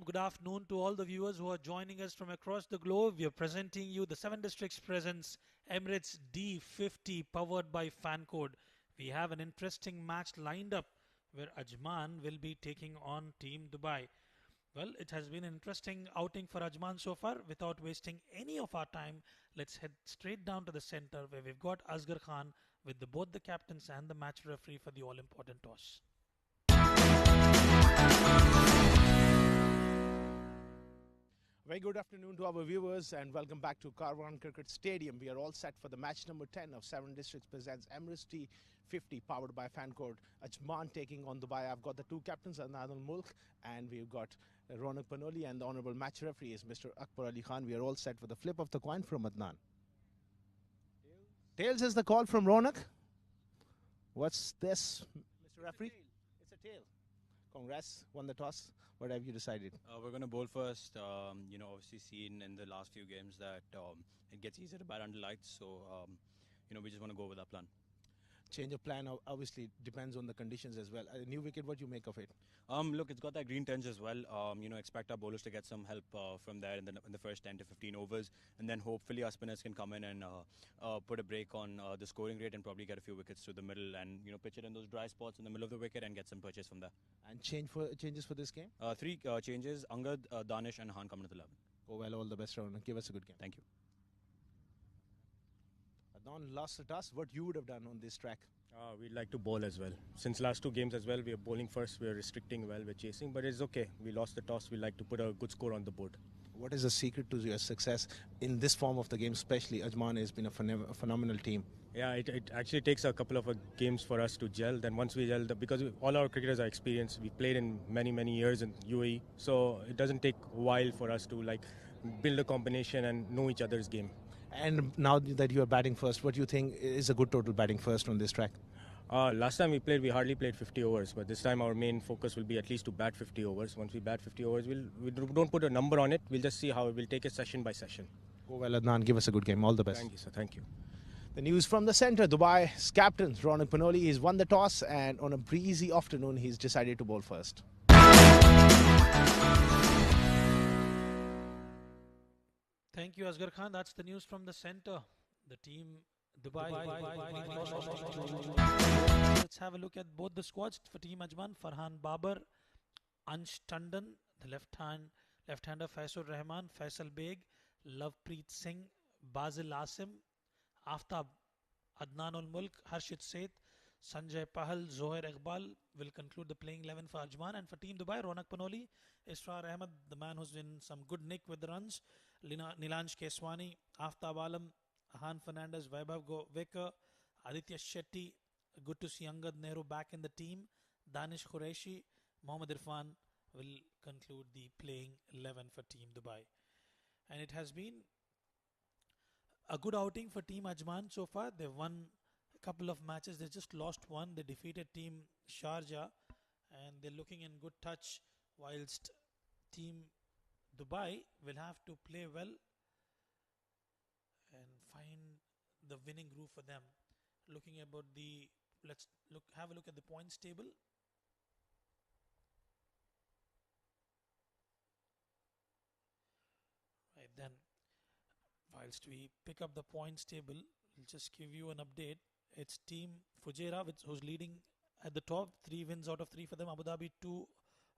good afternoon to all the viewers who are joining us from across the globe. We are presenting you the 7 Districts Presents Emirates D50 powered by Fancode. We have an interesting match lined up where Ajman will be taking on Team Dubai. Well, it has been an interesting outing for Ajman so far. Without wasting any of our time, let's head straight down to the center where we've got Asghar Khan with both the captains and the match referee for the all-important toss. Very good afternoon to our viewers and welcome back to Karwan Cricket Stadium. We are all set for the match number 10 of 7 Districts Presents Emirates D50 powered by Fancode. Ajman taking on Dubai. I've got the two captains, Adnan Mulk, and we've got Ronak Panoli, and the honourable match referee is Mr. Akbar Ali Khan. We are all set for the flip of the coin from Adnan. Tails is the call from Ronak. What's this, Mr. Referee? It's a tail. Congrats, won the toss. What have you decided? We're going to bowl first. Obviously seen in the last few games that it gets easier to bat under lights. So, we just want to go with our plan. Change of plan obviously depends on the conditions as well. A new wicket, what do you make of it? Look, it's got that green tinge as well. Expect our bowlers to get some help from there in the first 10 to 15 overs. And then hopefully our spinners can come in and put a break on the scoring rate and probably get a few wickets to the middle and, pitch it in those dry spots in the middle of the wicket and get some purchase from there. And changes for this game? Three changes, Angad, Danish and Han coming to the 11. Oh well, all the best, Ronak. Give us a good game. Thank you. Adnan lost the toss. What you would have done on this track? We'd like to bowl as well. Since last two games as well, we are bowling first. We are restricting well, we're chasing, but it's okay. We lost the toss. We like to put a good score on the board. What is the secret to your success in this form of the game, especially? Ajman has been a phenomenal team. Yeah, it actually takes a couple of games for us to gel. Then once we gel, because all our cricketers are experienced, we played in many years in UAE, so it doesn't take a while for us to build a combination and know each other's game. And now that you are batting first, what do you think is a good total batting first on this track? Last time we played, we hardly played 50 overs, but this time our main focus will be at least to bat 50 overs. Once we bat 50 overs, we don't put a number on it. We'll just see how we'll take it session by session. Go well, Adnan. Give us a good game. All the best. Thank you, sir. Thank you. The news from the centre. Dubai's captain, Ronak Panoli, he's won the toss, and on a breezy afternoon, he's decided to bowl first. Thank you, Asghar Khan. That's the news from the center. The team Dubai. Let's have a look at both the squads for Team Ajman. Farhan Babar, Ansh Tandon, the left-hander Faisal Rahman, Faisal Beg, Lovepreet Singh, Basil Asim, Aftab, Adnan ul Mulk, Harshit Seth, Sanjay Pahal, Zohair Iqbal will conclude the playing 11 for Ajman. And for Team Dubai, Ronak Panoli, Israr Ahmed, the man who's in some good nick with the runs, Nilanj Keswani, Aftab Alam, Han Fernandez, Vaibhav Govekar, Aditya Shetty. Good to see Angad Nehru back in the team. Danish Qureshi, Mohammad Irfan will conclude the playing 11 for Team Dubai. And it has been a good outing for Team Ajman so far. They've won a couple of matches. They just lost one. They defeated Team Sharjah and they're looking in good touch, whilst Team Dubai will have to play well and find the winning groove for them. Let's have a look at the points table. Right then, whilst we pick up the points table, we'll just give you an update. It's Team Fujairah who's leading at the top, 3 wins out of 3 for them. Abu Dhabi 2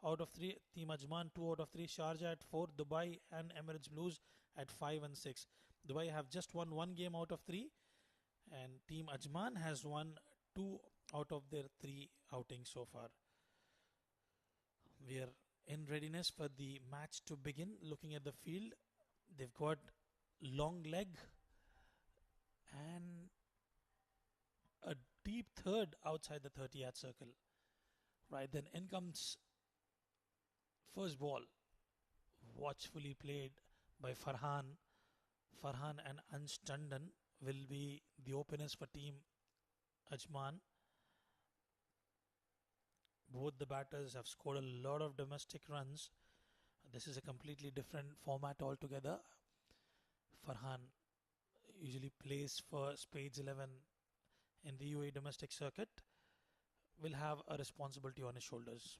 out of 3, Team Ajman 2 out of 3, Sharjah at 4, Dubai and Emirates Blues at 5 and 6. Dubai have just won 1 game out of 3 and Team Ajman has won 2 out of their 3 outings so far. We are in readiness for the match to begin. Looking at the field, they've got long leg and a deep third outside the 30-yard circle. Right then, in comes first ball, watchfully played by Farhan. Farhan and Ansh Tandon will be the openers for Team Ajman. Both the batters have scored a lot of domestic runs. This is a completely different format altogether. Farhan usually plays for Spades 11 in the UAE domestic circuit. Will have a responsibility on his shoulders.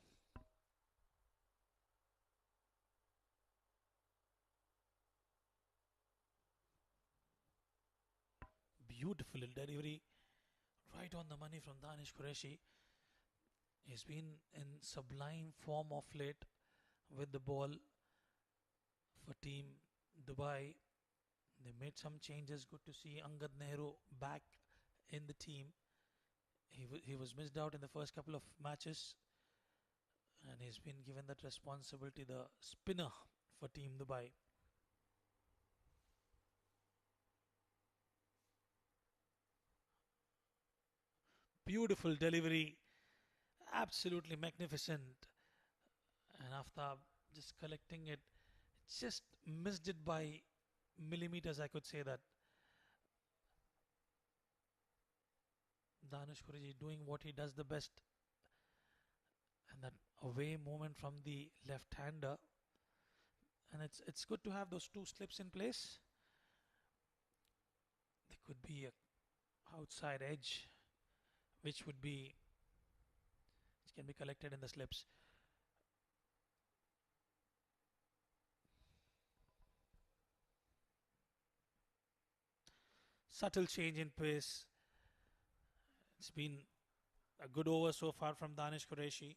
Beautiful delivery, right on the money from Danish Qureshi. He's been in sublime form of late with the ball for Team Dubai. They made some changes. Good to see Angad Nehru back in the team. He was missed out in the first couple of matches, and he's been given that responsibility, the spinner for Team Dubai. Beautiful delivery, absolutely magnificent. And Aftab just collecting it, just missed it by millimeters, I could say that. Danish Khureji doing what he does the best, and that away movement from the left-hander. And it's good to have those two slips in place. There could be a outside edge, which can be collected in the slips. Subtle change in pace. It's been a good over so far from Danish Qureshi.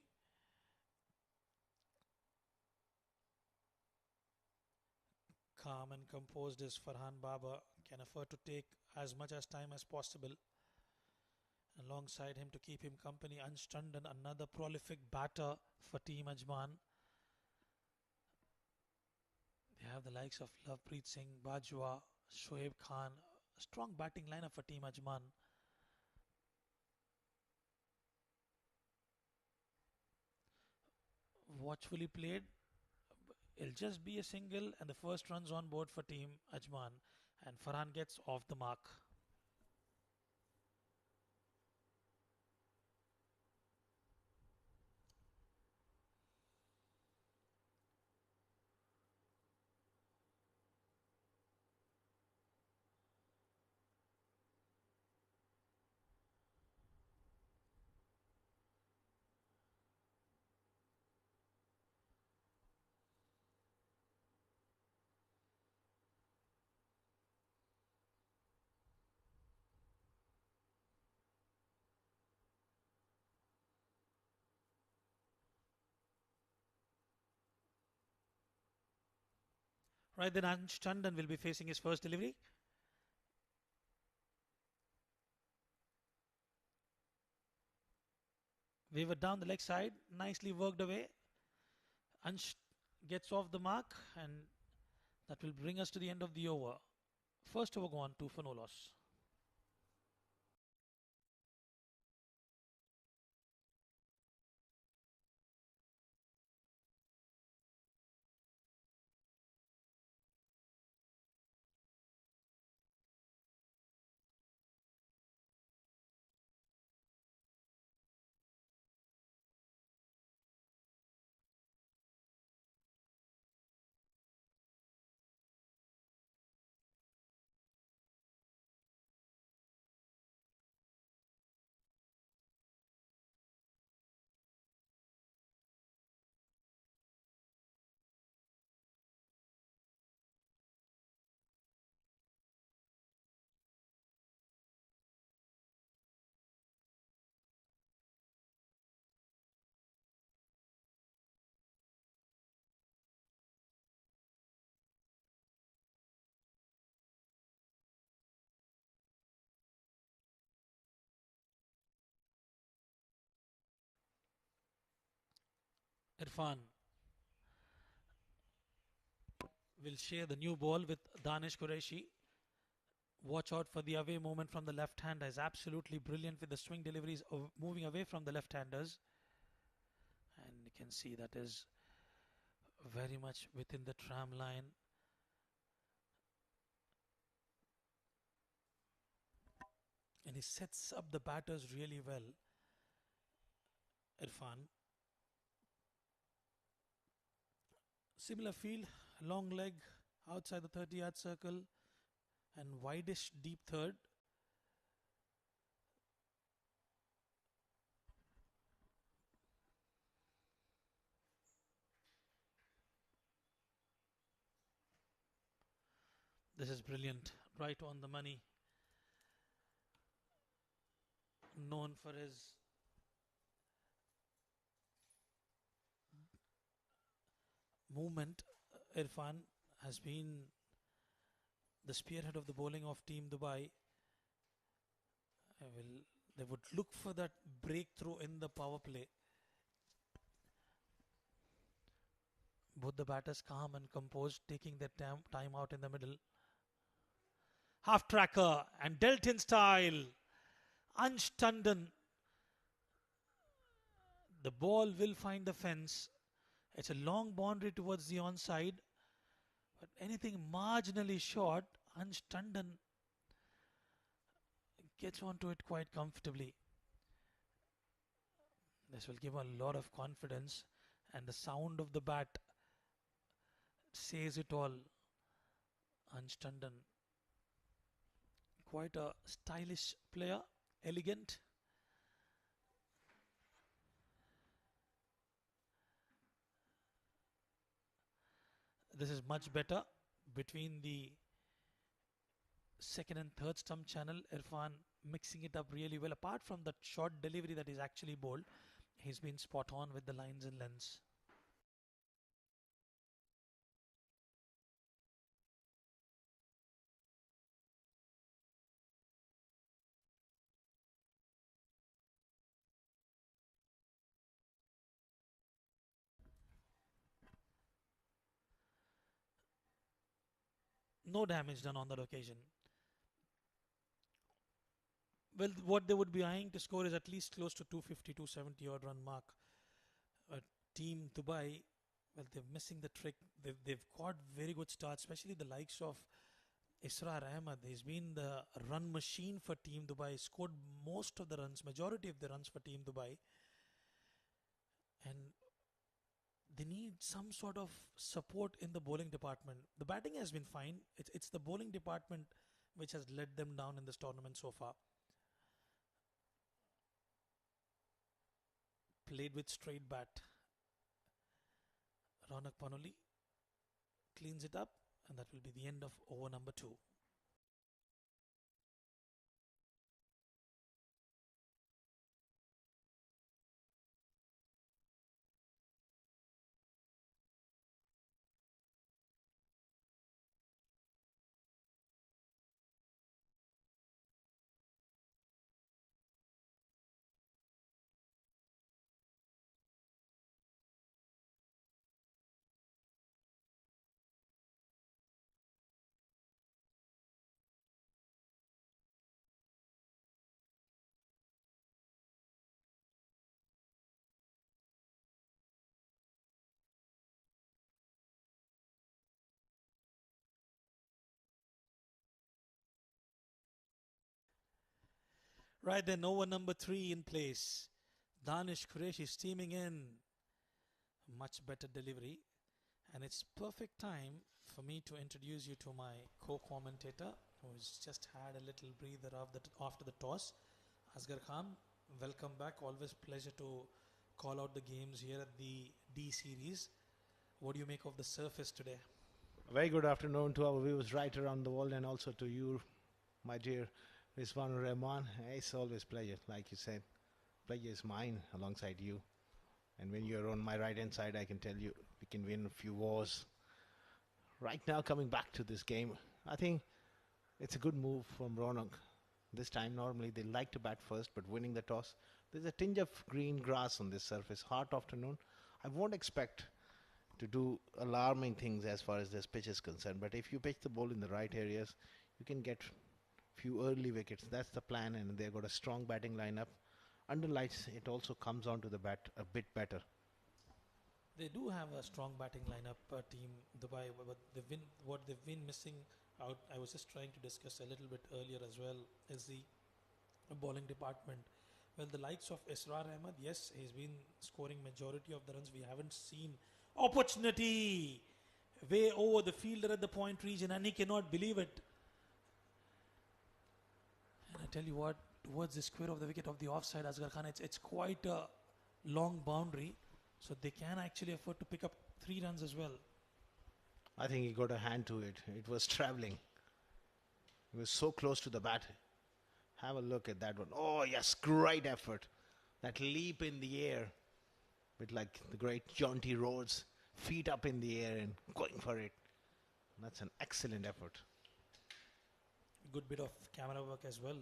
Calm and composed as Farhan Baba can afford to take as much as time as possible. Alongside him to keep him company, Anstrandan, another prolific batter for Team Ajman. They have the likes of Lovepreet Singh, Bajwa, Shoaib Khan. A strong batting lineup for Team Ajman. Watchfully played. It'll just be a single and the first runs on board for Team Ajman. And Farhan gets off the mark. Right then, Ansh Tandon will be facing his first delivery. Wavered down the leg side, nicely worked away. Ansh gets off the mark, and that will bring us to the end of the over. First over gone, 2 for no loss. Irfan will share the new ball with Danish Qureshi. Watch out for the away movement from the left hander. Is absolutely brilliant with the swing deliveries of moving away from the left-handers. And you can see that is very much within the tram line. And he sets up the batters really well. Irfan. Similar field, long leg outside the 30-yard circle and wideish deep third. This is brilliant, right on the money. known for his movement, Irfan has been the spearhead of the bowling of Team Dubai. They would look for that breakthrough in the power play. Both the batters calm and composed, taking their time out in the middle. Half tracker and dealt in style. Ansh Tandon. The ball will find the fence. It's a long boundary towards the onside. But anything marginally short, Ansh Tandon gets onto it quite comfortably. This will give a lot of confidence, and the sound of the bat says it all. Ansh Tandon, quite a stylish player, elegant. This is much better between the second and third stump channel. Irfan mixing it up really well. Apart from that short delivery that is actually bowled, he's been spot on with the lines and lengths. No damage done on that occasion. Well, what they would be eyeing to score is at least close to 250, 270 odd run mark. Team Dubai, well, they're missing the trick. They've got very good starts, especially the likes of Israr Ahmad. He's been the run machine for Team Dubai, scored most of the runs, majority of the runs for Team Dubai. And they need some sort of support in the bowling department. The batting has been fine. It's the bowling department which has let them down in this tournament so far. Played with straight bat. Ronak Panoli cleans it up, and that will be the end of over number 2. Right then, over number 3 in place. Danish Qureshi steaming in. Much better delivery. And it's perfect time for me to introduce you to my co-commentator, who's just had a little breather after the toss. Asghar Khan, welcome back. Always pleasure to call out the games here at the D series. What do you make of the surface today? Very good afternoon to our viewers right around the world, and also to you, my dear Rizwan Rahman. It's always pleasure, like you said. Pleasure is mine alongside you. And when you're on my right hand side, I can tell you we can win a few wars. Right now, coming back to this game, I think it's a good move from Ronak. This time, normally they like to bat first, but winning the toss. There's a tinge of green grass on this surface. Hot afternoon. I won't expect to do alarming things as far as this pitch is concerned. But if you pitch the ball in the right areas, you can get few early wickets. That's the plan, and they've got a strong batting lineup. Under lights, it also comes on to the bat a bit better. They do have a strong batting lineup, Team Dubai, but what they've been missing out, I was just trying to discuss a little bit earlier as well, is the bowling department. Well, the likes of Israr Ahmad, yes, he's been scoring majority of the runs. We haven't seen opportunity way over the fielder at the point region, and he cannot believe it. And I tell you what, towards the square of the wicket of the offside, Asghar Khan, it's quite a long boundary, so they can actually afford to pick up 3 runs as well. I think he got a hand to it. It was travelling. He was so close to the bat. Have a look at that one. Oh, yes, great effort. That leap in the air, bit like the great Jaunty Rhodes, feet up in the air and going for it. That's an excellent effort. Good bit of camera work as well.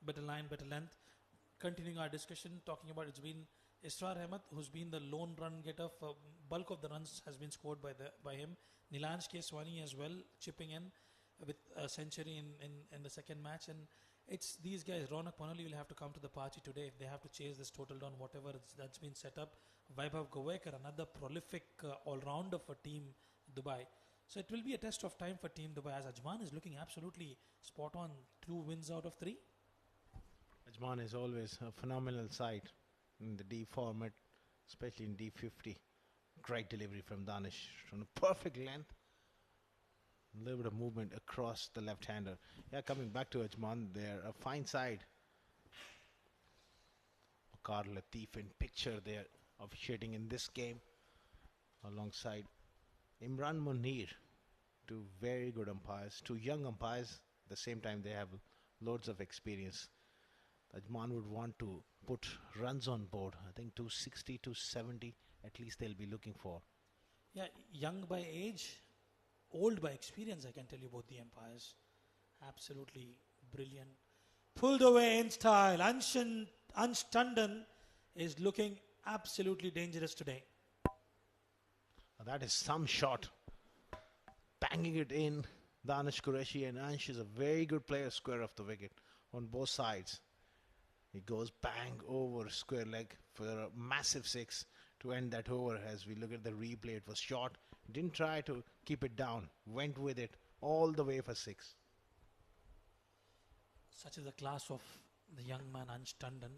Better line, better length. Continuing our discussion, talking about it's been Israr Ahmed who's been the lone run getter. For bulk of the runs has been scored by him. Nilansh Keswani as well chipping in with a century in the second match. And it's these guys. Ronak Panoli will have to come to the party today if they have to chase this total down, whatever that's been set up. Vaibhav Govekar, another prolific all-rounder for Team Dubai. So it will be a test of time for Team Dubai as Ajman is looking absolutely spot on. 2 wins out of 3. Ajman is always a phenomenal side in the D format, especially in D50. Great delivery from Danish from a perfect length. A little bit of movement across the left-hander. Yeah, coming back to Ajman, they're a fine side. Bakar Latif in picture there, officiating in this game, alongside Imran Munir. 2 very good umpires, 2 young umpires. At the same time, they have loads of experience. Ajman would want to put runs on board. I think 260, 270 at least they'll be looking for. Yeah, young by age, old by experience, I can tell you both the umpires. Absolutely brilliant. Pulled away in style. Ansh Tandon is looking absolutely dangerous today. That is some shot. Banging it in. Danish Qureshi, and Ansh is a very good player, square of the wicket on both sides. He goes bang over square leg for a massive 6 to end that over. As we look at the replay, it was short. Didn't try to keep it down. Went with it all the way for 6. Such is the class of the young man Ansh Tandon.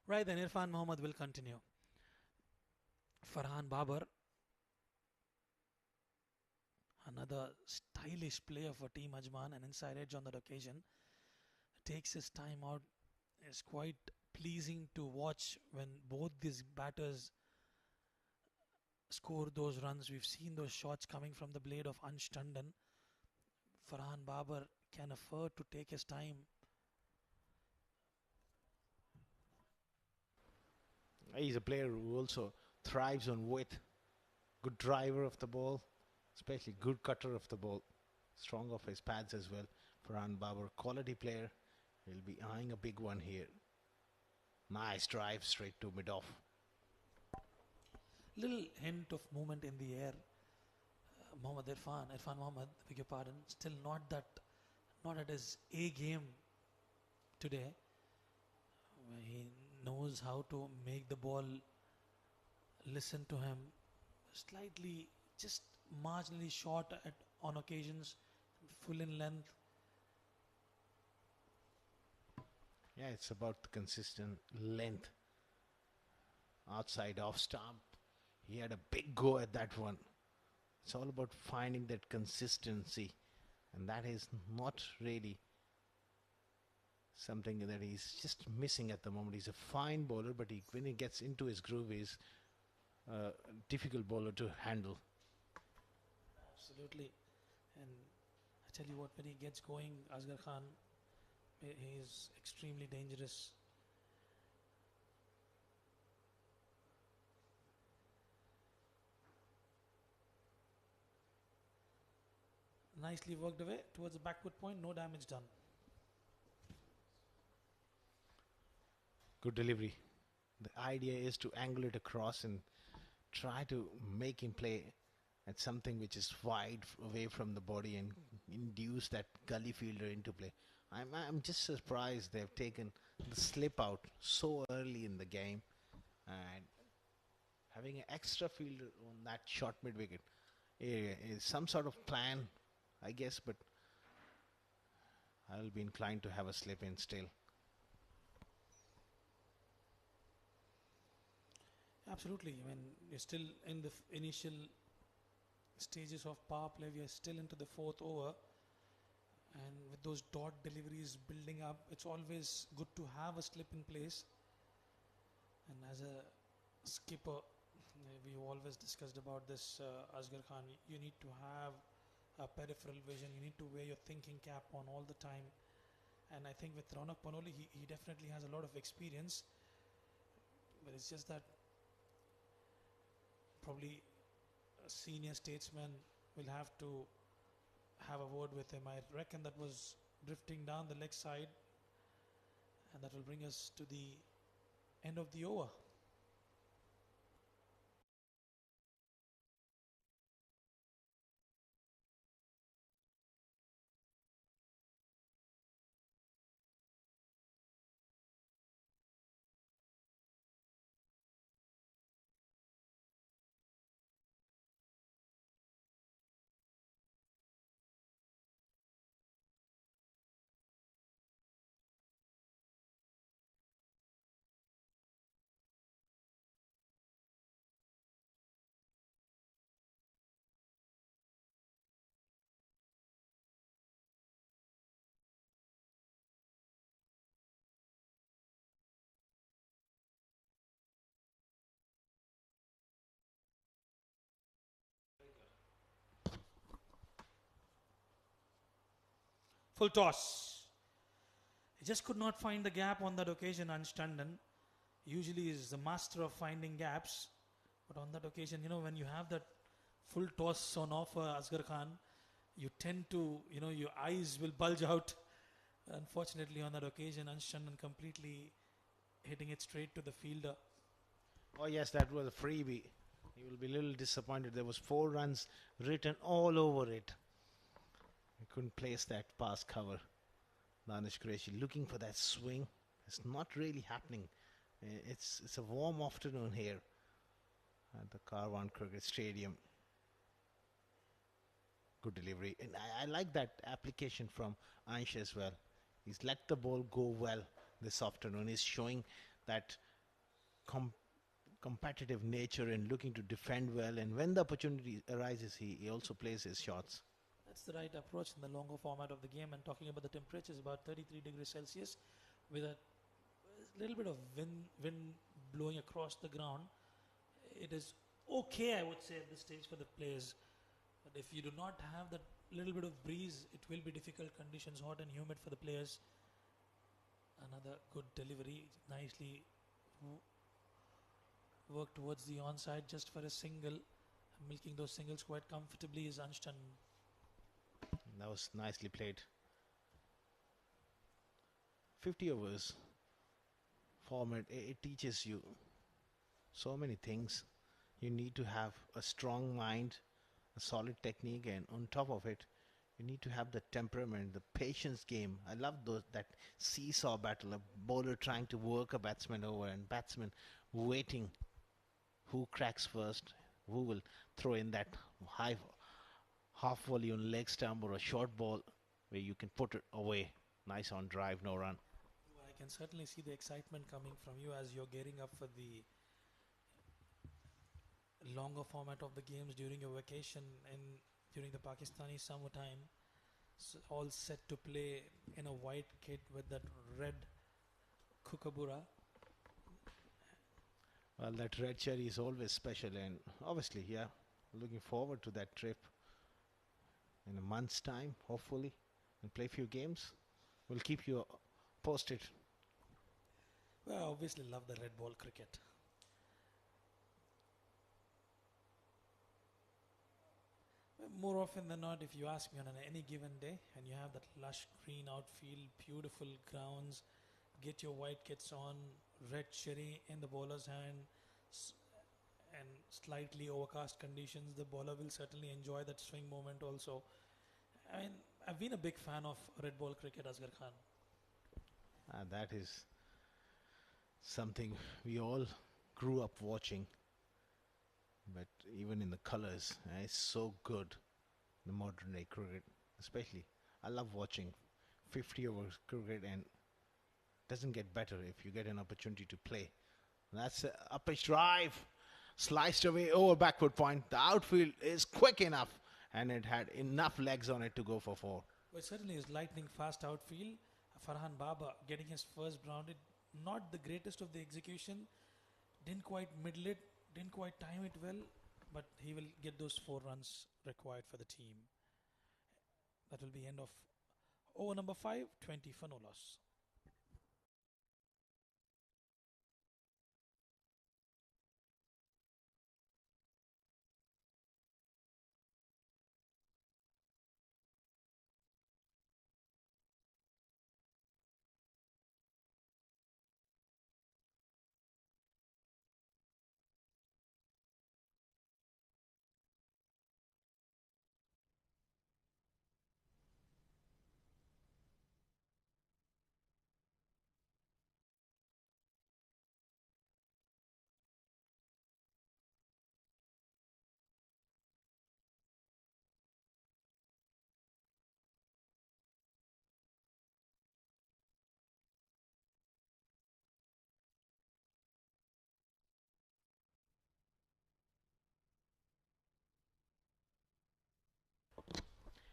Right then, Irfan Mohammed will continue. Farhan Babar, another stylish player for Team Ajman, an inside edge on that occasion. Takes his time out. It's quite pleasing to watch when both these batters score those runs. We've seen those shots coming from the blade of Ansh Tandon. Farhan Babar can afford to take his time. He's a player who also thrives on width. Good driver of the ball, especially good cutter of the ball. Strong off his pads as well. Farhan Babar, quality player. He'll be eyeing a big one here. Nice drive straight to mid-off. Little hint of movement in the air. Irfan Mohammed, beg your pardon, still not at his A game today. He knows how to make the ball listen to him. Slightly, just marginally short on occasions, full in length. Yeah, it's about the consistent length. Outside off stump. He had a big go at that one. It's all about finding that consistency. And that is not really something that he's just missing at the moment. He's a fine bowler, but when he gets into his groove, he's a difficult bowler to handle. Absolutely. And I tell you what, when he gets going, Asghar Khan, he is extremely dangerous. Nicely worked away towards the backward point, no damage done. Good delivery. The idea is to angle it across and try to make him play at something which is wide away from the body and induce that gully fielder into play. I'm just surprised they've taken the slip out so early in the game and having an extra fielder on that short mid wicket area is some sort of plan, I guess, but I'll be inclined to have a slip in still. Absolutely. I mean, you're still in the initial stages of power play. We are still into the fourth over. And with those dot deliveries building up, it's always good to have a slip in place. And as a skipper, we've always discussed about this, Asghar Khan. You need to have a peripheral vision. You need to wear your thinking cap on all the time. And I think with Raunak Panoli, he definitely has a lot of experience. But it's just that probably a senior statesman will have to have a word with him. I reckon that was drifting down the leg side, and that will bring us to the end of the over. Full toss. He just could not find the gap on that occasion. Anstanden usually is the master of finding gaps, but on that occasion, when you have that full toss on offer, Asghar Khan, you tend to, your eyes will bulge out. Unfortunately, on that occasion, Anstanden completely hitting it straight to the fielder. Oh yes, that was a freebie. He will be a little disappointed. There was 4 runs written all over it. He couldn't place that pass cover. Danish Qureshi looking for that swing. It's not really happening. It's a warm afternoon here at the Karwan Cricket Stadium. Good delivery. And I like that application from Ansh as well. He's let the ball go well this afternoon. He's showing that competitive nature and looking to defend well. And when the opportunity arises, he also plays his shots. That's the right approach in the longer format of the game. And talking about the temperatures, about 33 degrees Celsius with a little bit of wind blowing across the ground. It is okay, I would say, at this stage for the players. But if you do not have that little bit of breeze, it will be difficult conditions, hot and humid for the players. Another good delivery, nicely worked towards the onside just for a single. Milking those singles quite comfortably is Anshan. That was nicely played. 50 overs format, it teaches you so many things. You need to have a strong mind, a solid technique, and on top of it, you need to have the temperament, the patience game. I love that seesaw battle, a bowler trying to work a batsman over and batsman waiting who cracks first, who will throw in that high half volley on leg stump or a short ball where you can put it away. Nice on drive, no run. Well, I can certainly see the excitement coming from you as you're gearing up for the longer format of the games during your vacation and during the Pakistani summertime. All set to play in a white kit with that red kookaburra. Well, that red cherry is always special, and obviously, yeah, looking forward to that trip in a month's time, hopefully, and play a few games. We'll keep you posted. Well, I obviously love the red ball cricket. More often than not, if you ask me on any given day, and you have that lush green outfield, beautiful grounds, get your white kits on, red cherry in the bowler's hand, and slightly overcast conditions, the bowler will certainly enjoy that swing moment also. I mean, I've been a big fan of red ball cricket, Asghar Khan. That is something we all grew up watching. But even in the colors, it's so good. The modern day cricket, especially. I love watching 50 overs cricket, and doesn't get better if you get an opportunity to play. That's a up pitch drive, sliced away over backward point. The outfield is quick enough, and it had enough legs on it to go for four. But certainly his lightning fast outfield. Farhan Baba getting his first grounded, not the greatest of the execution, didn't quite middle it, didn't quite time it well, but he will get those 4 runs required for the team. That will be end of over number 5, 20 for no loss.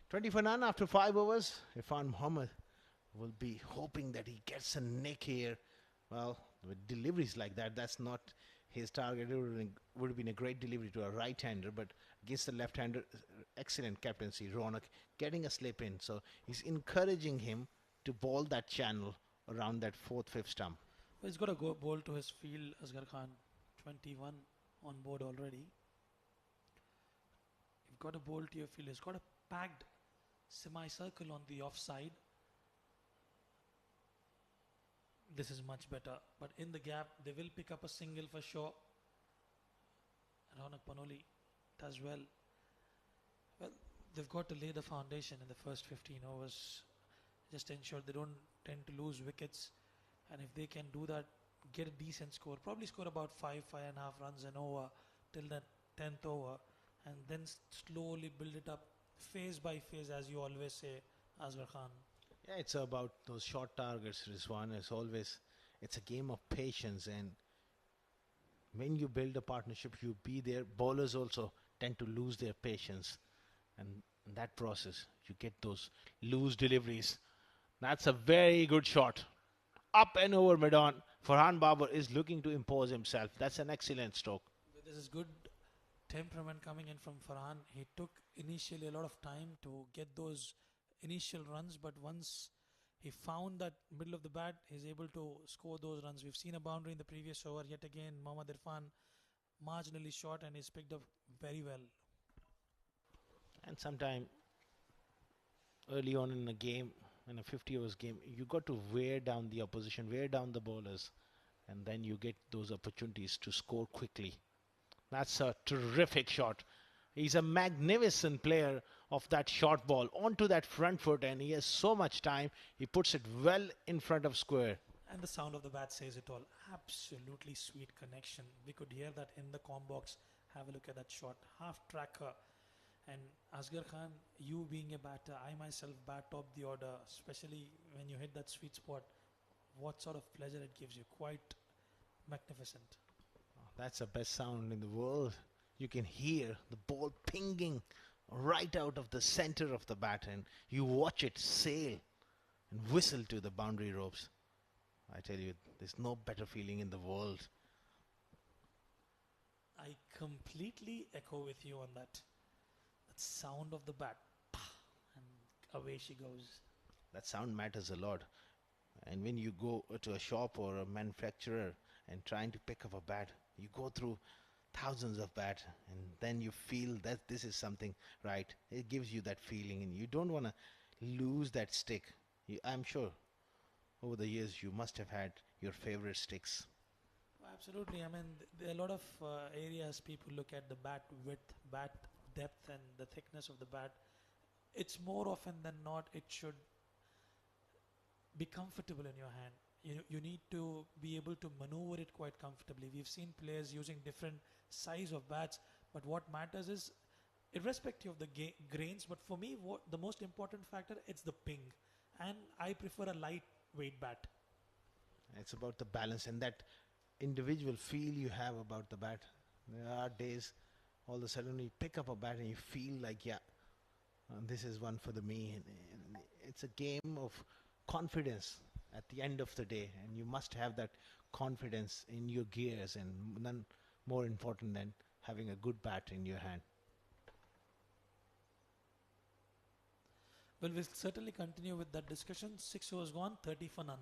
20 for none after 5 overs. Irfan Muhammad will be hoping that he gets a nick here. Well, with deliveries like that, that's not his target. It would have been a great delivery to a right-hander, but against the left-hander, excellent captaincy. Ronak getting a slip in, so he's encouraging him to ball that channel around that fourth, fifth stump. Well, he's got a ball to his field, Asghar Khan. 21 on board already. You've got a ball to your field. He's got a packed semicircle on the offside. This is much better, but in the gap they will pick up a single for sure. Ronak Panoli does well. Well, they've got to lay the foundation in the first 15 overs. Just ensure they don't tend to lose wickets, and if they can do that, get a decent score. Probably score about 5.5 runs an over till the 10th over, and then slowly build it up phase by phase, as you always say, Asghar Khan. Yeah, it's about those short targets, Rizwan. It's a game of patience, and when you build a partnership, you be there. Bowlers also tend to lose their patience, and in that process, you get those loose deliveries. That's a very good shot. Up and over mid-on. Farhan Babar is looking to impose himself. That's an excellent stroke. This is good temperament coming in from Farhan. He took initially a lot of time to get those initial runs, but once he found that middle of the bat, he's able to score those runs. We've seen a boundary in the previous over. Yet again, Mohammad Irfan marginally short, and he's picked up very well. And sometime early on in a game, in a 50 overs game, you got to wear down the opposition, wear down the bowlers, and then you get those opportunities to score quickly. That's a terrific shot. He's a magnificent player of that short ball onto that front foot, and he has so much time. He puts it well in front of square. And the sound of the bat says it all. Absolutely sweet connection. We could hear that in the comm box. Have a look at that shot. Half tracker. And Asghar Khan, you being a batter, I myself bat top the order, especially when you hit that sweet spot. What sort of pleasure it gives you. Quite magnificent. That's the best sound in the world. You can hear the ball pinging right out of the center of the bat, and you watch it sail and whistle to the boundary ropes. I tell you, there's no better feeling in the world. I completely echo with you on that. That sound of the bat. And away she goes. That sound matters a lot. And when you go to a shop or a manufacturer and trying to pick up a bat, you go through thousands of bats, and then you feel that this is something right. It gives you that feeling, and you don't want to lose that stick. I'm sure over the years you must have had your favorite sticks. Absolutely. I mean, there are a lot of areas people look at the bat width, bat depth, and the thickness of the bat. It's more often than not, it should be comfortable in your hand. You need to be able to maneuver it quite comfortably. We've seen players using different size of bats, but what matters is irrespective of the grains. But for me, what the most important factor, it's the ping, and I prefer a lightweight bat. It's about the balance and that individual feel you have about the bat. There are days all of a sudden you pick up a bat and you feel like, yeah, this is one for the me. And it's a game of confidence at the end of the day, and you must have that confidence in your gears, and none more important than having a good bat in your hand. Well, we'll certainly continue with that discussion. 6 overs gone, 30 for none.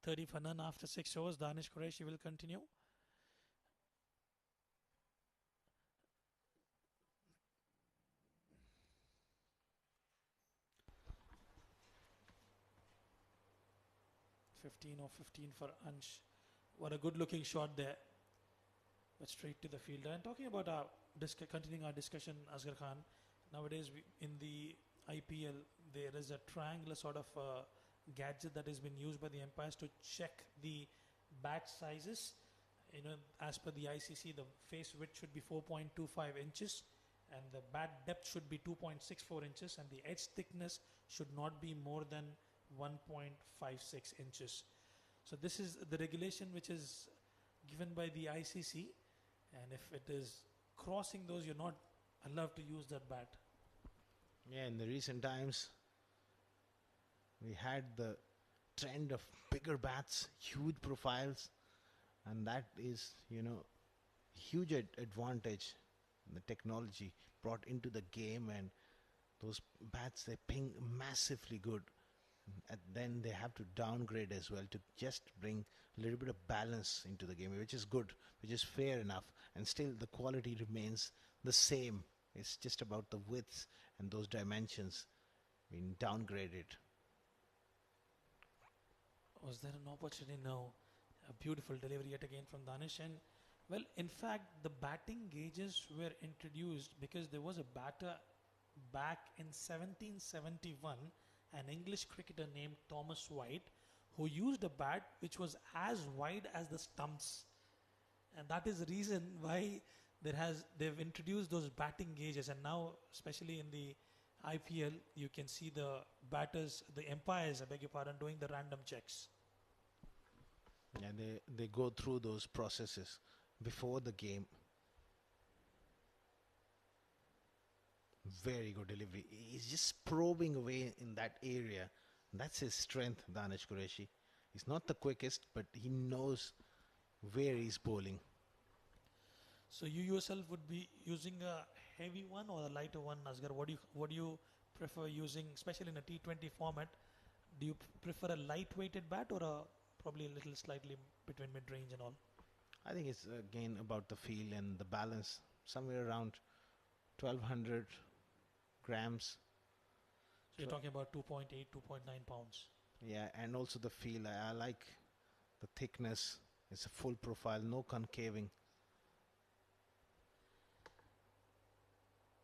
30 for none after 6 overs. Danish Qureshi will continue. 15 or 15 for Ansh. What a good looking shot there. But straight to the fielder. And talking about our continuing our discussion, Asghar Khan, nowadays in the IPL, there is a triangular sort of gadget that has been used by the umpires to check the bat sizes. As per the ICC, the face width should be 4.25 inches and the bat depth should be 2.64 inches and the edge thickness should not be more than 1.56 inches. So this is the regulation which is given by the ICC, and if it is crossing those, you're not allowed to use that bat. Yeah, in the recent times, we had the trend of bigger bats, huge profiles, and that is, huge advantage. The technology brought into the game, and those bats, they ping massively good. And then they have to downgrade as well to just bring a little bit of balance into the game, which is good, which is fair enough, and still the quality remains the same. It's just about the widths and those dimensions being downgraded. Was there an opportunity? No. A beautiful delivery yet again from Danish. And well, in fact, the batting gauges were introduced because there was a batter back in 1771, an English cricketer named Thomas White, who used a bat which was as wide as the stumps. And that is the reason why they've introduced those batting gauges. And now, especially in the IPL, you can see the batters, the umpires, I beg your pardon, doing the random checks. And they go through those processes before the game. Very good delivery. He's just probing away in that area. That's his strength, Danish Qureshi. He's not the quickest, but he knows where he's bowling. So you yourself would be using a heavy one or a lighter one, Asghar? What do you prefer using, especially in a T20 format? Do you prefer a light-weighted bat or probably a little slightly between mid-range and all? I think it's again about the feel and the balance. Somewhere around 1200 grams. So you're talking about 2.8, 2.9 pounds. Yeah, and also the feel. I like the thickness. It's a full profile, no concaving.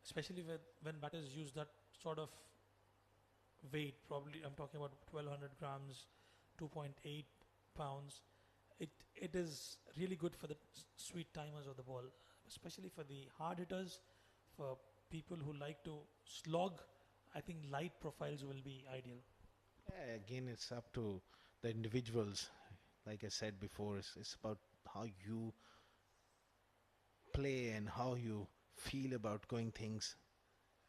Especially when batters use that sort of weight, probably I'm talking about 1200 grams, 2.8 pounds. It is really good for the sweet timers of the ball, especially for the hard hitters, for people who like to slog. I think light profiles will be ideal. Yeah, again, it's up to the individuals. like I said before, it's about how you play and how you feel about going things.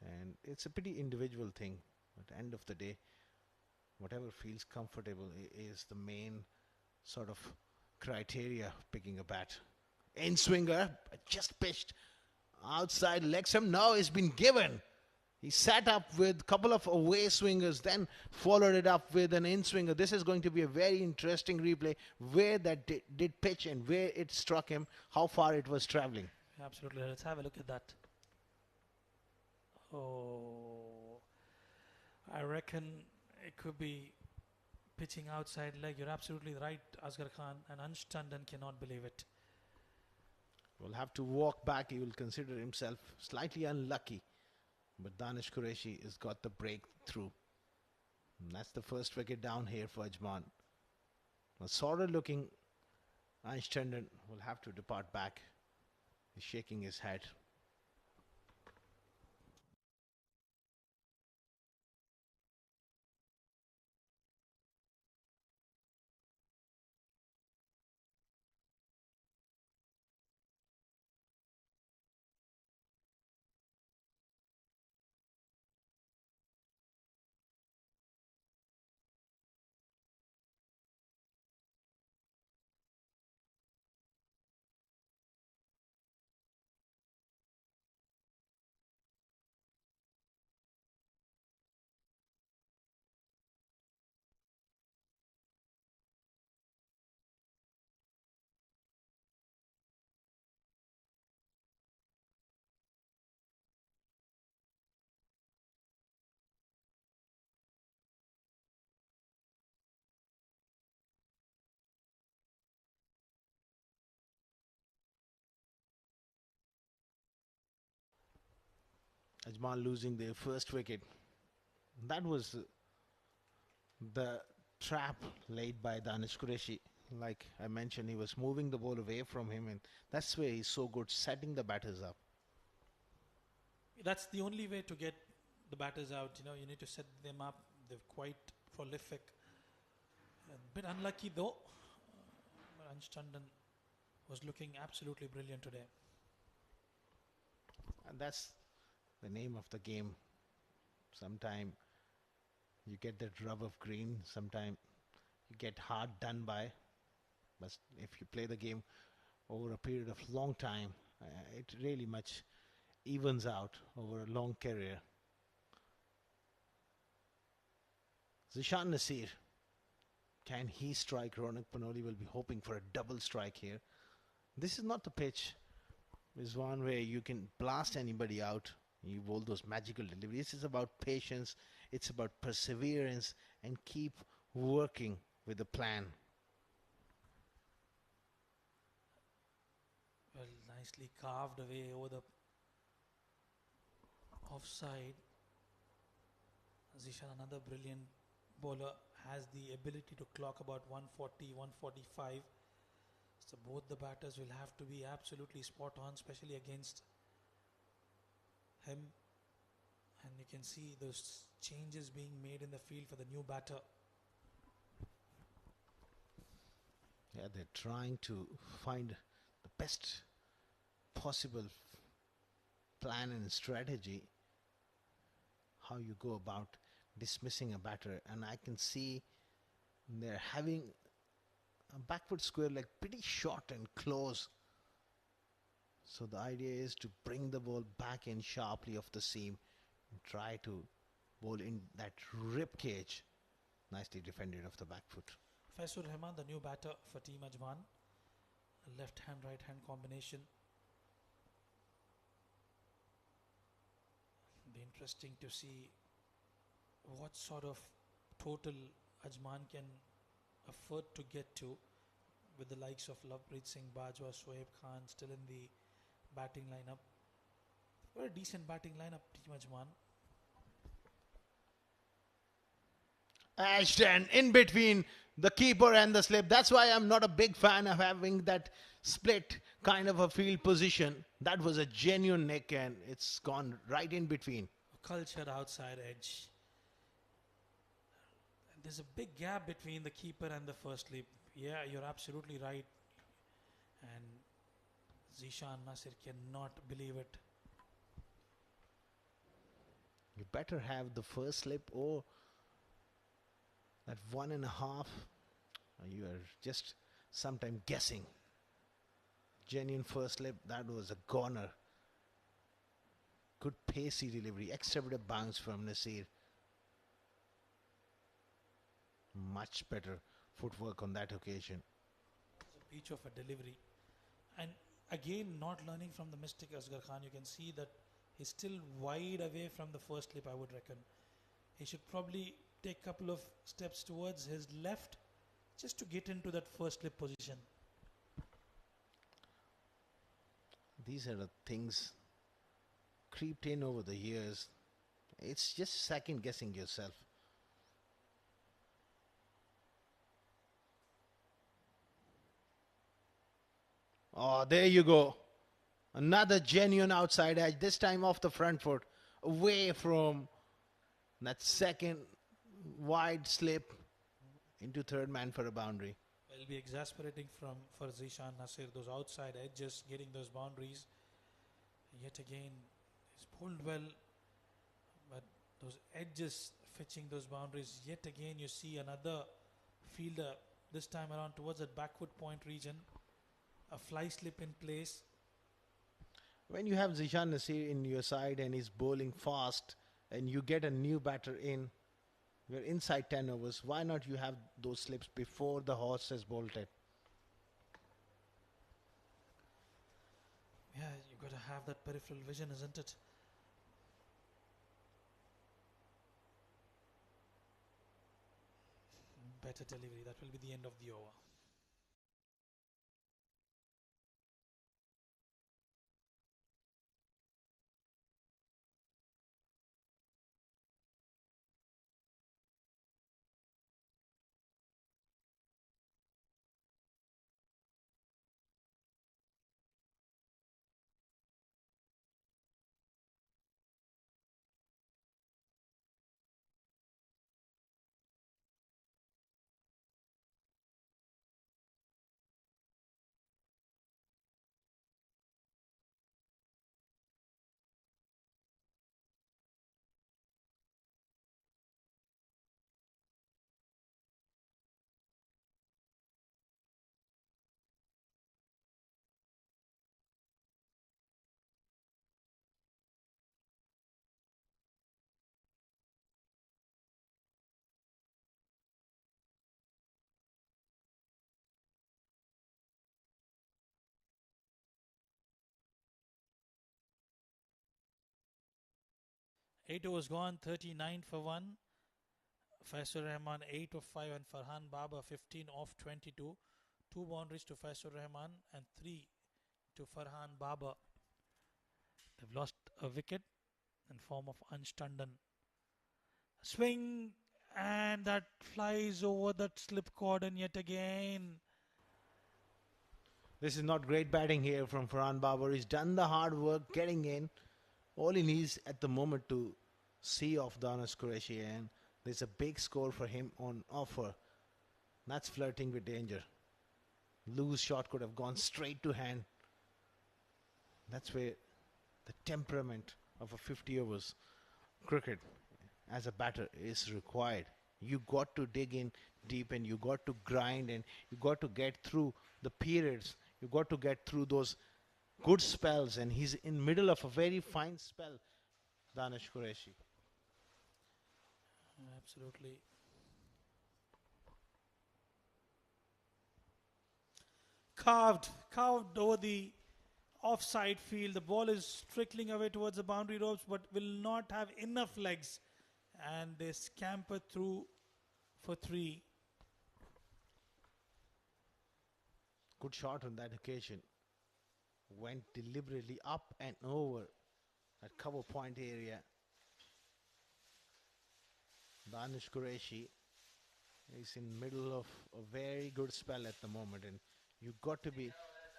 And it's a pretty individual thing. At the end of the day, whatever feels comfortable is the main sort of criteria picking a bat. In swinger, just pitched outside leg stump. Now it's been given. He sat up with a couple of away swingers, then followed it up with an in swinger. This is going to be a very interesting replay where that did pitch and where it struck him, how far it was traveling. Absolutely. Let's have a look at that. Oh, I reckon it could be pitching outside leg. You're absolutely right, Asghar Khan, and Ansh Tandon cannot believe it. Will have to walk back. He will consider himself slightly unlucky. But Danish Qureshi has got the breakthrough. And that's the first wicket down here for Ajman. A sorry looking Ansh Tandon will have to depart back. He's shaking his head. Ajman losing their first wicket. That was the trap laid by Danish Qureshi. Like I mentioned, he was moving the ball away from him, and that's where he's so good, setting the batters up. That's the only way to get the batters out. You know, you need to set them up. They're quite prolific. A bit unlucky though. But Ansh Tandon was looking absolutely brilliant today. And that's the name of the game. Sometime you get that rub of green, sometime you get hard done by. But if you play the game over a period of long time, it really much evens out over a long career. Zishan Nasir, can he strike? Ronak Panoli will be hoping for a double strike here. This is not the pitch. It's one where you can blast anybody out. You bowl those magical deliveries. This is about patience. It's about perseverance and keep working with the plan. Well, nicely carved away over the offside. Zishan, another brilliant bowler, has the ability to clock about 140, 145. So both the batters will have to be absolutely spot on, especially against him. And you can see those changes being made in the field for the new batter. Yeah, they're trying to find the best possible plan and strategy how you go about dismissing a batter. And I can see they're having a backward square leg pretty short and close. So the idea is to bring the ball back in sharply off the seam and try to bowl in that rib cage. Nicely defended off the back foot. Faisur Rahman, the new batter for Team Ajman. A left hand, right hand combination. Be interesting to see what sort of total Ajman can afford to get to with the likes of Lovepreet Singh, Bajwa, Shoaib Khan still in the batting lineup. Very decent batting lineup, Team Ajman. Ashton in between the keeper and the slip. That's why I'm not a big fan of having that split kind of a field position. That was a genuine nick and it's gone right in between. A cultured outside edge. There's a big gap between the keeper and the first slip. Yeah, you're absolutely right. And Zishan Nasir cannot believe it. You better have the first slip or that 1.5. You are just sometime guessing. Genuine first slip, that was a goner. Good pacey delivery, extra bit of bounce from Nasir. Much better footwork on that occasion. Each of a delivery. And again, not learning from the mistake Asghar Khan, you can see that he's still wide away from the first slip, I would reckon. He should probably take a couple of steps towards his left just to get into that first slip position. These are the things creeped in over the years. It's just second guessing yourself. Oh, there you go. Another genuine outside edge, this time off the front foot, away from that second wide slip into third man for a boundary. It'll be exasperating for Zishan Nasir, those outside edges, getting those boundaries. Yet again, he's pulled well, but those edges fetching those boundaries. Yet again, you see another fielder, this time around towards that backward point region. A fly slip in place. When you have Zishan Nasir in your side and he's bowling fast and you get a new batter in, you're inside 10 overs, why not you have those slips before the horse has bolted? Yeah, you've got to have that peripheral vision, isn't it? Better delivery. That will be the end of the over. Eight overs gone, 39 for 1. Faisal Rahman 8 of 5 and Farhan Baba 15 off 22. 2 boundaries to Faisal Rahman and 3 to Farhan Baba. They've lost a wicket in form of Ansh Tandon. Swing and that flies over that slip cordon yet again. This is not great batting here from Farhan Babar. He's done the hard work getting in. All he needs at the moment to see off Danesh Qureshi, and there's a big score for him on offer. That's flirting with danger. Loose shot could have gone straight to hand. That's where the temperament of a 50 overs cricket as a batter is required. You got to dig in deep and you got to grind and you got to get through the periods. You got to get through those good spells, and he's in middle of a very fine spell, Danesh Qureshi. Absolutely. Carved over the offside field. The ball is trickling away towards the boundary ropes, but will not have enough legs. And they scamper through for 3. Good shot on that occasion. Went deliberately up and over that cover point area. Danesh Qureshi is in middle of a very good spell at the moment, and you got to be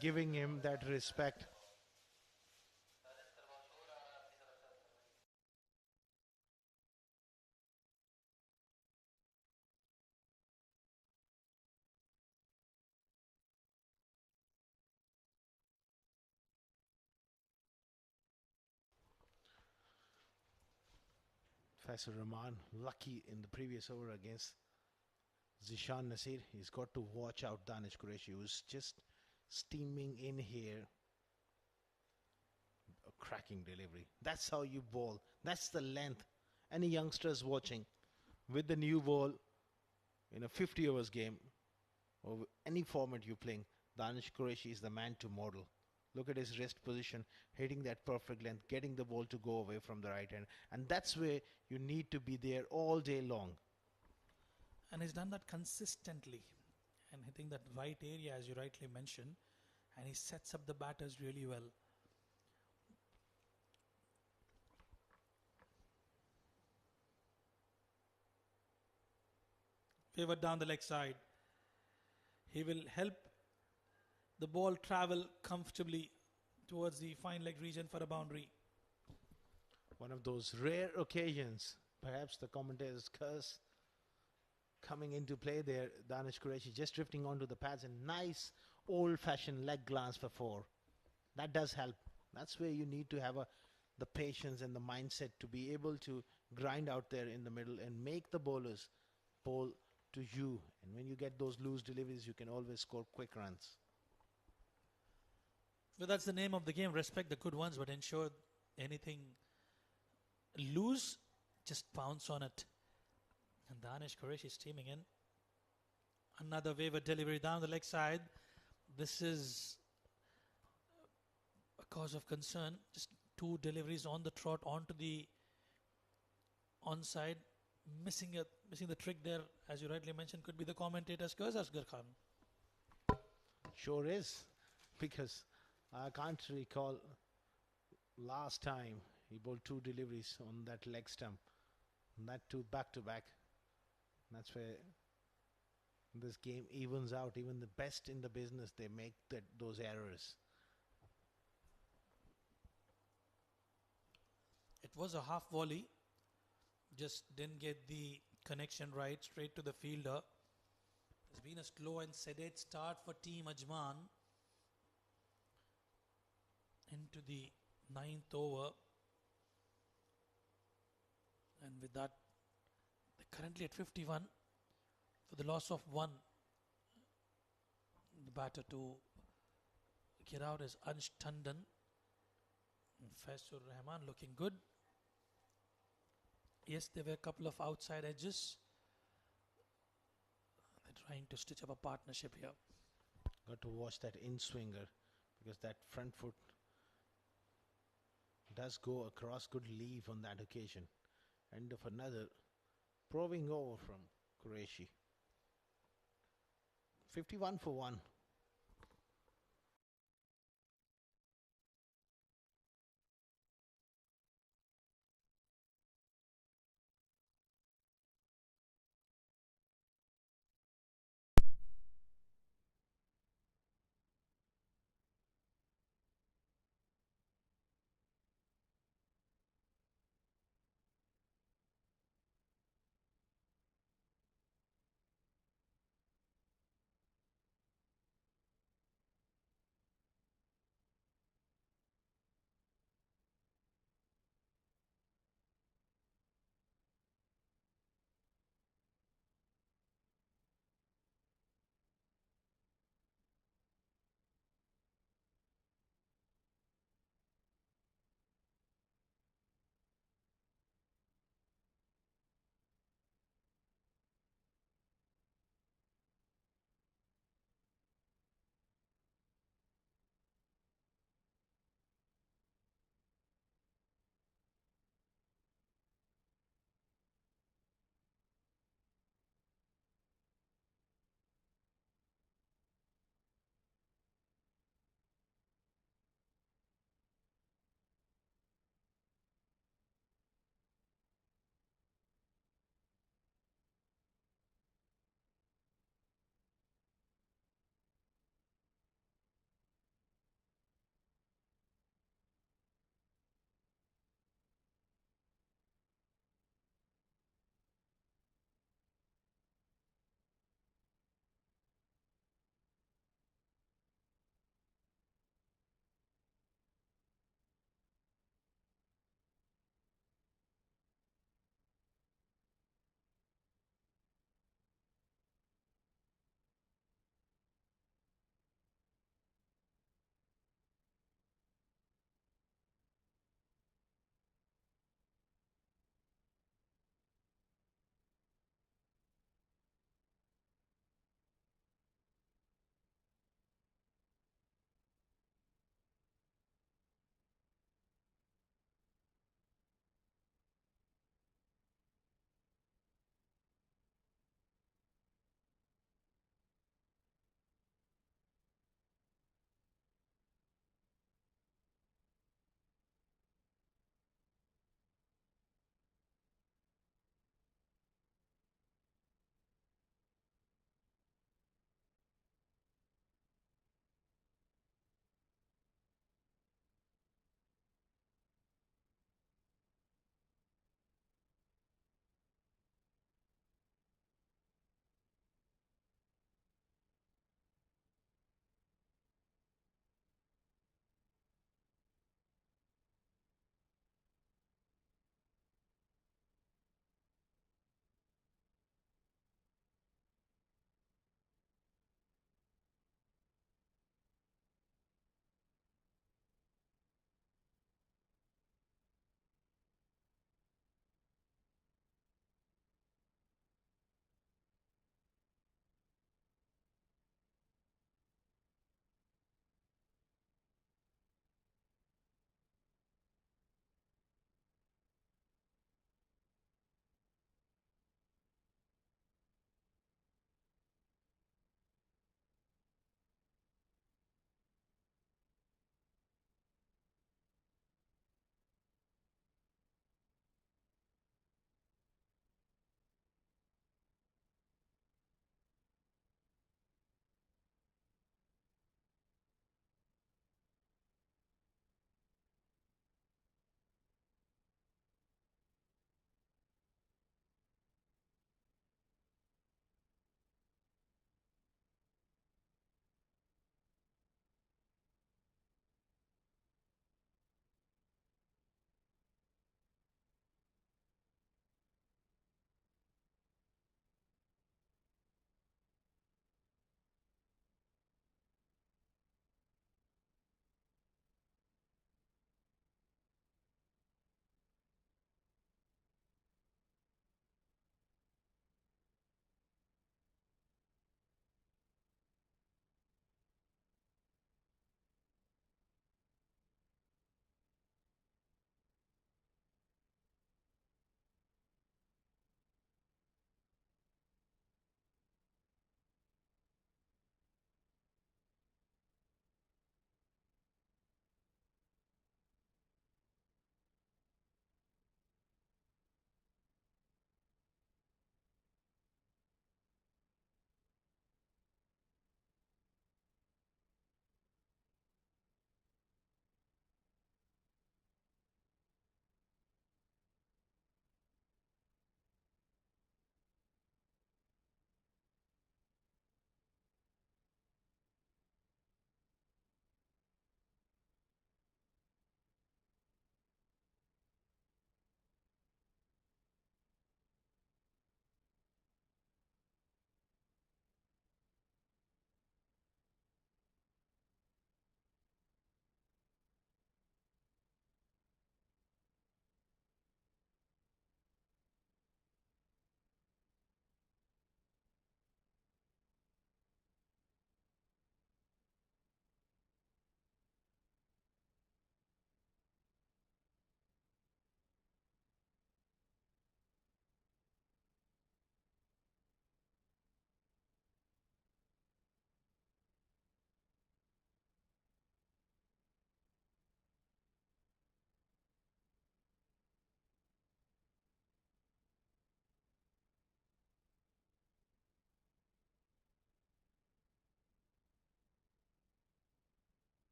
giving him that respect. Faisal Rahman, lucky in the previous over against Zishan Nasir. He's got to watch out Danish Qureshi, who's just steaming in here. A cracking delivery. That's how you bowl. That's the length. Any youngsters watching with the new ball in a 50 overs game or any format you're playing, Danish Qureshi is the man to model. Look at his wrist position, hitting that perfect length, getting the ball to go away from the right hand. And that's where you need to be there all day long. And he's done that consistently and hitting that right area, as you rightly mentioned. And he sets up the batters really well. Favored down the leg side. He will help the ball travel comfortably towards the fine leg region for a boundary. One of those rare occasions, perhaps the commentator's curse coming into play there. Danish Qureshi just drifting onto the pads and nice old-fashioned leg glance for 4. That does help. That's where you need to have the patience and the mindset to be able to grind out there in the middle and make the bowlers bowl to you. And when you get those loose deliveries, you can always score quick runs. Well, that's the name of the game. Respect the good ones, but ensure anything loose, just pounce on it. And Danish Qureshi is steaming in. Another waiver delivery down the leg side. This is a cause of concern. Just 2 deliveries on the trot onto the onside. Missing the trick there, as you rightly mentioned, could be the commentator's curse, Asghar Khan. Sure is, because I can't recall last time he bowled 2 deliveries on that leg stump. And that 2 back to back. That's where this game evens out. Even the best in the business, they make those errors. It was a half volley. Just didn't get the connection right, straight to the fielder. It's been a slow and sedate start for Team Ajman into the 9th over. And with that, they're currently at 51 for the loss of 1. The batter to get out is Ansh Tandon. And Faisal Rahman looking good. Yes, there were a couple of outside edges. They're trying to stitch up a partnership here. Got to watch that in-swinger, because that front foot does go across. Good leave on that occasion. End of another probing over from Qureshi. 51 for 1.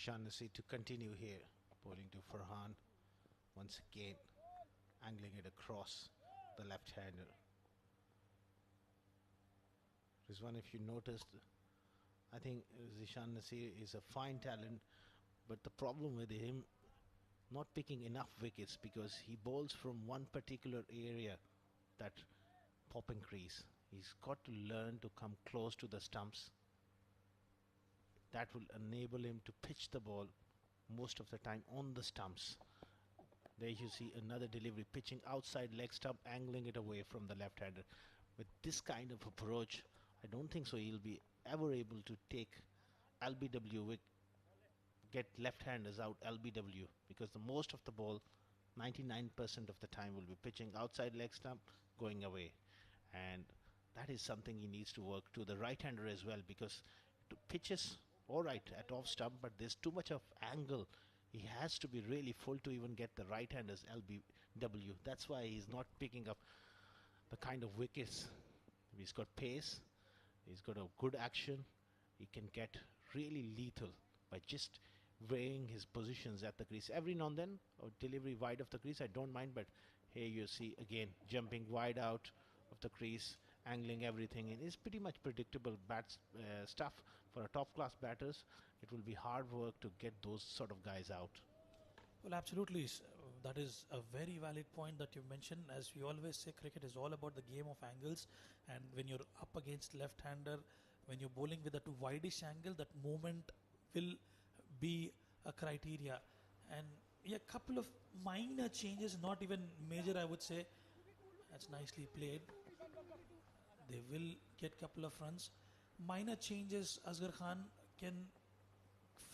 Zishan Nasir to continue here. Bowling to Farhan. Once again, angling it across the left-hander. Rizwan, if you noticed, I think Zishan Nasir is a fine talent, but the problem with him not picking enough wickets because he bowls from one particular area, that popping crease. He's got to learn to come close to the stumps. That will enable him to pitch the ball most of the time on the stumps. There you see another delivery, pitching outside leg stump, angling it away from the left-hander. With this kind of approach, I don't think so he'll be ever able to take LBW, get left-handers out LBW, because the most of the ball, 99% of the time, will be pitching outside leg stump, going away. And that is something he needs to work to the right-hander as well, because to pitches all right at off stump, but there's too much of angle. He has to be really full to even get the right-handers LBW. That's why he's not picking up the kind of wickets. He's got pace, he's got a good action, he can get really lethal by just weighing his positions at the crease. Every now and then, a delivery wide of the crease, I don't mind, but here you see again jumping wide out of the crease, angling everything in. It's pretty much predictable stuff for a top-class batters. It will be hard work to get those sort of guys out. Well, absolutely. That is a very valid point that you mentioned. As we always say, cricket is all about the game of angles. And when you're up against left-hander, when you're bowling with a too wideish angle, that movement will be a criteria. And yeah, a couple of minor changes, not even major, I would say. That's nicely played. They will get a couple of runs. Minor changes, Asghar Khan, can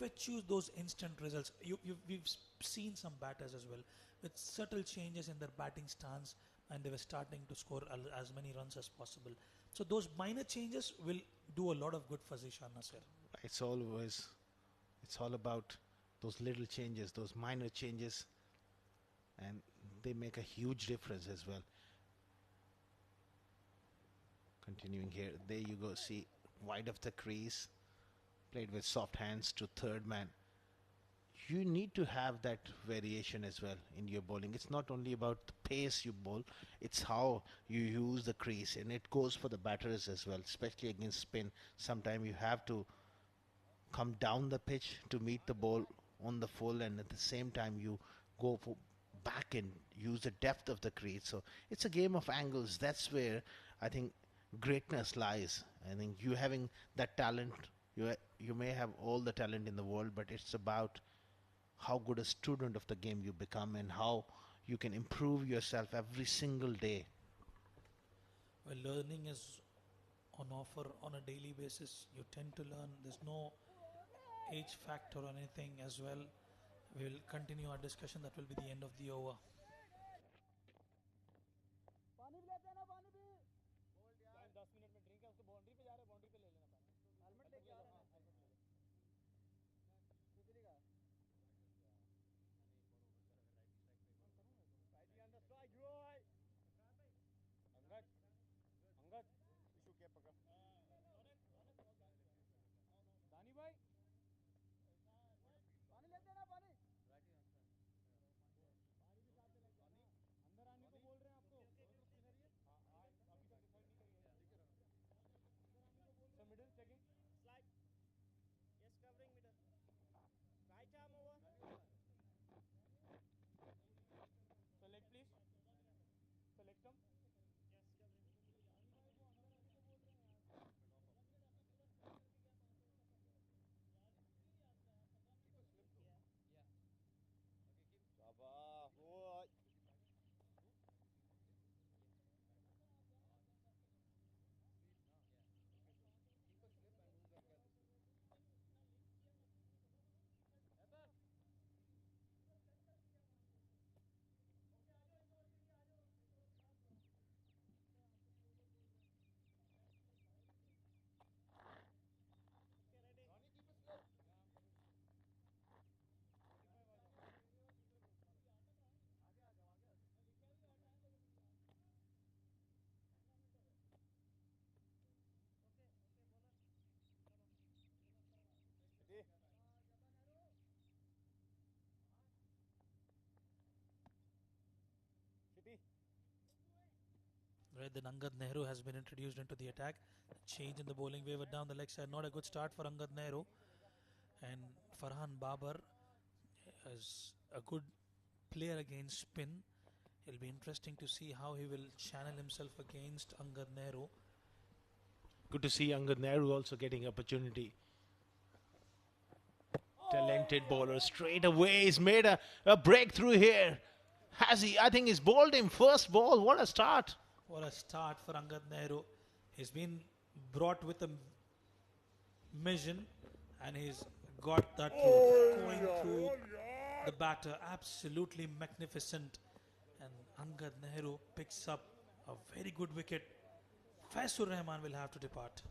fetch you those instant results. We've seen some batters as well with subtle changes in their batting stance, and they were starting to score as many runs as possible. So those minor changes will do a lot of good for Zishan Nasir. It's all about those little changes, those minor changes, and they make a huge difference as well. Continuing here, there you go, see, wide of the crease, played with soft hands to third man. You need to have that variation as well in your bowling. It's not only about the pace you bowl, it's how you use the crease, and it goes for the batters as well, especially against spin. Sometimes you have to come down the pitch to meet the ball on the full, and at the same time you go back and use the depth of the crease. So it's a game of angles. That's where I think greatness lies. I think you having that talent, you may have all the talent in the world, but it's about how good a student of the game you become and how you can improve yourself every single day. Well, learning is on offer on a daily basis. You tend to learn. There's no age factor or anything as well. We'll continue our discussion. That will be the end of the over. Right, then Angad Nehru has been introduced into the attack. Change in the bowling wave down the leg side. Not a good start for Angad Nehru. And Farhan Babar is a good player against spin. It'll be interesting to see how he will channel himself against Angad Nehru. Good to see Angad Nehru also getting opportunity. Talented bowler straight away. He's made a breakthrough here. Has he? I think he's bowled him first ball. What a start. What a start for Angad Nehru. He's been brought with a mission and he's got that through, going through the batter. Absolutely magnificent. And Angad Nehru picks up a very good wicket. Faisur Rahman will have to depart.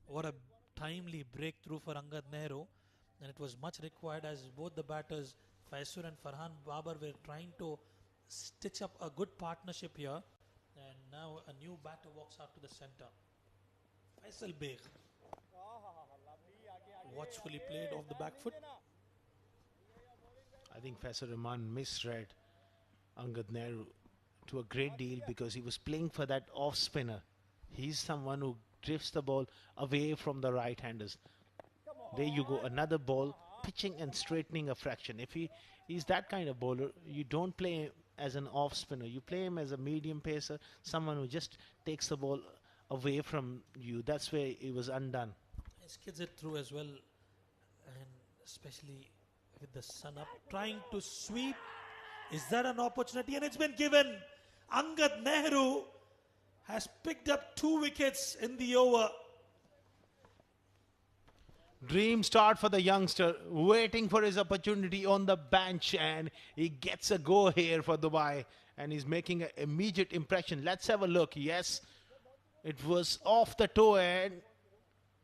What a timely breakthrough for Angad Nehru, and it was much required as both the batters Faisur and Farhan Babar were trying to stitch up a good partnership here. And now a new batter walks out to the centre. Faisal Beg, watchfully played off the back foot. I think Faisal Rahman misread Angad Nehru to a great deal because he was playing for that off spinner. He's someone who drifts the ball away from the right-handers. There you go, another ball, pitching and straightening a fraction. If he's that kind of bowler, you don't play him as an off spinner. You play him as a medium pacer, someone who just takes the ball away from you. That's where it was undone. He skids it through as well, and especially with the sun up, trying to sweep. Is that an opportunity? And it's been given. Angad Nehru has picked up 2 wickets in the over. Dream start for the youngster, waiting for his opportunity on the bench, and he gets a go here for Dubai, and he's making an immediate impression. Let's have a look. Yes, it was off the toe and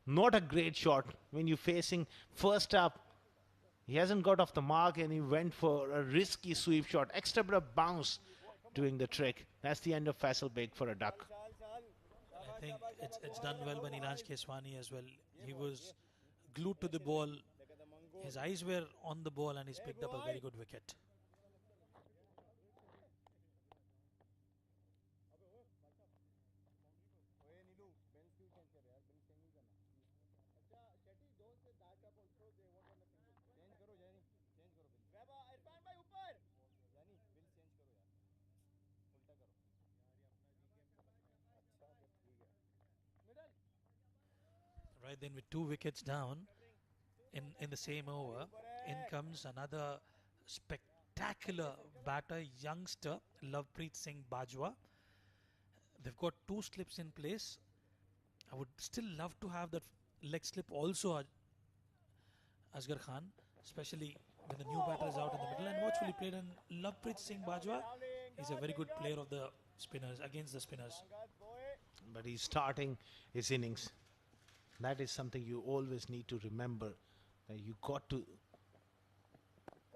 not a great shot when you're facing first up. He hasn't got off the mark and he went for a risky sweep shot. Extra bit of bounce doing the trick. That's the end of Faisal Beg for a duck. I think it's done well by Niraj Keswani as well. He was glued to the ball. His eyes were on the ball and he's picked up a very good wicket. Right then, with 2 wickets down in the same over, in comes another spectacular batter, youngster Lovepreet Singh Bajwa. They've got 2 slips in place. I would still love to have that leg slip also, Asghar Khan, especially when the new batter is out in the middle. And watchfully played, and Lovepreet Singh Bajwa is a very good player of the spinners, against the spinners. But he's starting his innings. That is something you always need to remember. That you got to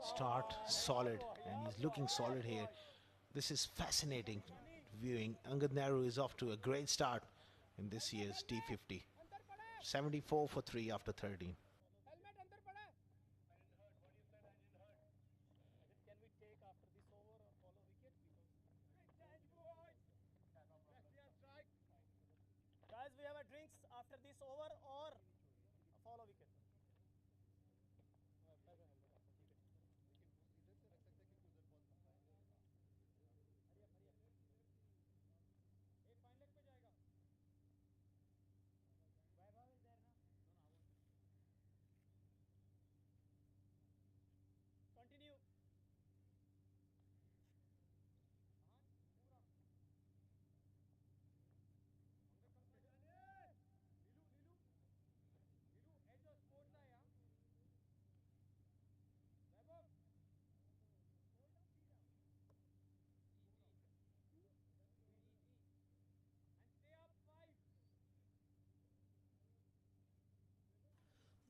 start solid, and he's looking solid here. This is fascinating viewing. Angad Nehru is off to a great start in this year's D50. 74 for 3 after 13. this over or follow wicket. Continue.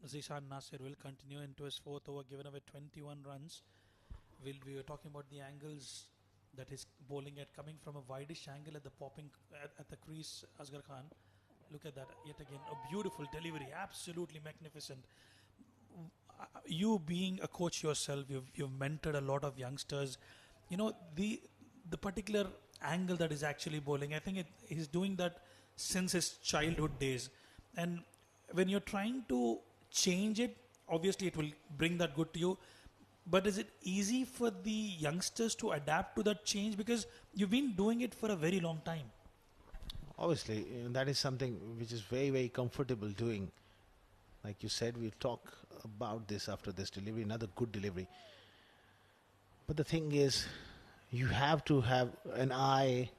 Zishan Nasir will continue into his fourth over, given away 21 runs. We were talking about the angles that he's bowling at, coming from a wideish angle at the popping at the crease. Asghar Khan, look at that yet again, a beautiful delivery, absolutely magnificent. You being a coach yourself, you've mentored a lot of youngsters. You know the particular angle that is actually bowling. I think he's doing that since his childhood days, and when you're trying to change it, obviously it will bring that good to you. But is it easy for the youngsters to adapt to that change, because you've been doing it for a very long time? Obviously, that is something which is very, very comfortable doing. Like you said, we'll talk about this after this delivery, another good delivery. But the thing is, you have to have an eye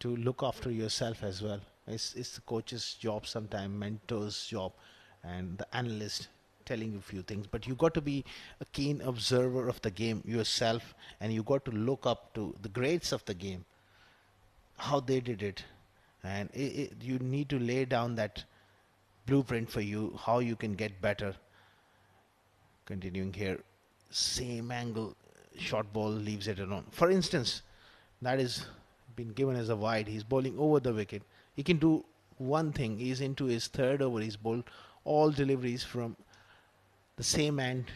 to look after yourself as well. It's the coach's job sometimes, mentor's job, and the analyst telling you a few things. But you got to be a keen observer of the game yourself, and you got to look up to the greats of the game, how they did it, and you need to lay down that blueprint for you, how you can get better. Continuing here, same angle, short ball leaves it alone. For instance, that is been given as a wide. He's bowling over the wicket. He can do one thing. He's into his third over. He's bowled all deliveries from the same end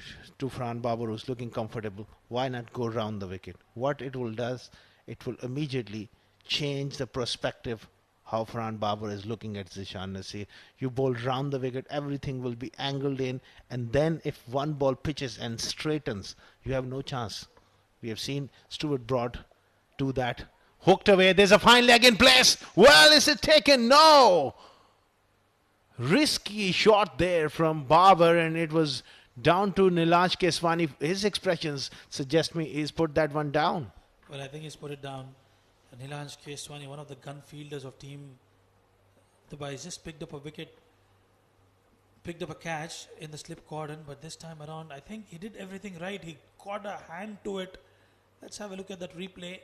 to Farhan Babar, who's looking comfortable. Why not go round the wicket? What it will does, it will immediately change the perspective how Farhan Babar is looking at Zishan Nasir. You bowl round the wicket, everything will be angled in, and then if one ball pitches and straightens, you have no chance. We have seen Stuart Broad do that. Hooked away, there's a fine leg in place. Well, is it taken? No! Risky shot there from Babar, and it was down to Nilansh Keswani. His expressions suggest me he's put that one down. Well, I think he's put it down. Nilansh Keswani, one of the gun fielders of team Dubai, just picked up a wicket, picked up a catch in the slip cordon, but this time around, I think he did everything right. He got a hand to it. Let's have a look at that replay.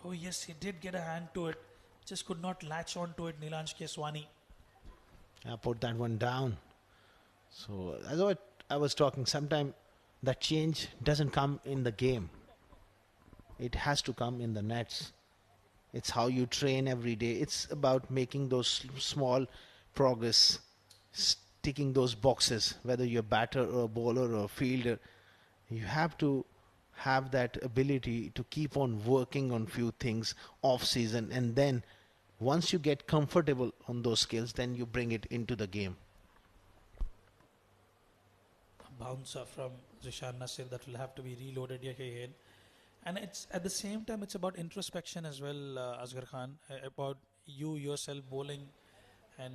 Oh yes, he did get a hand to it. Just could not latch on to it, Nilansh Keswani. I put that one down. So, as I was talking, sometimes that change doesn't come in the game. It has to come in the nets. It's how you train every day. It's about making those small progress, ticking those boxes, whether you're a batter or a bowler or a fielder. You have to have that ability to keep on working on few things off season, and then once you get comfortable on those skills, then you bring it into the game. A bouncer from Zishan Nasir that will have to be reloaded yet again. And it's at the same time, it's about introspection as well, Asghar Khan, about you yourself bowling and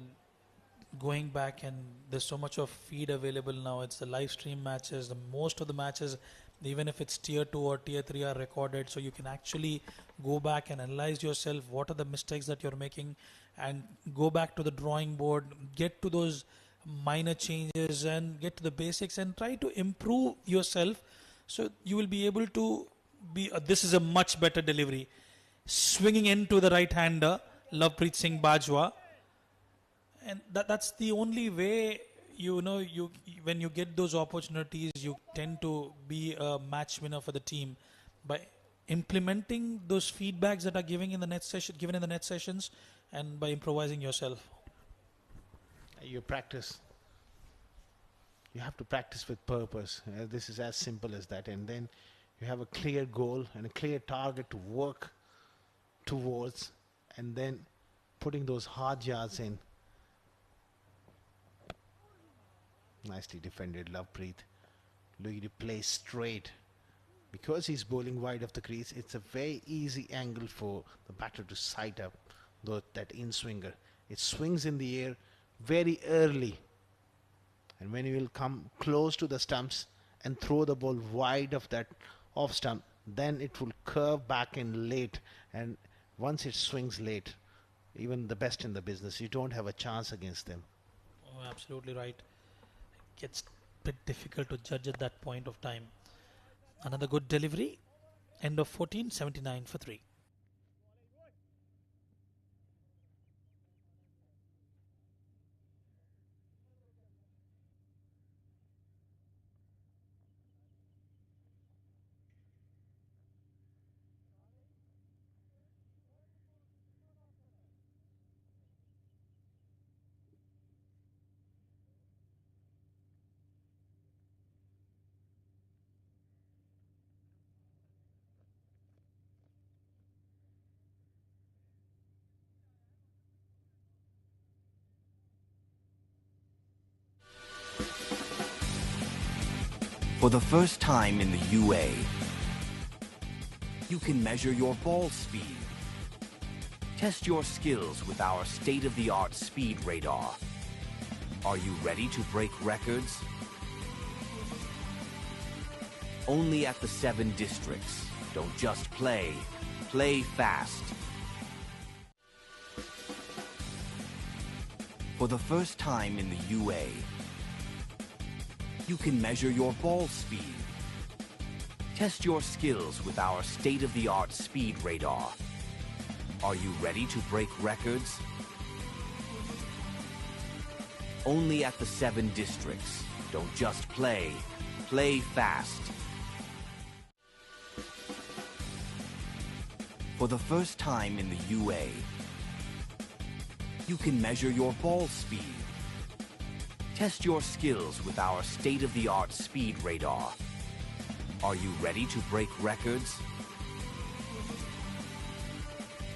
going back, and there's so much of feed available now. It's the live stream matches. Most of the matches, even if it's tier 2 or tier 3, are recorded, so you can actually go back and analyze yourself. What are the mistakes that you're making, and go back to the drawing board, get to those minor changes and get to the basics and try to improve yourself, so you will be able to be this is a much better delivery, swinging into the right hander Lovepreet Singh Bajwa, and that's the only way. You know, when you get those opportunities, you tend to be a match winner for the team by implementing those feedbacks that are given in the net sessions, and by improvising yourself. You practice. You have to practice with purpose. This is as simple as that. And then you have a clear goal and a clear target to work towards, and then putting those hard yards in. Nicely defended, Lovepreet. Looking to play straight. Because he's bowling wide of the crease, it's a very easy angle for the batter to sight up that in-swinger. It swings in the air very early. And when he will come close to the stumps and throw the ball wide of that off stump, then it will curve back in late. And once it swings late, even the best in the business, you don't have a chance against them. Oh, absolutely right. It gets a bit difficult to judge at that point of time. Another good delivery. End of 14, 79 for 3. For the first time in the UA, you can measure your ball speed. Test your skills with our state-of-the-art speed radar. Are you ready to break records? Only at the 7 districts. Don't just play, play fast. For the first time in the UA, you can measure your ball speed. Test your skills with our state-of-the-art speed radar. Are you ready to break records? Only at the 7 districts. Don't just play, play fast. For the first time in the UA, you can measure your ball speed. Test your skills with our state-of-the-art speed radar. Are you ready to break records?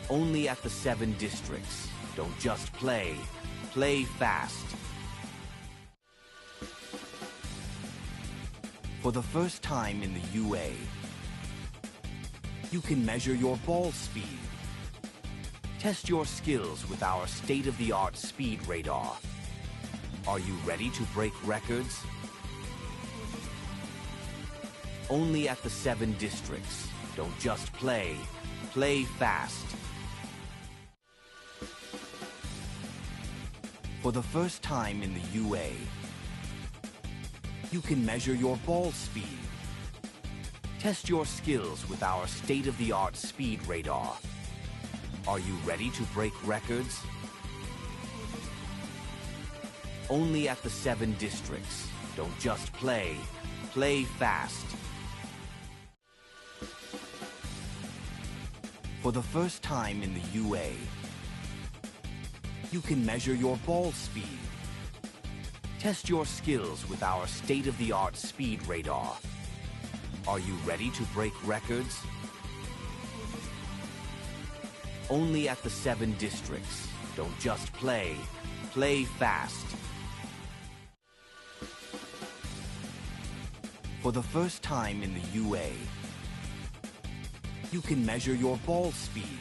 Only at the 7 districts. Don't just play, play fast. For the first time in the UA, you can measure your ball speed. Test your skills with our state-of-the-art speed radar. Are you ready to break records? Only at the 7 districts. Don't just play, play fast. For the first time in the UA, you can measure your ball speed. Test your skills with our state-of-the-art speed radar. Are you ready to break records? Only at the 7 districts. Don't just play, play fast. For the first time in the UA, you can measure your ball speed. Test your skills with our state-of-the-art speed radar. Are you ready to break records? Only at the 7 districts. Don't just play, play fast. For the first time in the UA, you can measure your ball speed.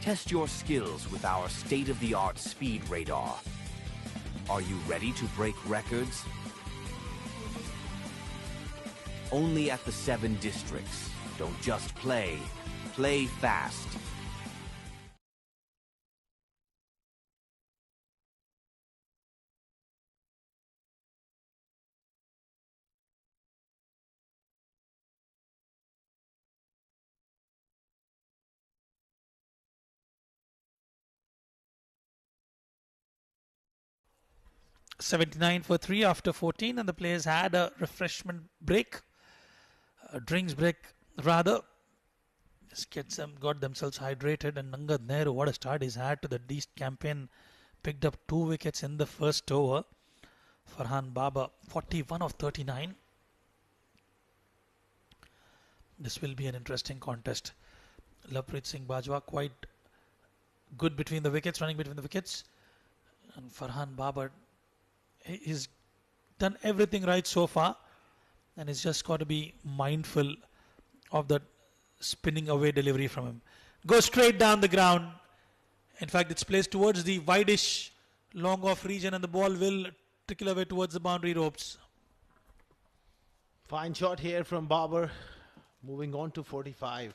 Test your skills with our state-of-the-art speed radar. Are you ready to break records? Only at the 7 districts. Don't just play, play fast. $79 for 3 after 14, and the players had a refreshment break, a drinks break rather. Just got themselves hydrated, and Angad Nehru, what a start he's had to the East campaign, picked up 2 wickets in the first over. Farhan Baba, 41 of 39. This will be an interesting contest. Lovepreet Singh Bajwa quite good between the wickets, running between the wickets. And Farhan Babar, he's done everything right so far, and he's just got to be mindful of that spinning away delivery from him. Go straight down the ground. In fact, it's placed towards the wideish long off region, and the ball will trickle away towards the boundary ropes. Fine shot here from Babar. Moving on to 45.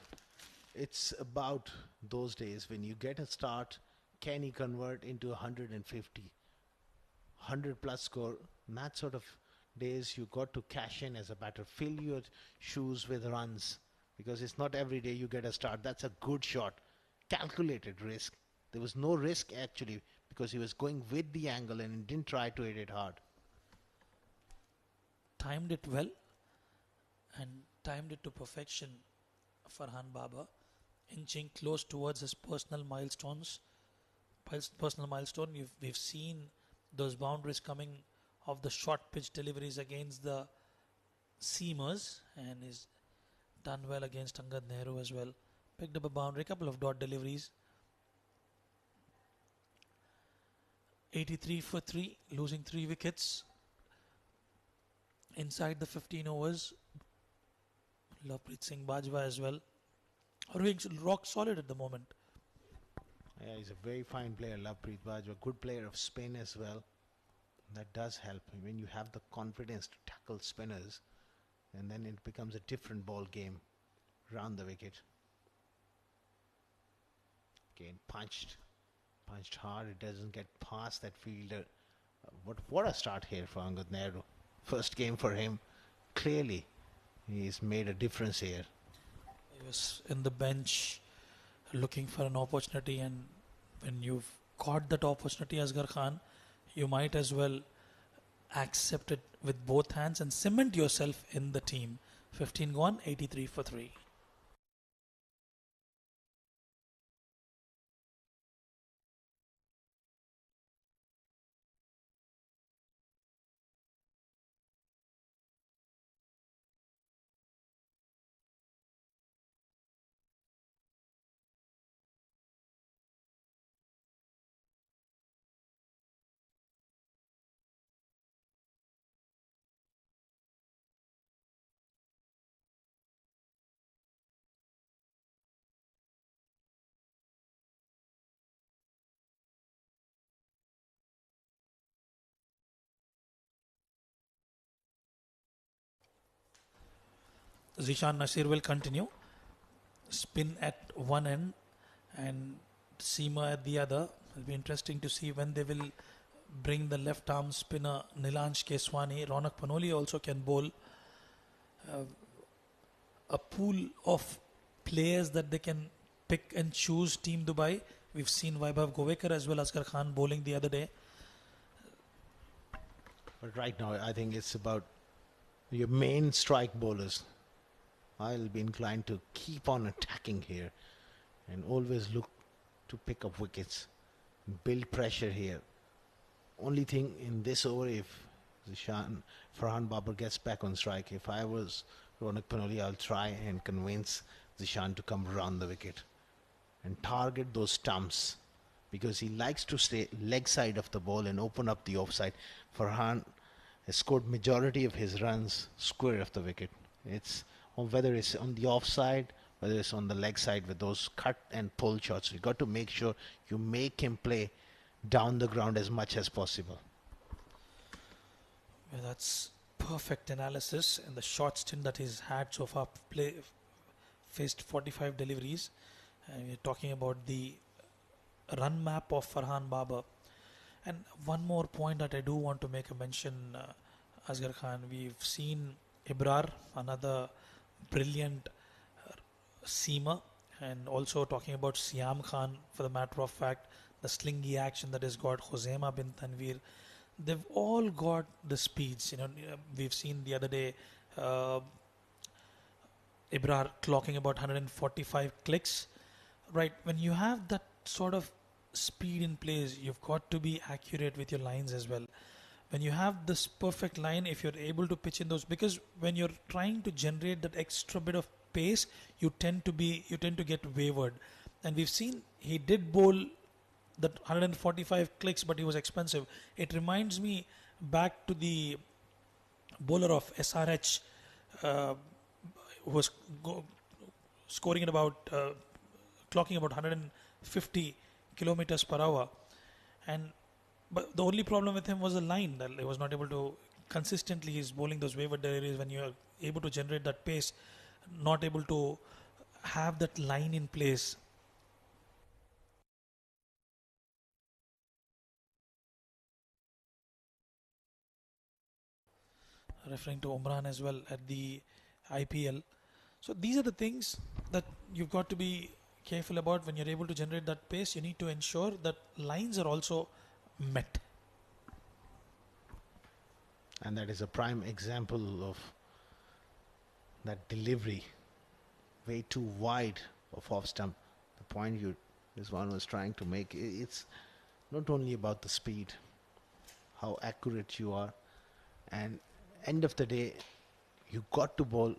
It's about those days when you get a start, can he convert into 150? 100 plus score. In that sort of days, you got to cash in as a batter. Fill your shoes with runs, because it's not every day you get a start. That's a good shot. Calculated risk. There was no risk actually, because he was going with the angle and didn't try to hit it hard. Timed it well and timed it to perfection. Farhan Babar inching close towards his personal milestones. Personal milestone. We've seen those boundaries coming of the short pitch deliveries against the seamers, and he's done well against Angad Nehru as well. Picked up a boundary, couple of dot deliveries. 83 for 3, losing 3 wickets inside the 15 overs. Lovepreet Singh Bajwa as well. Rock solid at the moment. Yeah, he's a very fine player, Lovepreet Bajwa. Good player of spin as well. That does help when you have the confidence to tackle spinners, and then it becomes a different ball game round the wicket. Again, punched hard. It doesn't get past that fielder. What a start here for Angad Nehru. First game for him. Clearly, he's made a difference here. He was in the bench looking for an opportunity, and when you've caught that opportunity, Asghar Khan, you might as well accept it with both hands and cement yourself in the team. 15 gone, 83 for 3. Zishan Nasir will continue. Spin at one end and seamer at the other. It'll be interesting to see when they will bring the left arm spinner Nilansh Keswani. Ronak Panoli also can bowl. A pool of players that they can pick and choose. Team Dubai. We've seen Vaibhav Govekar as well as Asghar Khan bowling the other day. But right now, I think it's about your main strike bowlers. I'll be inclined to keep on attacking here and always look to pick up wickets, build pressure here. Only thing in this over, if Farhan Babar gets back on strike, if I was Ronak Panoli, I'll try and convince Zishan to come round the wicket and target those stumps, because he likes to stay leg side of the ball and open up the offside. Farhan has scored majority of his runs square of the wicket. It's whether it's on the offside, whether it's on the leg side with those cut and pull shots. You got to make sure you make him play down the ground as much as possible. Well, that's perfect analysis. In the short stint that he's had so far, faced 45 deliveries. And we're talking about the run map of Farhan Babar. And one more point that I do want to make a mention, Asghar Khan. We've seen Ibrar, another brilliant seamer, and also talking about Siam Khan, for the matter of fact, the slingy action that has got Khuzaima bin Tanveer. They've all got the speeds. We've seen the other day Ibrar clocking about 145 clicks. Right, when you have that sort of speed in place, you've got to be accurate with your lines as well. When you have this perfect line, if you're able to pitch in those, because when you're trying to generate that extra bit of pace, you tend to get wavered. And we've seen he did bowl that 145 clicks, but he was expensive. It reminds me back to the bowler of SRH, who was scoring at about, clocking about 150 kilometers per hour. But the only problem with him was the line, that he was not able to consistently, he's bowling those wayward deliveries. When you are able to generate that pace, not able to have that line in place. Referring to Umran as well at the IPL. So these are the things that you've got to be careful about when you're able to generate that pace. You need to ensure that lines are also met. And that is a prime example of that delivery, way too wide of off stump. The point this one was trying to make, it's not only about the speed, how accurate you are, and end of the day, you got to bowl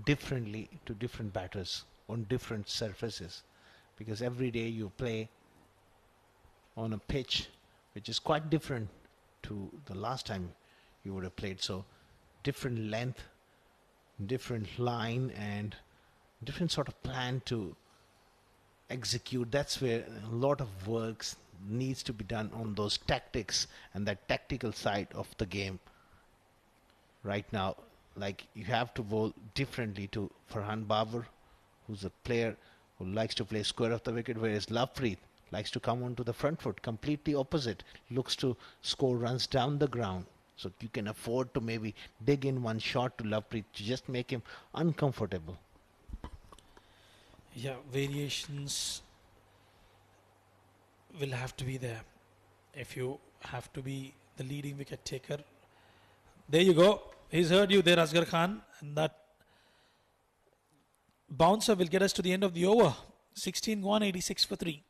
differently to different batters on different surfaces, because every day you play on a pitch which is quite different to the last time you would have played. So different length, different line, and different sort of plan to execute. That's where a lot of work needs to be done on those tactics and that tactical side of the game. Right now, like, you have to bowl differently to Farhan Babar, who's a player who likes to play square of the wicket, whereas Lovepreet likes to come onto the front foot, completely opposite, looks to score runs down the ground. So you can afford to maybe dig in one shot to Lovepreet to just make him uncomfortable. Yeah, variations will have to be there if you have to be the leading wicket taker. There you go. He's heard you there, Asghar Khan. And that bouncer will get us to the end of the over. 16 gone, 86 for 3.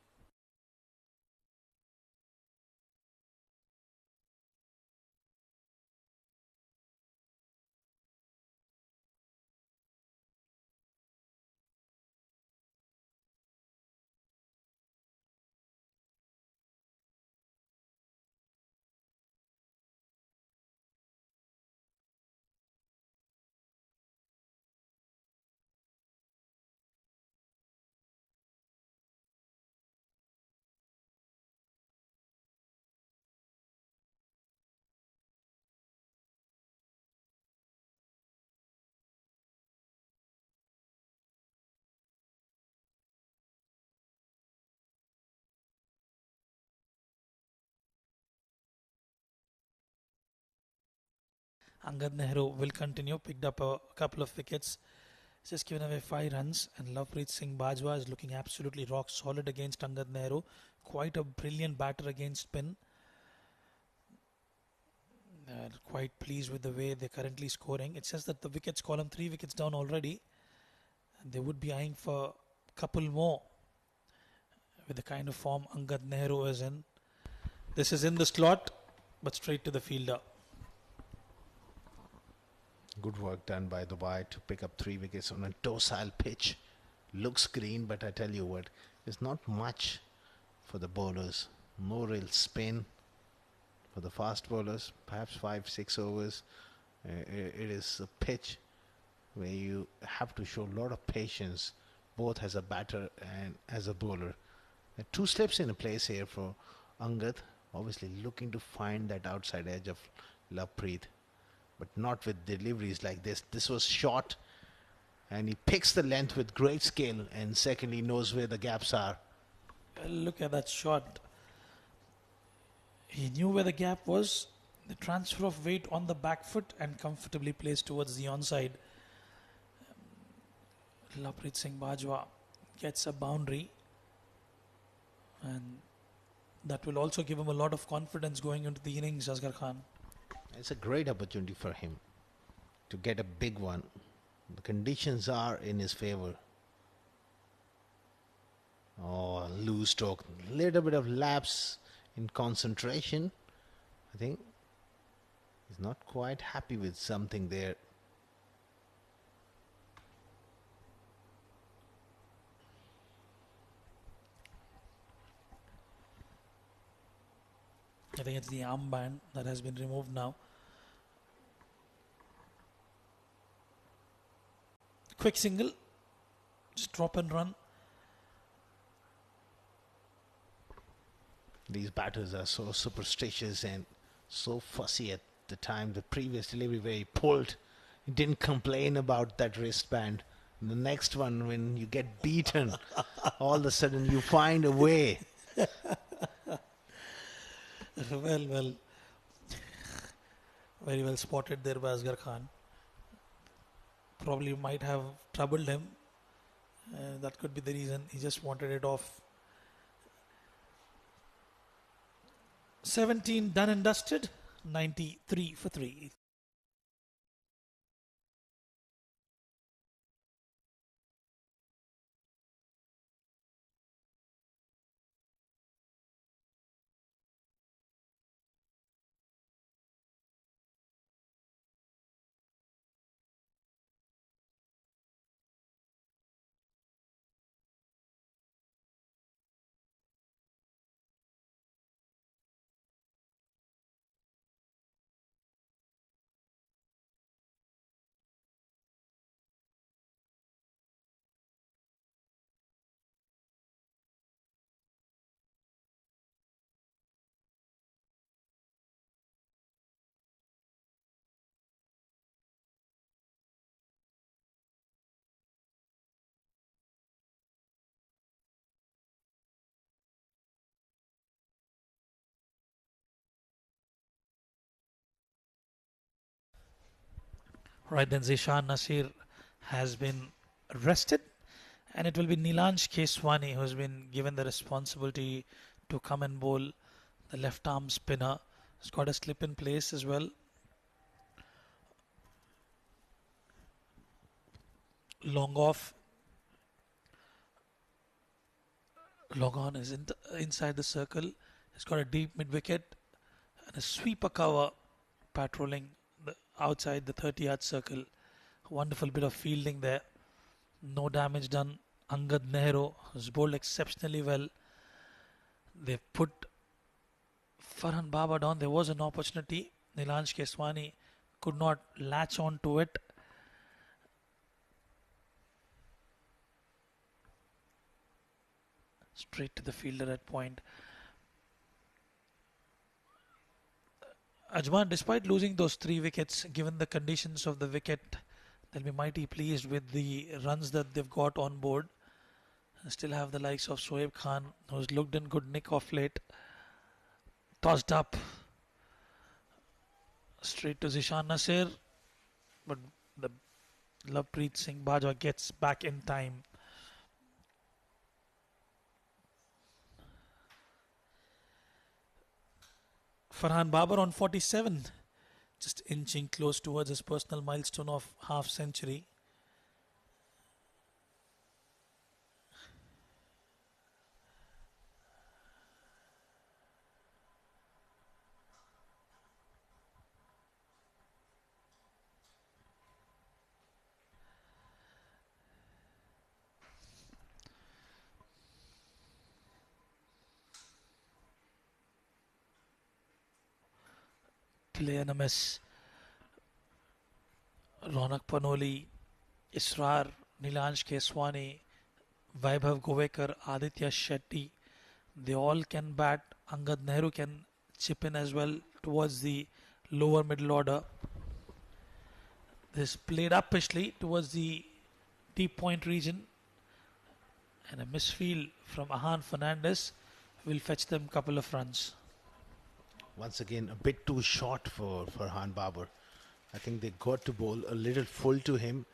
Angad Nehru will continue, picked up a couple of wickets, just given away 5 runs, and Lovepreet Singh Bajwa is looking absolutely rock solid against Angad Nehru. Quite a brilliant batter against spin. Quite pleased with the way they're currently scoring. It says that the wickets column 3 wickets down already, and they would be eyeing for a couple more with the kind of form Angad Nehru is in. This is in the slot, but straight to the fielder. Good work done by Dubai to pick up 3 wickets on a docile pitch. Looks green, but I tell you what, there's not much for the bowlers. No real spin for the fast bowlers. Perhaps 5-6 overs. It is a pitch where you have to show a lot of patience, both as a batter and as a bowler. 2 slips in place here for Angad. Obviously looking to find that outside edge of Lovepreet, but not with deliveries like this. This was short, and he picks the length with great skill, and secondly knows where the gaps are. Look at that shot. He knew where the gap was. The transfer of weight on the back foot and comfortably placed towards the onside. Lovepreet Singh Bajwa gets a boundary, and that will also give him a lot of confidence going into the innings, Asghar Khan. It's a great opportunity for him to get a big one. The conditions are in his favor. Oh, loose stroke. Little bit of lapse in concentration. I think he's not quite happy with something there. think it's the armband that has been removed now. Quick single, just drop and run. These batters are so superstitious and so fussy at the time. The previous delivery where he pulled, he didn't complain about that wristband. The next one, when you get beaten, all of a sudden you find a way. Well, very well spotted there by Asghar Khan. Probably might have troubled him. That could be the reason. He just wanted it off. 17 done and dusted. 93 for 3. Right then, Zishan Nasir has been rested, and it will be Nilansh Keswani who has been given the responsibility to come and bowl the left arm spinner. He's got a slip in place as well. Long off. Long on is inside the circle. He's got a deep mid wicket and a sweeper cover patrolling outside the 30-yard circle. Wonderful bit of fielding there. No damage done. Angad Nehru has bowled exceptionally well. They've put Farhan Baba down. There was an opportunity. Nilansh Keswani could not latch on to it. Straight to the fielder at point. Ajman, despite losing those 3 wickets, given the conditions of the wicket, they'll be mighty pleased with the runs that they've got on board. Still have the likes of Shoaib Khan, who's looked in good nick of late. Tossed up straight to Zishan Nasir, but the Lovepreet Singh Bajwa gets back in time. Farhan Babar on 47, just inching close towards his personal milestone of half century. Play and a miss. Ronak Panoli, Israr, Nilansh Keswani, Vaibhav Govekar, Aditya Shetty, they all can bat. Angad Nehru can chip in as well towards the lower middle order. This played uppishly towards the deep point region, and a misfield from Ahan Fernandez will fetch them a couple of runs. Once again, a bit too short for Farhan Babar. I think they got to bowl a little full to him.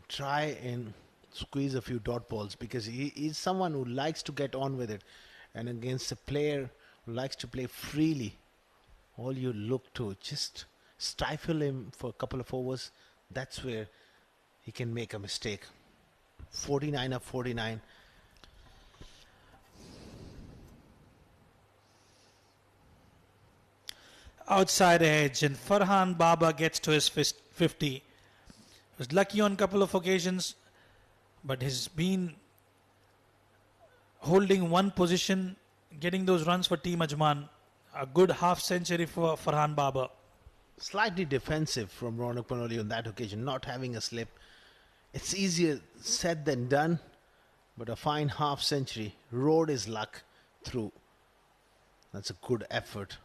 Try and squeeze a few dot balls, because he's someone who likes to get on with it. And against a player who likes to play freely, all you look to just stifle him for a couple of overs. That's where he can make a mistake. 49 of 49. Outside edge, and Farhan Baba gets to his 50. He was lucky on a couple of occasions, but he's been holding one position, getting those runs for Team Ajman. A good half century for Farhan Babar. Slightly defensive from Ronak Panoli on that occasion, not having a slip. It's easier said than done, but a fine half century rode his luck through. That's a good effort.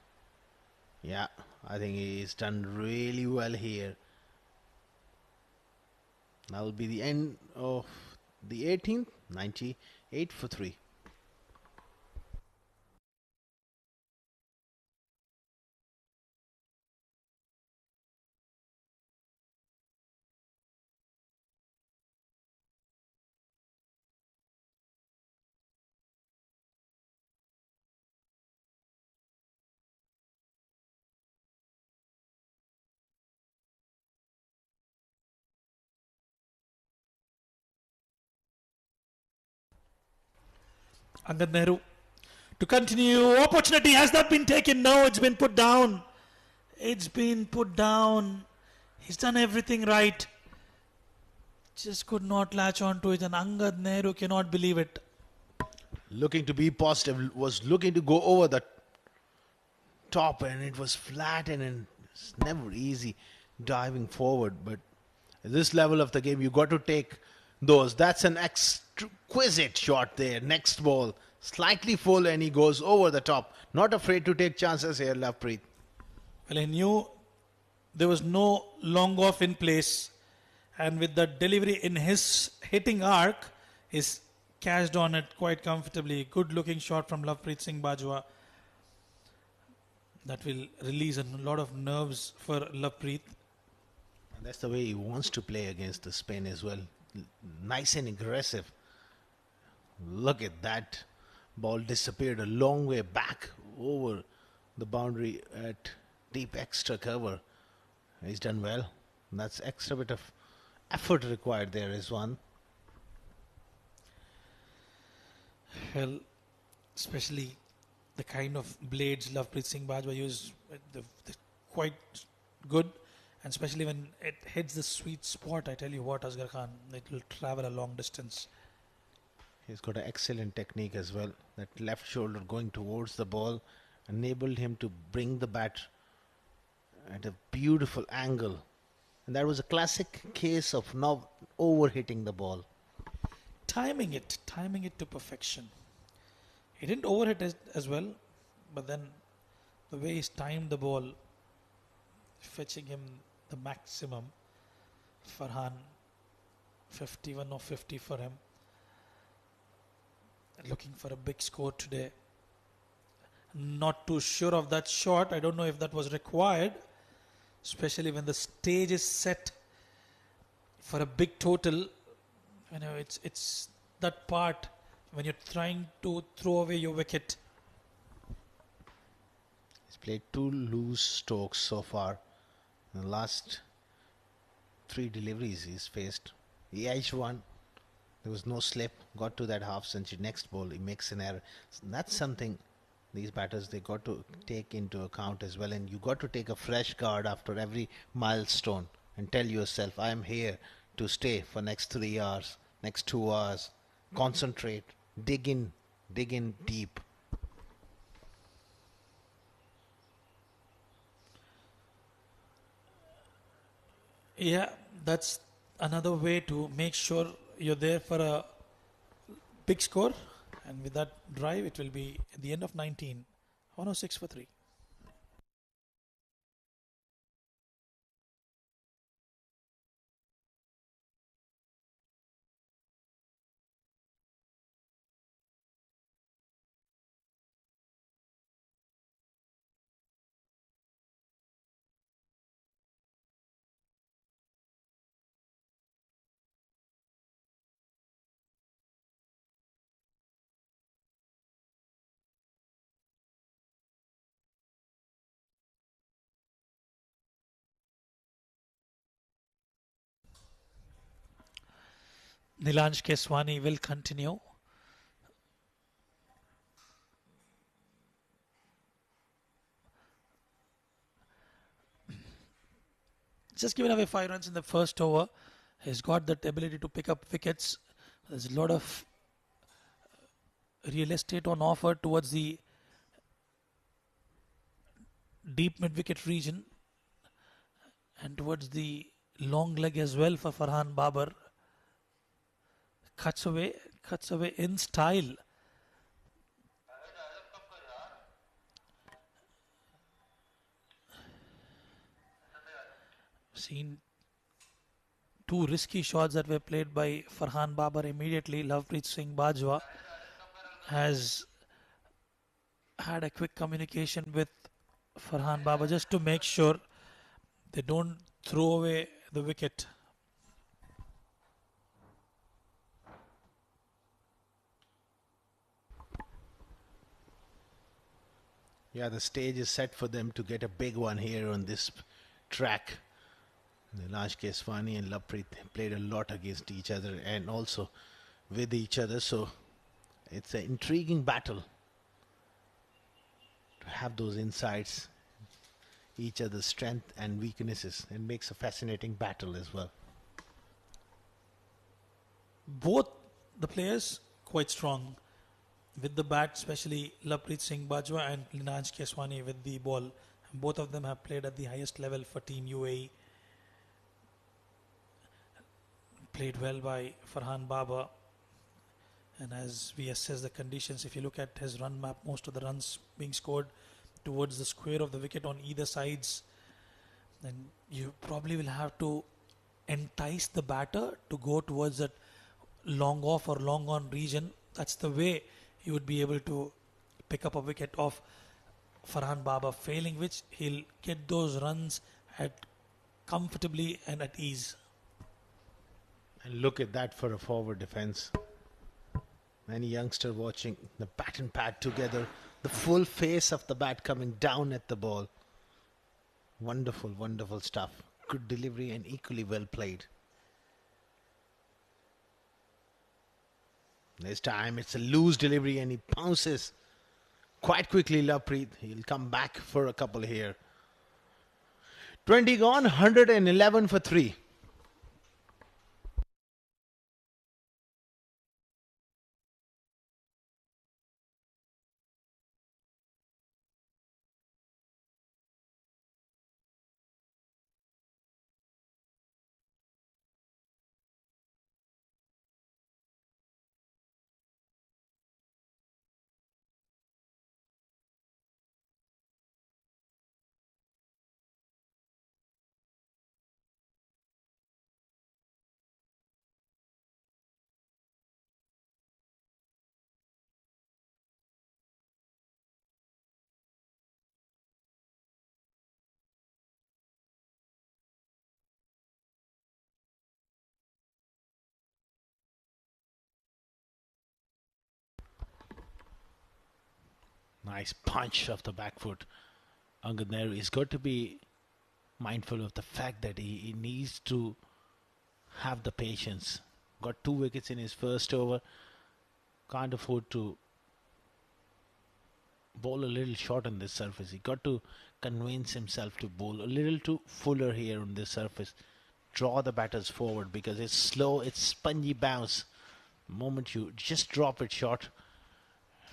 Yeah, I think he's done really well here. That will be the end of the 18th, 98 for 3. Angad Nehru to continue. Opportunity, has that been taken? No, it's been put down. It's been put down. He's done everything right. Just could not latch on to it, and Angad Nehru cannot believe it. Looking to be positive, was looking to go over the top, and it was flat, and it's never easy diving forward. But at this level of the game, you got to take those. That's an exquisite shot there. Next ball, slightly full, and he goes over the top. Not afraid to take chances here, Lovepreet. Well, he knew there was no long off in place, and with the delivery in his hitting arc, he's cashed on it quite comfortably. Good looking shot from Lovepreet Singh Bajwa. That will release a lot of nerves for Lovepreet. And that's the way he wants to play against the spin as well. Nice and aggressive. Look at that. Ball disappeared a long way back over the boundary at deep extra cover. He's done well. That's extra bit of effort required there is one. Well, especially the kind of blades Lovepreet Singh Bajwa used, they're quite good. And especially when it hits the sweet spot, I tell you what, Asghar Khan, it will travel a long distance. He's got an excellent technique as well. That left shoulder going towards the ball enabled him to bring the bat at a beautiful angle. And that was a classic case of not overhitting the ball. Timing it to perfection. He didn't overhit it as well, but then the way he's timed the ball, fetching him the maximum. Farhan, 51 or 50 for him. Looking for a big score today. Not too sure of that shot. I don't know if that was required, especially when the stage is set for a big total. You know, it's that part when you're trying to throw away your wicket. He's played 2 loose strokes so far. In the last 3 deliveries he's faced. He edged one. There was no slip. Got to that half century. Next ball, he makes an error. That's something these batters, they got to take into account as well. And you got to take a fresh card after every milestone and tell yourself, I am here to stay for next 3 hours, next 2 hours. Concentrate. Dig in deep. Yeah, that's another way to make sure you're there for a big score. And with that drive, it will be at the end of 19, 106 for 3. Nilansh Keswani will continue. Just given away 5 runs in the first over. He's got that ability to pick up wickets. There's a lot of real estate on offer towards the deep mid-wicket region and towards the long leg as well for Farhan Babar. Cuts away in style. Seen two risky shots that were played by Farhan Babar immediately. Lovepreet Singh Bajwa has had a quick communication with Farhan Babar just to make sure they don't throw away the wicket. Yeah, the stage is set for them to get a big one here on this track. Nilansh Keswani and Lovepreet played a lot against each other and also with each other, so it's an intriguing battle to have those insights, each other's strength and weaknesses. It makes a fascinating battle as well. Both the players quite strong with the bat, especially Lovepreet Singh Bajwa and Nilansh Keswani with the ball. Both of them have played at the highest level for Team UAE. Played well by Farhan Babar. And as we assess the conditions, if you look at his run map, most of the runs being scored towards the square of the wicket on either sides, then you probably will have to entice the batter to go towards that long off or long on region. That's the way you would be able to pick up a wicket off Farhan Babar, failing which he'll get those runs at comfortably and at ease. And look at that for a forward defense. Any youngster watching the bat and pad together, the full face of the bat coming down at the ball. Wonderful, wonderful stuff. Good delivery and equally well played. This time it's a loose delivery and he pounces quite quickly. Lovepreet, he'll come back for a couple here. 20 gone, 111 for 3. Nice punch of the back foot. Angad Nehru is got to be mindful of the fact that he needs to have the patience. Got 2 wickets in his first over. Can't afford to bowl a little short on this surface. He got to convince himself to bowl a little too fuller here on this surface. Draw the batters forward because it's slow, it's spongy bounce. The moment you just drop it short,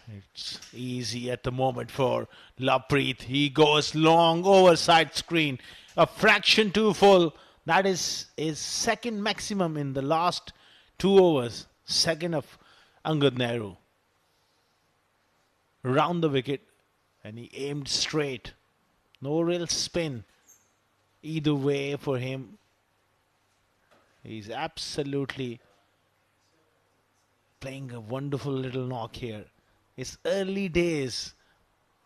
it's easy at the moment for Lovepreet. He goes long over side screen. A fraction too full. That is his second maximum in the last 2 overs. Second of Angad Nehru. Round the wicket and he aimed straight. No real spin either way for him. He's absolutely playing a wonderful little knock here. It's early days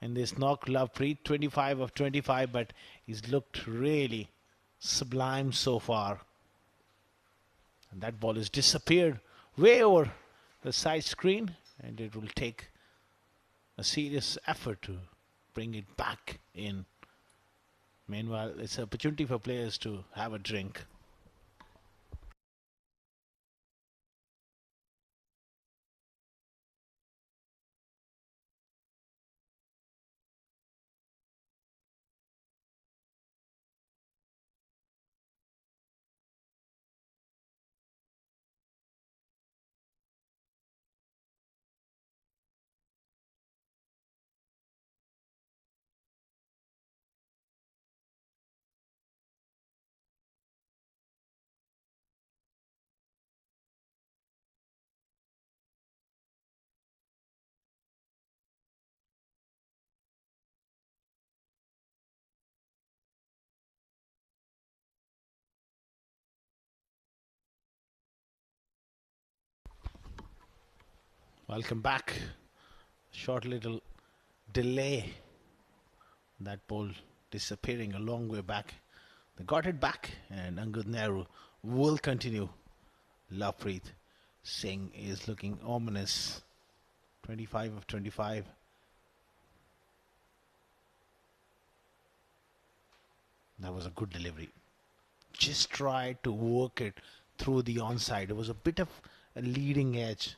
in this knock. Lovepreet 25 of 25, but he's looked really sublime so far. And that ball has disappeared way over the side screen, and it will take a serious effort to bring it back in. Meanwhile, it's an opportunity for players to have a drink. Welcome back. Short little delay. That ball disappearing a long way back. They got it back, and Angad Nehru will continue. Lovepreet Singh is looking ominous. 25 of 25. That was a good delivery. Just tried to work it through the onside. It was a bit of a leading edge.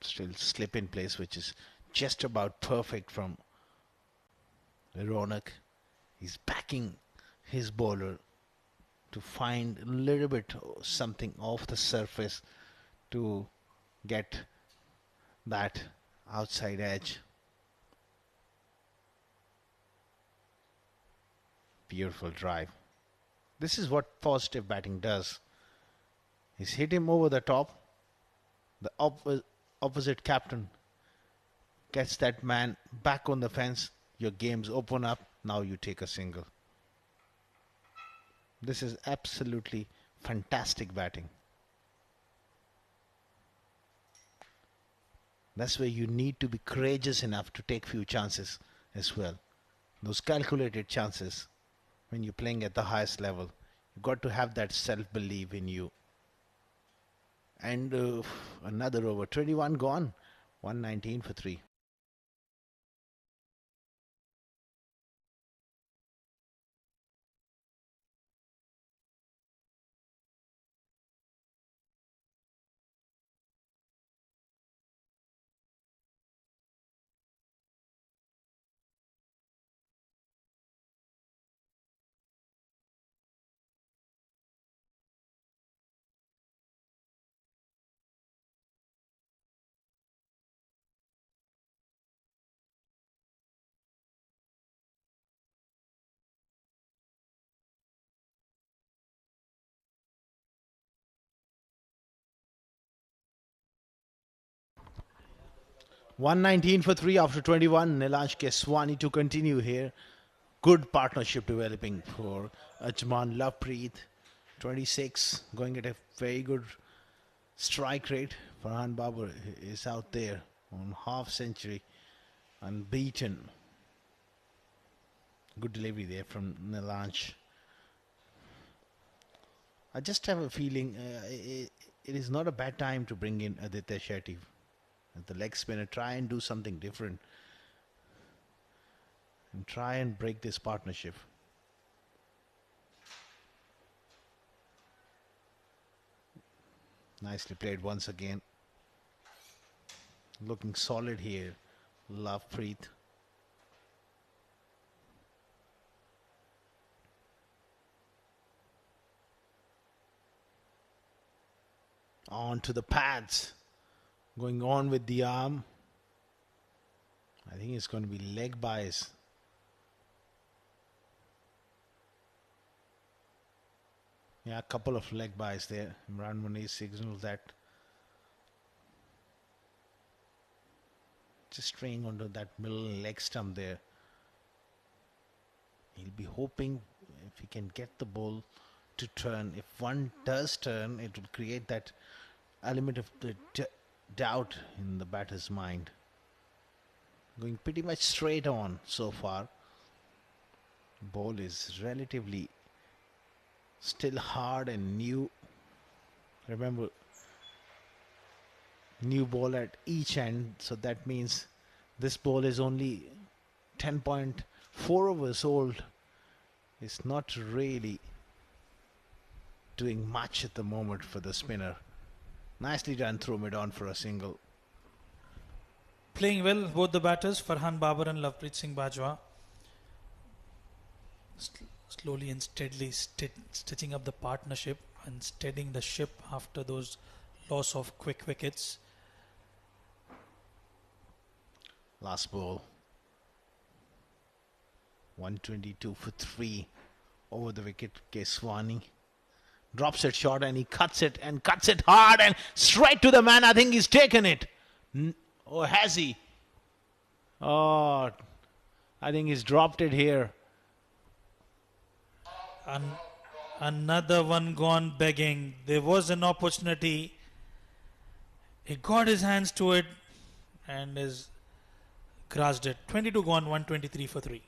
Still slip in place, which is just about perfect from Ronak. He's backing his bowler to find a little bit something off the surface to get that outside edge. Beautiful drive. This is what positive batting does. He's hit him over the top. The opposite captain gets that man back on the fence. Your games open up. Now you take a single. This is absolutely fantastic batting. That's where you need to be courageous enough to take few chances as well. Those calculated chances when you're playing at the highest level. You've got to have that self-belief in you. And another over. 21 gone. 119 for 3. $119 for 3 after 21. Nilansh Keswani to continue here. Good partnership developing for Ajman. Lovepreet 26, going at a very good strike rate. Farhan Babar is out there on half century, unbeaten. Good delivery there from Nilansh. I just have a feeling it is not a bad time to bring in Aditya Shetty. The leg spinner, try and do something different and try and break this partnership. Nicely played once again. Looking solid here, Lovepreet. On to the pads. Going on with the arm. I think it's going to be leg bias. Yeah, a couple of leg buys there. Imran Muniz signals that. Just straying onto that middle leg stump there. He'll be hoping if he can get the ball to turn. If one does turn, it will create that element of the doubt in the batter's mind. Going pretty much straight on so far. Ball is relatively still hard and new. Remember, new ball at each end, so that means this ball is only 10.4 overs old. It's not really doing much at the moment for the spinner. Nicely done through mid-on for a single. Playing well, both the batters, Farhan Babar and Lovepreet Singh Bajwa. Slowly and steadily stitching up the partnership and steadying the ship after those loss of quick wickets. Last ball. 122 for 3 over the wicket. Keswani drops it short and he cuts it hard and straight to the man. I think he's taken it. Oh, has he? Oh, I think he's dropped it here. Another one gone begging. There was an opportunity He got his hands to it and is grasped it. 22 gone, 123 for 3.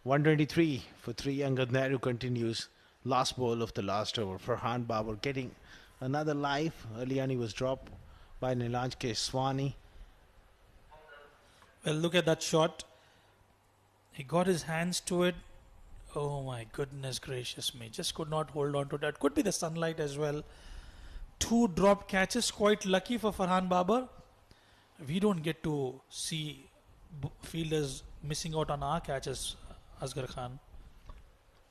.123 for 3. Angad Nehru continues. Last ball of the last over. Farhan Babar getting another life. Aliani was dropped by Nilanj Keswani. Well, look at that shot. He got his hands to it. Oh my goodness gracious me. Just could not hold on to that. Could be the sunlight as well. 2 drop catches. Quite lucky for Farhan Babar. We don't get to see fielders missing out on our catches, Asghar Khan.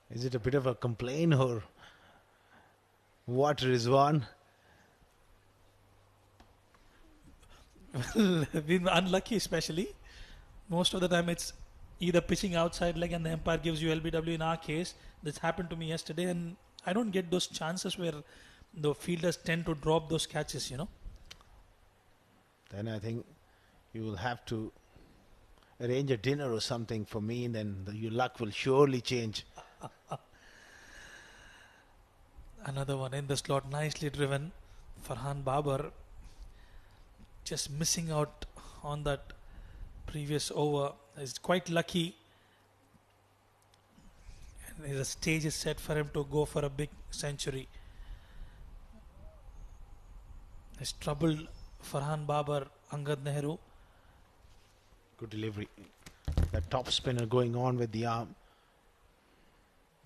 Is it a bit of a complaint or what, Rizwan? Well, we've been unlucky, especially. Most of the time it's either pitching outside leg and the umpire gives you LBW. In our case, this happened to me yesterday, and I don't get those chances where the fielders tend to drop those catches, Then I think you will have to arrange a dinner or something for me, and then your luck will surely change. Another one in the slot, nicely driven. Farhan Babar just missing out on that previous over. He's quite lucky. And the stage is set for him to go for a big century. He's troubled Farhan Babar, Angad Nehru. Good delivery. That top spinner going on with the arm.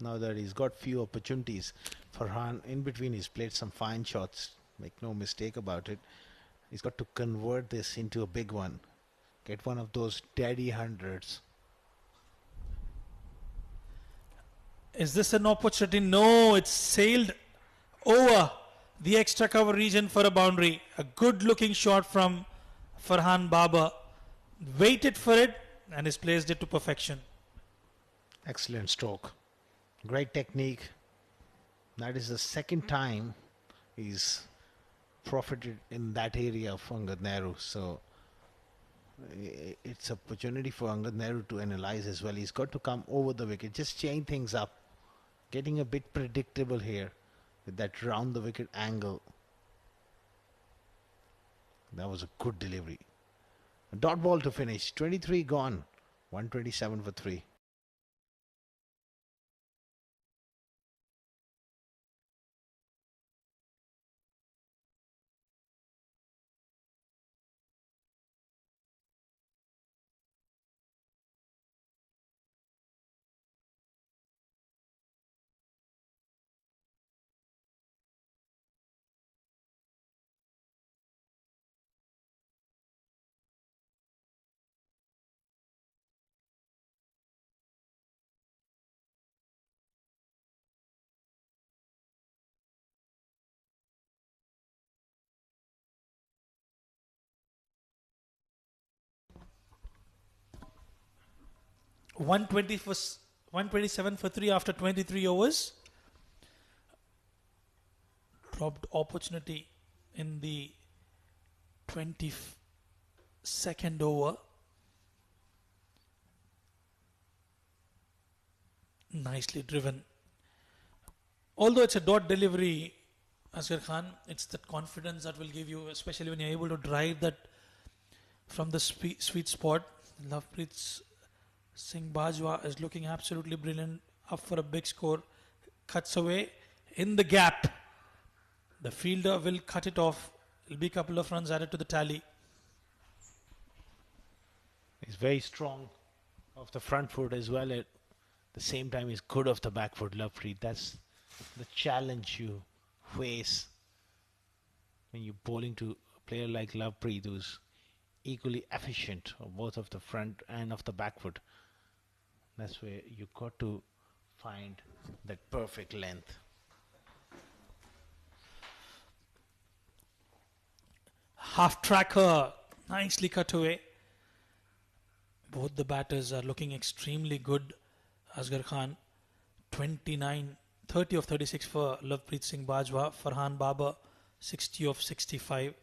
Now that he's got few opportunities, Farhan in between he's played some fine shots. Make no mistake about it. He's got to convert this into a big one. Get one of those daddy hundreds. Is this an opportunity? No, it's sailed over the extra cover region for a boundary. A good looking shot from Farhan Babar. Waited for it and has placed it to perfection. Excellent stroke. Great technique. That is the second time he's profited in that area of Angad Nehru. So it's an opportunity for Angad Nehru to analyze as well. He's got to come over the wicket, just change things up. Getting a bit predictable here with that round the wicket angle. That was a good delivery. A dot ball to finish. 23 gone. 127 for 3. One 127 for 3 after 23 overs. Dropped opportunity in the 22nd over. Nicely driven. Although it's a dot delivery, Asghar Khan, it's that confidence that will give you, especially when you're able to drive that from the sweet spot. Lovepreet Singh Bajwa is looking absolutely brilliant, up for a big score. Cuts away in the gap. The fielder will cut it off. It'll be a couple of runs added to the tally. He's very strong off the front foot as well. At the same time, he's good off the back foot, Lovepreet. That's the challenge you face when you're bowling to a player like Lovepreet, who's equally efficient of both of the front and of the back foot. That's where you got to find that perfect length. Half tracker, nicely cut away. Both the batters are looking extremely good. Asghar Khan, 29, 30 of 36 for Lovepreet Singh Bajwa. Farhan Babar, 60 of 65.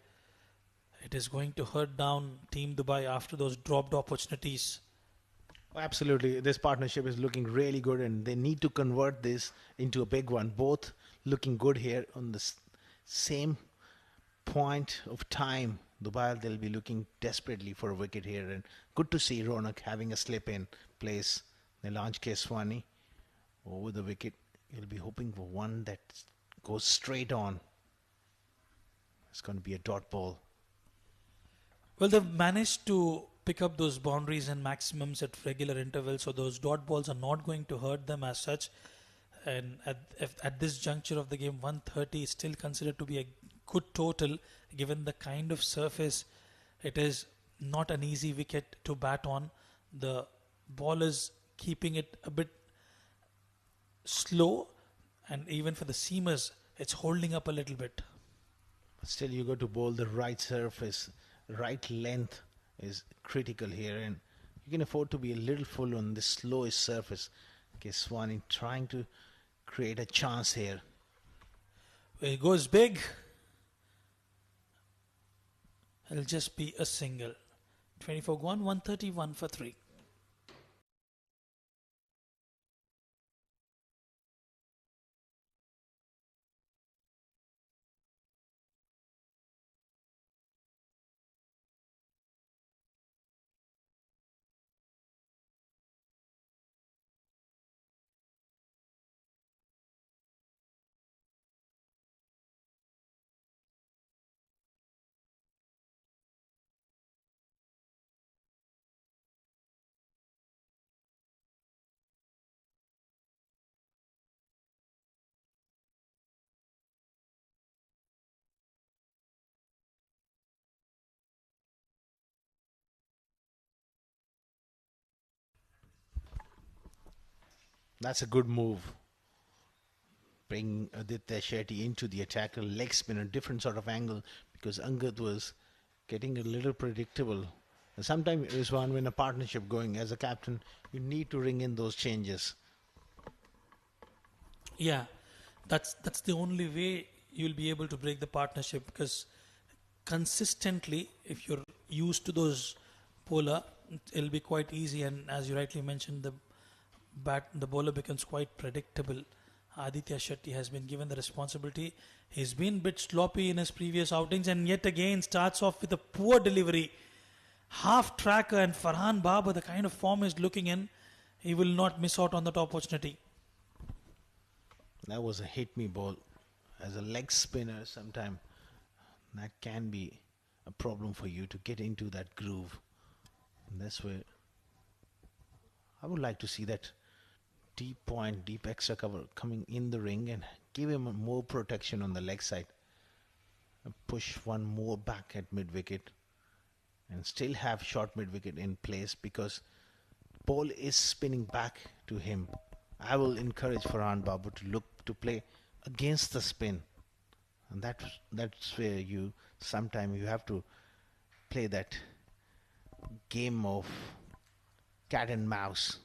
It is going to hurt down Team Dubai after those dropped opportunities. Absolutely, this partnership is looking really good, and they need to convert this into a big one. Both looking good here on the same point of time. Dubai, they'll be looking desperately for a wicket here, and good to see Ronak having a slip in place. Nilanj Keswani over the wicket. He'll be hoping for one that goes straight on. It's going to be a dot ball. Well, they've managed to pick up those boundaries and maximums at regular intervals, so those dot balls are not going to hurt them as such. And at this juncture of the game, 130 is still considered to be a good total given the kind of surface. It is not an easy wicket to bat on. The ball is keeping it a bit slow, and even for the seamers, it's holding up a little bit. But still, you got to bowl the right surface, right length is critical here, and you can afford to be a little full on the slowest surface. Keswani trying to create a chance here. It goes big. It'll just be a single. 24 gone, 131 for 3. That's a good move. Bring Aditya Shetty into the attacker, leg spin, a different sort of angle, because Angad was getting a little predictable. Sometimes, Rizwan, when a partnership going as a captain, you need to ring in those changes. Yeah, that's the only way you'll be able to break the partnership, because consistently, if you're used to those bowler, it'll be quite easy. And as you rightly mentioned, the bowler becomes quite predictable. Aditya Shetty has been given the responsibility. He's been a bit sloppy in his previous outings, and yet again starts off with a poor delivery. Half tracker, and Farhan Babar, the kind of form he's looking in, he will not miss out on that opportunity. That was a hit me ball. As a leg spinner, sometimes that can be a problem for you to get into that groove. And that's where I would like to see that deep point, deep extra cover coming in the ring and give him more protection on the leg side. And push one more back at mid wicket and still have short mid wicket in place, because ball is spinning back to him. I will encourage Farhan Babu to look to play against the spin, and that's where you sometimes you have to play that game of cat and mouse.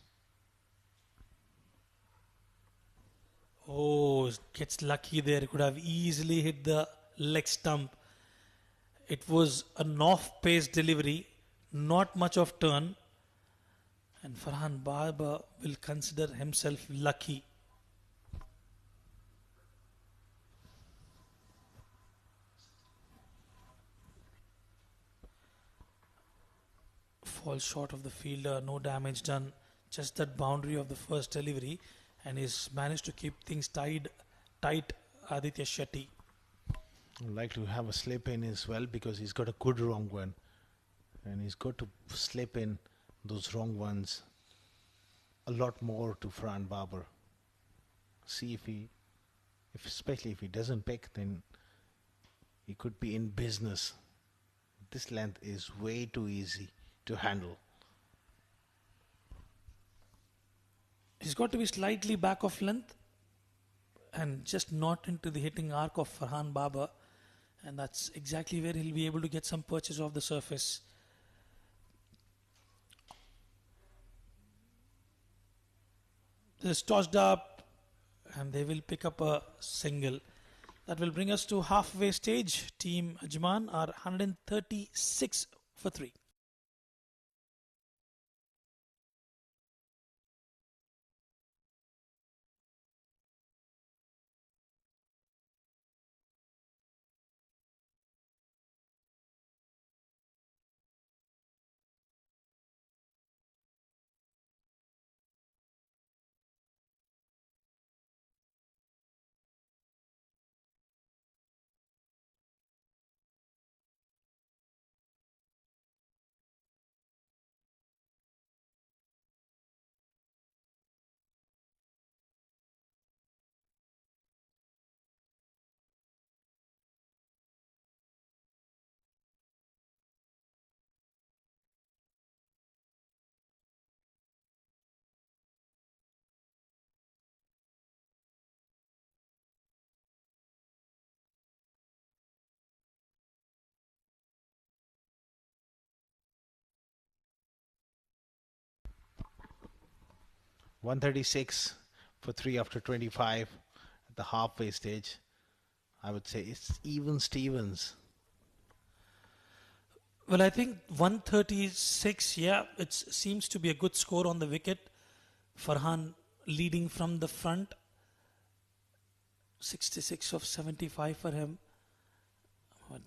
Oh, gets lucky there. Could have easily hit the leg stump. It was an off-pace delivery, not much of turn, and Farhan Babar will consider himself lucky. Falls short of the fielder, no damage done, just that boundary of the first delivery, and he's managed to keep things tight, Aditya Shetty. I'd like to have a slip in as well, because he's got a good wrong one, and he's got to slip in those wrong ones a lot more to Farhan Babar. See especially if he doesn't pick, then he could be in business. This length is way too easy to handle. He's got to be slightly back of length and just not into the hitting arc of Farhan Babar. And that's exactly where he'll be able to get some purchase off the surface. This is tossed up and they will pick up a single. That will bring us to halfway stage. Team Ajman are 136 for 3. $136 for 3 after 25 at the halfway stage. I would say it's even Stevens. Well, I think 136, yeah, it seems to be a good score on the wicket. Farhan leading from the front. 66 of 75 for him. But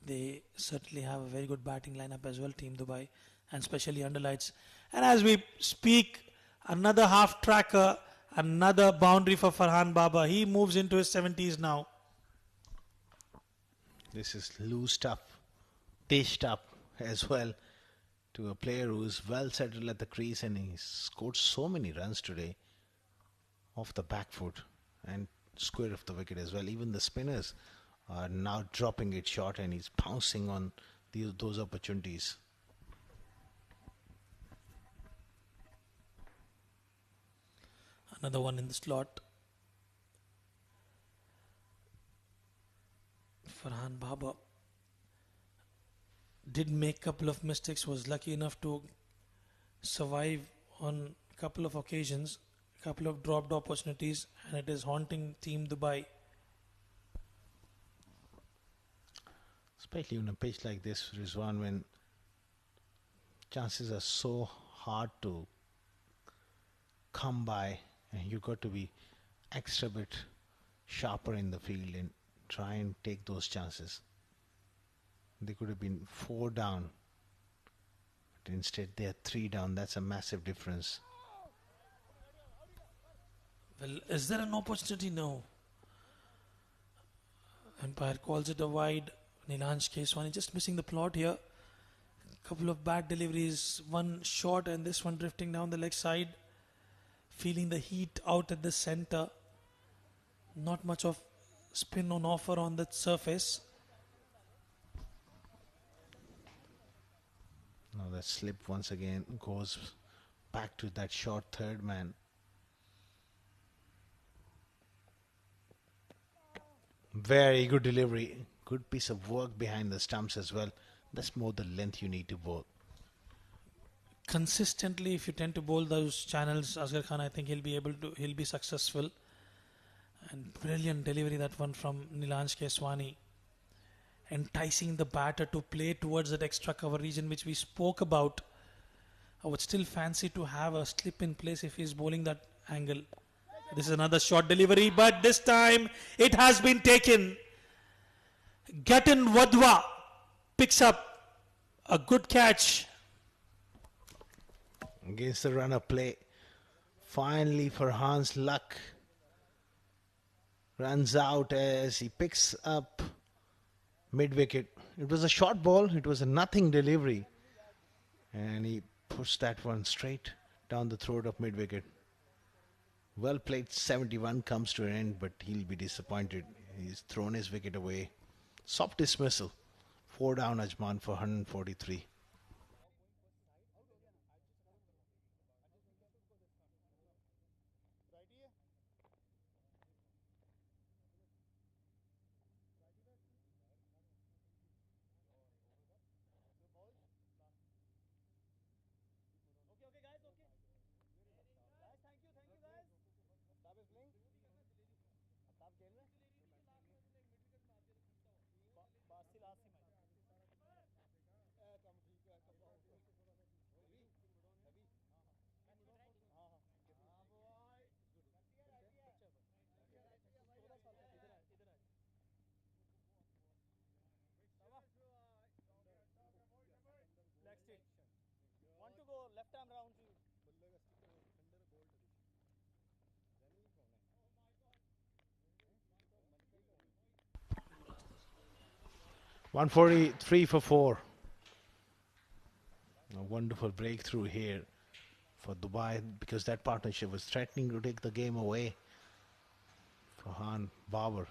they certainly have a very good batting lineup as well, Team Dubai, and especially under lights. And as we speak, another half tracker, another boundary for Farhan Babar. He moves into his 70s now. This is loosed up, pitched up as well to a player who's well settled at the crease, and he's scored so many runs today off the back foot and square of the wicket as well. Even the spinners are now dropping it short, and he's pouncing on those opportunities. Another one in the slot. Farhan Babar did make a couple of mistakes, was lucky enough to survive on a couple of occasions, a couple of dropped opportunities, and it is haunting Team Dubai. Especially on a pitch like this, Rizwan, when chances are so hard to come by, and you've got to be extra bit sharper in the field and try and take those chances. They could have been 4 down, but instead they are 3 down. That's a massive difference. Well, is there an opportunity? No. Umpire calls it a wide. Nilansh Keswani just missing the plot here. Couple of bad deliveries, one short and this one drifting down the leg side. Feeling the heat out at the center. Not much of spin on offer on the surface. Now that slip once again goes back to that short third man. Very good delivery. Good piece of work behind the stumps as well. That's more the length you need to bowl. Consistently, if you tend to bowl those channels, Asghar Khan, I think he'll be successful. And brilliant delivery, that one from Nilansh Keswani. Enticing the batter to play towards that extra cover region which we spoke about. I would still fancy to have a slip in place if he's bowling that angle. This is another short delivery, but this time it has been taken. Gaten Wadhwa picks up a good catch. Against the runner play. Finally, Farhan's luck runs out as he picks up mid-wicket. It was a short ball. It was a nothing delivery. And he puts that one straight down the throat of mid-wicket. Well played. 71 comes to an end, but he'll be disappointed. He's thrown his wicket away. Soft dismissal. 4 down Ajman for 143. 143 for 4. A wonderful breakthrough here for Dubai because that partnership was threatening to take the game away. Farhan Babar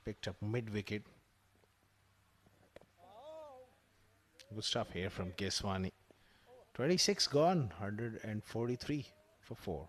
picked up mid-wicket. Good stuff here from Keswani. 26 gone, 143 for 4.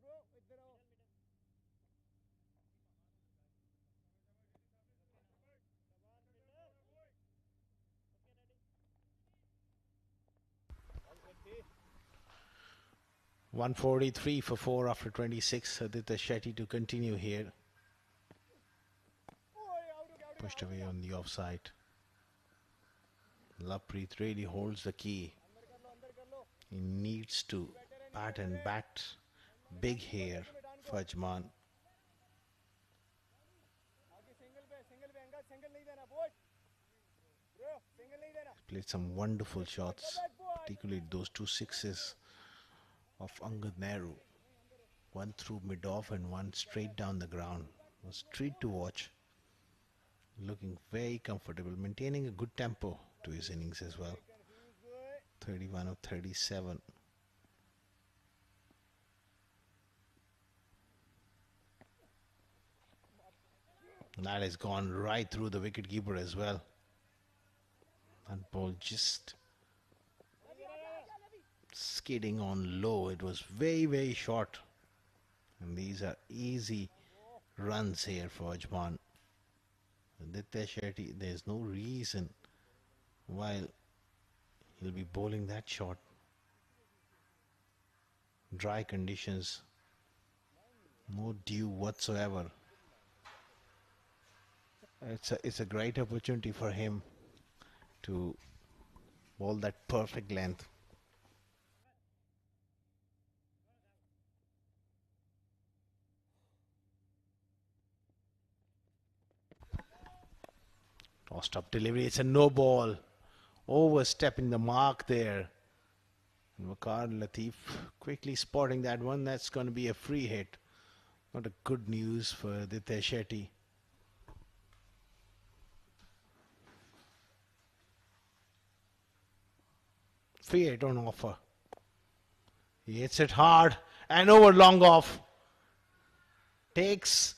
bro, इधर आओ. 143 for 4 after 26. Aditya Shetty to continue here. Pushed away on the offside. Lovepreet really holds the key. He needs to bat and bat big here for Ajman. Played some wonderful shots, particularly those 2 sixes of Angad Nehru. One through mid-off and one straight down the ground. It was a treat to watch. Looking very comfortable, maintaining a good tempo to his innings as well. 31 of 37. That has gone right through the wicketkeeper as well. That ball just skidding on low. It was very, very short. And these are easy runs here for Ajman. Aditya Shetty, there's no reason why he'll be bowling that shot. Dry conditions, no dew whatsoever. It's a great opportunity for him to bowl that perfect length. Tossed up delivery, it's a no ball. Overstepping the mark there. And Waqar Latif quickly spotting that one. That's going to be a free hit. Not a good news for Aditya Shetty. Free hit on offer. He hits it hard and over long off. Takes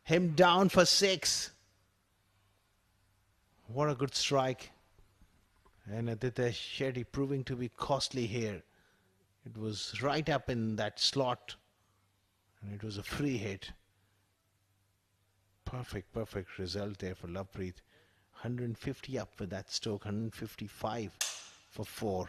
him down for 6. What a good strike. And Aditya Shetty proving to be costly here. It was right up in that slot. And it was a free hit. Perfect result there for Lovepreet. 150 up with that stroke. 155 for 4.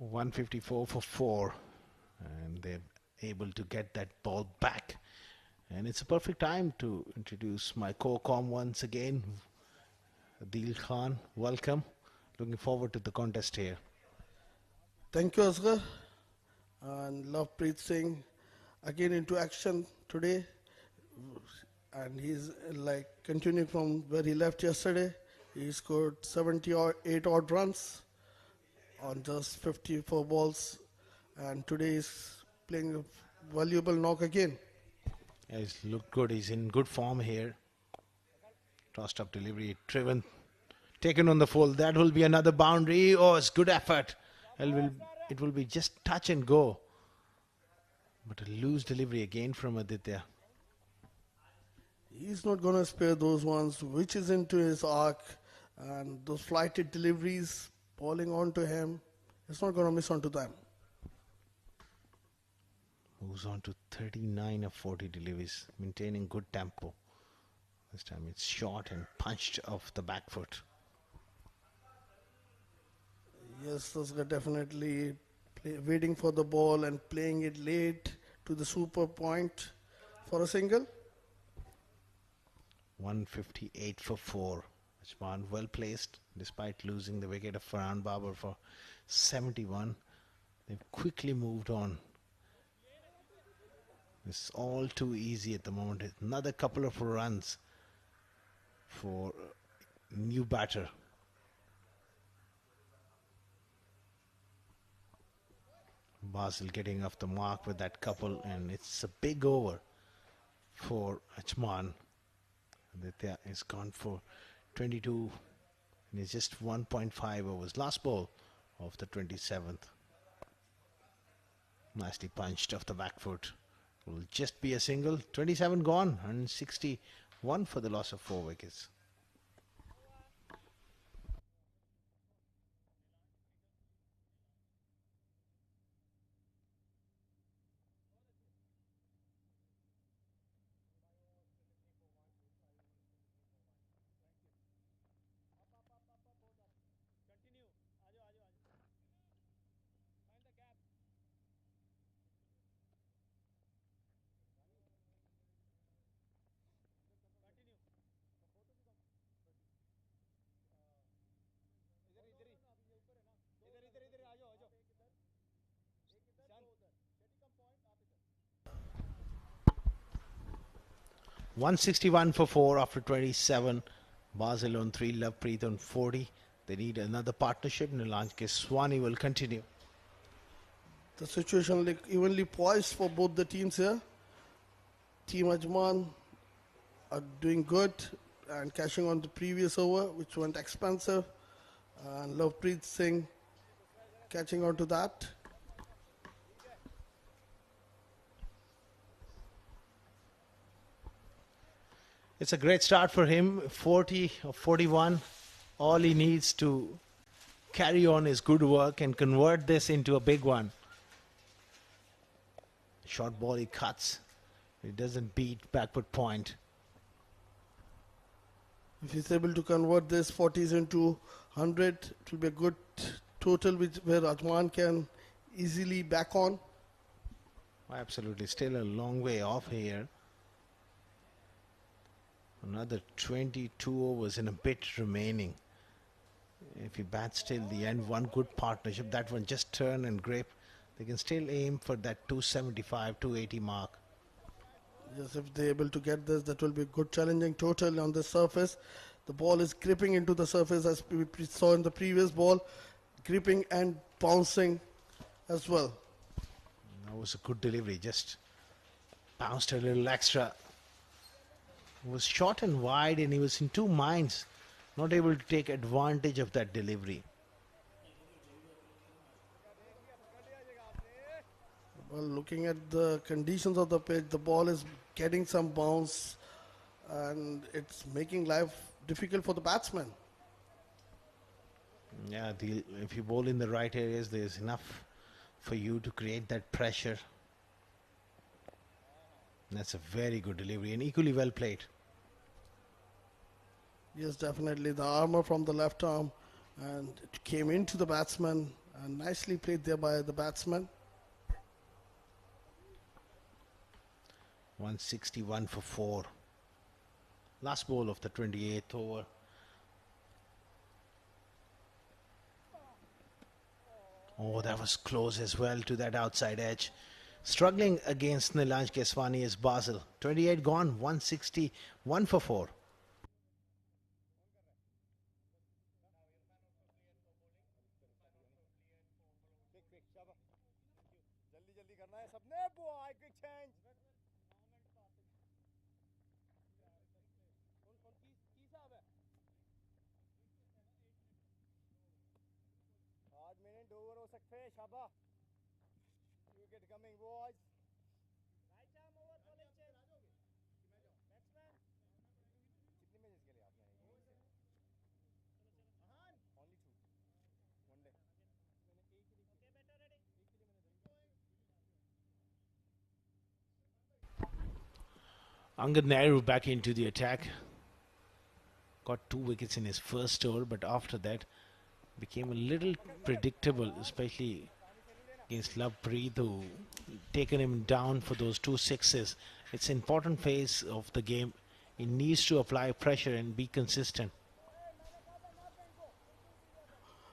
$154 for 4, and they're able to get that ball back. And it's a perfect time to introduce my co-com once again, Adil Khan. Welcome. Looking forward to the contest here. Thank you, Asghar. And Lovepreet Singh again into action today. and he's like continuing from where he left yesterday. He scored 78 odd runs on just 54 balls, and today he's playing a valuable knock again. Yeah, he's looked good. He's in good form here. Tossed up delivery, driven, taken on the full. That will be another boundary. Oh, it's good effort. It will be just touch and go. But a loose delivery again from Aditya. He's not going to spare those ones which is into his arc, and those flighted deliveries falling onto him. It's not going to miss onto them. Moves on to 39 of 40 deliveries, maintaining good tempo. This time it's short and punched off the back foot. Yes, those are definitely waiting for the ball and playing it late to the super point for a single. 158 for 4. Ajman well placed despite losing the wicket of Farhan Babar for 71. They've quickly moved on. It's all too easy at the moment. Another couple of runs for new batter. Basil getting off the mark with that couple, and it's a big over for Ajman. Aditya is gone for 22, and it's just 1.5 overs. Last ball of the 27th. Nicely punched off the back foot. Will just be a single. 27 gone, 161 for the loss of 4 wickets. इधर इधर आ जाओ 161 for 4 after 27. Basil on 3, Lovepreet on 40. They need another partnership. Nilanj Swani will continue. The situation like evenly poised for both the teams here. Team Ajman are doing good and cashing on the previous over, which went expensive. And Lovepreet Singh catching on to that. It's a great start for him. 40 or 41. All he needs to carry on his good work and convert this into a big one. Short ball he cuts. He doesn't beat backward point. If he's able to convert this 40s into 100, it will be a good total where Ajman can easily back on. Absolutely. Still a long way off here. Another 22 overs and a bit remaining. If he bats till the end, one good partnership. That one just turn and grip. They can still aim for that 275, 280 mark. Yes, if they're able to get this, that will be a good challenging total on the surface. The ball is gripping into the surface as we saw in the previous ball. Gripping and bouncing as well. That was a good delivery. Just bounced a little extra. It was short and wide, and he was in two minds. Not able to take advantage of that delivery. Well, looking at the conditions of the pitch, the ball is getting some bounce and it's making life difficult for the batsman. Yeah, if you bowl in the right areas, there's enough for you to create that pressure. That's a very good delivery and equally well played. Yes, definitely. The armour from the left arm and it came into the batsman and nicely played there by the batsman. 161 for 4. Last ball of the 28th over. Oh, that was close as well to that outside edge. Struggling against Nilanj Keswani is Basel. 28 gone, 160, 1 for 4. Angad Nehru back into the attack. Got 2 wickets in his first over, but after that became a little predictable, especially against Lovepreet, who taken him down for those 2 sixes. It's an important phase of the game. He needs to apply pressure and be consistent.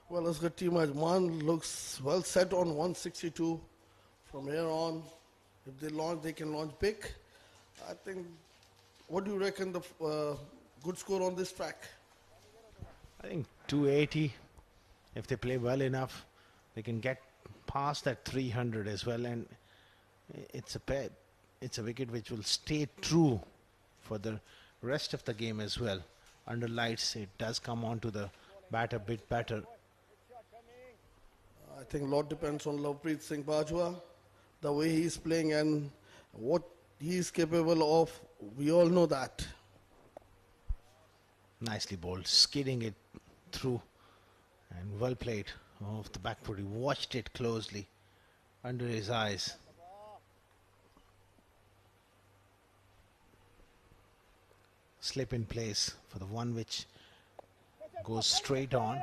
Well, as the team Ajman looks well set on 162 from here on. If they launch, they can launch big. I think, what do you reckon the good score on this track? I think 280. If they play well enough, they can get past that 300 as well, and it's a wicket which will stay true for the rest of the game as well. Under lights, it does come on to the bat a bit better. I think a lot depends on Lovepreet Singh Bajwa, the way he's playing and what he's capable of. We all know that. Nicely bowled, skidding it through, and well played off the back foot. He watched it closely under his eyes. Slip in place for the one which goes straight on.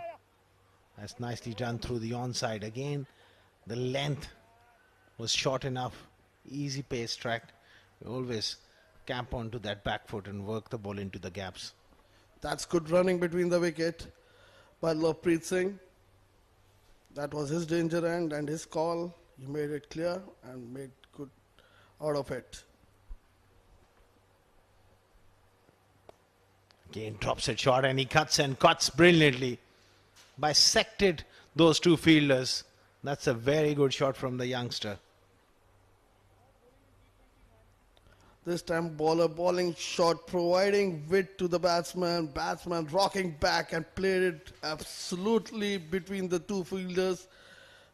That's nicely done through the onside. Again, the length was short enough. Easy pace track. You always camp onto that back foot and work the ball into the gaps. That's good running between the wicket by Lovepreet Singh. That was his danger end and his call. He made it clear and made good out of it. Again drops it short and he cuts and cuts brilliantly. Bisected those 2 fielders. That's a very good shot from the youngster. This time bowler bowling shot, providing width to the batsman. Batsman rocking back and played it absolutely between the 2 fielders.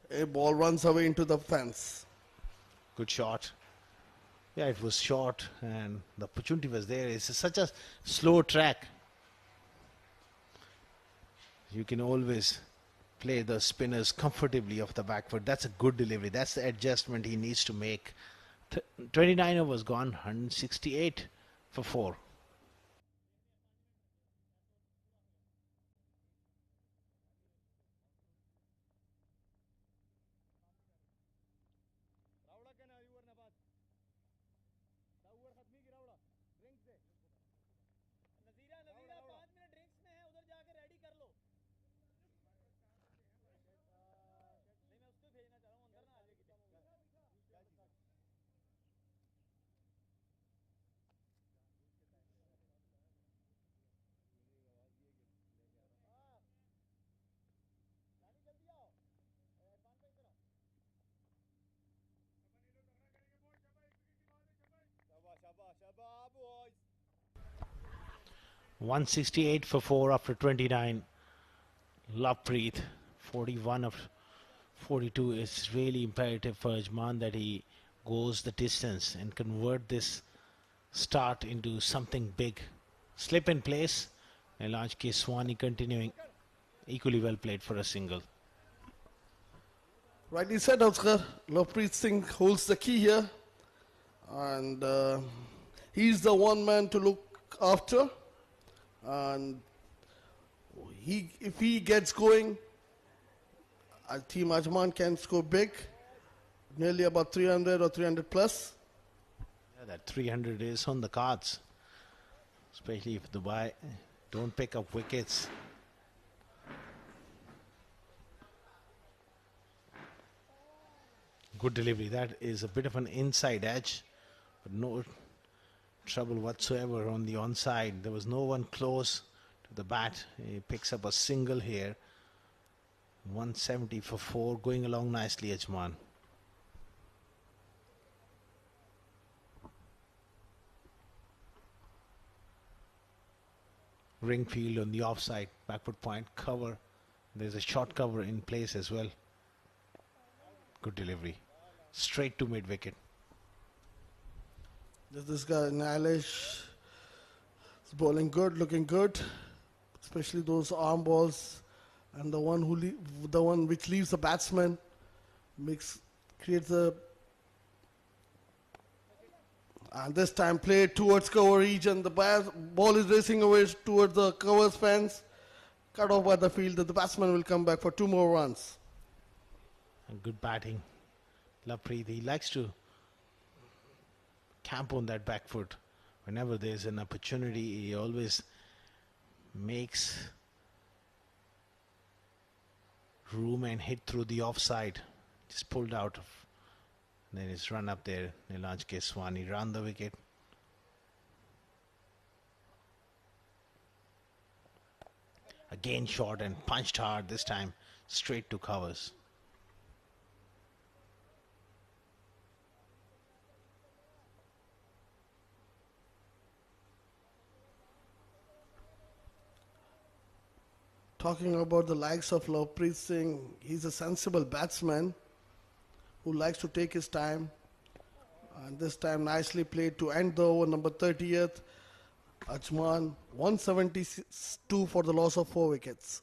A ball runs away into the fence. Good shot. Yeah, it was short and the opportunity was there. It's such a slow track. You can always play the spinners comfortably off the back foot. That's a good delivery. That's the adjustment he needs to make. 29 overs gone, 168 for 4. boys. 168 for 4 after 29. Lovepreet, 41 of 42. It's really imperative for Ajman that he goes the distance and convert this start into something big. Slip in place. Nilanj Keswani continuing. Equally well played for a single. Rightly said, Oscar. Lovepreet Singh holds the key here. And he's the one man to look after. And if he gets going, Team Ajman can score big. Nearly about 300 or 300 plus. Yeah, that 300 is on the cards. Especially if Dubai don't pick up wickets. Good delivery. That is a bit of an inside edge, but no trouble whatsoever on the onside. There was no one close to the bat. He picks up a single here. 170 for 4, going along nicely, Ajman. Ringfield on the offside, backward point, cover. There's a short cover in place as well. Good delivery. Straight to mid-wicket. There's this guy, Nalish, is bowling good, looking good, especially those arm balls, and the one which leaves the batsman creates a. And this time played towards cover region. The ball is racing away towards the covers fence. Cut off by the fielder. The batsman will come back for 2 more runs. And good batting. Lovepreet, he likes to camp on that back foot. Whenever there's an opportunity, he always makes room and hit through the offside. Just pulled out of. Then it's run up there. Nilaj Keswani ran the wicket. Again short and punched hard, this time straight to covers. Talking about the likes of Lovepreet Singh, he's a sensible batsman who likes to take his time. And this time nicely played to end the over, number 30th. Ajman, 172 for the loss of 4 wickets.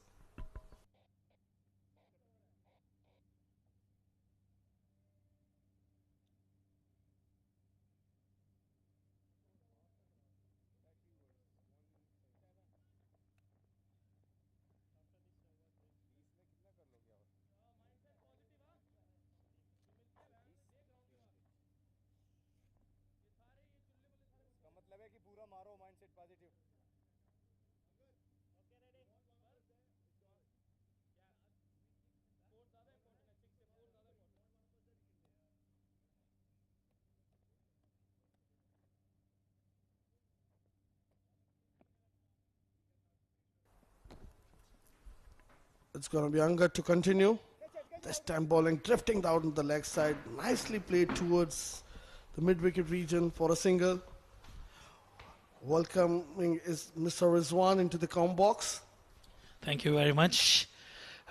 मतलब है कि पूरा मारो mindset positive It's going to be Angad to continue. This time bowling drifting down the leg side. Nicely played towards the mid-wicket region for a single. Welcoming is Mr. Rizwan into the com box. Thank you very much.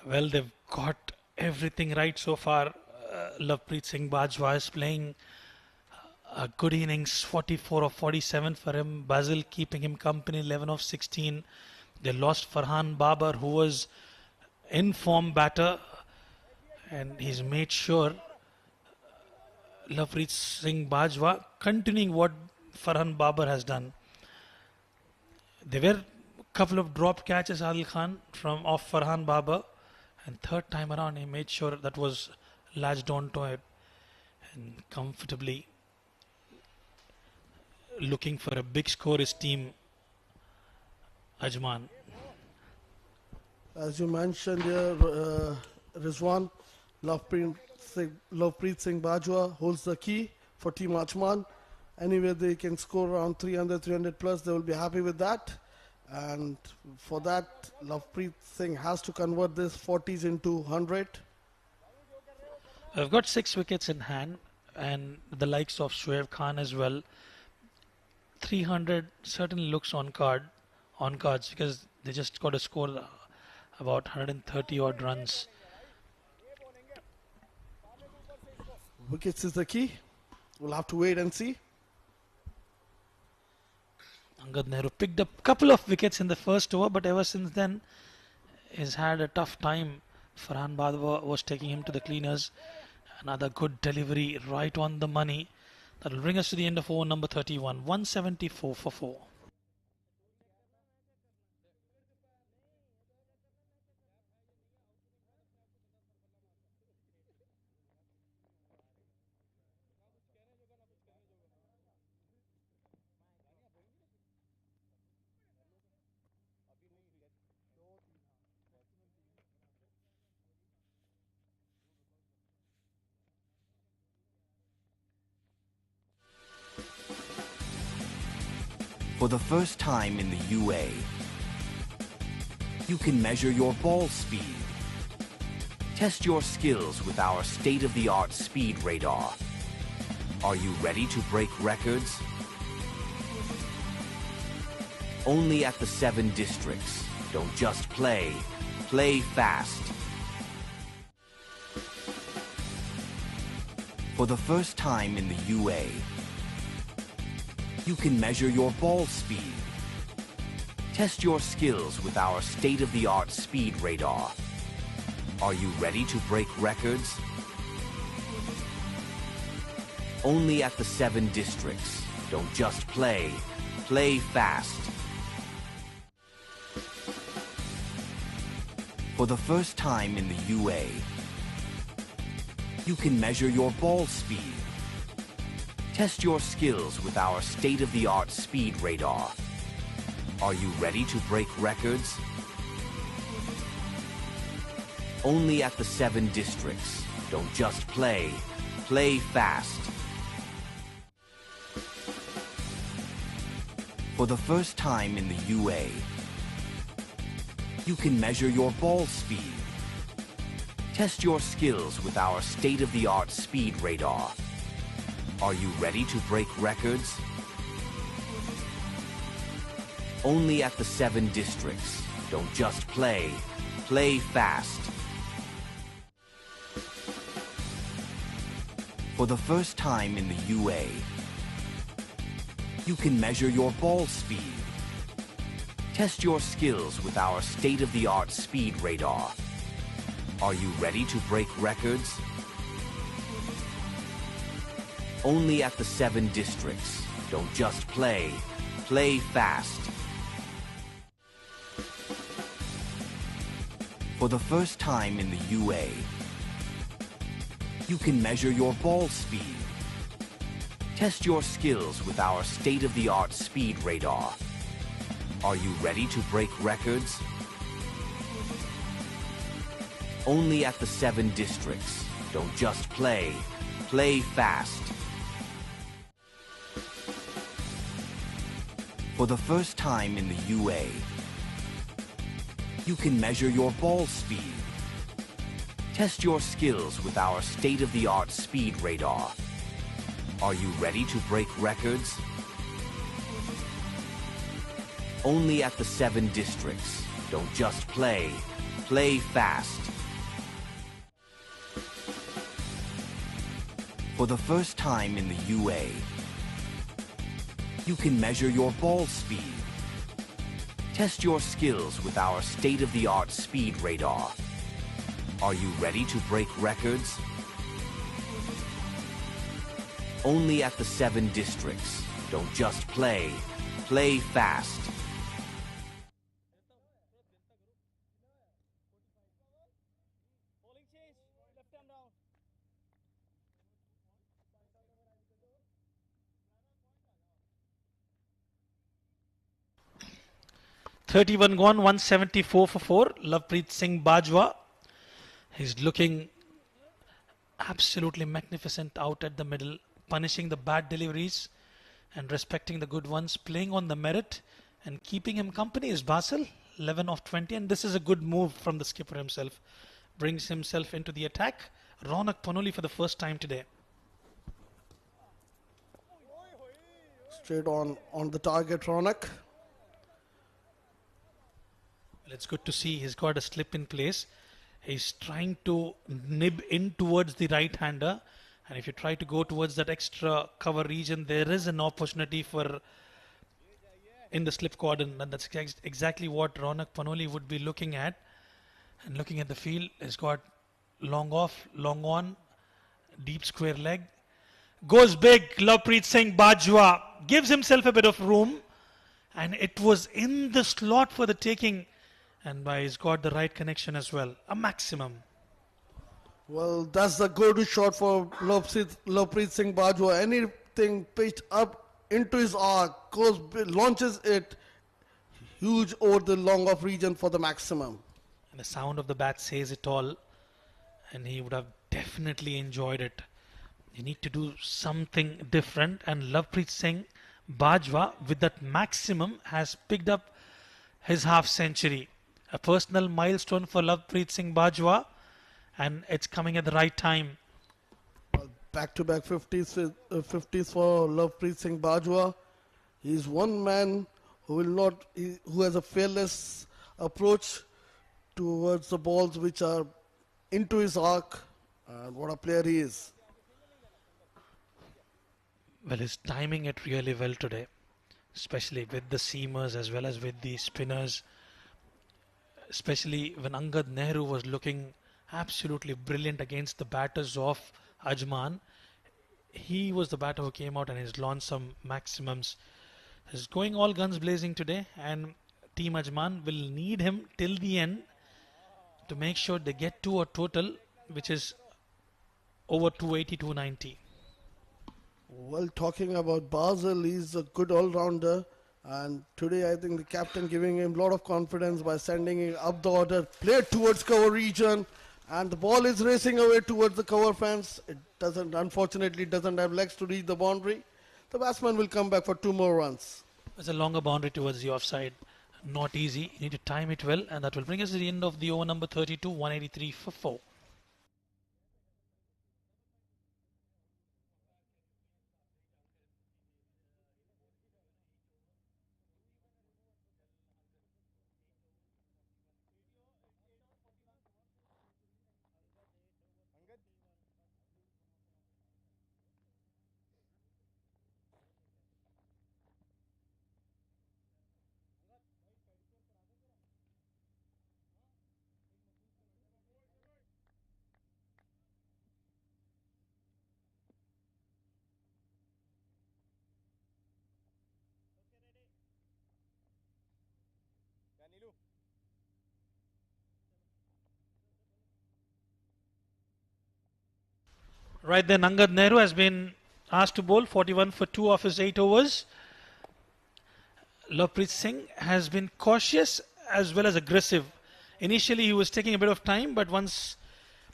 Well, they've got everything right so far. Lovepreet Singh Bajwa is playing a good innings, 44 of 47 for him. Basil keeping him company, 11 of 16. They lost Farhan Babar, who was in form batter, and he's made sure Lovepreet Singh Bajwa continuing what Farhan Babar has done. There were a couple of drop catches, Adil Khan, from off Farhan Babar, and third time around he made sure that was latched onto it and comfortably looking for a big score his team, Ajman. As you mentioned here, Rizwan, Lovepreet Singh Bajwa holds the key for Team Ajman. Anyway, they can score around 300 plus, they will be happy with that. And for that, Lovepreet Singh has to convert this 40s into 100. I've got 6 wickets in hand, and the likes of Shoaib Khan as well. 300 certainly looks on cards, because they just got to score about 130 odd runs. Wickets is the key. We'll have to wait and see. Angad Nehru picked up a couple of wickets in the first over, but ever since then he's had a tough time. Farhan Badwa was taking him to the cleaners. Another good delivery right on the money. That will bring us to the end of over number 31. 174 for 4. For the first time in the UA, you can measure your ball speed. Test your skills with our state-of-the-art speed radar. Are you ready to break records? Only at the 7 districts. Don't just play, play fast. For the first time in the UA, you can measure your ball speed. Test your skills with our state-of-the-art speed radar. Are you ready to break records? Only at the 7 districts. Don't just play, play fast. For the first time in the UA, you can measure your ball speed. Test your skills with our state-of-the-art speed radar. Are you ready to break records? Only at the 7 districts. Don't just play, play fast. For the first time in the UA, you can measure your ball speed. Test your skills with our state-of-the-art speed radar. Are you ready to break records? Only at the 7 districts. Don't just play, play fast. For the first time in the UA, you can measure your ball speed. Test your skills with our state-of-the-art speed radar. Are you ready to break records? Only at the 7 districts. Don't just play, play fast. For the first time in the UA, you can measure your ball speed. Test your skills with our state-of-the-art speed radar. Are you ready to break records? Only at the 7 districts. Don't just play, play fast. For the first time in the UA, you can measure your ball speed. Test your skills with our state-of-the-art speed radar. Are you ready to break records? Only at the 7 districts. Don't just play, play fast. For the first time in the UA, you can measure your ball speed. Test your skills with our state-of-the-art speed radar. Are you ready to break records? Only at the 7 districts. Don't just play, play fast. Bowling change, left arm down. 31 gone, 174 for 4. Lovepreet Singh Bajwa. He's looking absolutely magnificent out at the middle, punishing the bad deliveries and respecting the good ones, playing on the merit and keeping him company is Basil, 11 of 20, and this is a good move from the skipper himself. Brings himself into the attack. Ronak Panoli for the first time today. Straight on the target, Ronak. Well, it's good to see he's got a slip in place. He's trying to nib in towards the right-hander. And if you try to go towards that extra cover region, there is an opportunity for in the slip cordon. And that's exactly what Ronak Panoli would be looking at. And looking at the field, he's got long off, long on, deep square leg. Goes big, Lovepreet Singh Bajwa gives himself a bit of room. And it was in the slot for the taking. And he's got the right connection as well. A maximum. Well, that's the go-to shot for Lovepreet Singh Bajwa. Anything pitched up into his arc, goes, launches it huge over the long off region for the maximum. And the sound of the bat says it all. And he would have definitely enjoyed it. You need to do something different. And Lovepreet Singh Bajwa, with that maximum, has picked up his half century. A personal milestone for Lovepreet Singh Bajwa, and it's coming at the right time. Back-to-back 50s for Lovepreet Singh Bajwa. He's one man who has a fearless approach towards the balls which are into his arc, and what a player he is. Well, he's timing it really well today, especially with the seamers as well as with the spinners. Especially when Angad Nehru was looking absolutely brilliant against the batters of Ajman. He was the batter who came out and has launched some maximums. He's going all guns blazing today, and Team Ajman will need him till the end to make sure they get to a total which is over 280, 290. Well, talking about Basel, he's a good all-rounder, and today I think the captain giving him a lot of confidence by sending him up the order, played towards cover region, and the ball is racing away towards the cover fence. It unfortunately doesn't have legs to reach the boundary. The batsman will come back for 2 more runs. It's a longer boundary towards the offside. Not easy. You need to time it well, and that will bring us to the end of the over number 32, 183 for 4. Right then, Angad Nehru has been asked to bowl 41 for 2 of his 8 overs. Lovepreet Singh has been cautious as well as aggressive. Initially, he was taking a bit of time, but once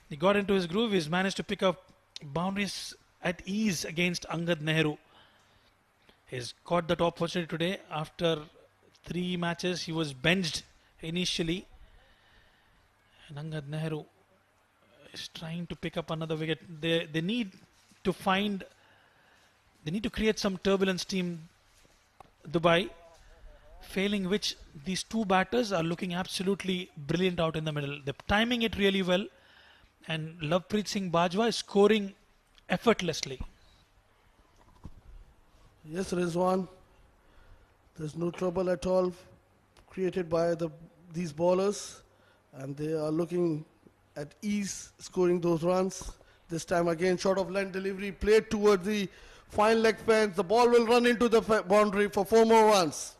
he got into his groove, he's managed to pick up boundaries at ease against Angad Nehru. He's got that opportunity today. After 3 matches, he was benched initially. And Angad Nehru is trying to pick up another wicket. They need to create some turbulence, Team Dubai, failing which these 2 batters are looking absolutely brilliant out in the middle. They're timing it really well, and Lovepreet Singh Bajwa is scoring effortlessly. Yes, Rizwan. There's no trouble at all created by these bowlers, and they are looking at ease scoring those runs. This time again, short of line delivery played towards the fine leg fence. The ball will run into the boundary for 4 more runs.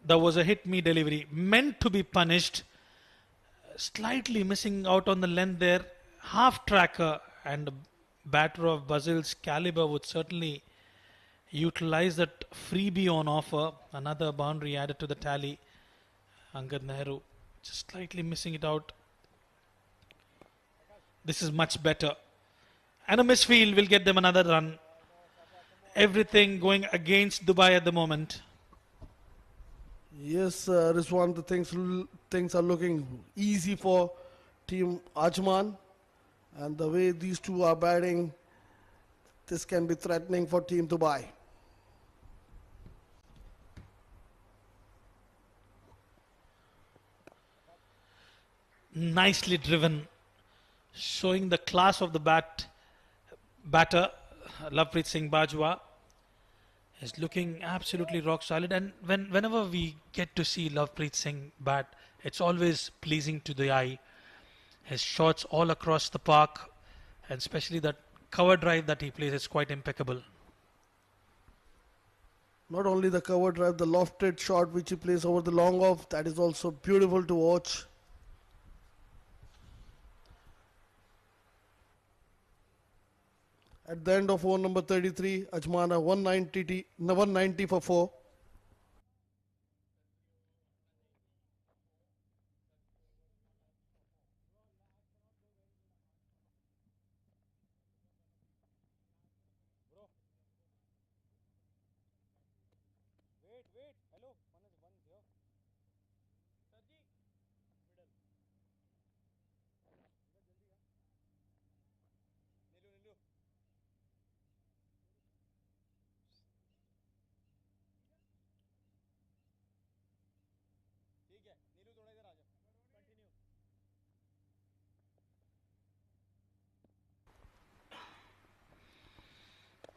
That was a hit me delivery meant to be punished. Slightly missing out on the length there. Half tracker, and a batter of Basil's caliber would certainly utilize that freebie on offer. Another boundary added to the tally. Angad Nehru just slightly missing it out. This is much better. And a misfield will get them another run. Everything going against Dubai at the moment. Yes, Rizwan, the things are looking easy for Team Ajman. And the way these 2 are batting, this can be threatening for Team Dubai. Nicely driven, showing the class of the batter. Lovepreet Singh Bajwa is looking absolutely rock solid, and whenever we get to see Lovepreet Singh bat, it's always pleasing to the eye. His shots all across the park, and especially that cover drive that he plays, is quite impeccable. Not only the cover drive, the lofted shot which he plays over the long off, that is also beautiful to watch. At the end of over number 33, Ajman 190 for 4.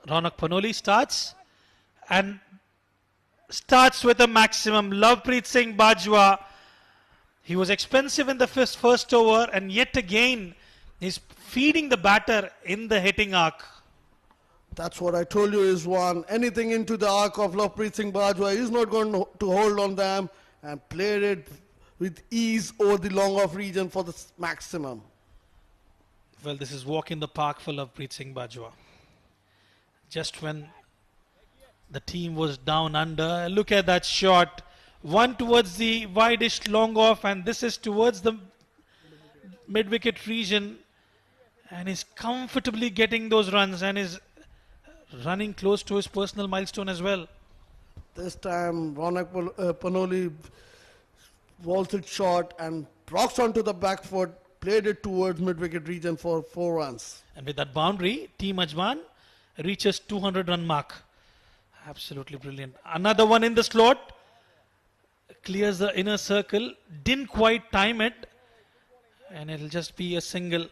Ronak Panoli starts and starts with a maximum. Lovepreet Singh Bajwa. He was expensive in the first over, and yet again he's feeding the batter in the hitting arc. That's what I told you is one. Anything into the arc of Lovepreet Singh Bajwa, he's not going to hold on them, and played it with ease over the long off region for the maximum. Well, this is walk in the park for Lovepreet Singh Bajwa. Just when the team was down under, look at that shot. One towards the wideish long off, and this is towards the mid-wicket region, and he's comfortably getting those runs and is running close to his personal milestone as well. This time Ronak Panoli vaulted shot and rocks onto the back foot, played it towards mid-wicket region for 4 runs. And with that boundary, Team Ajman reaches 200 run mark. Absolutely brilliant. Another one in the slot. Clears the inner circle. Didn't quite time it. And it'll just be a single.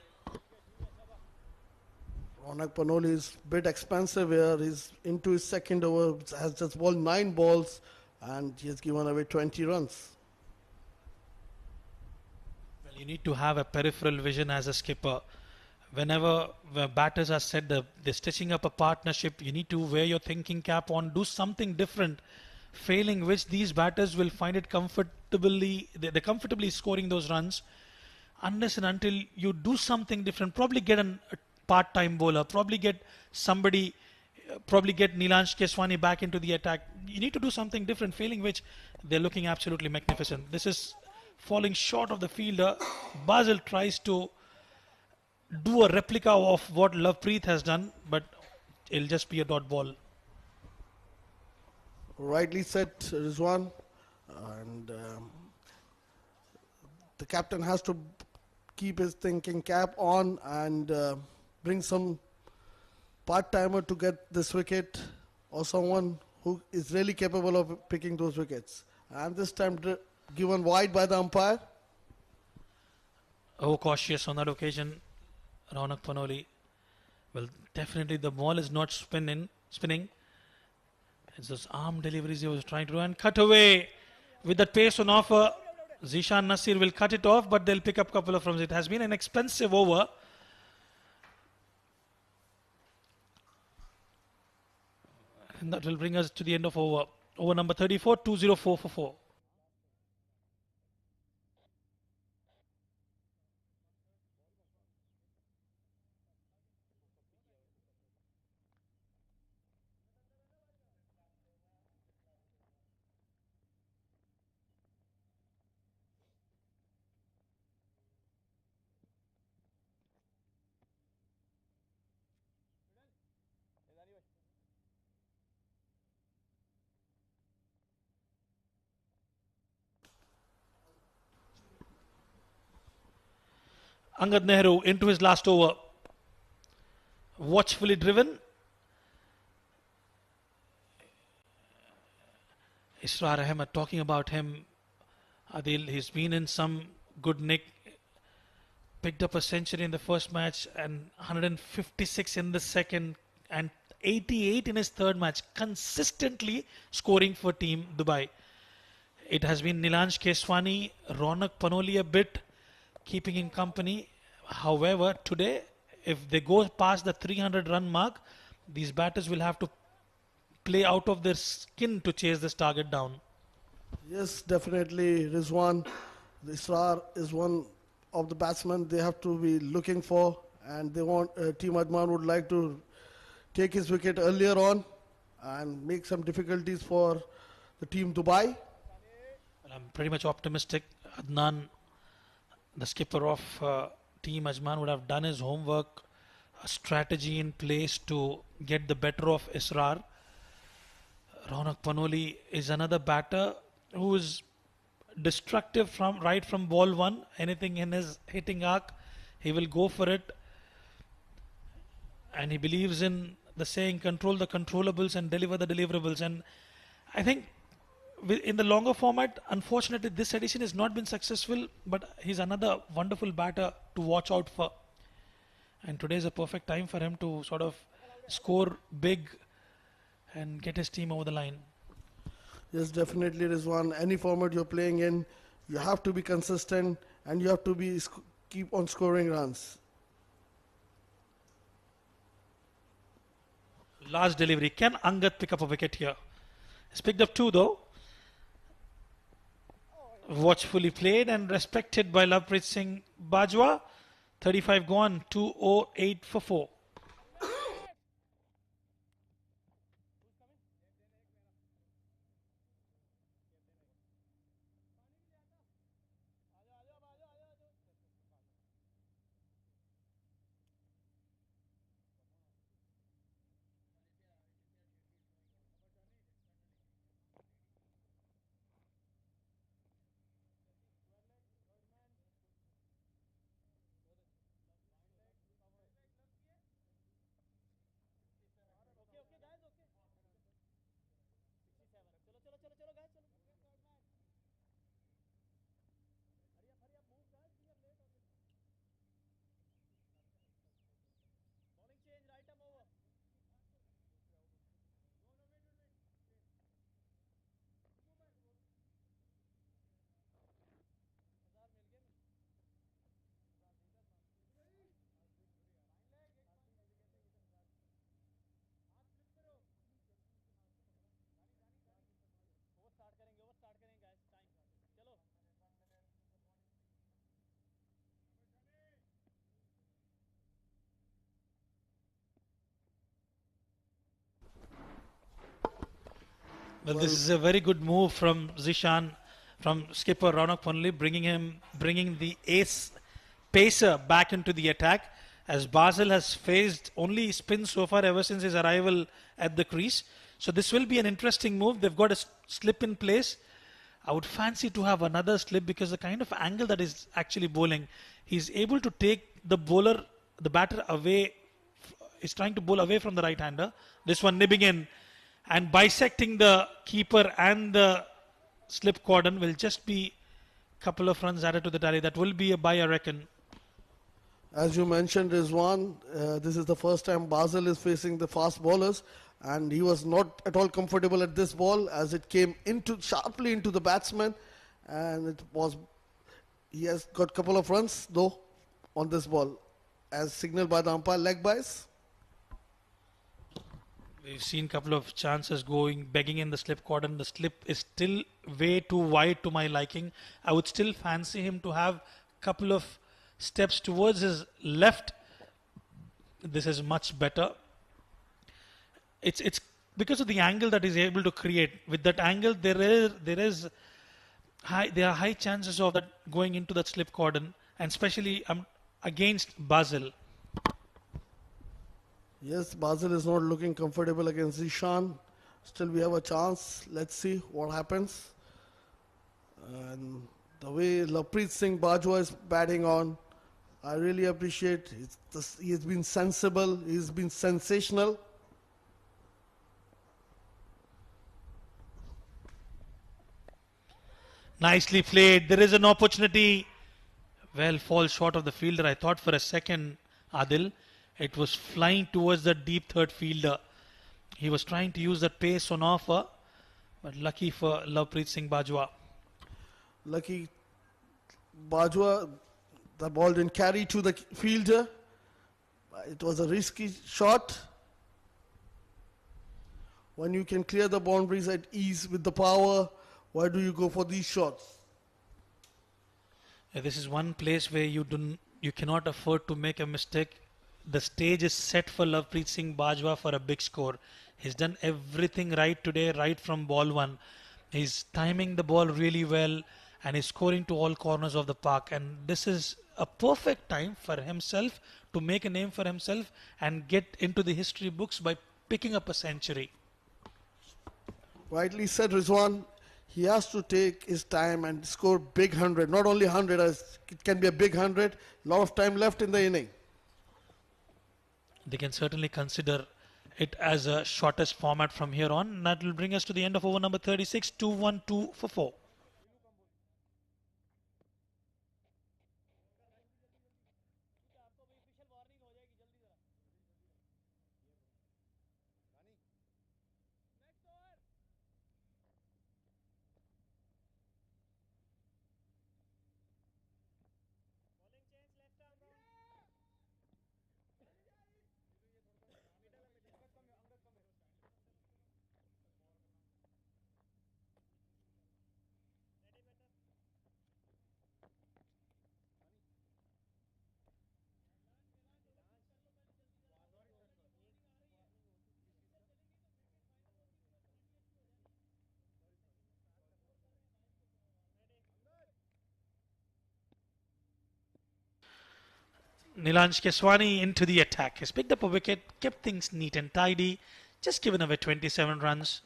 Ronak Panoli is a bit expensive here. He's into his second over, has just bowled 9 balls, and he has given away 20 runs. Well, you need to have a peripheral vision as a skipper. Whenever batters are said they're stitching up a partnership, you need to wear your thinking cap on, do something different. Failing which, these batters will find it comfortably, they're comfortably scoring those runs. Unless and until you do something different, probably get a part-time bowler, probably get somebody, probably get Nilansh Keswani back into the attack. You need to do something different, failing which they're looking absolutely magnificent. This is falling short of the fielder. Basil tries to do a replica of what Lovepreet has done, but it'll just be a dot ball. Rightly said, Rizwan. And the captain has to keep his thinking cap on and bring some part-timer to get this wicket, or someone who is really capable of picking those wickets. And this time given wide by the umpire. Oh, cautious on that occasion, Ronak Panoli. Well, definitely the ball is not spinning. It's those arm deliveries he was trying to do, and cut away with that pace on offer. Zishan Nasir will cut it off, but they'll pick up a couple of runs. It has been an expensive over. And that will bring us to the end of over. Over number 34, 204 for 4. Angad Nehru into his last over. Watchfully driven. Israr Ahmed, talking about him. Adil, he's been in some good nick. Picked up a century in the first match and 156 in the second and 88 in his third match. Consistently scoring for Team Dubai. It has been Nilansh Keswani, Ronak Panoli a bit, keeping in company. However, today, if they go past the 300 run mark, these batters will have to play out of their skin to chase this target down. Yes, definitely, Rizwan. Israr is one of the batsmen they have to be looking for, and they want Team Ajman would like to take his wicket earlier on and make some difficulties for the Team Dubai. Well, I'm pretty much optimistic. Adnan, the skipper of Team Ajman, would have done his homework, a strategy in place to get the better of Israr. Ronak Panoli is another batter who is destructive right from ball one. Anything in his hitting arc, he will go for it. And he believes in the saying, control the controllables and deliver the deliverables. And I think in the longer format, unfortunately, this edition has not been successful, but he's another wonderful batter to watch out for. And today is a perfect time for him to sort of score big and get his team over the line. Yes, definitely, Rizwan. Any format you're playing in, you have to be consistent and you have to be keep on scoring runs. Last delivery. Can Angad pick up a wicket here? He's picked up 2 though. Watchfully played and respected by Lovepreet Singh Bajwa. 35 gone, 208 for 4. Well, this is a very good move from Zishan, from skipper Raunak Ponli, bringing the ace pacer back into the attack, as Basel has faced only spin so far ever since his arrival at the crease. So this will be an interesting move. They've got a slip in place. I would fancy to have another slip because the kind of angle that is actually bowling, he's able to take the batter away. He's trying to bowl away from the right-hander. This one nibbing in and bisecting the keeper and the slip cordon will just be a couple of runs added to the tally. That will be a buy, I reckon. As you mentioned, Rizwan, this is the first time Basel is facing the fast bowlers, and he was not at all comfortable at this ball as it came sharply into the batsman, and he has got a couple of runs though on this ball, as signaled by the umpire, leg byes. We've seen a couple of chances begging in the slip cordon. The slip is still way too wide to my liking. I would still fancy him to have a couple of steps towards his left. This is much better. It's because of the angle that he's able to create. With that angle, there are high chances of that going into that slip cordon, and especially against Basel. Yes, Basel is not looking comfortable against Zishan. Still, we have a chance. Let's see what happens. And the way Lovepreet Singh Bajwa is batting on, I really appreciate. He's been sensible. He's been sensational. Nicely played. There is an opportunity. Well, falls short of the fielder. I thought for a second, Adil, it was flying towards the deep third fielder. He was trying to use that pace on offer, but lucky for Lovepreet Singh Bajwa. Lucky Bajwa, the ball didn't carry to the fielder. It was a risky shot. When you can clear the boundaries at ease with the power, why do you go for these shots? Yeah, this is one place where you cannot afford to make a mistake. The stage is set for Lovepreet Singh Bajwa for a big score. He's done everything right today, right from ball one. He's timing the ball really well and he's scoring to all corners of the park. And this is a perfect time for himself to make a name for himself and get into the history books by picking up a century. Rightly said, Rizwan. He has to take his time and score big 100. Not only 100, as it can be a big 100. A lot of time left in the inning. They can certainly consider it as a shortest format from here on. And that will bring us to the end of over number 36, 2-1-2 for 4. Nilanj Keswani into the attack. Has picked up a wicket, kept things neat and tidy, just given away 27 runs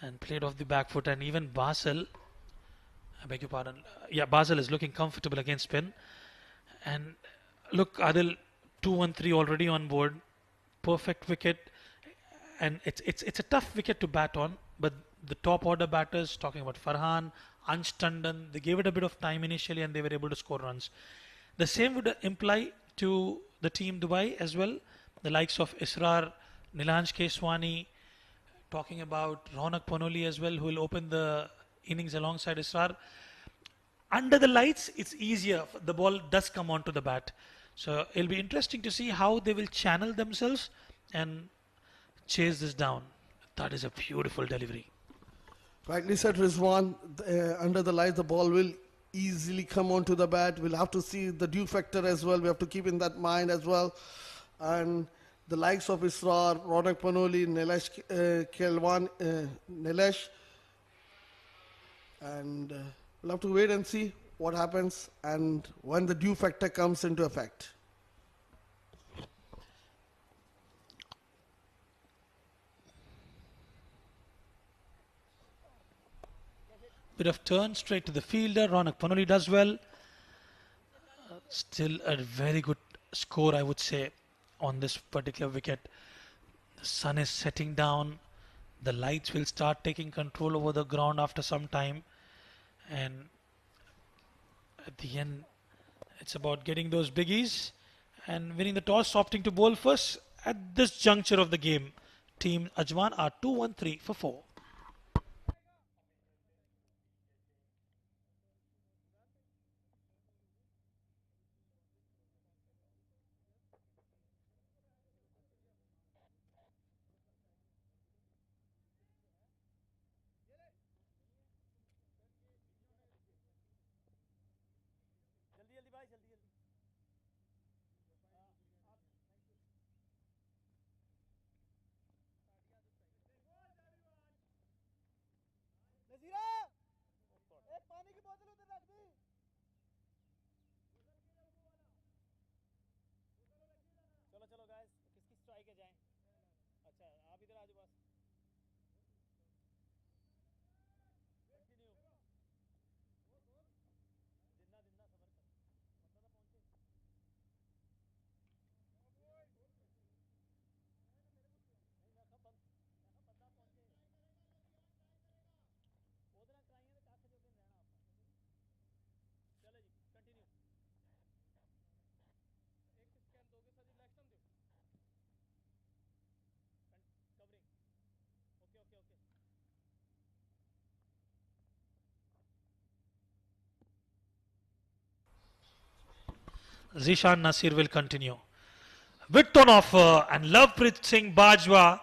and played off the back foot. And even Basel, I beg your pardon, yeah, Basel is looking comfortable against spin. And look, Adil, 2-1-3 already on board. Perfect wicket. And it's a tough wicket to bat on, but the top order batters, talking about Farhan, Ansh Tandon, they gave it a bit of time initially and they were able to score runs. The same would imply to the team Dubai as well. The likes of Israr, Nilanj Keswani, talking about Ronak Panoli as well, who will open the innings alongside Israr. Under the lights, it's easier. The ball does come onto the bat. So it'll be interesting to see how they will channel themselves and chase this down. That is a beautiful delivery. Rightly said, Rizwan. Under the lights, the ball will easily come onto the bat. We'll have to see the dew factor as well. We have to keep in that mind as well. And the likes of Israr, Ronak Panoli, Nilesh. And we'll have to wait and see what happens and when the dew factor comes into effect. Bit of turn straight to the fielder. Ronak Panoli does well. Still a very good score, I would say, on this particular wicket. The sun is setting down. The lights will start taking control over the ground after some time. And at the end, it's about getting those biggies and winning the toss, opting to bowl first at this juncture of the game. Team Ajman are 2-1-3 for 4. जल्दी जल्दी भाई जल्दी जल्दी नजीरा एक पानी की बोतल उधर रख दी चलो चलो गाइस किसकी स्ट्राइक है जाएं अच्छा आप इधर आ जाओ बस कंटिन्यू जिंदा जिंदा सबर कर बंदा तो पहुंचे नहीं मैं कब बंदा पहुंचे उधर कराइए तो काखे जो के रहना आप चलो जी कंटिन्यू एक स्कैन दोगे सर रिएक्शन दो covering okay okay okay Zishan Nasir will continue. Width on offer and Lovepreet Singh Bajwa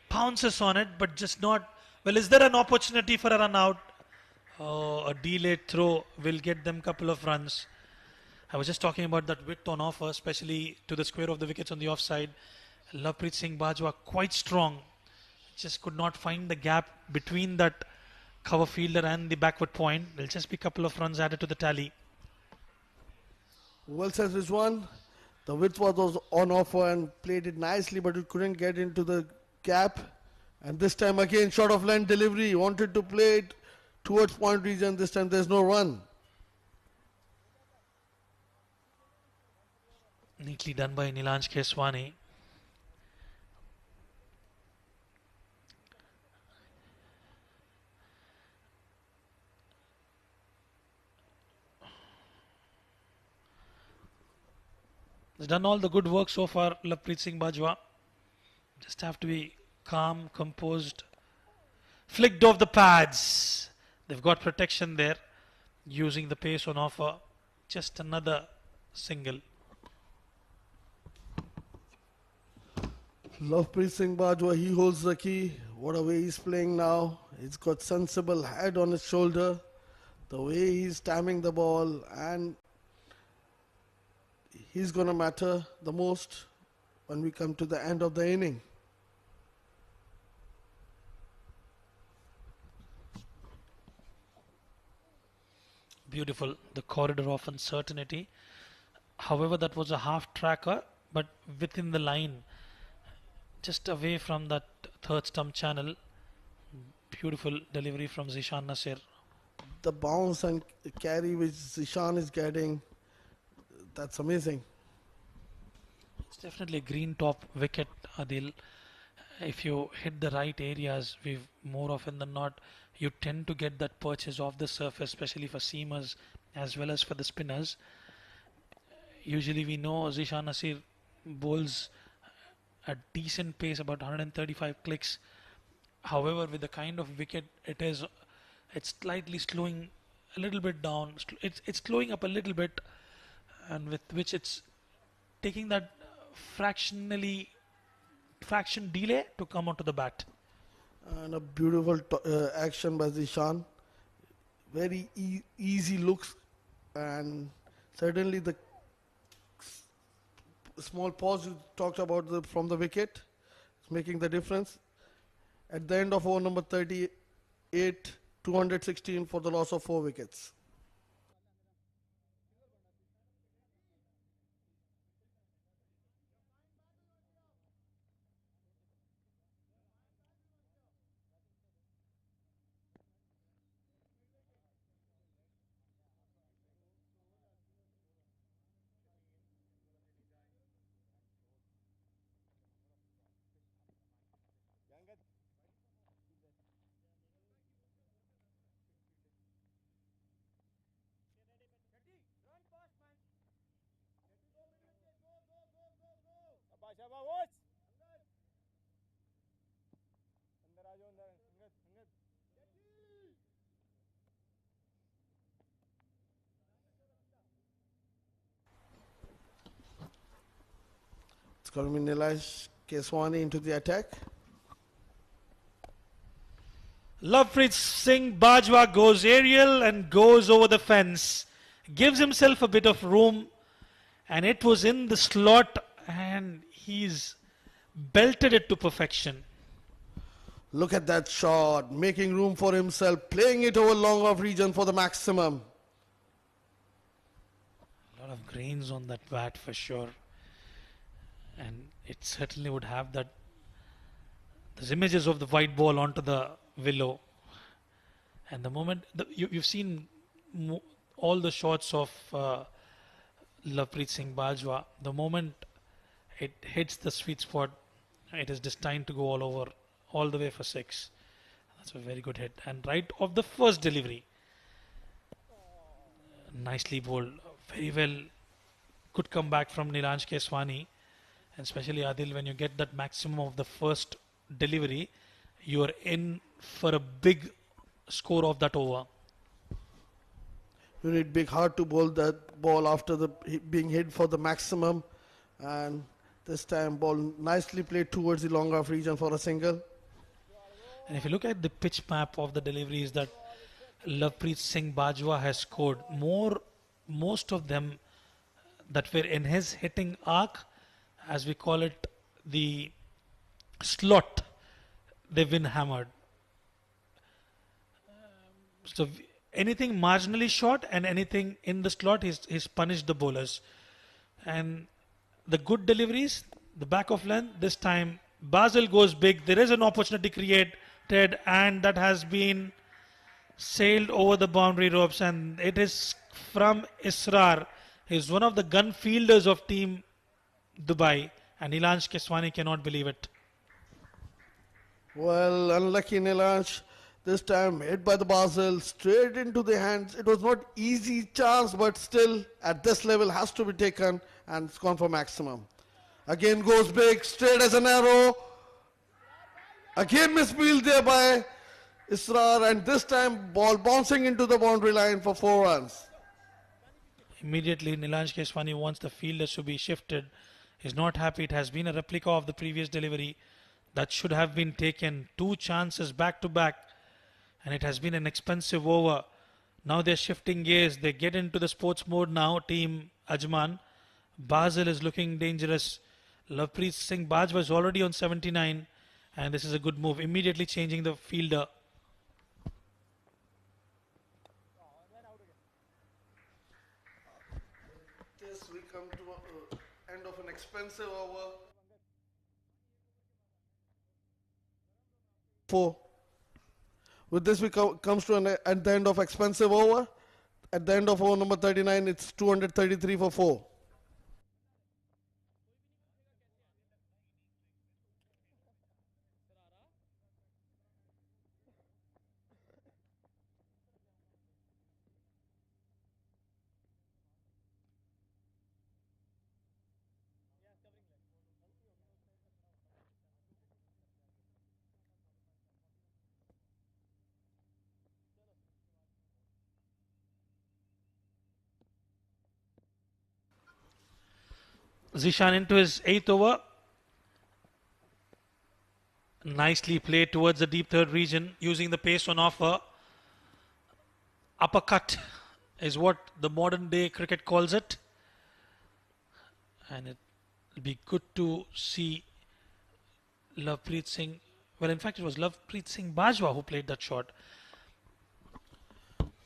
pounces on it, but just not. Well, is there an opportunity for a run out? Oh, a delayed throw will get them a couple of runs. I was just talking about that width on offer, especially to the square of the wickets on the offside. Lovepreet Singh Bajwa quite strong. Just could not find the gap between that cover fielder and the backward point. There'll just be a couple of runs added to the tally. Well said, Rizwan. The width was on offer and played it nicely, but it couldn't get into the gap. And this time again, short of line delivery. He wanted to play it towards point region. This time there's no run. Neatly done by Nilanj Keswani. He's done all the good work so far, Lovepreet Singh Bajwa. Just have to be calm, composed. Flicked off the pads. They've got protection there. Using the pace on offer. Just another single. Lovepreet Singh Bajwa, he holds the key. What a way he's playing now. He's got sensible head on his shoulder. The way he's timing the ball, and he's going to matter the most when we come to the end of the inning. Beautiful. The corridor of uncertainty. However, that was a half tracker, but within the line, just away from that third stump channel. Beautiful delivery from Zishan Nasir. The bounce and carry which Zishan is getting, that's amazing. It's definitely a green top wicket, Adil. If you hit the right areas, we've more often than not, you tend to get that purchase off the surface, especially for seamers as well as for the spinners. Usually we know Zishan Nasir bowls at decent pace, about 135 clicks. However, with the kind of wicket it is, it's slightly slowing a little bit down. It's slowing up a little bit, and with which it's taking that fraction delay to come onto the bat. And a beautiful action by Zishan. Very easy looks, and certainly the small pause you talked about from the wicket is making the difference. At the end of over number 38, 216 for the loss of 4 wickets. It's going to be Nilesh Keswani into the attack. Lovepreet Singh Bajwa goes aerial and goes over the fence. Gives himself a bit of room, and it was in the slot, and he's belted it to perfection. Look at that shot, making room for himself, playing it over long off region for the maximum. A lot of grains on that bat for sure, and it certainly would have that. There's images of the white ball onto the willow, and the moment you've seen all the shots of Lovepreet Singh Bajwa, the moment it hits the sweet spot, it is destined to go all over, all the way for 6. That's a very good hit, and right off the first delivery, nicely bowled, very well. Good comeback from Nilansh Keswani, and especially Adil, when you get that maximum of the first delivery, you are in for a big score of that over. You need big heart to bowl that ball after being hit for the maximum, and this time ball nicely played towards the long off region for a single. And if you look at the pitch map of the deliveries that Lovepreet Singh Bajwa has scored, most of them that were in his hitting arc, as we call it, the slot, they've been hammered. So anything marginally short and anything in the slot, he's punished the bowlers. And the good deliveries, the back of length, this time Basel goes big. There is an opportunity created, and that has been sailed over the boundary ropes, and it is from Israr. He's one of the gun fielders of Team Dubai, and Nilansh Keswani cannot believe it. Well, unlucky Nilansh. This time hit by the Basel, straight into the hands. It was not easy chance, but still at this level has to be taken, and it's gone for maximum. Again goes big, straight as an arrow. Again misfield there by Israr, and this time ball bouncing into the boundary line for 4 runs. Immediately Nilansh Keswani wants the fielders to be shifted. He's not happy. It has been a replica of the previous delivery that should have been taken. 2 chances back to back, and it has been an expensive over. Now they're shifting gears. They get into the sports mode now, Team Ajman. Basel is looking dangerous. Lovepreet Singh Bajwa is already on 79, and this is a good move. Immediately changing the fielder. This we come to expensive over. 4. With this, we comes to at the end of expensive over. At the end of over number 39, it's 233 for 4. Zishan into his 8th over. Nicely played towards the deep third region using the pace on offer. Uppercut is what the modern day cricket calls it. And it'll be good to see Lovepreet Singh. Well, in fact, it was Lovepreet Singh Bajwa who played that shot.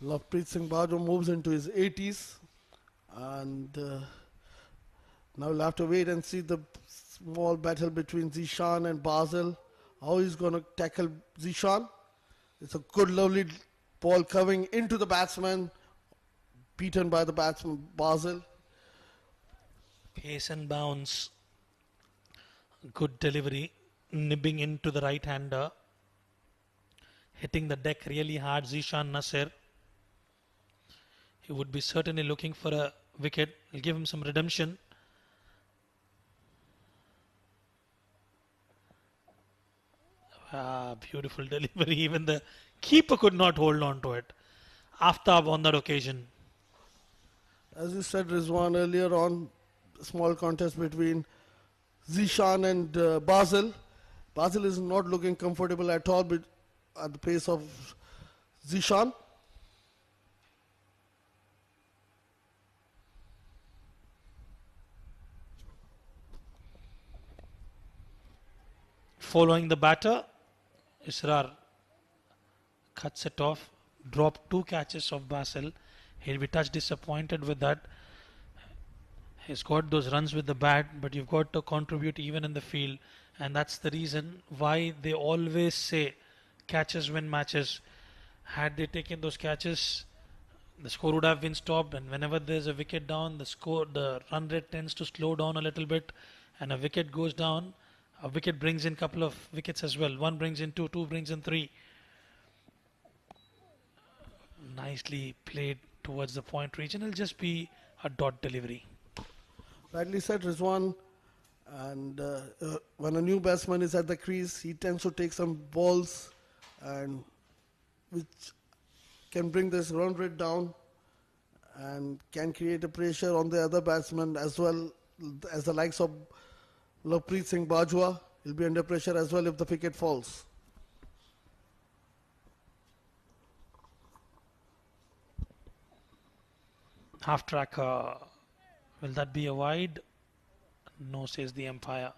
Lovepreet Singh Bajwa moves into his 80s. And now we'll have to wait and see the small battle between Zishan and Basel. How he's going to tackle Zishan. It's a good, lovely ball coming into the batsman. Beaten by the batsman Basel. Pace and bounce. Good delivery. Nibbing into the right-hander. Hitting the deck really hard. Zishan Nasir. He would be certainly looking for a wicket. I'll give him some redemption. Beautiful delivery. Even the keeper could not hold on to it. Aftab on that occasion. As you said, Rizwan, earlier on, small contest between Zishan and Basel. Basel is not looking comfortable at all at the pace of Zishan. Following the batter, Israr cuts it off, dropped 2 catches of Basel. He'll be touch disappointed with that. He's got those runs with the bat, but you've got to contribute even in the field. And that's the reason why they always say catches win matches. Had they taken those catches, the score would have been stopped. And whenever there's a wicket down, the run rate tends to slow down a little bit. And a wicket goes down. A wicket brings in a couple of wickets as well. 1 brings in 2, 2 brings in 3. Nicely played towards the point region. It'll just be a dot delivery. Rightly said, Rizwan. And when a new batsman is at the crease, he tends to take some balls and which can bring this run rate down and can create a pressure on the other batsman as well as the likes of Lovepreet Singh Bajwa. He'll be under pressure as well if the wicket falls. Half track, will that be a wide? No, says the umpire.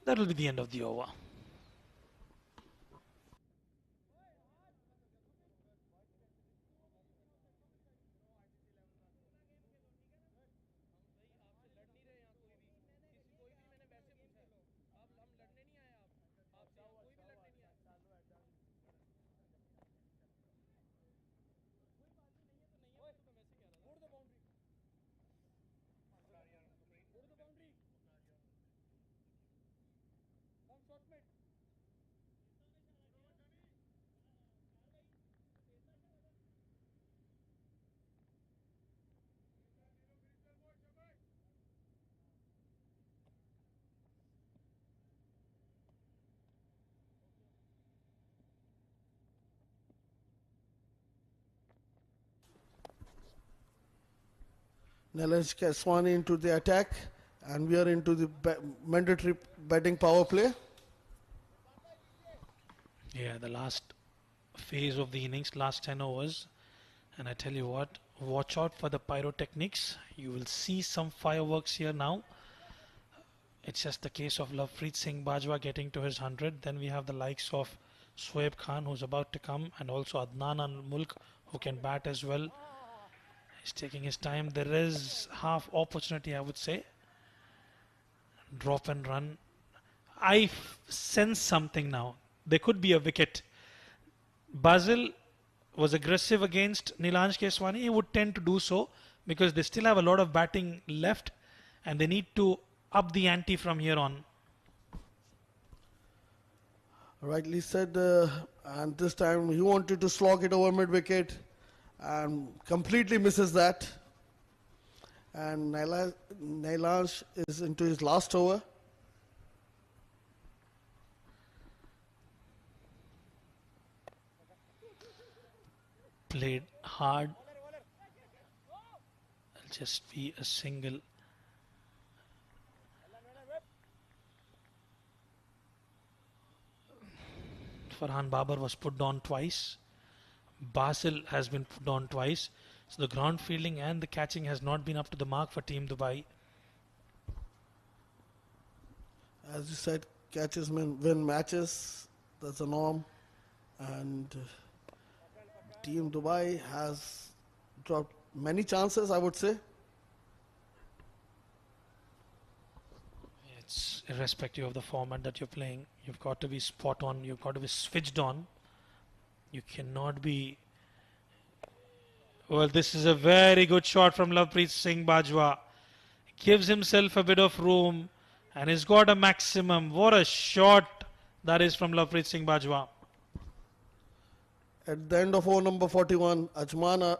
That will be the end of the over. Nilesh Keswani into the attack, and we are into the mandatory batting power play. Yeah, the last phase of the innings, last 10 overs. And I tell you what, watch out for the pyrotechnics. You will see some fireworks here now. It's just the case of Lovepreet Singh Bajwa getting to his 100. Then we have the likes of Shoaib Khan, who's about to come, and also Adnan al Mulk, who can bat as well. He's taking his time. There is half opportunity, I would say. Drop and run. I sense something now. There could be a wicket. Basil was aggressive against Nilanj Keswani. He would tend to do so because they still have a lot of batting left and they need to up the ante from here on. Rightly said, and this time he wanted to slog it over mid-wicket and completely misses that. And Nilanj is into his last over. Played hard. It'll just be a single. Farhan Babar was put down twice. Basil has been put down twice. So the ground fielding and the catching has not been up to the mark for Team Dubai. As you said, catches win matches. That's the norm. And Team Dubai has dropped many chances, I would say. It's irrespective of the format that you're playing. You've got to be spot on. You've got to be switched on. You cannot be... Well, this is a very good shot from Lovepreet Singh Bajwa. Gives himself a bit of room and he's got a maximum. What a shot that is from Lovepreet Singh Bajwa. At the end of over number 41, Ajman,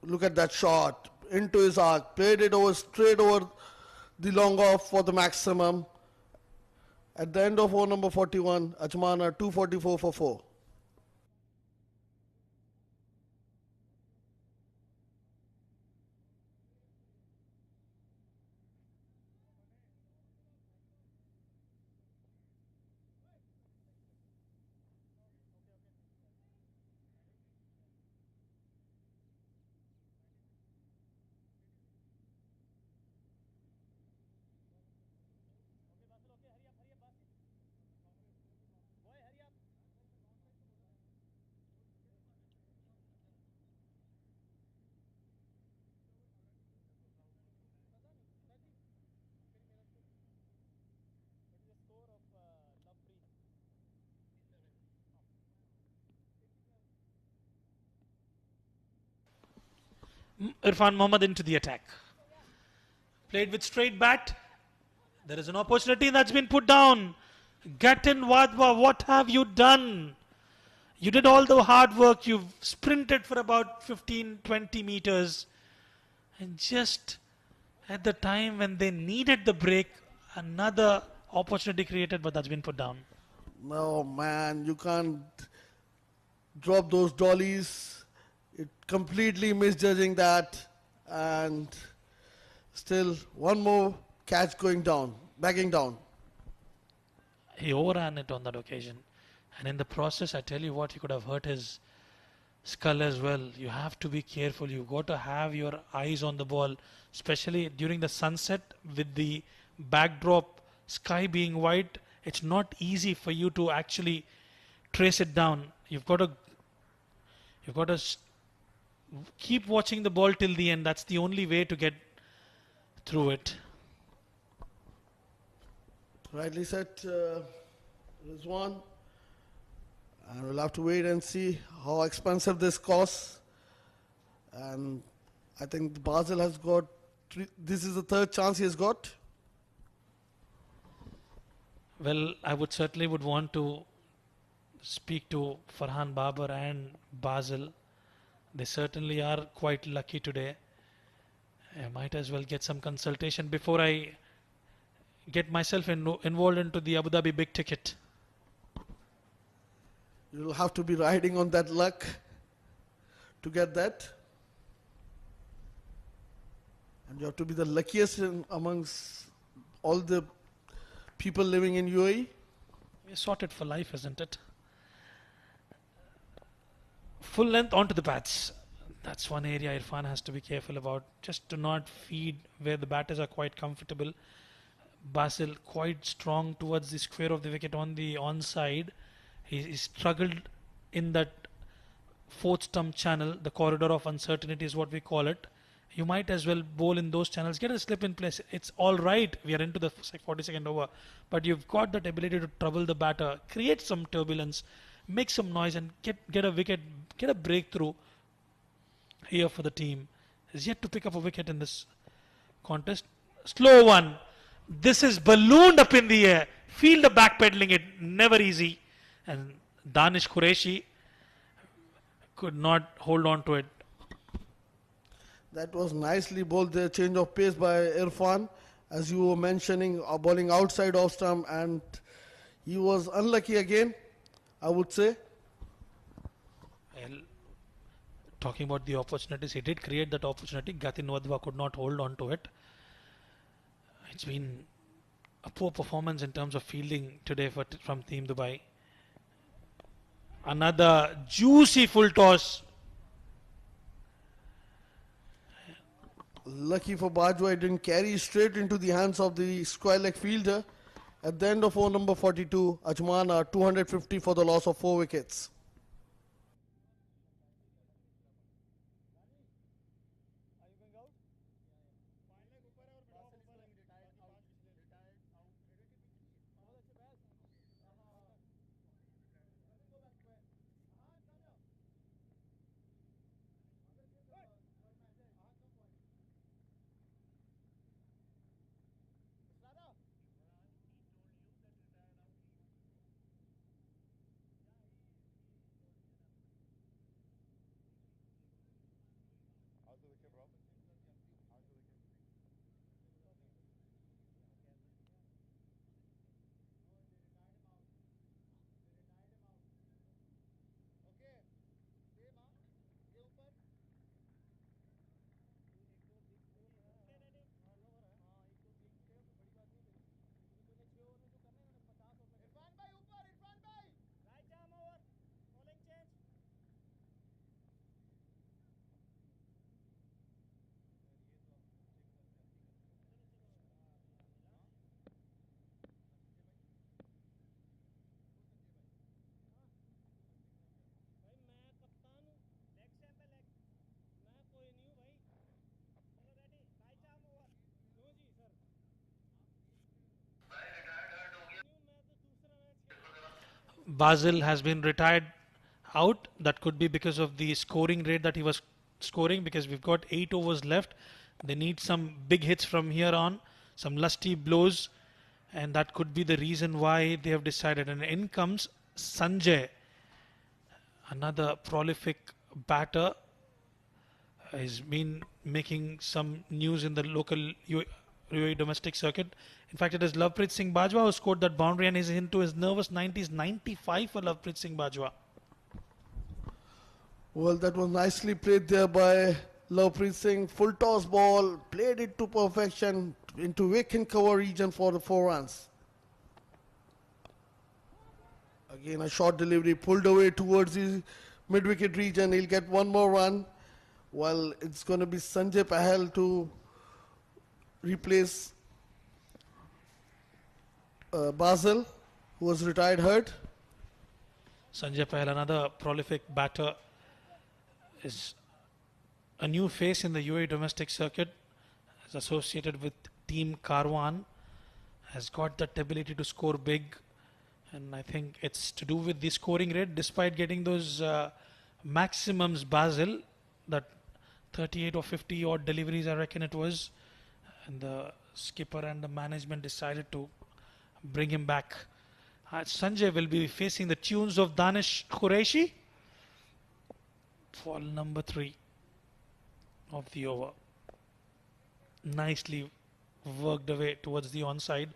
look at that shot. Into his arc. Played it over straight over the long off for the maximum. At the end of over number 41, Ajman 244 for 4. Irfan Mohammad into the attack. Played with straight bat. There is an opportunity that's been put down. Gatin Wadwa, what have you done? You did all the hard work. You've sprinted for about 15-20 meters. And just at the time when they needed the break, another opportunity created, but that's been put down. No, man, you can't drop those dollies. It completely misjudging that, and still one more catch going down, backing down. He overran it on that occasion, and in the process, I tell you what, he could have hurt his skull as well. You have to be careful. You've got to have your eyes on the ball, especially during the sunset with the backdrop, sky being white. It's not easy for you to actually trace it down. You've got to keep watching the ball till the end. That's the only way to get through it. Rightly said, Rizwan. And we'll have to wait and see how expensive this costs. And I think Basil has got, this is the third chance he has got. Well, I would certainly want to speak to Farhan Babar and Basil. They certainly are quite lucky today. I might as well get some consultation before I get myself involved into the Abu Dhabi big ticket. You'll have to be riding on that luck to get that. And you have to be the luckiest amongst all the people living in UAE. We're sorted for life, isn't it? Full length onto the bats. That's one area Irfan has to be careful about. Just to not feed where the batters are quite comfortable. Basil quite strong towards the square of the wicket on the onside. He struggled in that fourth stump channel. The corridor of uncertainty is what we call it. you might as well bowl in those channels. Get a slip in place. It's all right. We are into the 42nd over, but you've got that ability to trouble the batter, create some turbulence, make some noise, and get a wicket, get a breakthrough here for the team. Is yet to pick up a wicket in this contest. Slow one. This is ballooned up in the air. Fielder backpedaling it, never easy, and Danish Qureshi could not hold on to it. That was nicely bowled there. Change of pace by Irfan, as you were mentioning, bowling outside off stump, and he was unlucky again, I would say. Well, talking about the opportunities, he did create that opportunity. Gatin Wadhwa could not hold on to it. It's been a poor performance in terms of fielding today from Team Dubai. Another juicy full toss. Lucky for Bajwa, it didn't carry straight into the hands of the square leg fielder. At the end of over number 42, Ajman are 250 for the loss of 4 wickets. Basil has been retired out. That could be because of the scoring rate that he was scoring, because we've got 8 overs left. They need some big hits from here on, some lusty blows, and that could be the reason why they have decided. And in comes Sanjay, another prolific batter. He's been making some news in the local UAE domestic circuit. In fact, it is Lovepreet Singh Bajwa who scored that boundary, and is into his nervous 90s. 95 for Lovepreet Singh Bajwa. Well, that was nicely played there by Lovepreet Singh. Full toss ball, played it to perfection into vacant cover region for the 4 runs. Again, a short delivery pulled away towards the mid-wicket region. He'll get 1 more run. Well, it's going to be Sanjay Pahal to replace Basil, who was retired hurt. Sanjay Pahal, another prolific batter, is a new face in the UAE domestic circuit. Is associated with Team Karwan. Has got that ability to score big, and I think it's to do with the scoring rate. Despite getting those maximums, Basil, that 38 or 50 odd deliveries, I reckon it was, and the skipper and the management decided to bring him back. Sanjay will be facing the tunes of Danish Qureshi for number 3 of the over. Nicely worked away towards the onside.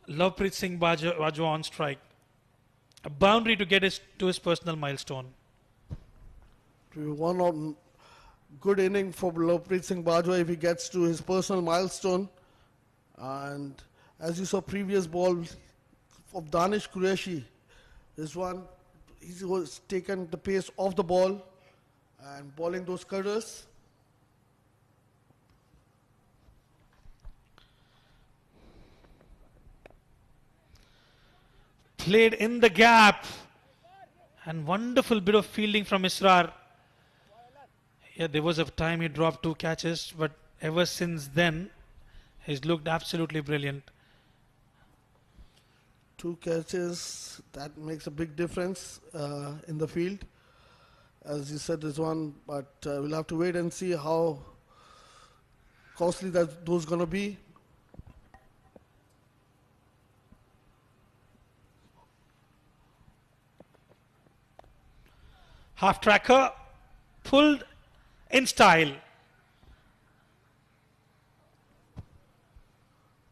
Lovepreet Singh Bajwa on strike. A boundary to get to his personal milestone. One of good inning for Lovepreet Singh Bajwa if he gets to his personal milestone. And as you saw, previous ball of Danish Qureshi, this one, he was taken the pace off the ball and bowling those cutters. Played in the gap, and wonderful bit of fielding from Israr. Yeah, there was a time he dropped 2 catches, but ever since then, he's looked absolutely brilliant. 2 catches, that makes a big difference in the field. As you said, there's one, but we'll have to wait and see how costly those going to be. Half tracker pulled in style.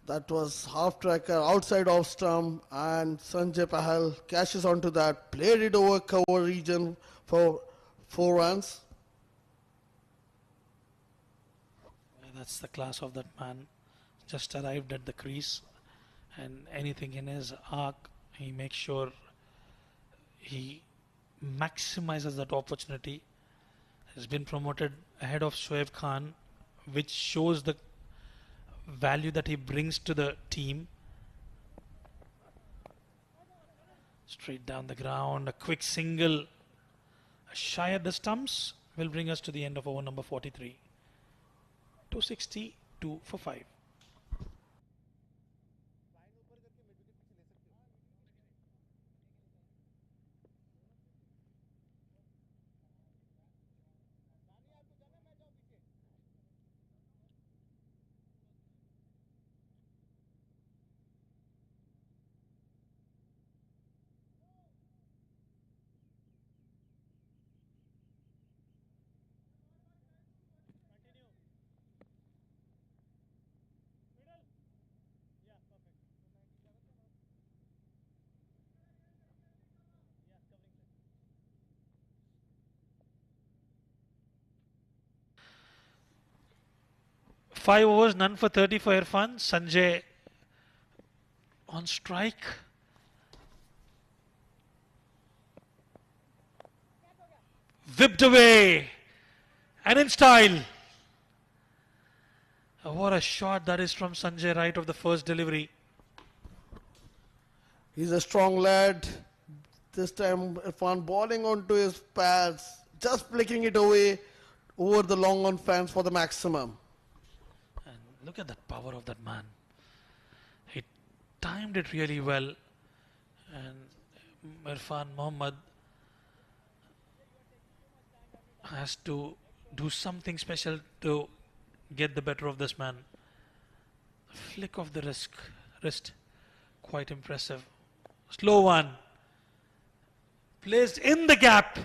That was half tracker outside off stump, and Sanjay Pahal cashes onto that, played it over cover region for 4 runs. That's the class of that man. Just arrived at the crease, and anything in his arc, he makes sure he maximizes that opportunity. Has been promoted ahead of Shoaib Khan, which shows the value that he brings to the team. Straight down the ground, a quick single, shy at the stumps, will bring us to the end of over number 43. 262 for 5. Middle. Yeah, perfect. 5 overs, none for 30 for Irfan. Sanjay on strike. Whipped away and in style. What a shot that is from Sanjay, right of the first delivery. He's a strong lad. This time Irfan balling onto his pads, just flicking it away over the long on fence for the maximum. And look at the power of that man. He timed it really well. And Irfan Mohammad has to do something special to get the better of this man. Flick of the wrist. Quite impressive. Slow one. Placed in the gap.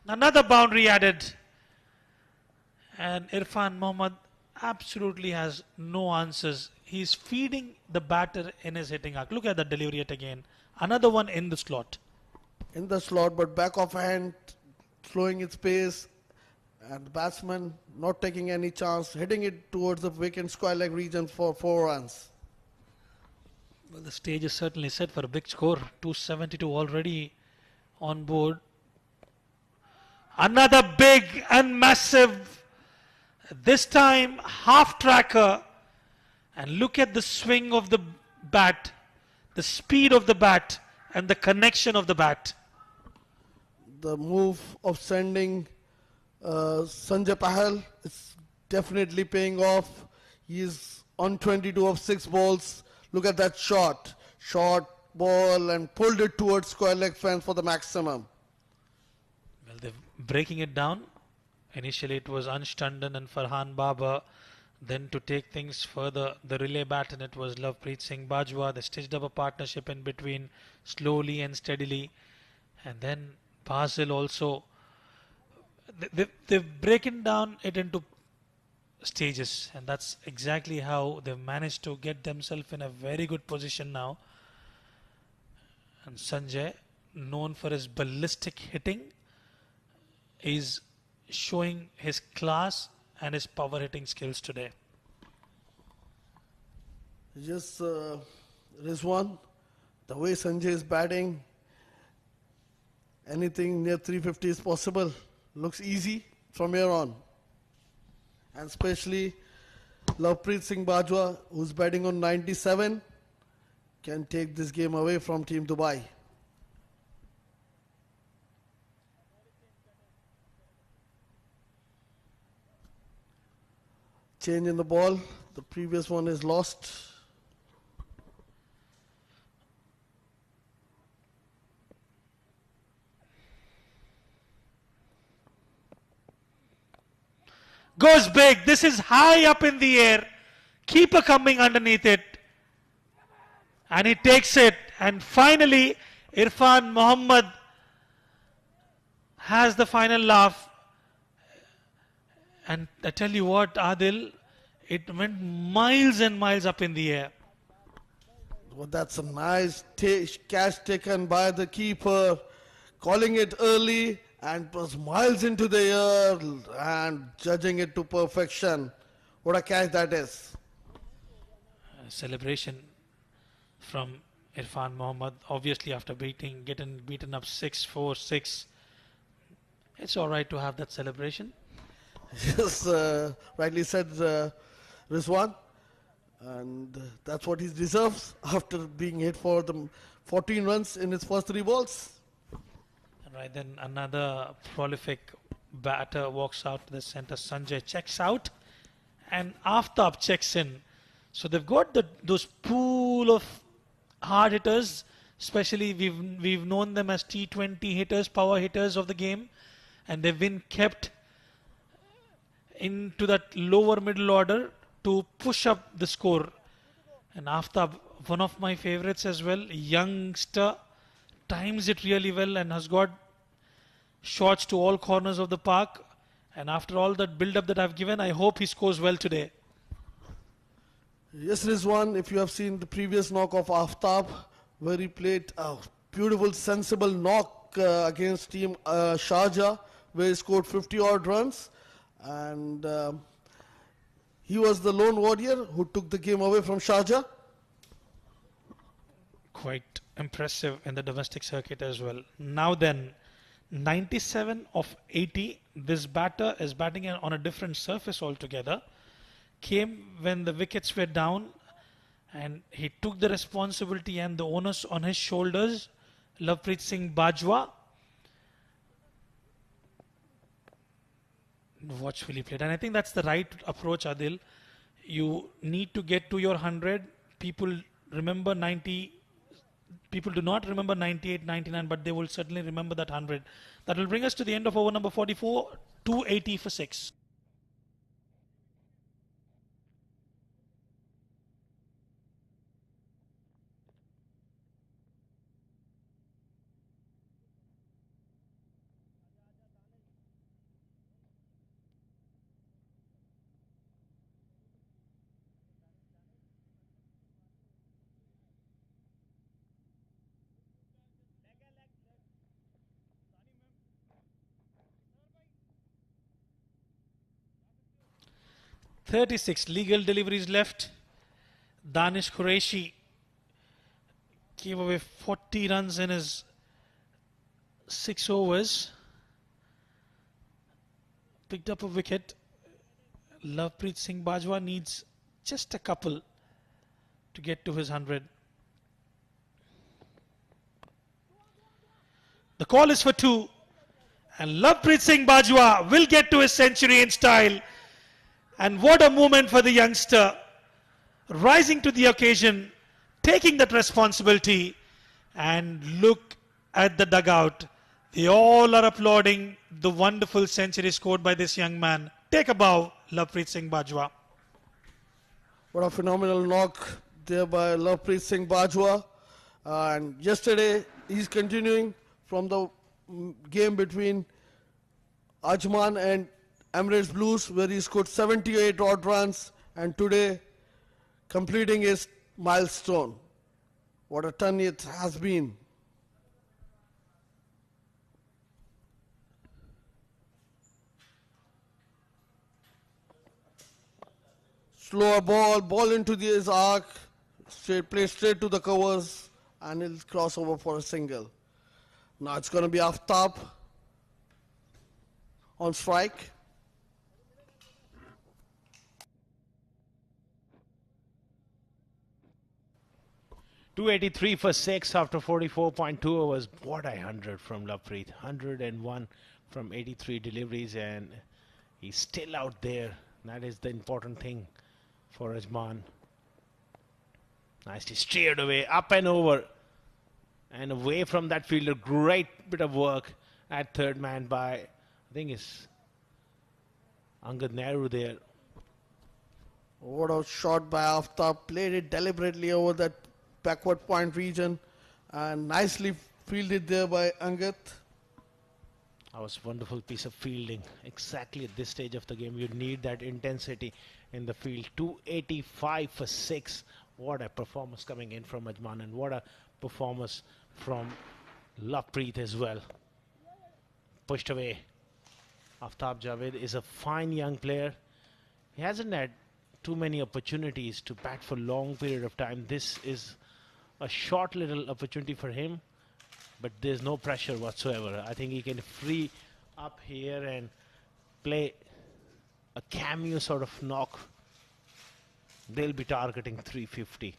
Another boundary added. And Irfan Mohammad absolutely has no answers. He's feeding the batter in his hitting arc. Look at that delivery yet again. Another one in the slot. In the slot, but back of hand, slowing its pace, and the batsman not taking any chance, hitting it towards the vacant square leg region for 4 runs. Well, the stage is certainly set for a big score. 272 already on board. Another big and massive, this time half tracker. And look at the swing of the bat, the speed of the bat, and the connection of the bat. The move of sending Sanjay Pahal is definitely paying off. He is on 22 of 6 balls. Look at that shot. Short ball and pulled it towards square leg fence for the maximum. Well, they're breaking it down. Initially it was Ansh Tandon and Farhan Baba. Then to take things further, the relay baton, it was Lovepreet Singh Bajwa. They stitched up a partnership in between, slowly and steadily. And then Basil also. They've broken down it into stages, and that's exactly how they've managed to get themselves in a very good position now. And Sanjay, known for his ballistic hitting, is showing his class and his power hitting skills today. Just Rizwan, the way Sanjay is batting, anything near 350 is possible. Looks easy from here on. And especially Lovepreet Singh Bajwa, who's batting on 97, can take this game away from Team Dubai. change in the ball. The previous one is lost. Goes big. This is high up in the air. Keeper coming underneath it. And he takes it. And finally, Irfan Mohammed has the final laugh. And I tell you what, Adil, it went miles and miles up in the air. Well, that's a nice catch taken by the keeper, calling it early and it was miles into the air and judging it to perfection. What a catch that is. Celebration from Irfan Mohammed, obviously after getting beaten up 6-4, 6. It's all right to have that celebration. Yes, rightly said, Rizwan. And that's what he deserves after being hit for the 14 runs in his first 3 balls. Right, then another prolific batter walks out to the center. Sanjay checks out and Aftab checks in. So they've got those pool of hard hitters, especially we've known them as T20 hitters, power hitters of the game, and they've been kept into that lower middle order to push up the score. And Aftab, one of my favorites as well, youngster, times it really well and has got shots to all corners of the park. And after all that build-up that I've given, I hope he scores well today. Yes, Rizwan, if you have seen the previous knock of Aftab, where he played a beautiful, sensible knock against team Sharjah, where he scored 50-odd runs. And he was the lone warrior who took the game away from Sharjah. Quite impressive in the domestic circuit as well. Now then, 97 of 80. This batter is batting on a different surface altogether. Came when the wickets were down and he took the responsibility and the onus on his shoulders. Lovepreet Singh Bajwa. Watchfully played. And I think that's the right approach, Adil. You need to get to your 100. People remember 90. People do not remember 98, 99, but they will certainly remember that 100. That will bring us to the end of over number 44, 280 for 6. .36 legal deliveries left. Danish Qureshi gave away 40 runs in his 6 overs. Picked up a wicket. Lovepreet Singh Bajwa needs just a couple to get to his 100. The call is for 2. And Lovepreet Singh Bajwa will get to his century in style. And what a moment for the youngster, rising to the occasion, taking that responsibility, and look at the dugout. They all are applauding the wonderful century scored by this young man. Take a bow, Lovepreet Singh Bajwa. What a phenomenal knock there by Lovepreet Singh Bajwa. And yesterday, he's continuing from the game between Ajman and Emirates Blues, where he scored 78 odd runs, and today completing his milestone. What a ton it has been. Slower ball into his arc, play straight to the covers, and he'll cross over for a single. Now it's going to be Aftab on strike. .283 for 6 after 44.2 overs. What a 100 from Lovepreet. 101 from 83 deliveries, and he's still out there That is the important thing for Ajman. Nicely steered away, up and over. And away from that fielder. Great bit of work at third man by, I think it's Angad Nehru there. What a shot by Aftab. Played it deliberately over that backward point region. And nicely fielded there by Angad. That was a wonderful piece of fielding. Exactly at this stage of the game, you need that intensity in the field. 285 for 6. What a performance coming in from Ajman, and what a performance from Lovepreet as well. Pushed away. Aftab Javed is a fine young player. He hasn't had too many opportunities to bat for long period of time. This is a short little opportunity for him, but there's no pressure whatsoever. I think he can free up here and play a cameo sort of knock. They'll be targeting 350.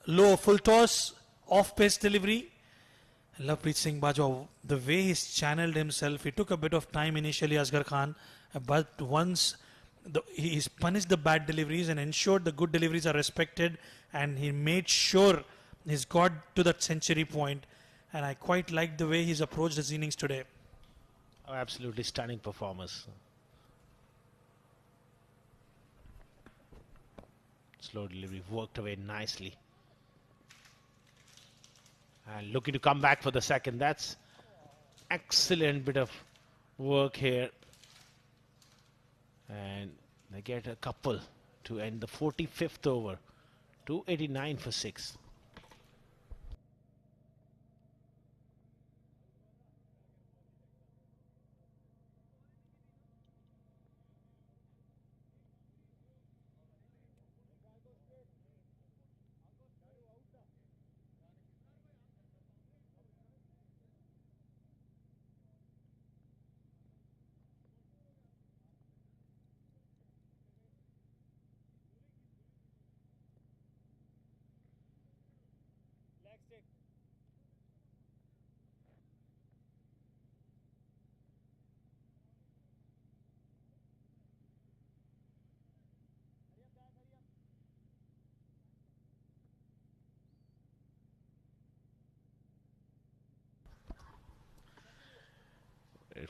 Low full toss, off pace delivery. Lovepreet Singh Bajwa, the way he's channeled himself, he took a bit of time initially, Asghar Khan, but once he's punished the bad deliveries and ensured the good deliveries are respected, and he made sure he's got to that century point. And I quite like the way he's approached his innings today. Oh, absolutely stunning performance. Slow delivery, worked away nicely. And looking to come back for the second. That's excellent bit of work here. And they get a couple to end the 45th over. 289 for 6.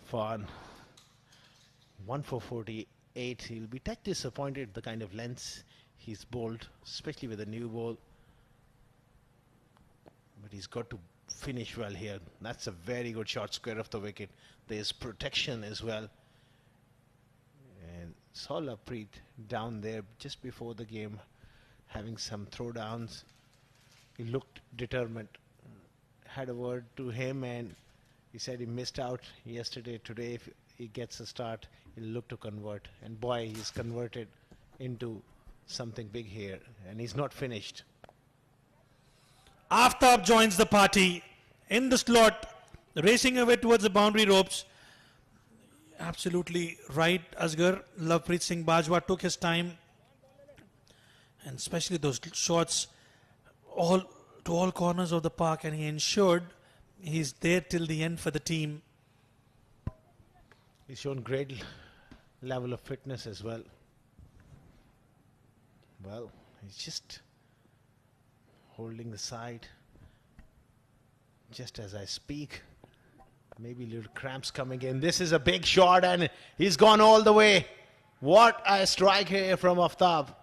Fun. 1 for 48. He'll be touch disappointed the kind of lengths he's bowled, especially with a new ball. But he's got to finish well here. That's a very good shot, square of the wicket. There's protection as well. And saw Lovepreet down there just before the game, having some throwdowns. He looked determined. Had a word to him, and he said he missed out yesterday. Today, if he gets a start, he'll look to convert. And boy, he's converted into something big here. And he's not finished. Aftab joins the party in the slot, racing away towards the boundary ropes. Absolutely right, Asghar. Lovepreet Singh Bajwa took his time, and especially those shots to all corners of the park, and he ensured he's there till the end for the team. He's shown great level of fitness as well. Well, he's just holding the side just as I speak. Maybe little cramps coming in. This is a big shot, and he's gone all the way. What a strike here from Aftab.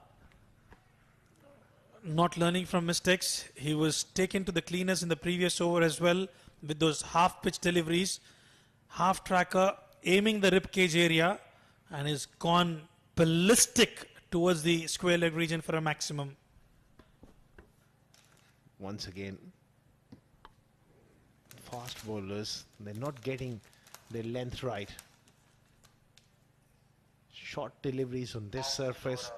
Not learning from mistakes. He was taken to the cleaners in the previous over as well, with those half-pitch deliveries, half-tracker, aiming the ribcage area, and is gone ballistic towards the square leg region for a maximum. Once again, fast bowlers, they're not getting their length right. Short deliveries on this surface.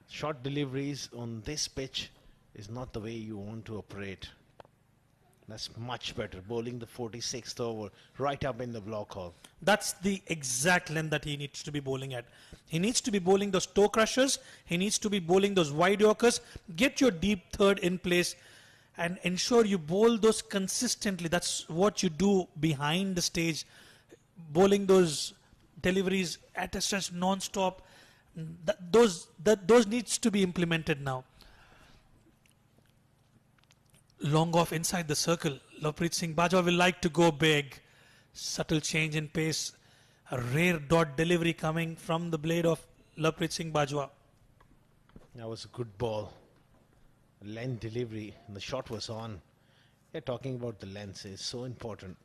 Short deliveries on this pitch is not the way you want to operate. That's much better. Bowling the 46th over right up in the block hole. That's the exact length that he needs to be bowling at. He needs to be bowling those toe crushers. He needs to be bowling those wide yorkers. Get your deep third in place and ensure you bowl those consistently. That's what you do behind the stage. Bowling those deliveries at a stretch non-stop. Those needs to be implemented now. Long off inside the circle. Lovepreet Singh Bajwa will like to go big. Subtle change in pace. A rare dot delivery coming from the blade of Lovepreet Singh Bajwa. That was a good ball. Length delivery, and the shot was on. Yeah, talking about the length is so important.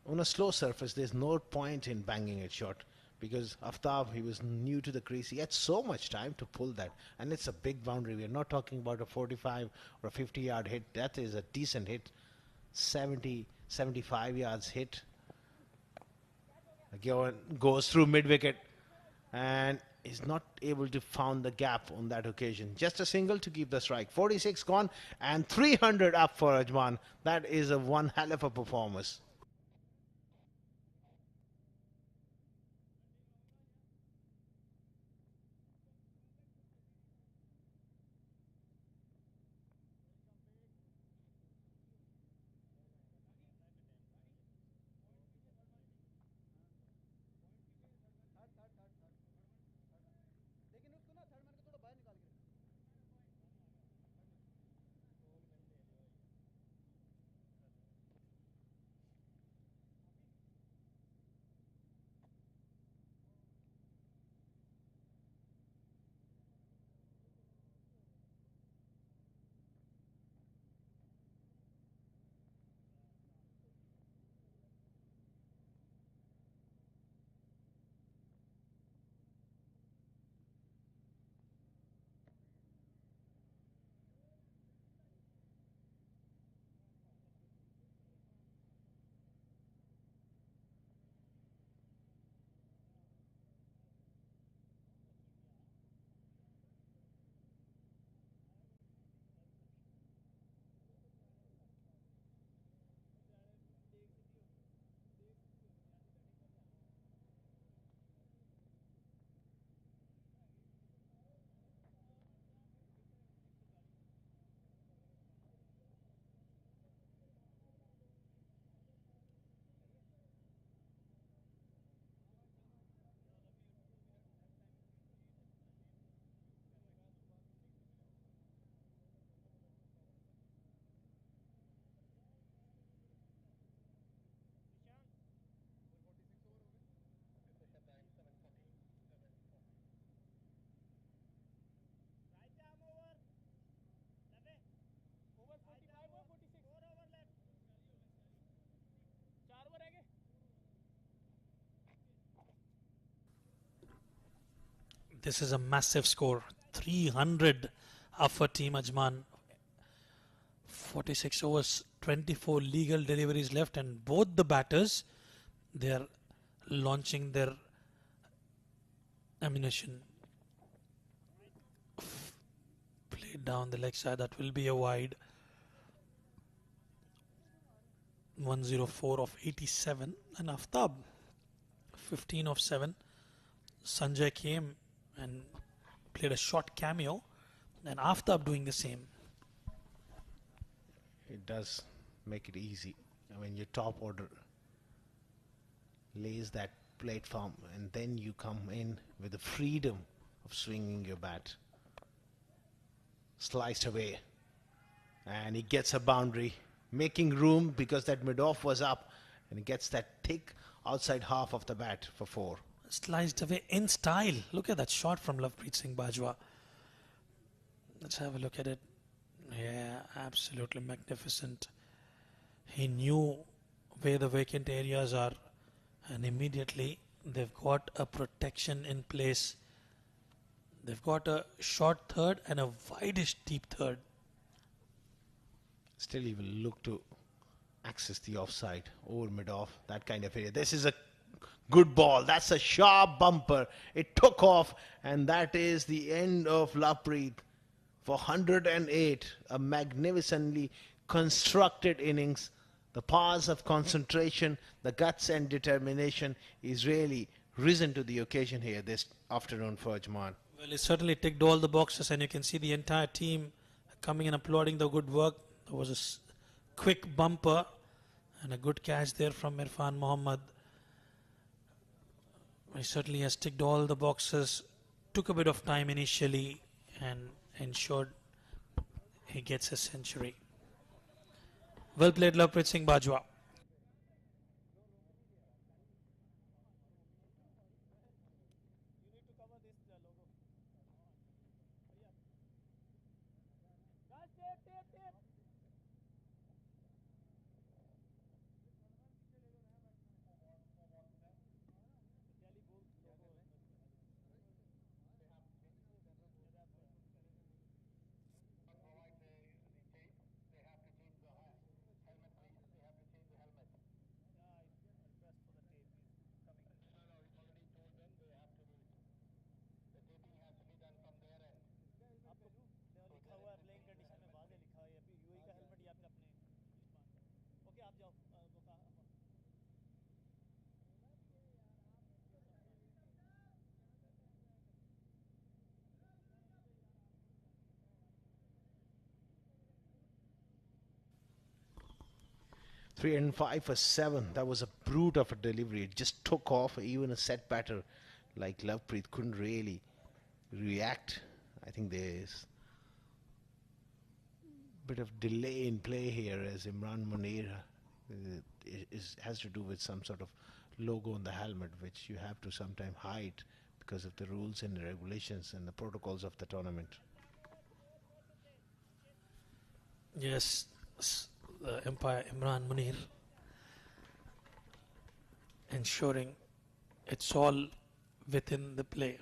On a slow surface, there's no point in banging a shot because Aftab, he was new to the crease. He had so much time to pull that, and it's a big boundary. We're not talking about a 45 or a 50-yard hit. That is a decent hit. 70, 75 yards hit. Again, goes through mid-wicket, and is not able to found the gap on that occasion. Just a single to keep the strike. 46 gone and 300 up for Ajman. That is a one hell of a performance. This is a massive score. 300 up for Team Ajman. 46 overs, 24 legal deliveries left, and both the batters, they are launching their ammunition. Played down the leg side, that will be a wide. 104 of 87, and Aftab 15 of 7. Sanjay came and played a short cameo, and Aftab doing the same. It does make it easy. I mean, your top order lays that platform, and then you come in with the freedom of swinging your bat. Sliced away, and he gets a boundary, making room because that mid-off was up, and he gets that thick outside half of the bat for 4. Sliced away in style. Look at that shot from Lovepreet Singh Bajwa. Let's have a look at it. Yeah, absolutely magnificent. He knew where the vacant areas are, and immediately they've got a protection in place. They've got a short third and a wideish deep third. Still, he will look to access the offside over mid-off, that kind of area. This is a good ball. That's a sharp bumper. It took off, and that is the end of Lovepreet for 108. A magnificently constructed innings. The powers of concentration, the guts and determination is really risen to the occasion here this afternoon for Ajman. Well, he certainly ticked all the boxes, and you can see the entire team coming and applauding the good work. There was a quick bumper and a good catch there from Irfan Mohammad. He certainly has ticked all the boxes. Took a bit of time initially and ensured he gets a century. Well played, Lovepreet Singh Bajwa. Three and five for seven. That was a brute of a delivery. It just took off. Even a set batter like Lovepreet couldn't really react. I think there's a bit of delay in play here as Imran Munir has to do with some sort of logo on the helmet, which you have to sometime hide because of the rules and the regulations and the protocols of the tournament. Yes, the umpire Imran Munir ensuring it's all within the play.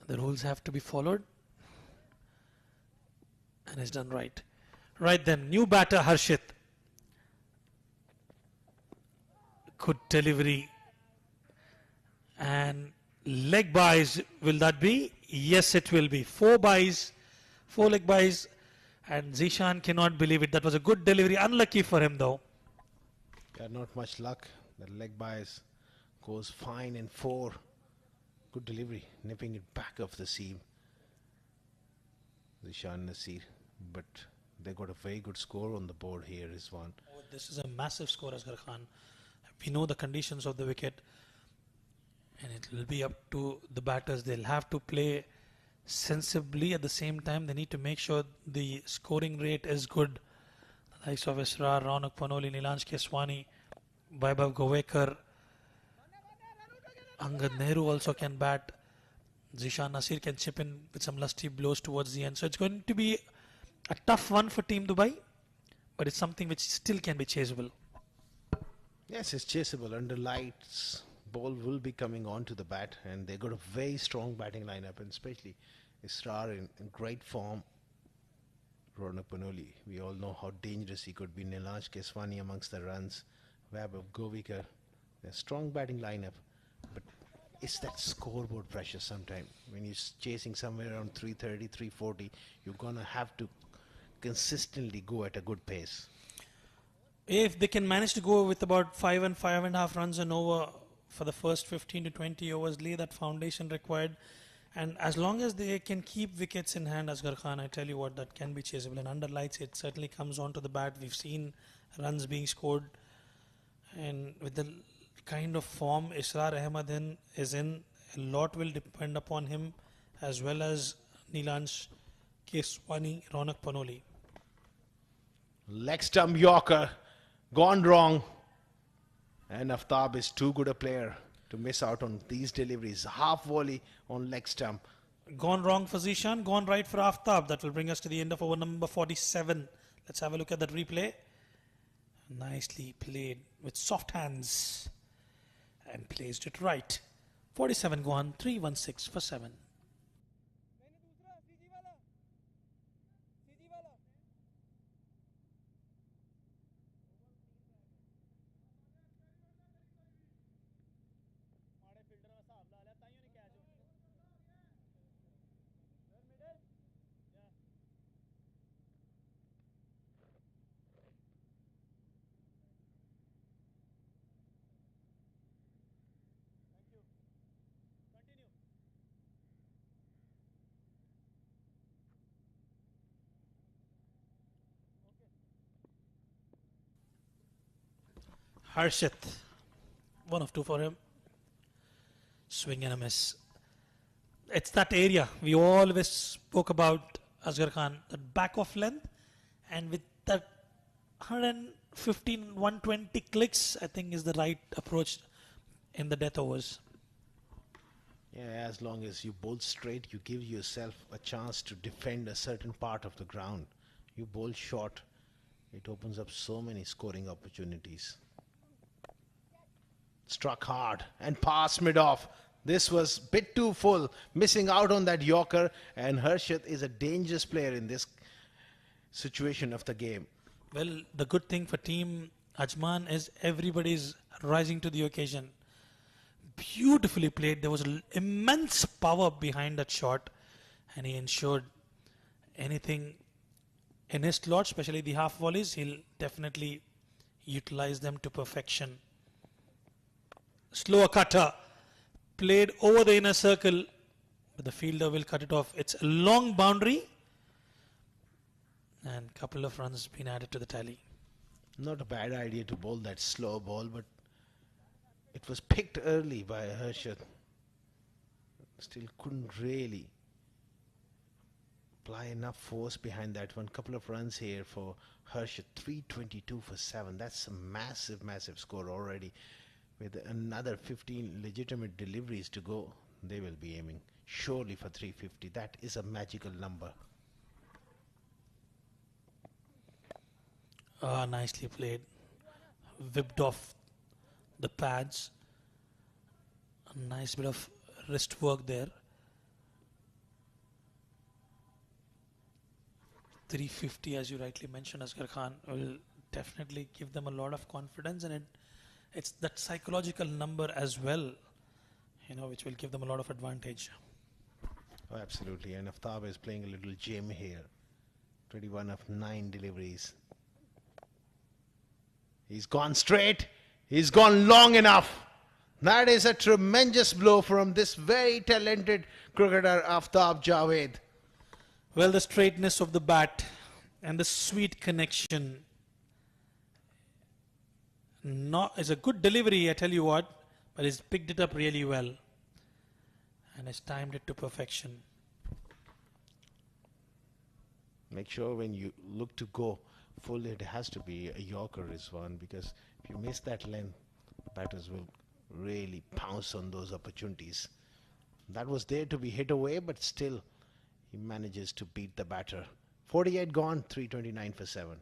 The rules have to be followed, and it's done right. Right then, new batter Harshit. Good delivery. And leg buys, will that be? Yes, it will be. 4 buys, 4 leg buys. And Zishan cannot believe it. That was a good delivery. Unlucky for him though. Yeah, not much luck. The leg buys goes fine in 4. Good delivery, nipping it back off the seam. Zishan Nasir. But they got a very good score on the board here, Rizwan. Oh, this is a massive score, Asghar Khan. We know the conditions of the wicket. And it will be up to the batters. They'll have to play sensibly. At the same time, they need to make sure the scoring rate is good. The likes of Israr, Raunak Panoli, Nilansh Keswani, Vaibhav Govekar, Angad Nehru also can bat. Zishan Nasir can chip in with some lusty blows towards the end. So it's going to be a tough one for Team Dubai, but it's something which still can be chaseable. Yes, it's chaseable. Under lights, ball will be coming on to the bat, and they got a very strong batting lineup, and especially Israr in great form. Raunak Panoli, we all know how dangerous he could be. Nilansh Keswani amongst the runs. Vaibhav Govekar, a strong batting lineup, but it's that scoreboard pressure sometimes. When you're chasing somewhere around 330, 340, you're gonna have to consistently go at a good pace. If they can manage to go with about 5 and 5.5 runs and over for the first 15 to 20 overs, lay that foundation required, and as long as they can keep wickets in hand, Asghar Khan, I tell you what, that can be chaseable. And under lights, it certainly comes on to the bat. We've seen runs being scored, and with the kind of form Israr Ahmed is in, a lot will depend upon him, as well as Nilansh Keswani, Raunak Panoli. Leg stump Yorker, gone wrong. And Aftab is too good a player to miss out on these deliveries. Half volley on leg stump. Gone wrong for Zishan, gone right for Aftab. That will bring us to the end of over number 47. Let's have a look at that replay. Nicely played with soft hands and placed it right. 47 gone, 316 for 7. Harshit. 1 of 2 for him. Swing and a miss. It's that area we always spoke about, Asghar Khan, that back of length, and with that 115, 120 clicks, I think is the right approach in the death overs. Yeah, as long as you bowl straight, you give yourself a chance to defend a certain part of the ground. You bowl short, it opens up so many scoring opportunities. Struck hard and passed mid-off. This was a bit too full, missing out on that Yorker, and Harshit is a dangerous player in this situation of the game. Well, the good thing for team Ajman is everybody's rising to the occasion. Beautifully played. There was immense power behind that shot, and he ensured anything in his slot, especially the half volleys, he'll definitely utilize them to perfection. Slower cutter, played over the inner circle, but the fielder will cut it off. It's a long boundary, and a couple of runs been added to the tally. Not a bad idea to bowl that slow ball, but it was picked early by Harshit. Still couldn't really apply enough force behind that one. Couple of runs here for Harshit. 322 for 7. That's a massive, massive score already. With another 15 legitimate deliveries to go, they will be aiming surely for 350. That is a magical number. Nicely played. Whipped off the pads. A nice bit of wrist work there. 350, as you rightly mentioned, Asghar Khan, will definitely give them a lot of confidence, and it's that psychological number as well, which will give them a lot of advantage. Oh, absolutely. And Aftab is playing a little gem here. 21 of 9 deliveries. He's gone straight. He's gone long enough. That is a tremendous blow from this very talented cricketer, Aftab Javed. Well, the straightness of the bat and the sweet connection. It's a good delivery, I tell you what, but he's picked it up really well and has timed it to perfection. Make sure when you look to go full, it has to be a Yorker is one, because if you miss that length, batters will really pounce on those opportunities. That was there to be hit away, but still he manages to beat the batter. 48 gone, 329 for 7.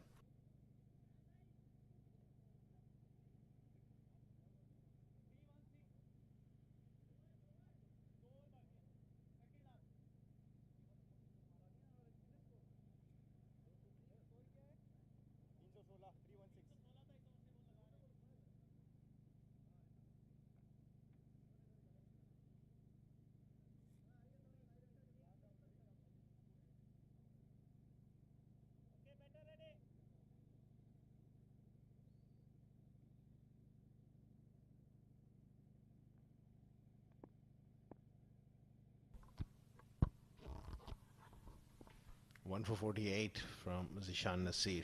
One for 48 from Zishan Nasir,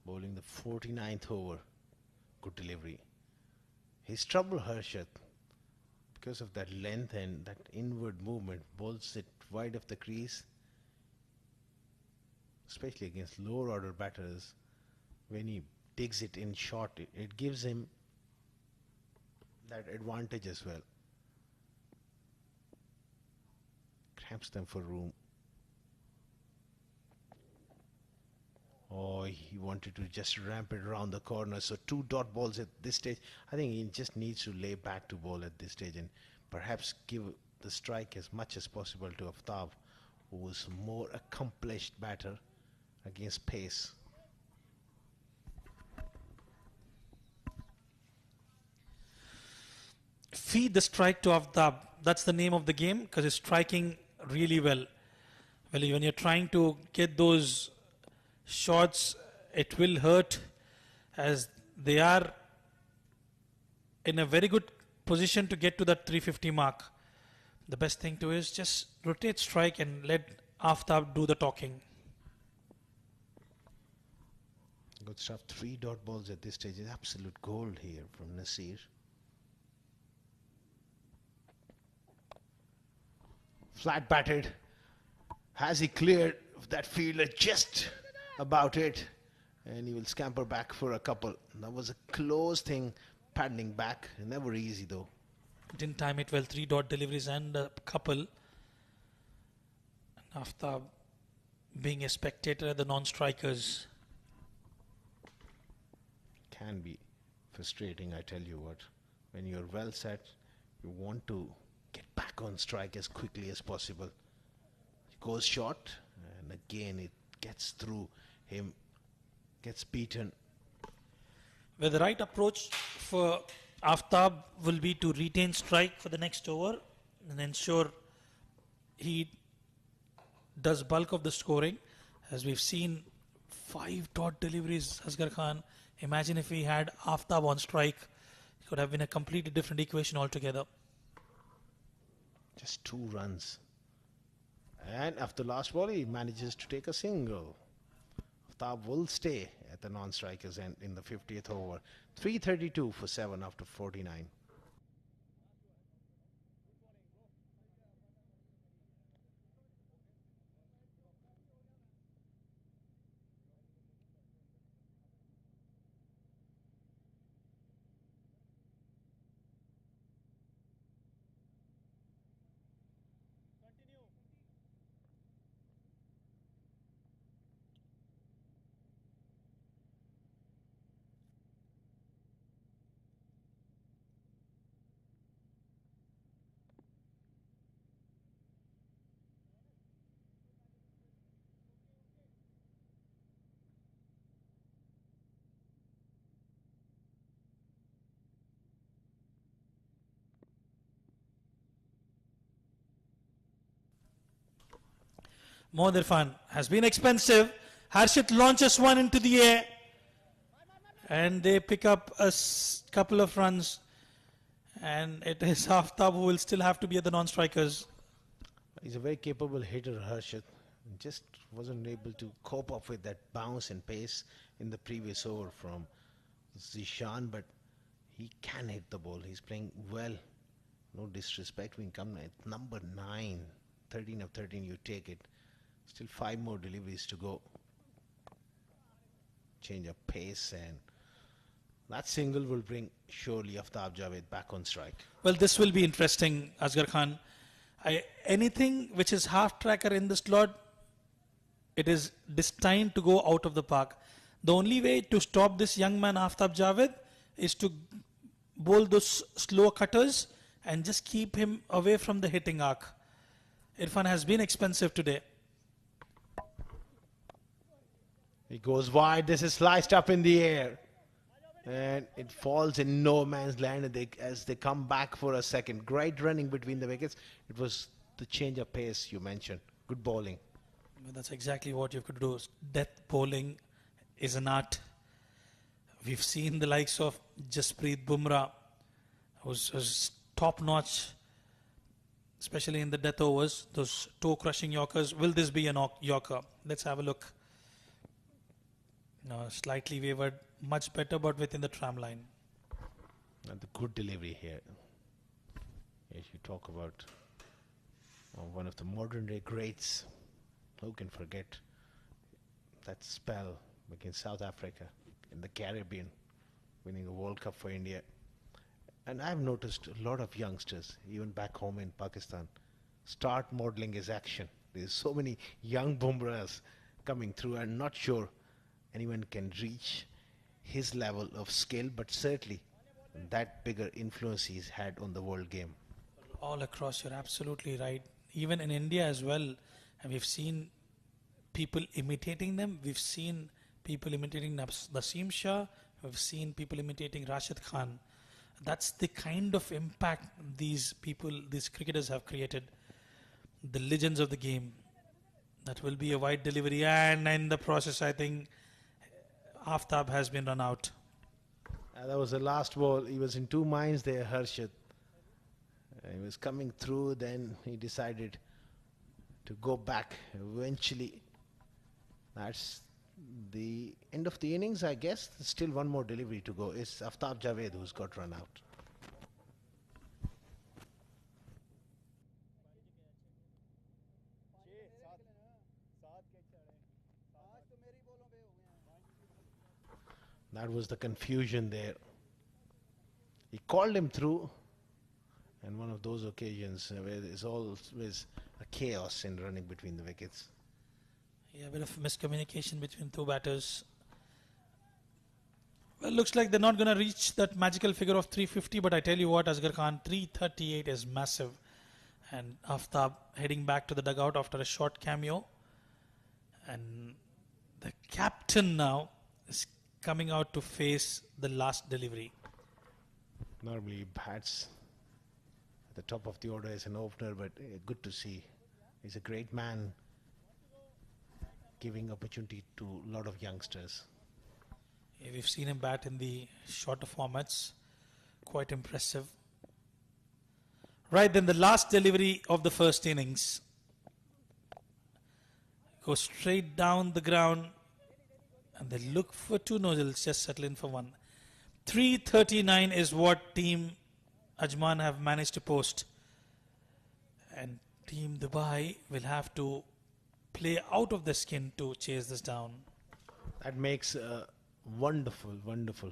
bowling the 49th over. Good delivery. He's troubled Harshit because of that length and that inward movement. Bowls it wide of the crease, especially against lower order batters. When he digs it in short, it gives him that advantage as well. Cramps them for room. Oh, he wanted to just ramp it around the corner. So 2 dot balls at this stage. I think he just needs to lay back to bowl at this stage and perhaps give the strike as much as possible to Aftab, who was more accomplished batter against pace. Feed the strike to Aftab. That's the name of the game, because he's striking really well. Well, when you're trying to get those shots, it will hurt, as they are in a very good position to get to that 350 mark. The best thing to is just rotate strike and let Aftab do the talking. Good stuff. 3 dot balls at this stage is absolute gold here from Nasir. Flat batted. Has he cleared that fielder just about it? And he will scamper back for a couple. That was a close thing, paddling back. Never easy though. Didn't time it well. 3 dot deliveries and a couple. After being a spectator at the non-strikers. Can be frustrating, I tell you what. When you're well set, you want to get back on strike as quickly as possible. He goes short, and again it gets through him, gets beaten. Well, the right approach for Aftab will be to retain strike for the next over and ensure he does bulk of the scoring. As we've seen, 5 dot deliveries, Asghar Khan. Imagine if he had Aftab on strike. It could have been a completely different equation altogether. Just 2 runs. And after last ball, he manages to take a single. Aftab will stay at the non-strikers end in the 50th over. 332 for 7 after 49. More Irfan has been expensive. Harshit launches one into the air. And they pick up a couple of runs. And it is Aftab who will still have to be at the non-strikers. He's a very capable hitter, Harshit. Just wasn't able to cope up with that bounce and pace in the previous over from Zishan, but he can hit the ball. He's playing well. No disrespect. We come at number 9. 13 of 13, you take it. Still 5 more deliveries to go. Change of pace, and that single will bring surely Aftab Javed back on strike. Well, this will be interesting, Asghar Khan. Anything which is half tracker in the slot, it is destined to go out of the park. The only way to stop this young man Aftab Javed is to bowl those slow cutters and just keep him away from the hitting arc. Irfan has been expensive today. He goes wide. This is sliced up in the air. And it falls in no man's land as they come back for a second. Great running between the wickets. It was the change of pace you mentioned. Good bowling. Well, that's exactly what you could do. Death bowling is an art. We've seen the likes of Jasprit Bumrah, who's top-notch, especially in the death overs, those toe-crushing Yorkers. Will this be a Yorker? Let's have a look. No, slightly wavered, much better, but within the tram line. And the good delivery here. As you talk about one of the modern-day greats, who can forget that spell against South Africa in the Caribbean, winning a World Cup for India. And I've noticed a lot of youngsters, even back home in Pakistan, start modeling his action. There's so many young Bumrahs coming through. I'm not sure anyone can reach his level of skill, but certainly that bigger influence he's had on the world game. All across, you're absolutely right. Even in India as well, and we've seen people imitating them. We've seen people imitating Naseem Shah. We've seen people imitating Rashid Khan. That's the kind of impact these cricketers have created. The legends of the game. That will be a wide delivery, and in the process, I think Aftab has been run out. That was the last ball. He was in 2 minds there, Harshit. He was coming through, then he decided to go back. Eventually, that's the end of the innings, I guess. There's still one more delivery to go. It's Aftab Javed who's got run out. That was the confusion there. He called him through, and one of those occasions where there's always a chaos in running between the wickets. Yeah, a bit of miscommunication between two batters. Well, looks like they're not going to reach that magical figure of 350, but I tell you what, Asghar Khan, 338 is massive. And Aftab heading back to the dugout after a short cameo. And the captain now is coming out to face the last delivery. Normally he bats at the top of the order as an opener, but good to see. He's a great man, giving opportunity to a lot of youngsters. Yeah, we've seen him bat in the shorter formats. Quite impressive. Right, then the last delivery of the first innings. Goes straight down the ground. And they look for two nozzles, just settle in for one. 339 is what Team Ajman have managed to post. And Team Dubai will have to play out of the skin to chase this down. That makes a wonderful, wonderful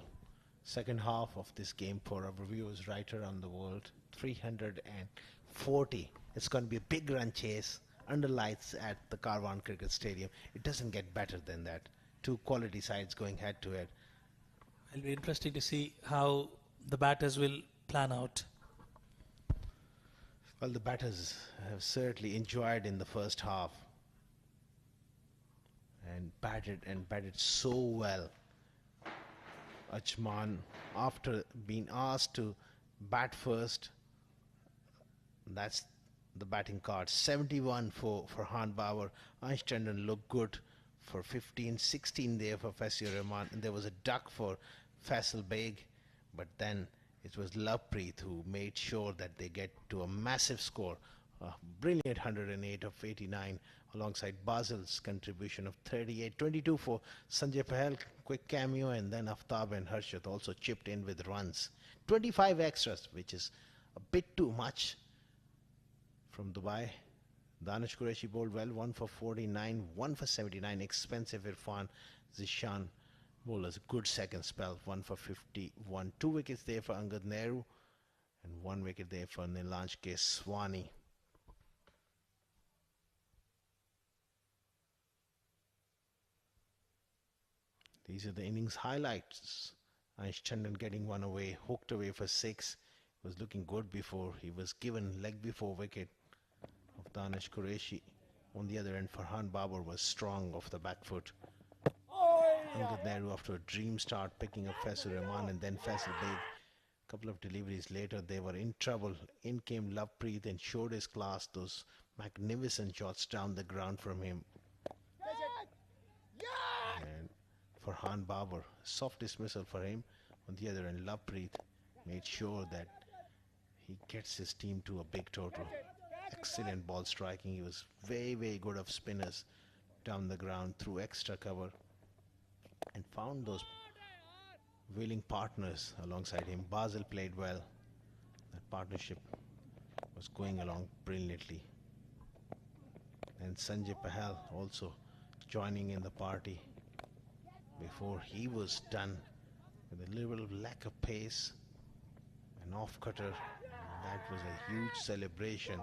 second half of this game for our viewers right around the world. 340. It's going to be a big run chase under lights at the Karwan Cricket Stadium. It doesn't get better than that. Two quality sides going head to head. It'll be interesting to see how the batters will plan out. Well, the batters have certainly enjoyed in the first half and batted so well. Ajman, after being asked to bat first, that's the batting card. 71 for Farhan Babar. Ansh Tandon looked good for 15, 16 there for Faisal Rahman, and there was a duck for Faisal Beg, but then it was Lovepreet who made sure that they get to a massive score. A brilliant 108 of 89 alongside Basil's contribution of 38. 22 for Sanjay Pahal, quick cameo, and then Aftab and Harshad also chipped in with runs. 25 extras, which is a bit too much from Dubai. Danish Qureshi bowled well, 1 for 49, 1 for 79. Expensive Irfan Zishan bowled a good second spell, 1 for 51. 2 wickets there for Angad Nehru and 1 wicket there for Nilanj Keswani. These are the innings highlights. Anish Chandan getting one away, hooked away for 6. Was looking good before. He was given leg before wicket of Danish Qureshi. On the other end, Farhan Babar was strong off the back foot. Angad Nehru, after a dream start, picking up Faisal Rahman and then Faisal Beg. A couple of deliveries later, they were in trouble. In came Lovepreet and showed his class. Those magnificent shots down the ground from him. And Farhan Babar, soft dismissal for him. On the other end, Lovepreet made sure that he gets his team to a big total. Excellent ball striking. He was very, very good of spinners down the ground through extra cover and found those willing partners alongside him. Basil played well. That partnership was going along brilliantly. And Sanjay Pahal also joining in the party before he was done with a little lack of pace. An off-cutter. That was a huge celebration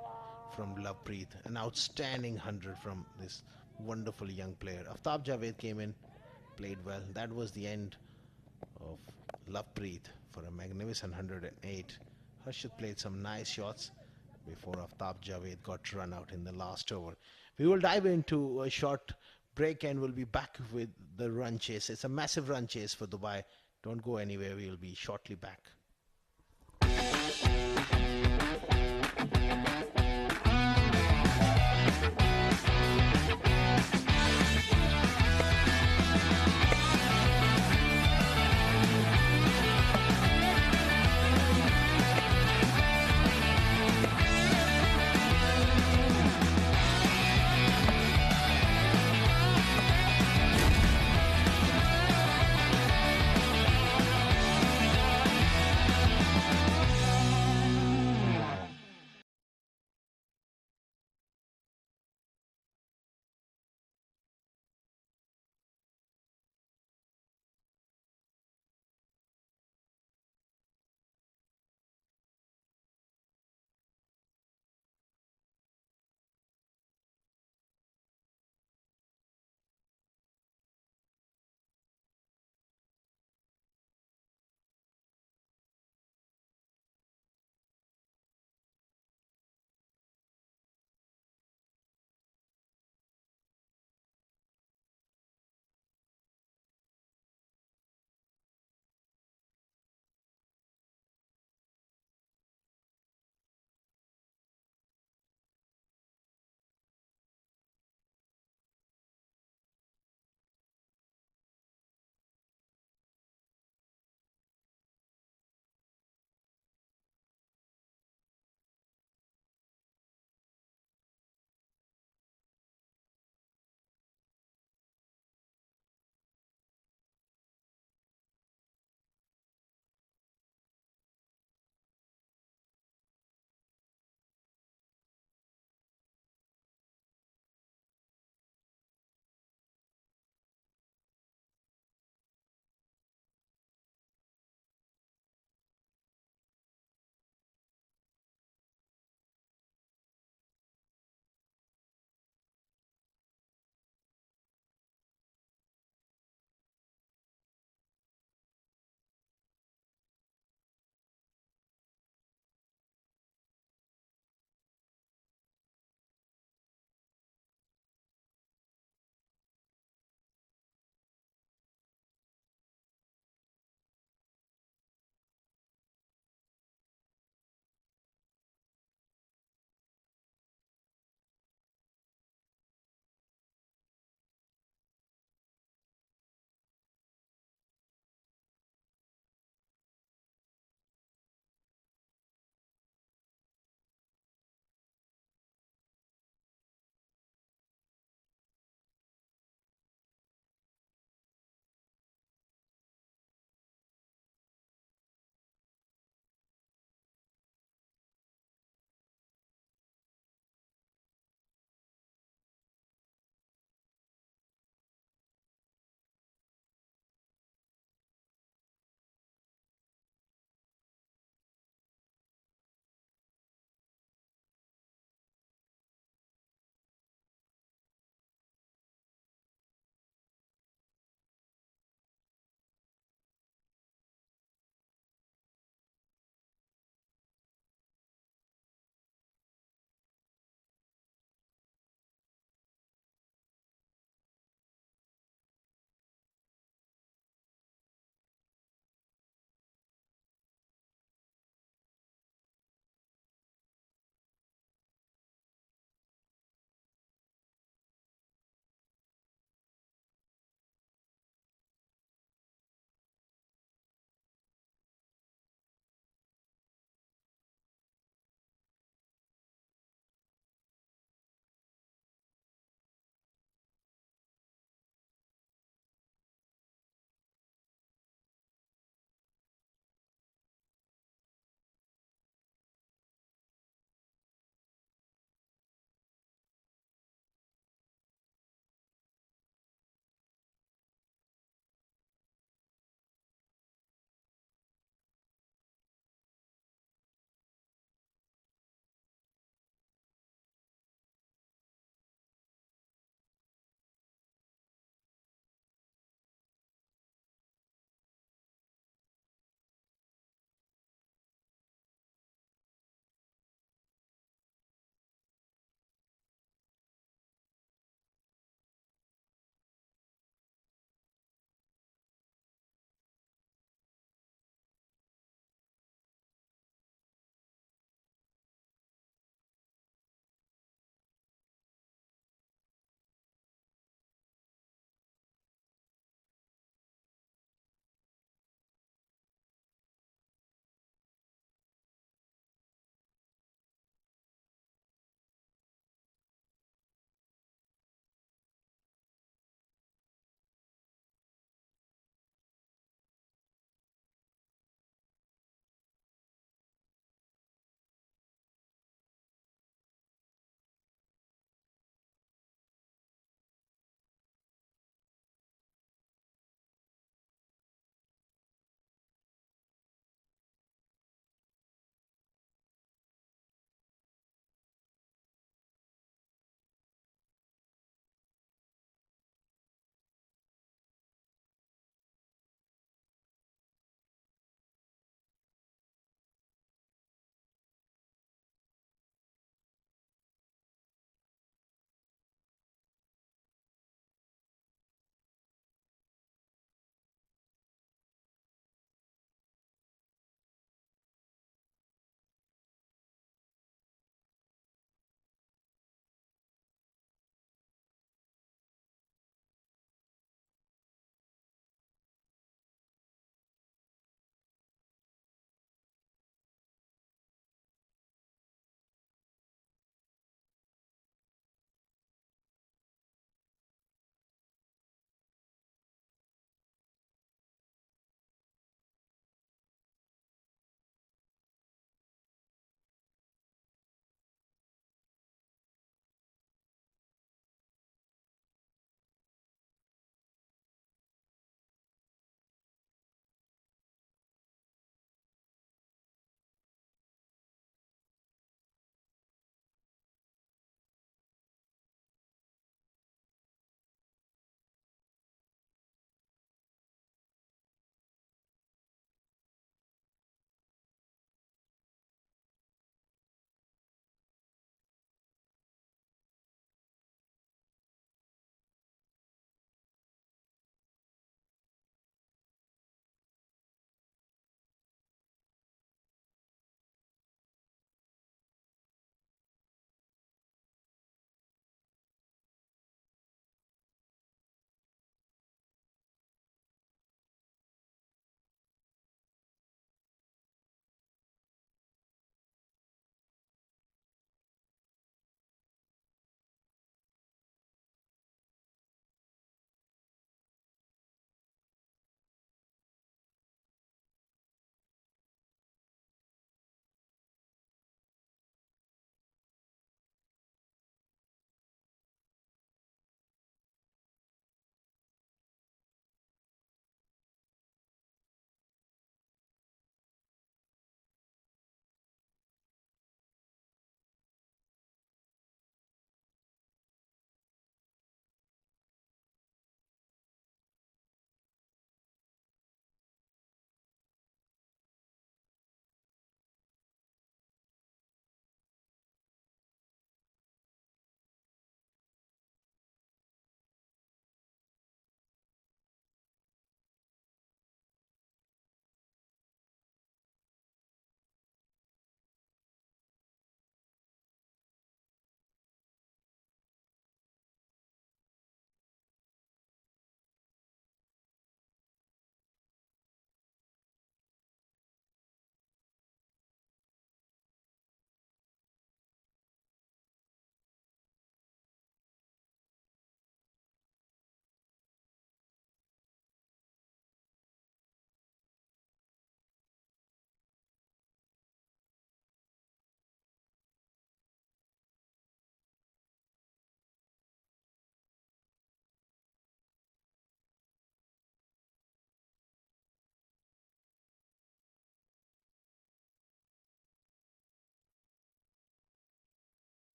from Lovepreet. An outstanding 100 from this wonderful young player. Aftab Javed came in, played well. That was the end of Lovepreet for a magnificent 108. Harshad played some nice shots before Aftab Javed got run out in the last over. We will dive into a short break and we'll be back with the run chase. It's a massive run chase for Dubai. Don't go anywhere. We will be shortly back.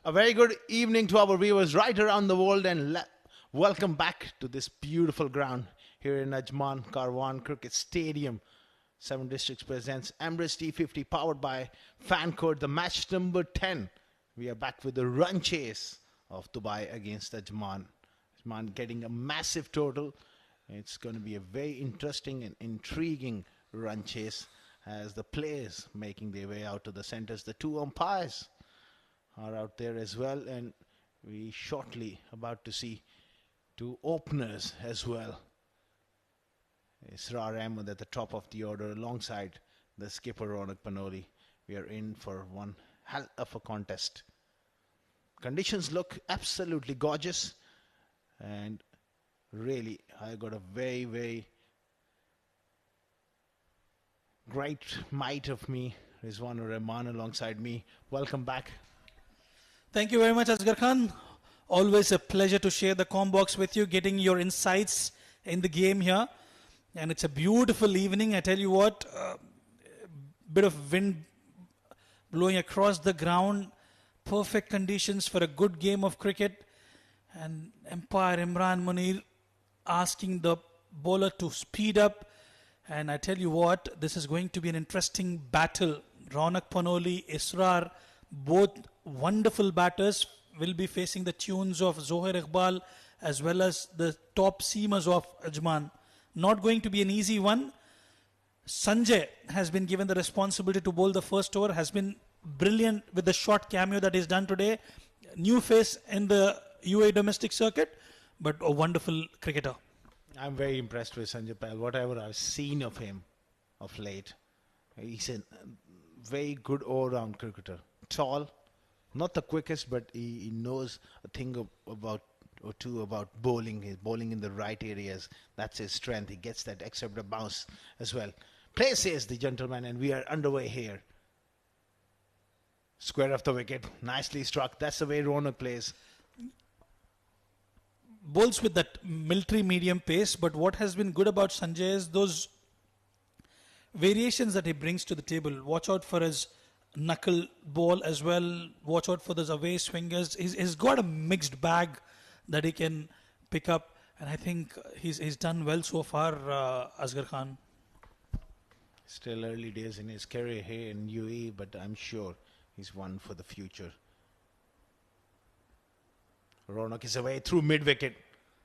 A very good evening to our viewers right around the world, and welcome back to this beautiful ground here in Ajman, Karwan Cricket Stadium. 7 Districts presents Emirates D50 powered by Fancode, the match number 10. We are back with the run chase of Dubai against Ajman. Ajman getting a massive total. It's going to be a very interesting and intriguing run chase as the players making their way out to the centres. The two umpires are out there as well, and we shortly about to see two openers as well. Israr Ahmed at the top of the order alongside the skipper Ronak Panoli. We are in for one hell of a contest. Conditions look absolutely gorgeous, and really I got a very, very great mate of me, Rizwan Rahman, alongside me. Welcome back. Thank you very much, Asghar Khan. Always a pleasure to share the comm box with you, getting your insights in the game here. And it's a beautiful evening. I tell you what, bit of wind blowing across the ground. Perfect conditions for a good game of cricket. And umpire Imran Munir asking the bowler to speed up. And I tell you what, this is going to be an interesting battle. Ronak Panoli, Israr, both wonderful batters, will be facing the tunes of Zohair Iqbal as well as the top seamers of Ajman. Not going to be an easy one. Sanjay has been given the responsibility to bowl the first over, has been brilliant with the short cameo that he's done today. New face in the UAE domestic circuit, but a wonderful cricketer. I'm very impressed with Sanjay Pal. Whatever I've seen of him of late, he's a very good all-round cricketer. Tall, not the quickest, but he knows a thing about or two about bowling. He's bowling in the right areas. That's his strength. He gets that extra bit of bounce as well. Play, says the gentleman, and we are underway here. Square of the wicket, nicely struck. That's the way Ronak plays. Bowls with that military medium pace, but what has been good about Sanjay is those variations that he brings to the table. Watch out for his knuckle ball as well. Watch out for those away swingers. He's got a mixed bag that he can pick up, and I think he's done well so far, Asghar Khan. Still early days in his career here in UAE, but I'm sure he's one for the future. Ronak is away through mid-wicket.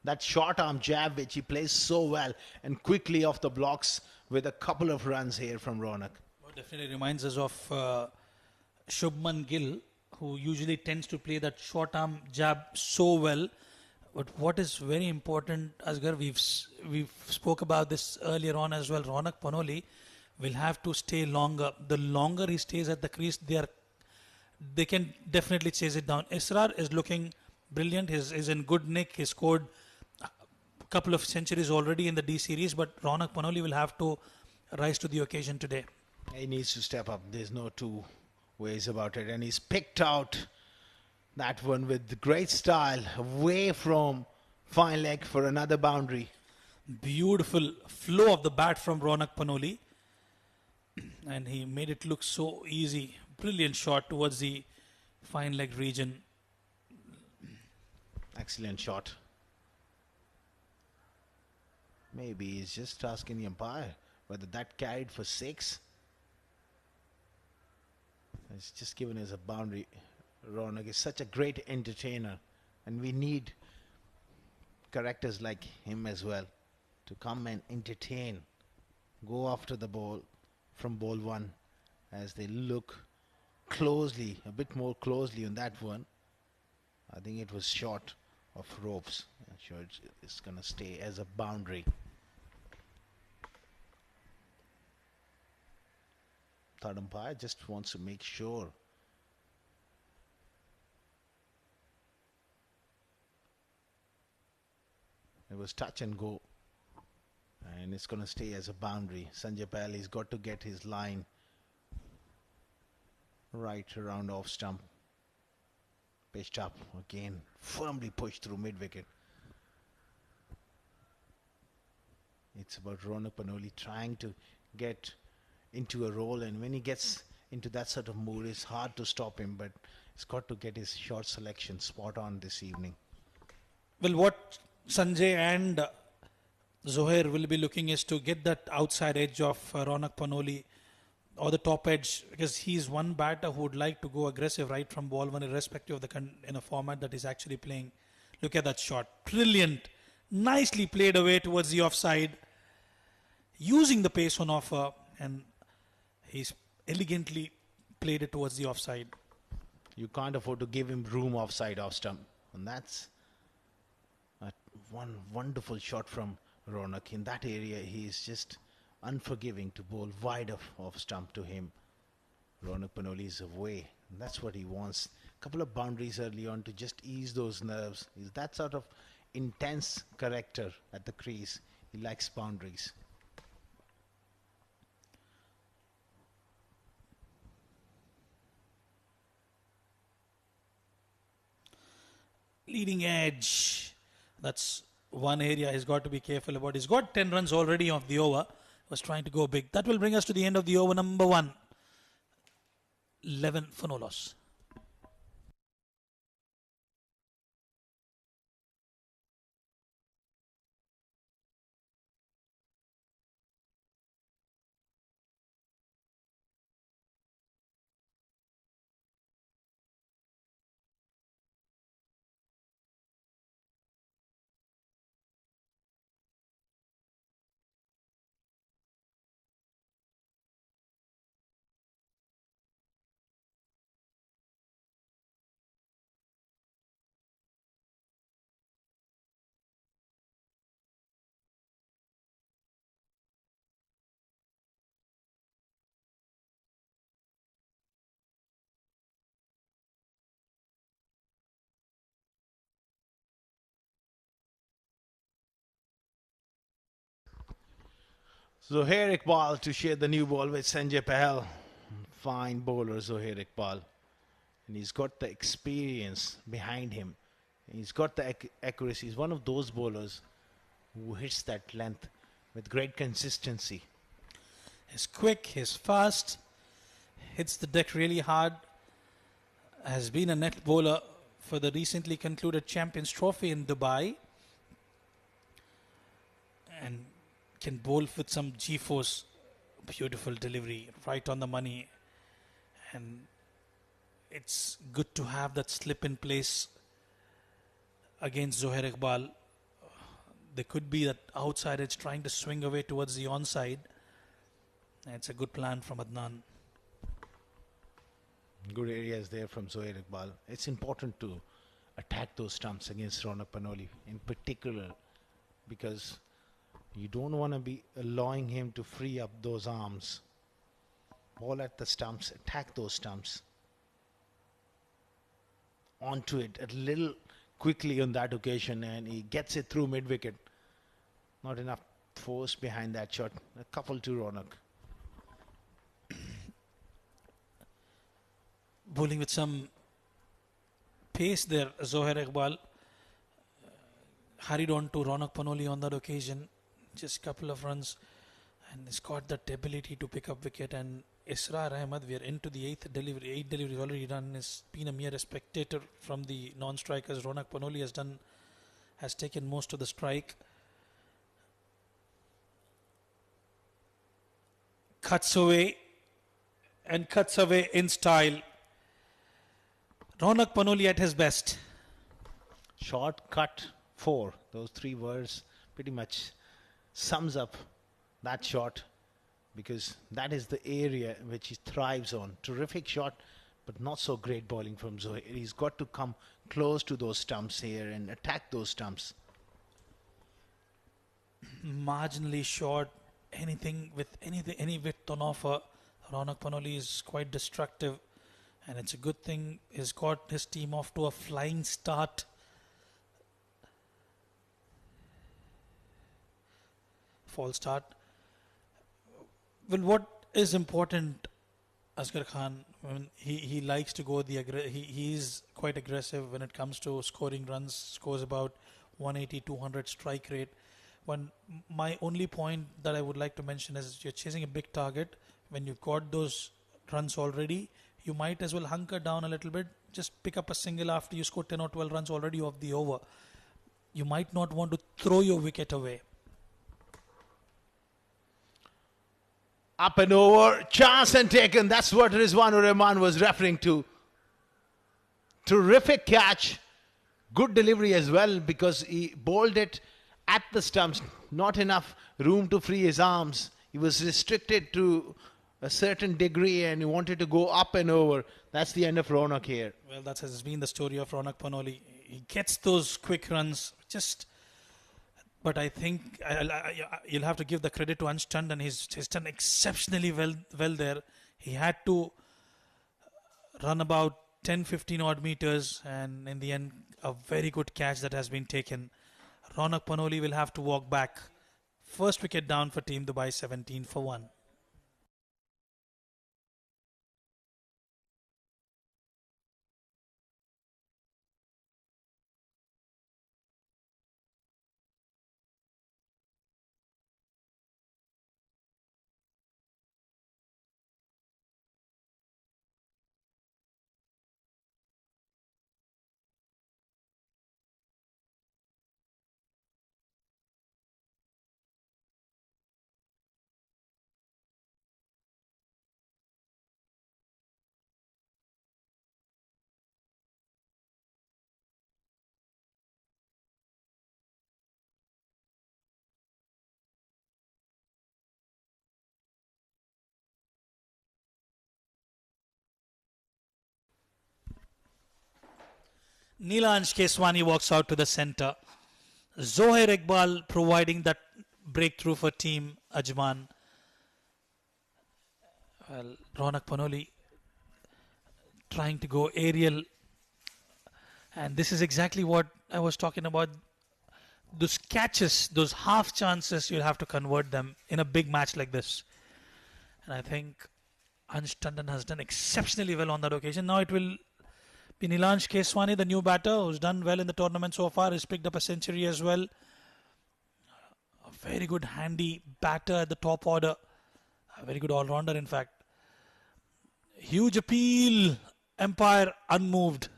That short arm jab which he plays so well and quickly off the blocks with a couple of runs here from Ronak. Well, definitely reminds us of Shubman Gill, who usually tends to play that short arm jab so well. But what is very important, Asghar, we've spoke about this earlier on as well. Ronak Panoli will have to stay longer. The longer he stays at the crease, they can definitely chase it down. Israr is looking brilliant. He's in good nick. He scored a couple of centuries already in the D series, but Ronak Panoli will have to rise to the occasion today. He needs to step up. There's no two ways about it. And he's picked out that one with great style away from fine leg for another boundary. Beautiful flow of the bat from Ronak Panoli. And he made it look so easy. Brilliant shot towards the fine leg region. Excellent shot. Maybe he's just asking the umpire whether that carried for 6. It's just given as a boundary. Ronak is such a great entertainer, and we need characters like him as well to come and entertain, go after the ball from ball 1 as they look closely, a bit more closely on that one. I think it was short of ropes. I'm sure it's going to stay as a boundary. Third umpire just wants to make sure. It was touch and go, and it's going to stay as a boundary. Sanjay Pal, he's got to get his line right around off stump. Pitched up again, firmly pushed through mid-wicket. It's about Ronak Panoli trying to get into a role, and when he gets into that sort of mood. It's hard to stop him, but he's got to get his shot selection spot on this evening. Well, what Sanjay and Zohair will be looking is to get that outside edge of Ronak Panoli or the top edge, because he's one batter who would like to go aggressive right from ball one, irrespective of the in a format that he's actually playing. Look at that shot. Brilliant. Nicely played away towards the offside, using the pace on offer, and he's elegantly played it towards the offside. You can't afford to give him room offside off stump. And that's one wonderful shot from Ronak. In that area, he's just unforgiving to bowl wide of off stump to him. Ronak Panoli is away. And that's what he wants. A couple of boundaries early on to just ease those nerves. He's that sort of intense character at the crease. He likes boundaries. Leading edge. That's one area he's got to be careful about. He's got 10 runs already off the over. Was trying to go big. That will bring us to the end of the over number 1. 11 for no loss. Zohair Iqbal to share the new ball with Sanjay Pahal. Fine bowler Zohair Iqbal. And he's got the experience behind him. He's got the accuracy. He's one of those bowlers who hits that length with great consistency. He's quick, he's fast, hits the deck really hard. Has been a net bowler for the recently concluded Champions Trophy in Dubai. And can bowl with some G-force. Beautiful delivery, right on the money. And it's good to have that slip in place against Zohair Iqbal. There could be that outside edge trying to swing away towards the onside. It's a good plan from Adnan. Good areas there from Zohair Iqbal. It's important to attack those stumps against Ronak Panoli in particular, because you don't want to be allowing him to free up those arms. Ball at the stumps, attack those stumps. Onto it a little quickly on that occasion, and he gets it through mid-wicket. Not enough force behind that shot. A couple to Ronak. Bowling with some pace there, Zohair Iqbal hurried on to Ronak Panoli on that occasion. Just a couple of runs, and he's got that ability to pick up wicket. And Israr Ahmed, we are into the 8th delivery. 8 deliveries already done. Has been a mere spectator from the non-strikers. Ronak Panoli has taken most of the strike. Cuts away in style. Ronak Panoli at his best. Short, cut, 4. Those 3 words pretty much sums up that shot, because that is the area which he thrives on. Terrific shot, but not so great bowling from Zohair. He's got to come close to those stumps here and attack those stumps. Marginally short, any width on offer. Ronak Panoli is quite destructive, and it's a good thing he's got his team off to a flying start. False start. Well, what is important, Asghar Khan, he likes to go he is quite aggressive when it comes to scoring runs. Scores about 180, 200 strike rate. My only point that I would like to mention is you're chasing a big target. When you've got those runs already. You might as well hunker down a little bit. Just pick up a single after you score 10 or 12 runs already of the over. You might not want to throw your wicket away. Up and over, chance and taken. That's what Rizwanur Rahman was referring to. Terrific catch. Good delivery as well, because he bowled it at the stumps. Not enough room to free his arms. He was restricted to a certain degree and he wanted to go up and over. That's the end of Ronak here. Well, that has been the story of Ronak Panoli. He gets those quick runs. But I think you'll have to give the credit to Ansh Tandon. He's done exceptionally well there. He had to run about 10-15 odd meters, and in the end, a very good catch that has been taken. Ronak Panoli will have to walk back. First wicket down for Team Dubai, 17 for 1. Neelansh Keswani walks out to the centre. Zohair Iqbal providing that breakthrough for Team Ajman. Well, Ronak Panoli trying to go aerial. And this is exactly what I was talking about. Those catches, those half chances, you'll have to convert them in a big match like this. And I think Ansh Tandon has done exceptionally well on that occasion. Now it will be Neelansh Keswani, the new batter, who's done well in the tournament so far. He's picked up a century as well. A very good handy batter at the top order. A very good all-rounder, in fact. Huge appeal. Umpire unmoved.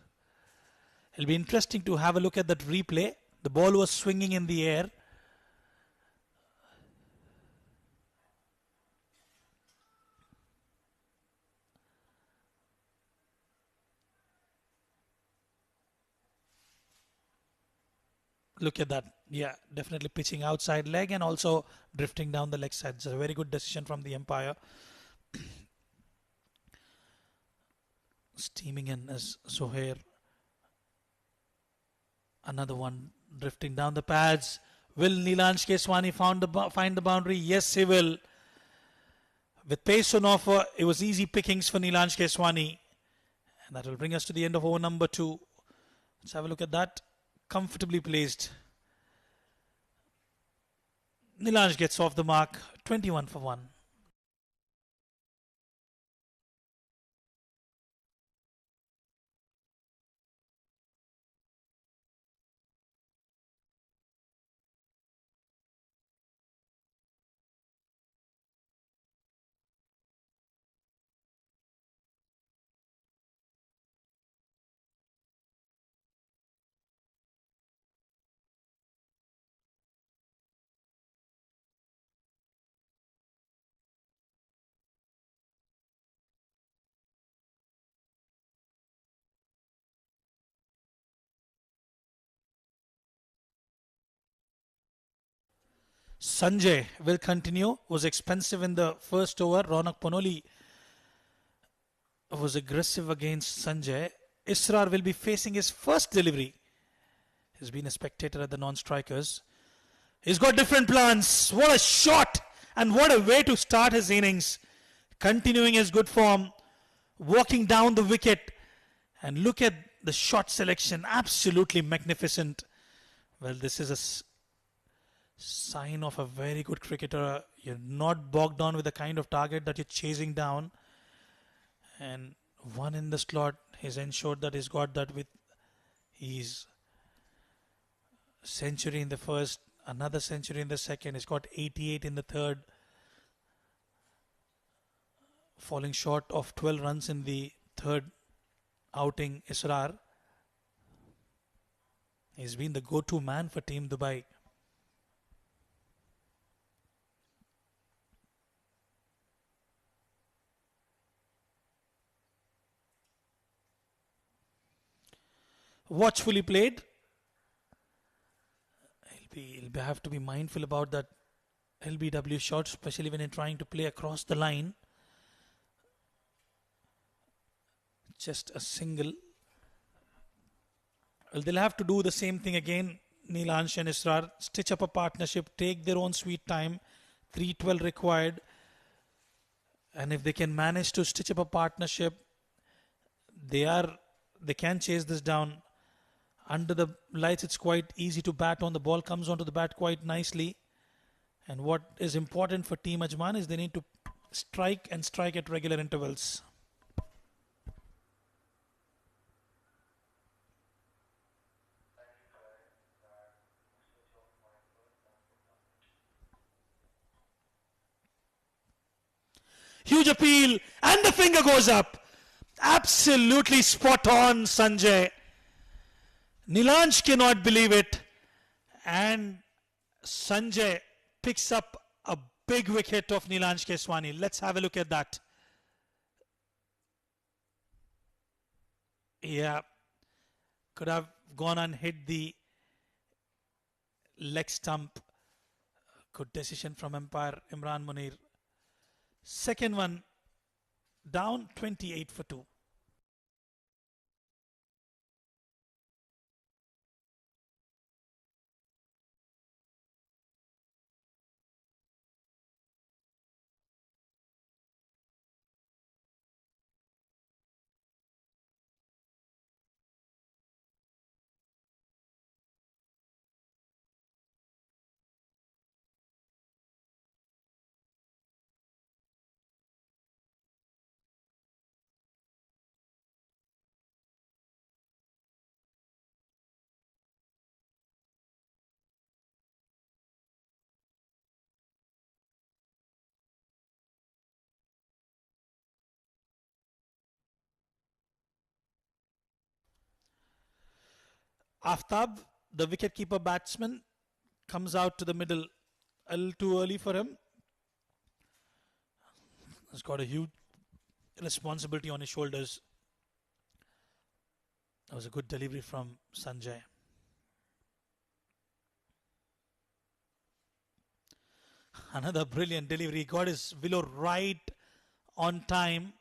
It'll be interesting to have a look at that replay. The ball was swinging in the air. Look at that. Yeah, definitely pitching outside leg and also drifting down the leg side. It's a very good decision from the umpire. Steaming in as Zohair. Another one drifting down the pads. Will Neelansh Keswani find the boundary? Yes, he will. With pace on offer, it was easy pickings for Neelansh Keswani. And that will bring us to the end of over number 2. Let's have a look at that. Comfortably placed. Neelansh gets off the mark. 21 for 1. Sanjay will continue. Was expensive in the first over. Ronak Panoli was aggressive against Sanjay. Israr will be facing his first delivery. He's been a spectator at the non-strikers. He's got different plans. What a shot! And what a way to start his innings. Continuing his good form. Walking down the wicket. And look at the shot selection. Absolutely magnificent. Well, this is a sign of a very good cricketer. You're not bogged down with the kind of target that you're chasing down. And one in the slot. He's ensured that he's got that with his century in the first, another century in the second. He's got 88 in the third. falling short of 12 runs in the third outing. Israr, he's been the go-to man for Team Dubai. Watchfully played. He'll have to be mindful about that LBW shot, especially when you're trying to play across the line. Just a single. Well, they'll have to do the same thing again. Neelansh and Israr stitch up a partnership, take their own sweet time. 312 required. And if they can manage to stitch up a partnership, they can chase this down. Under the lights, it's quite easy to bat on. The ball comes onto the bat quite nicely. And what is important for Team Ajman is they need to strike and strike at regular intervals. Huge appeal, and the finger goes up. Absolutely spot on, Sanjay. Neelansh cannot believe it, and Sanjay picks up a big wicket of Neelansh Keswani. Let's have a look at that. Yeah, could have gone and hit the leg stump. Good decision from umpire Imran Munir. Second one down, 28 for 2. Aftab, the wicketkeeper batsman, comes out to the middle a little too early for him. He's got a huge responsibility on his shoulders. That was a good delivery from Sanjay. Another brilliant delivery. He got his willow right on time.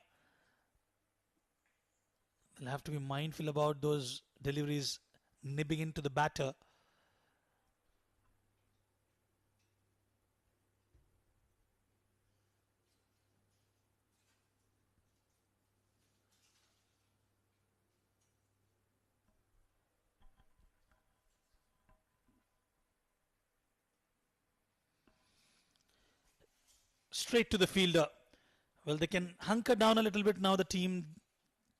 They'll have to be mindful about those deliveries nibbing into the batter. Straight to the fielder. Well, they can hunker down a little bit now, the team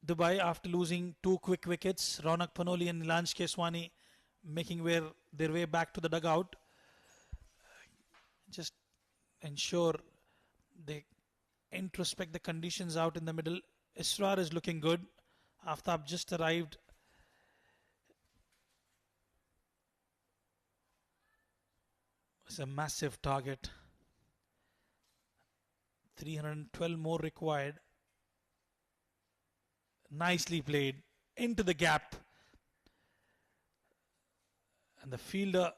Dubai, after losing 2 quick wickets. Raunak Panoli and Neelansh Keswani making their way back to the dugout. Just ensure they introspect the conditions out in the middle. Israr is looking good. Aftab just arrived. It's a massive target. 312 more required. Nicely played into the gap. And the fielder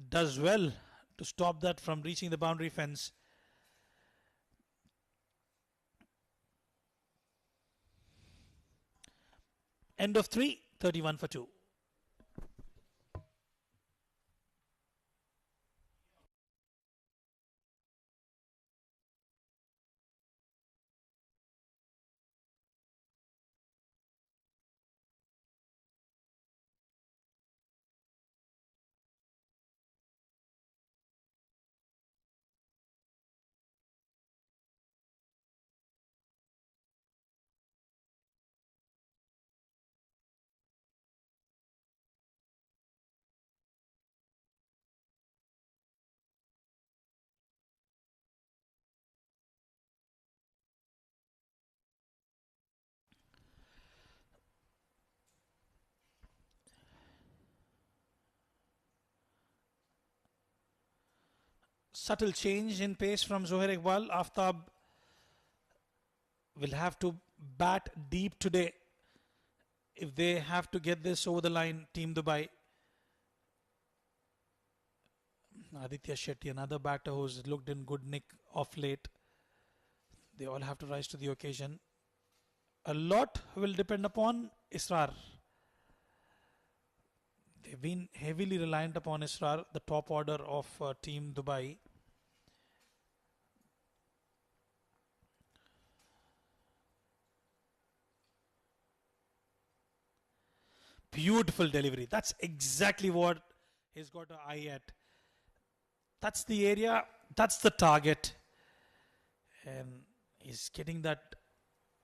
does well to stop that from reaching the boundary fence. End of 3, 31 for 2. Subtle change in pace from Zohair Iqbal. Aftab will have to bat deep today if they have to get this over the line, Team Dubai. Aditya Shetty, another batter who's looked in good nick of late. They all have to rise to the occasion. A lot will depend upon Israr. They've been heavily reliant upon Israr, the top order of Team Dubai. Beautiful delivery. That's exactly what he's got an eye at. That's the area, that's the target. And he's getting that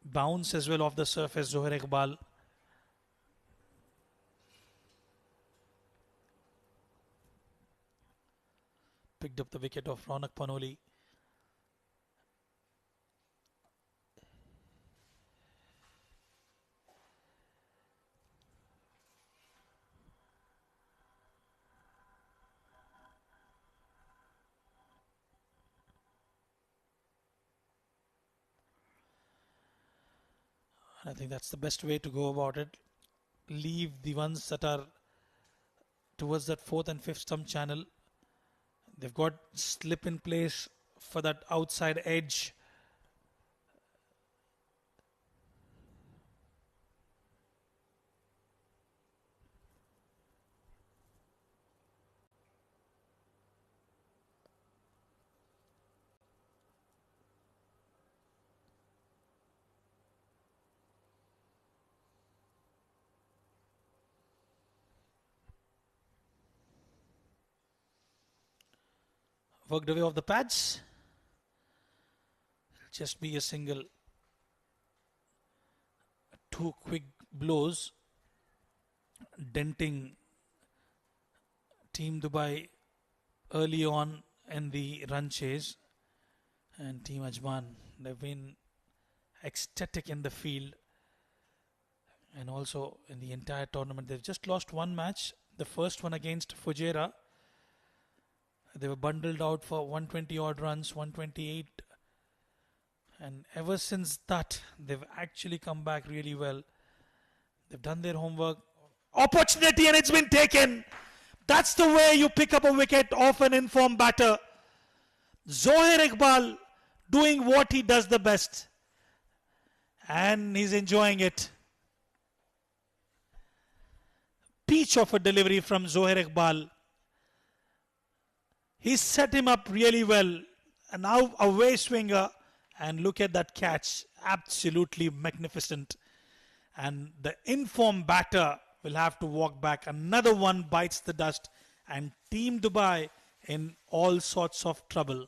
bounce as well off the surface, Zohair Iqbal. Picked up the wicket of Ronak Panoli. I think that's the best way to go about it. Leave the ones that are towards that fourth and fifth stump channel. They've got slip in place for that outside edge. Worked away off the pads. Just be a single. Two quick blows, denting Team Dubai early on in the run chase. And Team Ajman, they've been ecstatic in the field and also in the entire tournament. They've just lost one match, the first one against Fujairah. They were bundled out for 120 odd runs, 128. And ever since that, they've actually come back really well. They've done their homework. Opportunity, and it's been taken. That's the way you pick up a wicket off an informed batter. Zohair Iqbal doing what he does the best. And he's enjoying it. Peach of a delivery from Zohair Iqbal. He set him up really well. And now away swinger. And look at that catch. Absolutely magnificent. And the informed batter will have to walk back. Another one bites the dust. And Team Dubai in all sorts of trouble.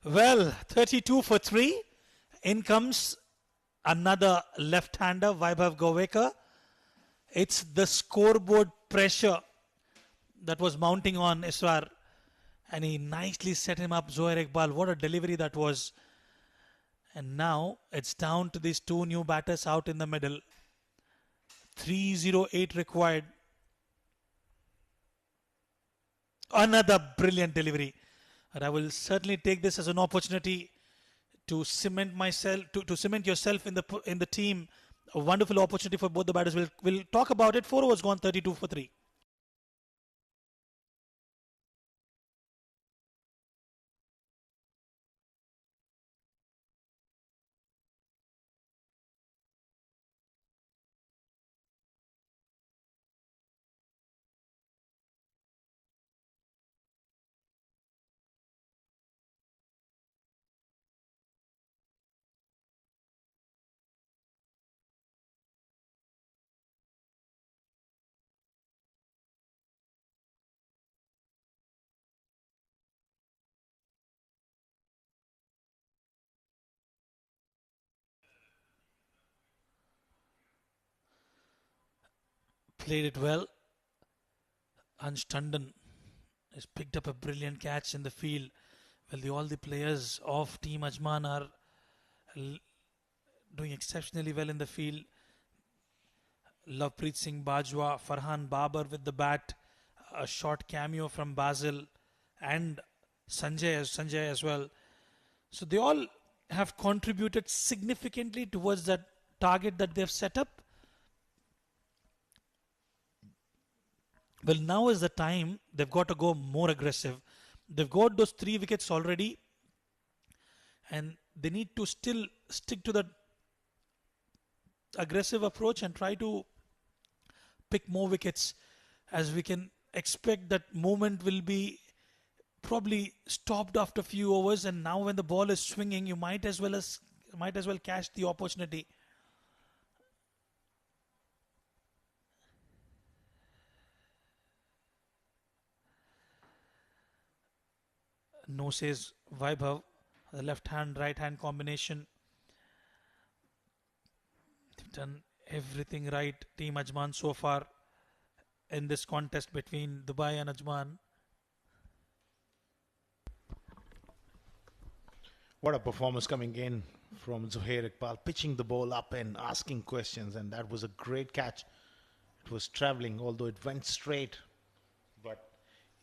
Well, 32 for 3. In comes another left-hander, Vaibhav Govekar. It's the scoreboard pressure that was mounting on Israr. And he nicely set him up, Zohair Iqbal. What a delivery that was. And now it's down to these two new batters out in the middle. 308 required. Another brilliant delivery. And I will certainly take this as an opportunity to cement myself, to cement yourself in the team. A wonderful opportunity for both the batters. We'll talk about it. 4 overs gone, 32 for 3. played it well. Ansh Tandon has picked up a brilliant catch in the field. Well, all the players of Team Ajman are doing exceptionally well in the field. Lovepreet Singh Bajwa, Farhan Babar with the bat, a short cameo from Basil, and Sanjay as well. So they all have contributed significantly towards that target that they've set up. Well, now is the time they've got to go more aggressive. They've got those 3 wickets already, and they need to still stick to that aggressive approach and try to pick more wickets, as we can expect that movement will be probably stopped after a few overs, and now when the ball is swinging, you might as well catch the opportunity. No, says Vaibhav, the left hand right hand combination. They've done everything right, Team Ajman, so far in this contest between Dubai and Ajman. What a performance coming in from Zohair Iqbal, pitching the ball up and asking questions, and that was a great catch. It was travelling, although it went straight, but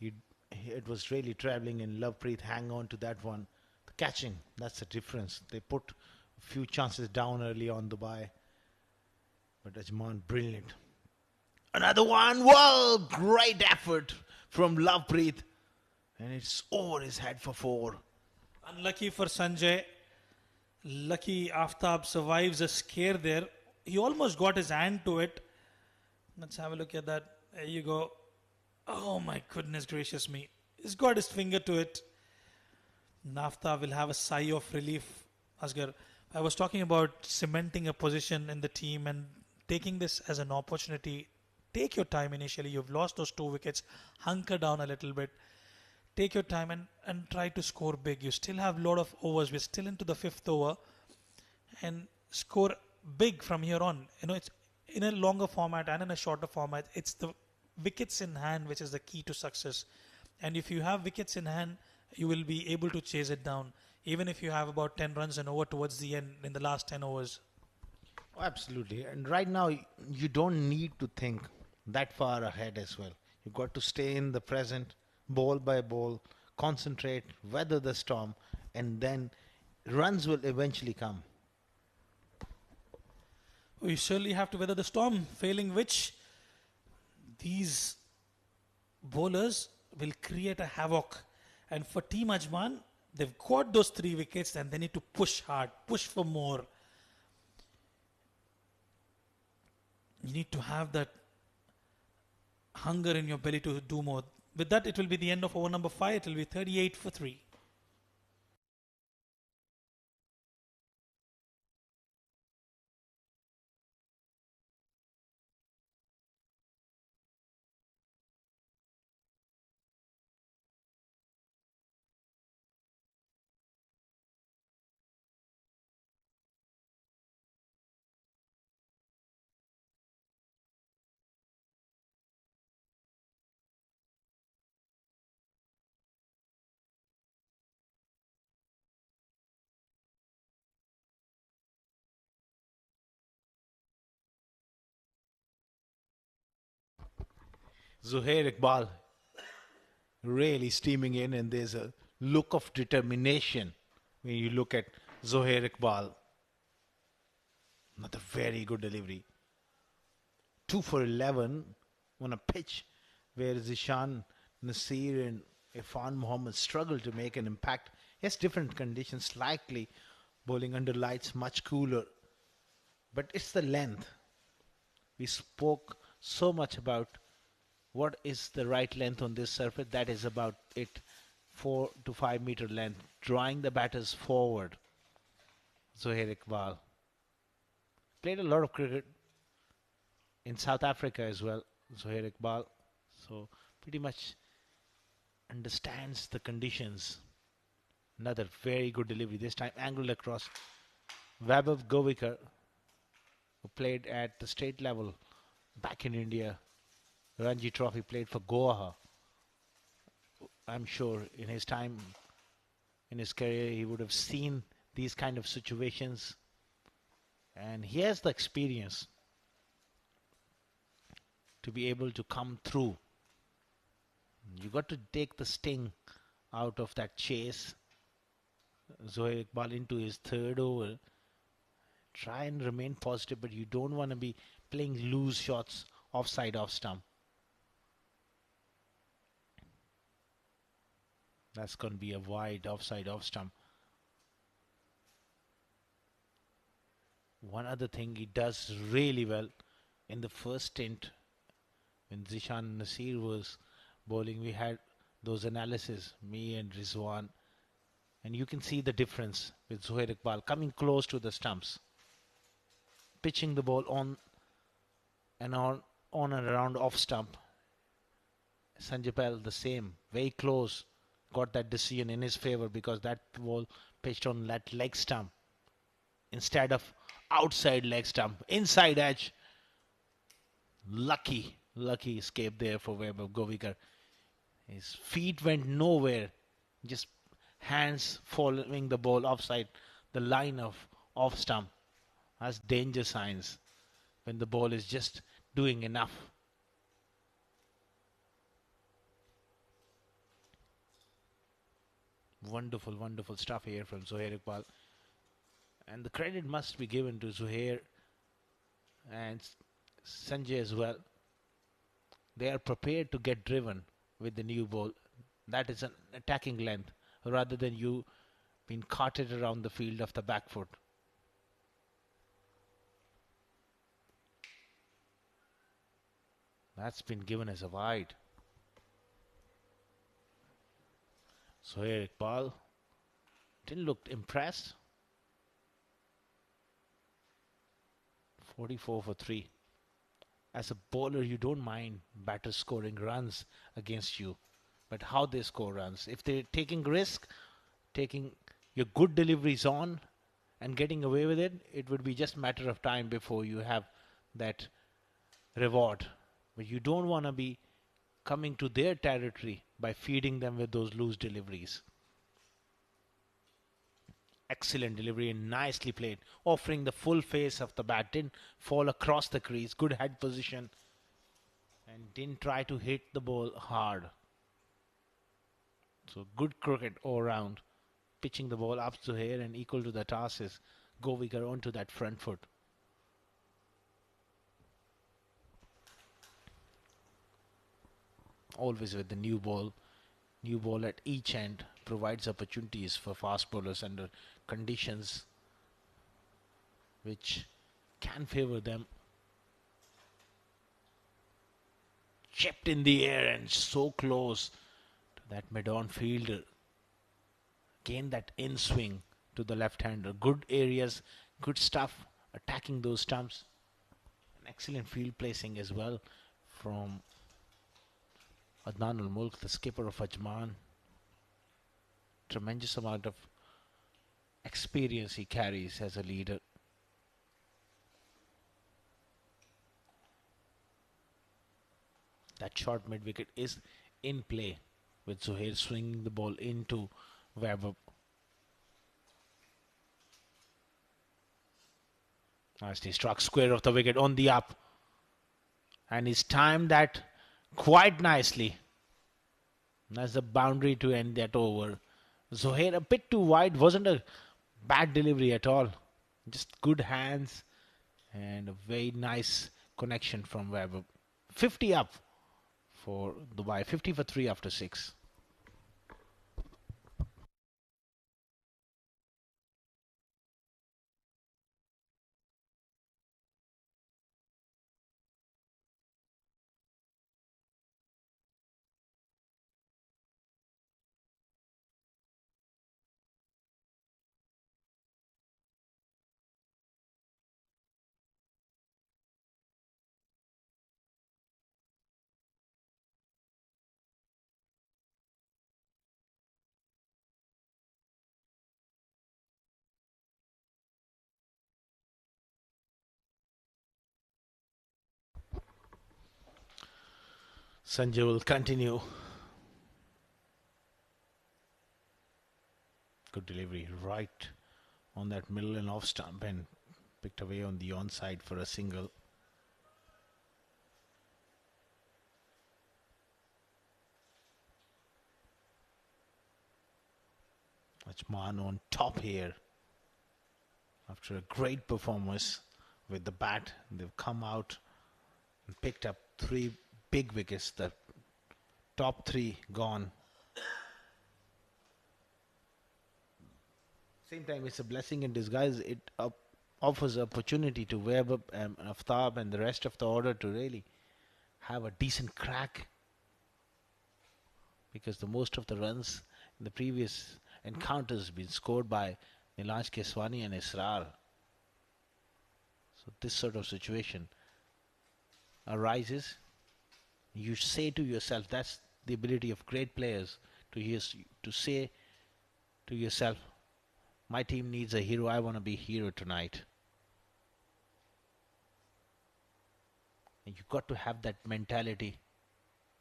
it was really travelling, and Lovepreet hang on to that one. The catching, that's the difference. They put a few chances down early on Dubai, but Ajman, brilliant. Another one, whoa, great effort from Lovepreet, and it's over his head for 4. Unlucky for Sanjay. Lucky Aftab survives a scare there. He almost got his hand to it. Let's have a look at that. There you go. Oh my goodness gracious me. He's got his finger to it. Aftab will have a sigh of relief. Asghar, I was talking about cementing a position in the team and taking this as an opportunity. Take your time initially. You've lost those 2 wickets. Hunker down a little bit. Take your time and try to score big. You still have a lot of overs. We're still into the 5th over. And score big from here on. It's in a longer format and in a shorter format. It's the wickets in hand which is the key to success. And if you have wickets in hand, you will be able to chase it down. Even if you have about 10 runs and over towards the end in the last 10 overs. Oh, absolutely. And right now, you don't need to think that far ahead as well. You've got to stay in the present, ball by ball, concentrate, weather the storm, and then runs will eventually come. We surely have to weather the storm, failing which these bowlers will create a havoc. And for Team Ajman, they've got those 3 wickets and they need to push hard, push for more. You need to have that hunger in your belly to do more. With that, it will be the end of over number 5. It will be 38 for 3. Zohair Iqbal really steaming in, and there's a look of determination when you look at Zohair Iqbal. Another very good delivery. 2 for 11 on a pitch where Zishan, Nasir and Irfan Muhammad struggle to make an impact. Yes, different conditions, slightly bowling under lights, much cooler. But it's the length. We spoke so much about what is the right length on this surface. That is about it. 4 to 5 meter length. Drawing the batters forward. Zohair Iqbal. Played a lot of cricket in South Africa as well. Zohair Iqbal. So pretty much understands the conditions. Another very good delivery. This time angled across. Vaibhav Govekar, who played at the state level back in India, Ranji Trophy, played for Goa. I'm sure in his time, in his career, he would have seen these kind of situations, and he has the experience to be able to come through. You got to take the sting out of that chase. Zohair Iqbal into his third over. Try and remain positive, but you don't want to be playing loose shots offside off stump. That's going to be a wide offside off stump. One other thing he does really well in the first stint when Zishan Nasir was bowling, we had those analysis, me and Rizwan, and you can see the difference with Zohair Iqbal coming close to the stumps, pitching the ball on and on and around off stump. Sanjay Pal the same, very close, got that decision in his favor because that ball pitched on that leg stump instead of outside leg stump, inside edge. Lucky escape there for Webber Govikar. His feet went nowhere, just hands following the ball offside the line of off stump. That's danger signs when the ball is just doing enough. Wonderful stuff here from Zohair Iqbal. And the credit must be given to Zohair and Sanjay as well. They are prepared to get driven with the new ball. That is an attacking length rather than you being carted around the field of the back foot. That's been given as a wide. Zohair Iqbal didn't look impressed. 44 for 3. As a bowler, you don't mind batters scoring runs against you, but how they score runs. If they're taking risk, taking your good deliveries on and getting away with it, it would be just a matter of time before you have that reward. But you don't want to be coming to their territory by feeding them with those loose deliveries. Excellent delivery and nicely played, offering the full face of the bat. Didn't fall across the crease, good head position, and didn't try to hit the ball hard. So good cricket all round. Pitching the ball up to here and equal to the task is Govikar onto that front foot. Always with the new ball. New ball at each end provides opportunities for fast bowlers under conditions which can favor them. Chipped in the air and so close to that mid-on fielder. Again that in swing to the left-hander. Good areas, good stuff, attacking those stumps. An excellent field placing as well from Adnan Ul-Mulk, the skipper of Ajman. Tremendous amount of experience he carries as a leader. That short mid-wicket is in play with Zohair swinging the ball into Webber. Nicely struck square of the wicket on the up. And he's timed that quite nicely. That's the boundary to end that over. Zohair a bit too wide. Wasn't a bad delivery at all. Just good hands and a very nice connection from Webber. 50 up for Dubai. 50 for 3 after 6. Sanjay will continue. Good delivery right on that middle and off stump and picked away on the onside for a single. Ajman on top here. After a great performance with the bat, they've come out and picked up 3 big wickets. The top 3 gone. Same time, it's a blessing in disguise. It offers opportunity to Webb, Aftab and the rest of the order to really have a decent crack, because the most of the runs in the previous encounters been scored by Nilaj Keswani and Israr. So this sort of situation arises. You say to yourself, that's the ability of great players, to say to yourself, my team needs a hero, I want to be hero tonight. And you've got to have that mentality.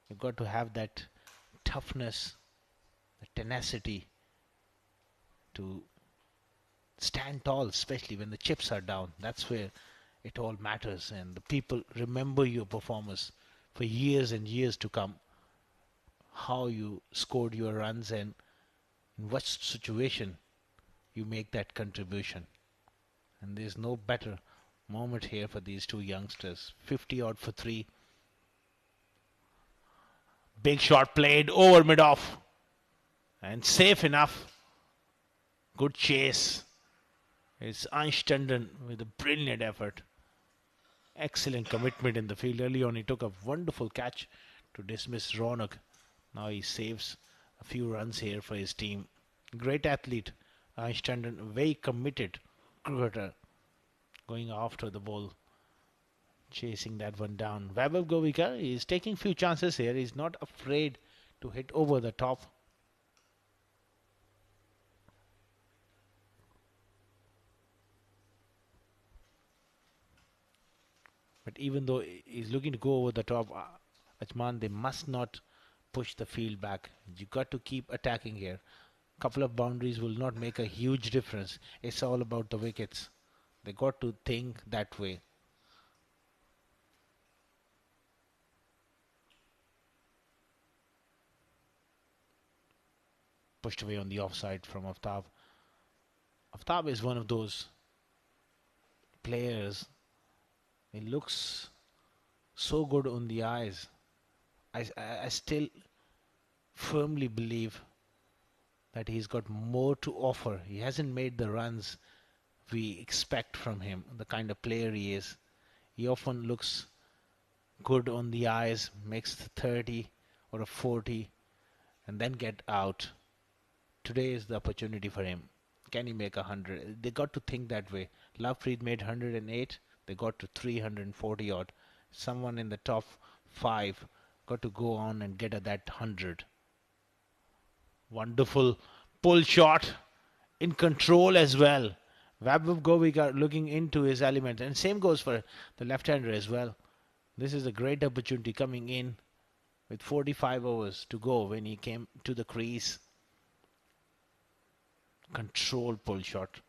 You've got to have that toughness, the tenacity to stand tall, especially when the chips are down. That's where it all matters, and the people remember your performance for years and years to come. How you scored your runs and in what situation you make that contribution. And there's no better moment here for these two youngsters. 50 odd for 3. Big shot played over mid-off and safe enough. Good chase. It's Ansh Tandon with a brilliant effort. Excellent commitment in the field. Early on he took a wonderful catch to dismiss Ronak. Now he saves a few runs here for his team. Great athlete, Ansh Tandon, very committed cricketer, going after the ball, chasing that one down. Vaibhav Govika is taking few chances here. He's not afraid to hit over the top. But even though he's looking to go over the top, Ajman, they must not push the field back. You got to keep attacking here. Couple of boundaries will not make a huge difference. It's all about the wickets. They got to think that way. Pushed away on the offside from Aftab. Aftab is one of those players. He looks so good on the eyes. I still firmly believe that he's got more to offer. He hasn't made the runs we expect from him, the kind of player he is. He often looks good on the eyes, makes 30 or a 40 and then get out. Today is the opportunity for him. Can he make 100? They got to think that way. Lovepreet made 108. They got to 340 odd. Someone in the top 5 got to go on and get at that 100. Wonderful pull shot, in control as well. Vaibhav Govika looking into his element, and same goes for the left-hander as well. This is a great opportunity coming in with 45 overs to go when he came to the crease. Control pull shot.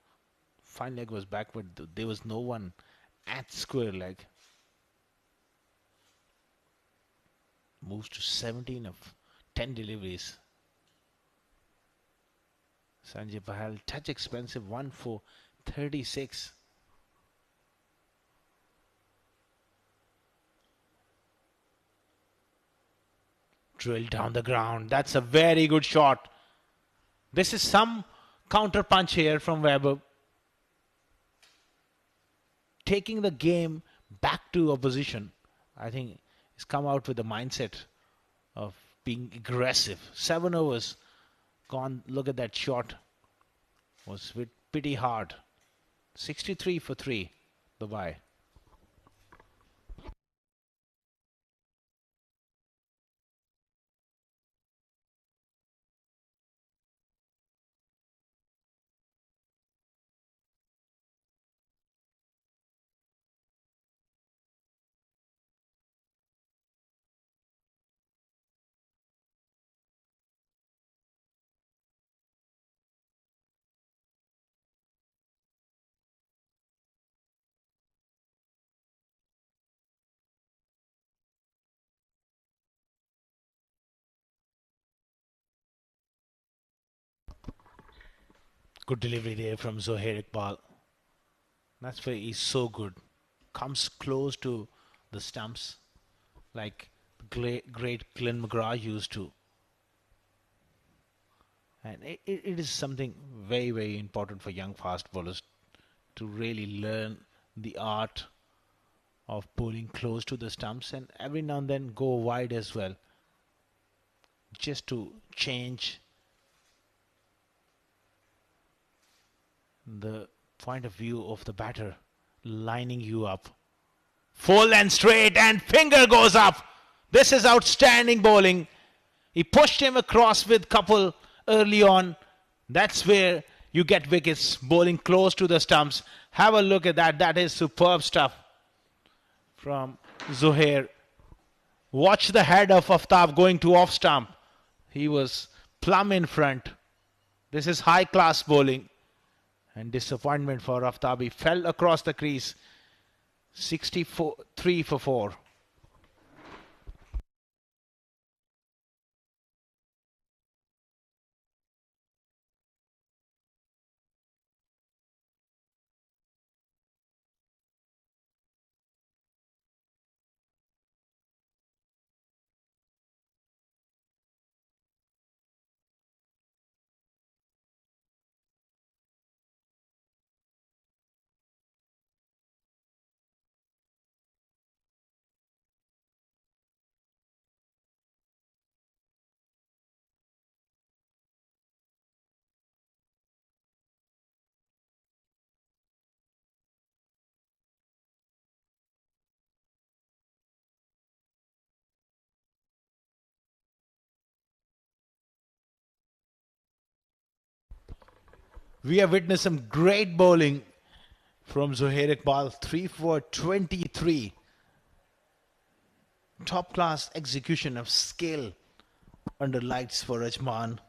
Fine leg was backward. There was no one at square leg. Moves to 17 of 10 deliveries. Sanjay Pahal, touch expensive, 1 for 36. Drilled down the ground. That's a very good shot. This is some counter punch here from Weber. Taking the game back to opposition. I think he's come out with the mindset of being aggressive. 7 overs gone. Look at that shot. Was pretty hard. 63 for 3. Dubai. Good delivery there from Zohair Iqbal. That's where he's so good. Comes close to the stumps like great Glenn McGrath used to. And it is something very, very important for young fast bowlers to really learn the art of bowling close to the stumps and every now and then go wide as well. Just to change the point of view of the batter, lining you up. Full and straight, and finger goes up. This is outstanding bowling. He pushed him across with couple early on. That's where you get wickets, bowling close to the stumps. Have a look at that. That is superb stuff from Zohair. Watch the head of Aftab going to off stump. He was plumb in front. This is high class bowling. And disappointment for Aftab. He fell across the crease. 63 for 4. We have witnessed some great bowling from Zohair Iqbal. 3 for 23. Top class execution of skill under lights for Ajman.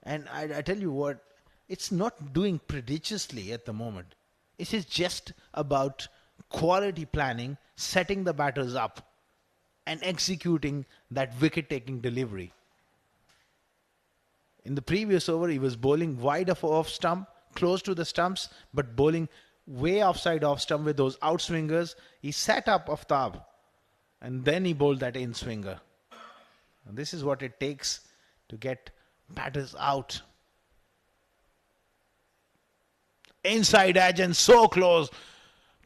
And I tell you what, it's not doing prodigiously at the moment. It is just about quality planning, setting the batters up, and executing that wicket-taking delivery. In the previous over, he was bowling wide of off stump, close to the stumps, but bowling way offside off stump with those outswingers. He set up Aftab, and then he bowled that in swinger. And this is what it takes to get batters out. Inside edge and so close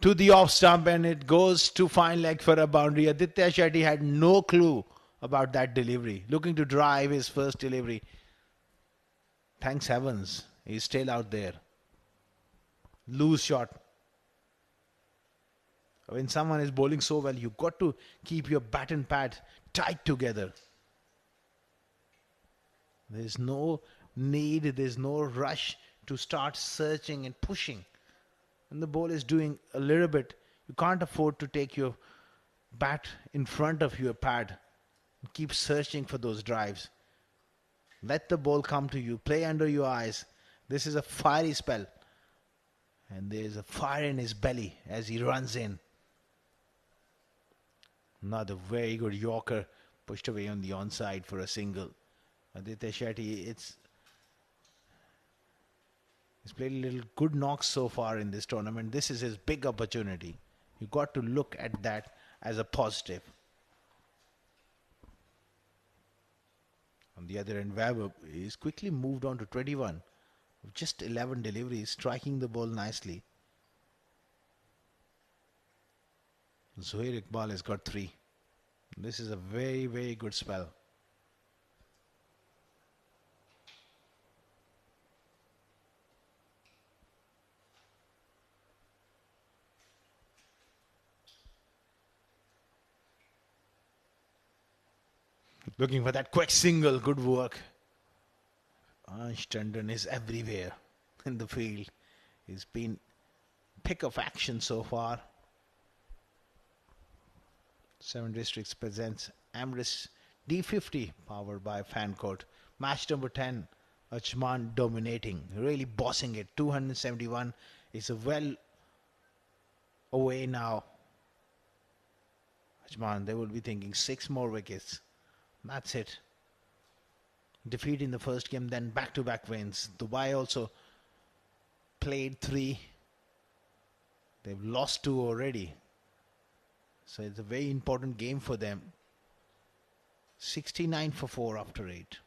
to the off stump, and it goes to fine leg for a boundary. Aditya Shetty had no clue about that delivery. Looking to drive his first delivery. Thanks heavens, he's still out there. Loose shot. When someone is bowling so well, you've got to keep your bat and pad tight together. There's no need, there's no rush to start searching and pushing. When the ball is doing a little bit, you can't afford to take your bat in front of your pad and keep searching for those drives. Let the ball come to you. Play under your eyes. This is a fiery spell. And there is a fire in his belly as he runs in. Another very good Yorker pushed away on the onside for a single. Aditya Shetty, he's played a little good knocks so far in this tournament. This is his big opportunity. You've got to look at that as a positive. On the other end, Webb is quickly moved on to 21. With just 11 deliveries, striking the ball nicely. Zohair Iqbal has got 3. This is a very, very good spell. Looking for that quick single. Good work. Tandon is everywhere in the field. He's been pick of action so far. 7 Districts presents Emirates D50 powered by Fancode. Match number 10. Ajman dominating. Really bossing it. 271 is a well away now. Ajman, they will be thinking 6 more wickets. That's it. defeat in the first game, then back-to-back wins. Dubai also played 3. They've lost 2 already. So it's a very important game for them. 69 for 4 after 8.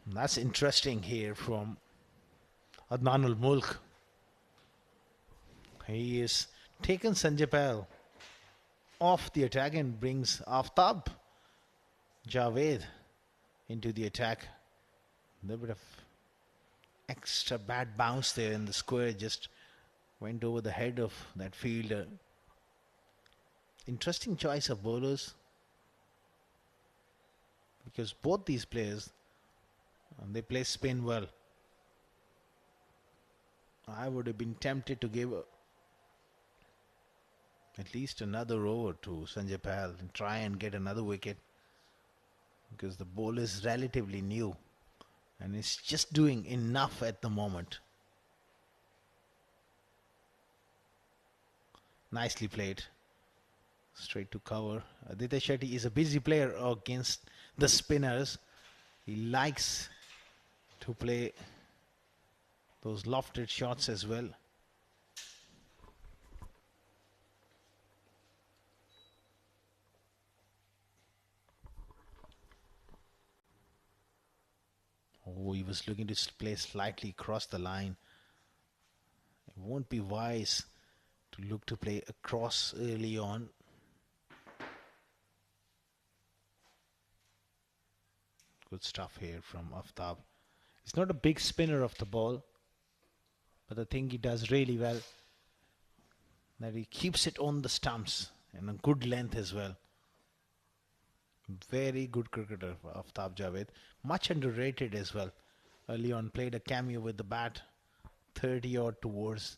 That's interesting here from Adnan Mulk. He is taken Sanjay Paul off the attack and brings Aftab Javed into the attack. A little bit of extra bad bounce there, and the square just went over the head of that fielder. Interesting choice of bowlers, because both these players, they play spin well. I would have been tempted to give at least another over to Sanjay Paul and try and get another wicket, because the bowler is relatively new and is just doing enough at the moment. Nicely played. Straight to cover. Aditya Shetty is a busy player against the spinners. He likes to play those lofted shots as well. Oh, he was looking to play slightly across the line. It won't be wise to look to play across early on. Good stuff here from Aftab. He's not a big spinner of the ball, but I think he does really well that he keeps it on the stumps and a good length as well. Very good cricketer, Aftab Javed. Much underrated as well. Early on played a cameo with the bat, 30 odd towards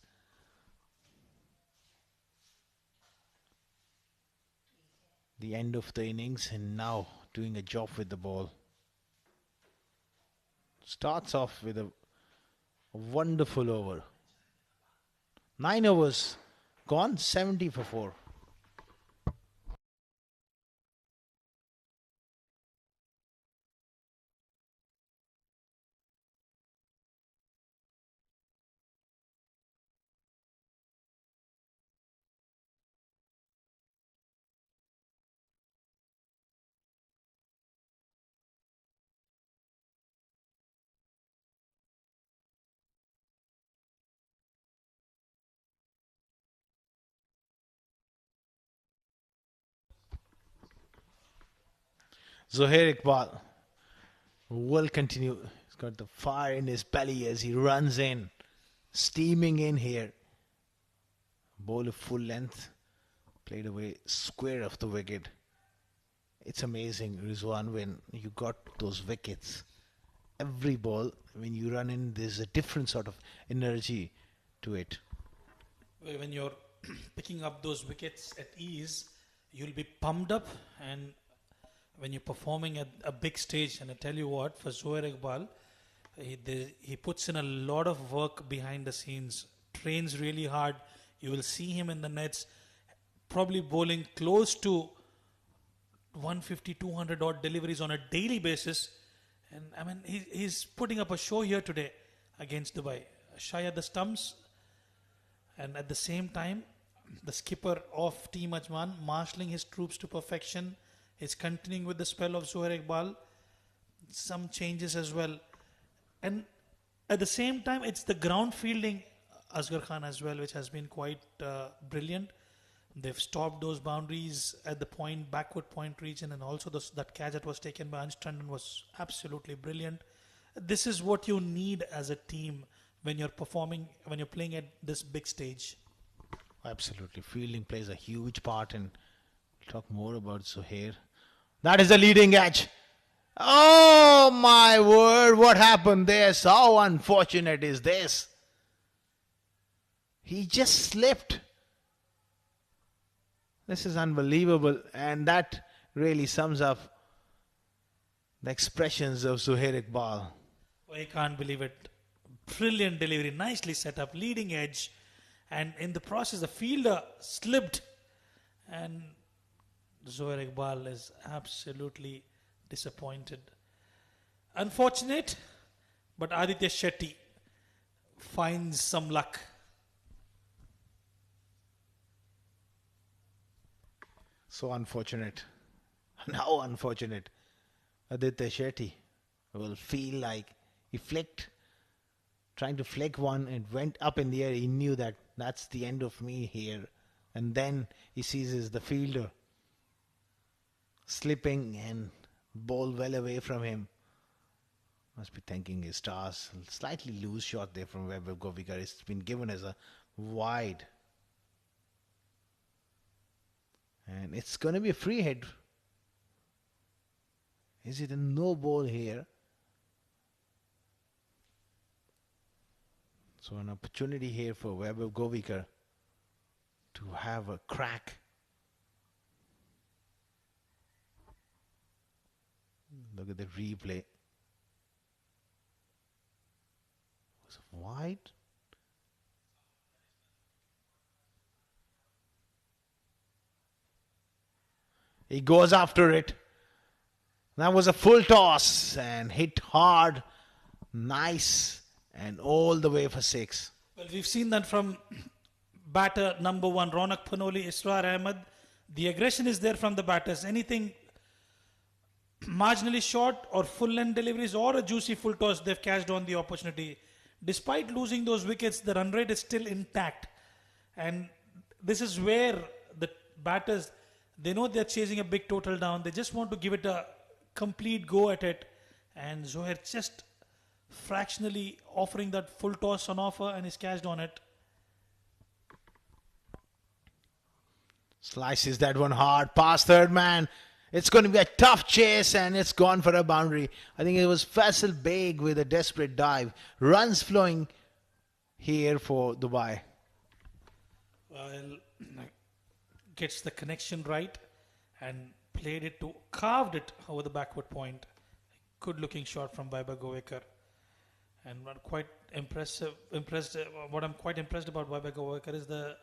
the end of the innings, and now doing a job with the ball. Starts off with a wonderful over. 9 overs gone, 70 for 4. Zohair Iqbal will continue. He's got the fire in his belly as he runs in, steaming in here. Ball of full length, played away square of the wicket. It's amazing, Rizwan, when you got those wickets. Every ball, when you run in, there's a different sort of energy to it. When you're picking up those wickets at ease, you'll be pumped up, and when you're performing at a big stage, and I tell you what, for Zohair Iqbal, he puts in a lot of work behind the scenes, trains really hard. You will see him in the nets, probably bowling close to 150, 200 odd deliveries on a daily basis. And I mean, he's putting up a show here today against Dubai. Shy at the stumps, and at the same time, the skipper of Team Ajman marshalling his troops to perfection. He's continuing with the spell of Zohair Iqbal. Some changes as well. And At the same time, it's the ground fielding, Asghar Khan as well, which has been quite brilliant. They've stopped those boundaries at the point, backward point region, and also that catch that was taken by Ansh Tandon was absolutely brilliant. This is what you need as a team when you're performing, when you're playing at this big stage. Absolutely. Fielding plays a huge part, and we'll talk more about Suhair. That is the leading edge. Oh my word, what happened there? How unfortunate is this? He just slipped. This is unbelievable, and that really sums up the expressions of Suhair Iqbal. I can't believe it. Brilliant delivery, nicely set up, leading edge, and in the process the fielder slipped, and Suhair Iqbal is absolutely disappointed. Unfortunate, but Aditya Shetty finds some luck. So unfortunate. And how unfortunate. Aditya Shetty will feel like he flicked, trying to flick one, and went up in the air. He knew that that's the end of me here. And then he sees the fielder slipping and ball well away from him. Must be thanking his stars. Slightly loose shot there from Vaibhav Govekar. It's been given as a wide. And it's going to be a free hit. Is it a no ball here? So an opportunity here for Vaibhav Govekar to have a crack. Look at the replay. Was it wide? He goes after it. That was a full toss and hit hard, nice, and all the way for 6. Well, we've seen that from batter number 1, Ronak Panoli, Israr Ahmed. The aggression is there from the batters. Anything marginally short or full length deliveries or a juicy full toss, they've cashed on the opportunity. Despite losing those wickets, the run rate is still intact. And this is where the batters, they know they're chasing a big total down. They just want to give it a complete go at it. And Zohair just fractionally offering that full toss on offer, and he's cashed on it. Slices that one hard past third man. It's going to be a tough chase, and it's gone for a boundary. I think it was Faisal Beg with a desperate dive. Runs flowing here for Dubai. Well, gets the connection right and played it to, carved it over the backward point. Good looking shot from Vaibhav Govekar. And what I'm quite impressed about Vaibhav Govekar is the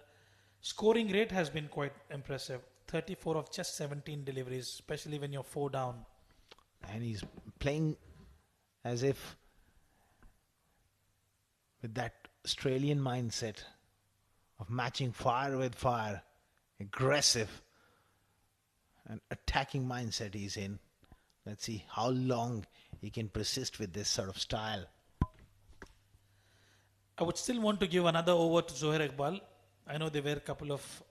scoring rate has been quite impressive. 34 of just 17 deliveries, especially when you're 4 down. And he's playing as if with that Australian mindset of matching fire with fire, aggressive and attacking mindset he's in. Let's see how long he can persist with this sort of style. I would still want to give another over to Zohair Iqbal. I know there were a couple of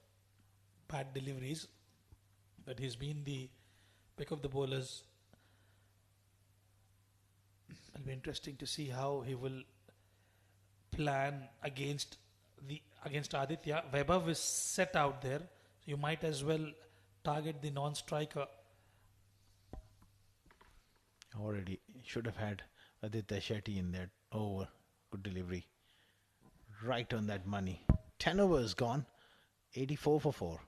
bad deliveries, but he's been the pick of the bowlers. It'll be interesting to see how he will plan against Aditya. Vaibhav is set out there. You might as well target the non-striker. Already should have had Aditya Shetty in that over. Good delivery. Right on that money. 10 overs gone. 84 for 4.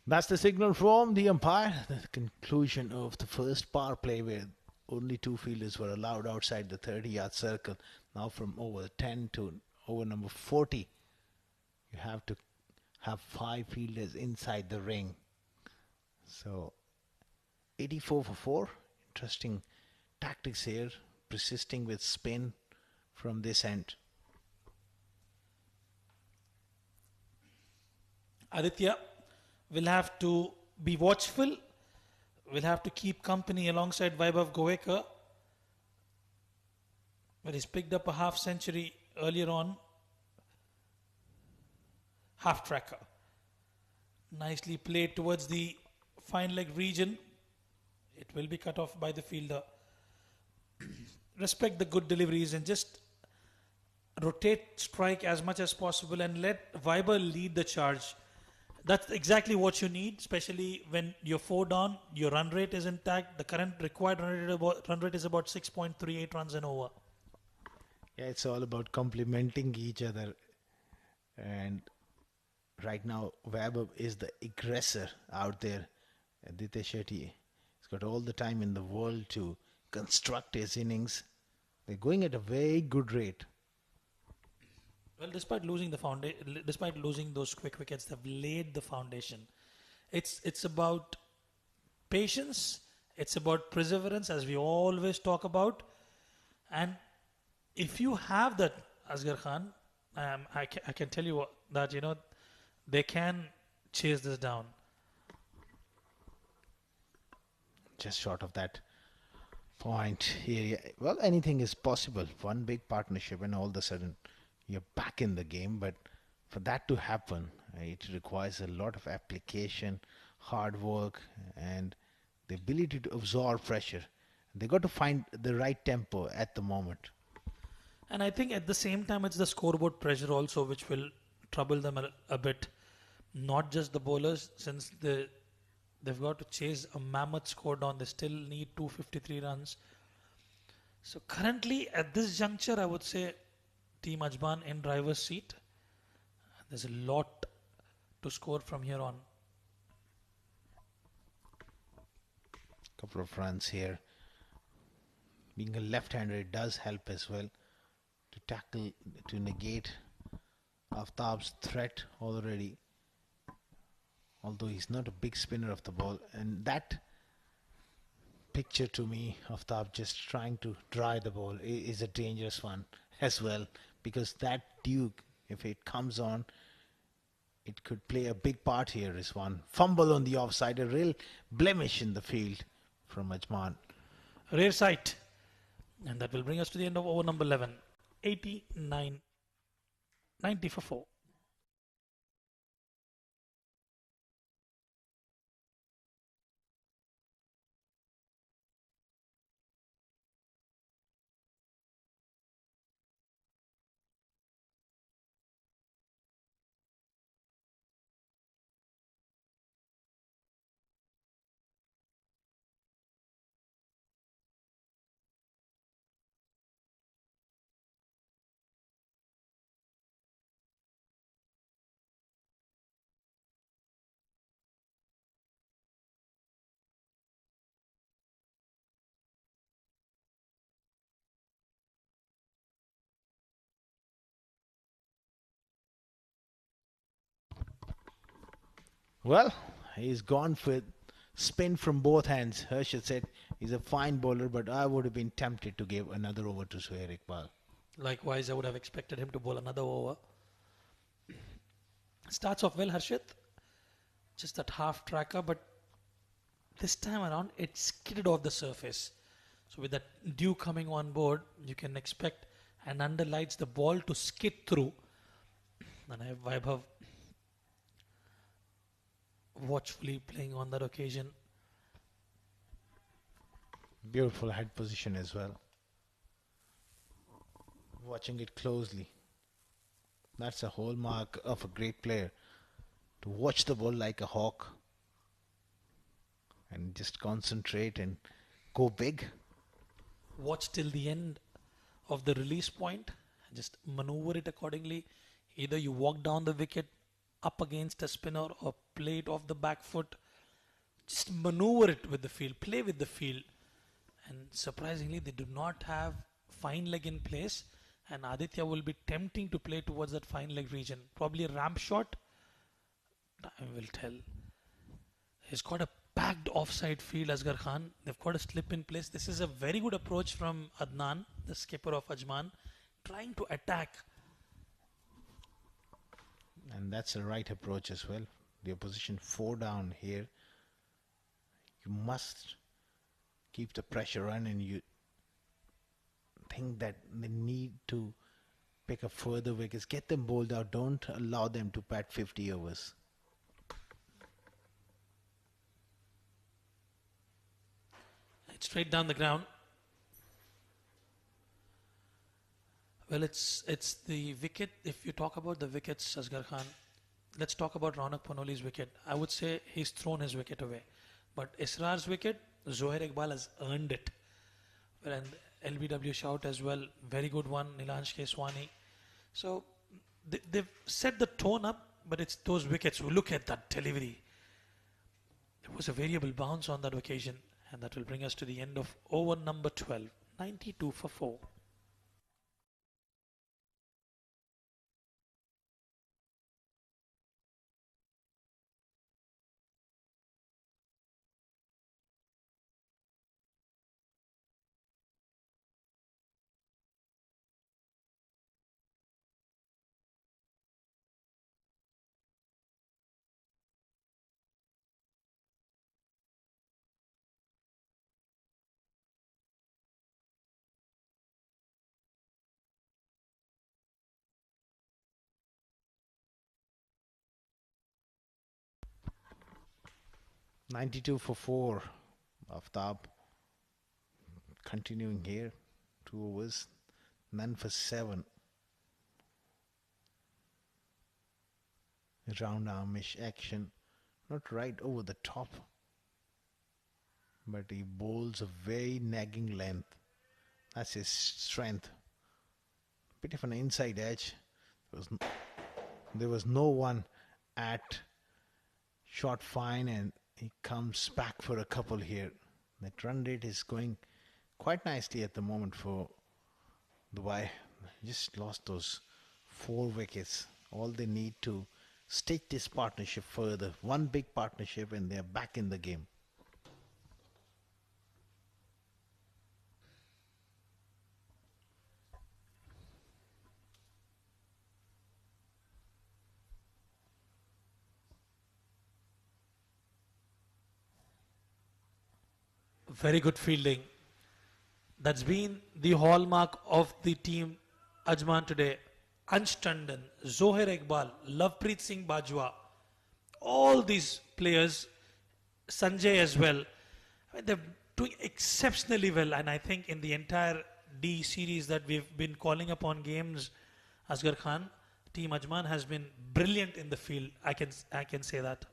That's the signal from the umpire. The conclusion of the first power play with only 2 fielders were allowed outside the 30-yard circle. Now from over 10 to over number 40, you have to have 5 fielders inside the ring. So 84 for 4. Interesting tactics here, persisting with spin from this end. Aditya will have to be watchful, will have to keep company alongside Vaibhav Govekar. But he's picked up a half century earlier on. Half tracker. Nicely played towards the fine leg region. It will be cut off by the fielder. Respect the good deliveries and just rotate strike as much as possible and let Vaibhav lead the charge. That's exactly what you need, especially when you're 4 down, your run rate is intact. The current required run rate is about 6.38 runs an over. Yeah, it's all about complementing each other. And right now, Vaibhav is the aggressor out there. Aditya Shetty has got all the time in the world to construct his innings. They're going at a very good rate. Well, despite losing those quick wickets, they've laid the foundation. It's about patience. It's about perseverance, as we always talk about. And if you have that, Asghar Khan, I can tell you that they can chase this down. Just short of that point here. Well, anything is possible. One big partnership, and all of a sudden you're back in the game. But for that to happen, it requires a lot of application, hard work, and the ability to absorb pressure. They got to find the right tempo at the moment. And I think at the same time, it's the scoreboard pressure also which will trouble them a bit. Not just the bowlers, since they've got to chase a mammoth score down. They still need 253 runs. So currently, at this juncture, I would say Team Ajman in driver's seat. There's a lot to score from here on. Couple of runs here. Being a left-hander, it does help as well to tackle, to negate Aftab's threat already. Although he's not a big spinner of the ball. And that picture to me, Aftab just trying to dry the ball, is a dangerous one as well. Because that duke, if it comes on, it could play a big part here. Is one fumble on the offside, a real blemish in the field from Ajman. Rare sight. And that will bring us to the end of over number 11. 89, 90 for 4. Well, he's gone for spin from both hands. Harshad said he's a fine bowler, but I would have been tempted to give another over to Suhair Iqbal. Likewise, I would have expected him to bowl another over. Starts off well, Harshit. Just that half tracker, but this time around it skidded off the surface. So with that dew coming on board, you can expect and underlights the ball to skid through. And I have Vaibhav watchfully playing on that occasion. Beautiful head position as well. Watching it closely. That's a hallmark of a great player. To watch the ball like a hawk and just concentrate and go big. Watch till the end of the release point. Just maneuver it accordingly. Either you walk down the wicket up against a spinner or play it off the back foot. Just maneuver it with the field. Play with the field. And surprisingly, they do not have fine leg in place. And Aditya will be tempting to play towards that fine leg region. Probably a ramp shot. Time will tell. He's got a packed offside field, Asghar Khan. They've got a slip in place. This is a very good approach from Adnan, the skipper of Ajman, trying to attack. And that's the right approach as well. The opposition 4 down here. You must keep the pressure on, and you think that they need to pick up further wickets. Get them bowled out. Don't allow them to bat 50 overs. It's straight down the ground. Well, it's the wicket. If you talk about the wickets, Asghar Khan, let's talk about Raunak Panoli's wicket. I would say he's thrown his wicket away. But Israr's wicket, Zohair Iqbal has earned it. Well, and LBW shout as well. Very good one, Nilansh Keswani. So they've set the tone up, but it's those wickets. Look at that delivery. There was a variable bounce on that occasion, and that will bring us to the end of over number 12, 92 for 4. '92 for 4. Aftab continuing here. 2 overs. None for 7. Round armish action. Not right over the top, but he bowls a very nagging length. That's his strength. Bit of an inside edge. There was no one at shot fine, and he comes back for a couple here. That run rate is going quite nicely at the moment for Dubai. Just lost those 4 wickets. All they need to stitch this partnership further. One big partnership and they're back in the game. Very good fielding. That's been the hallmark of the team Ajman today. Ansh Tandon, Zohair Iqbal, Lovepreet Singh Bajwa, all these players, Sanjay as well, I mean, they're doing exceptionally well. And I think in the entire D series that we've been calling upon games, Asghar Khan, Team Ajman has been brilliant in the field. I can say that.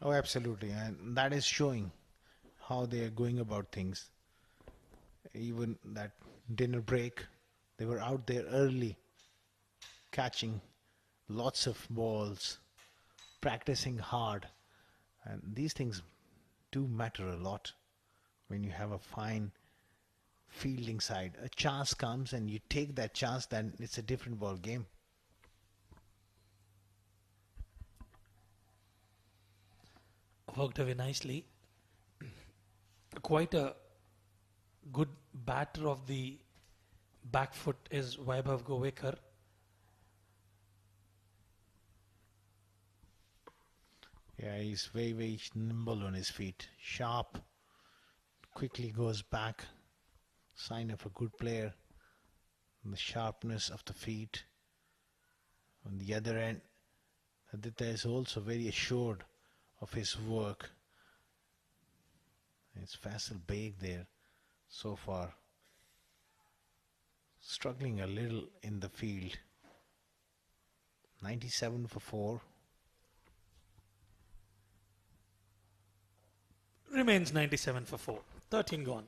Oh, absolutely. And that is showing how they are going about things. Even that dinner break, they were out there early, catching lots of balls, practicing hard. And these things do matter a lot when you have a fine fielding side. A chance comes and you take that chance, then it's a different ball game. Worked away nicely. Quite a good batter of the back foot is Vaibhav Govekar. Yeah, he's very, very nimble on his feet. Sharp. Quickly goes back. Sign of a good player. And the sharpness of the feet. On the other end, Aditya is also very assured of his work. It's Faisal Beg there so far. Struggling a little in the field. 97 for 4. Remains 97 for 4. 13 gone.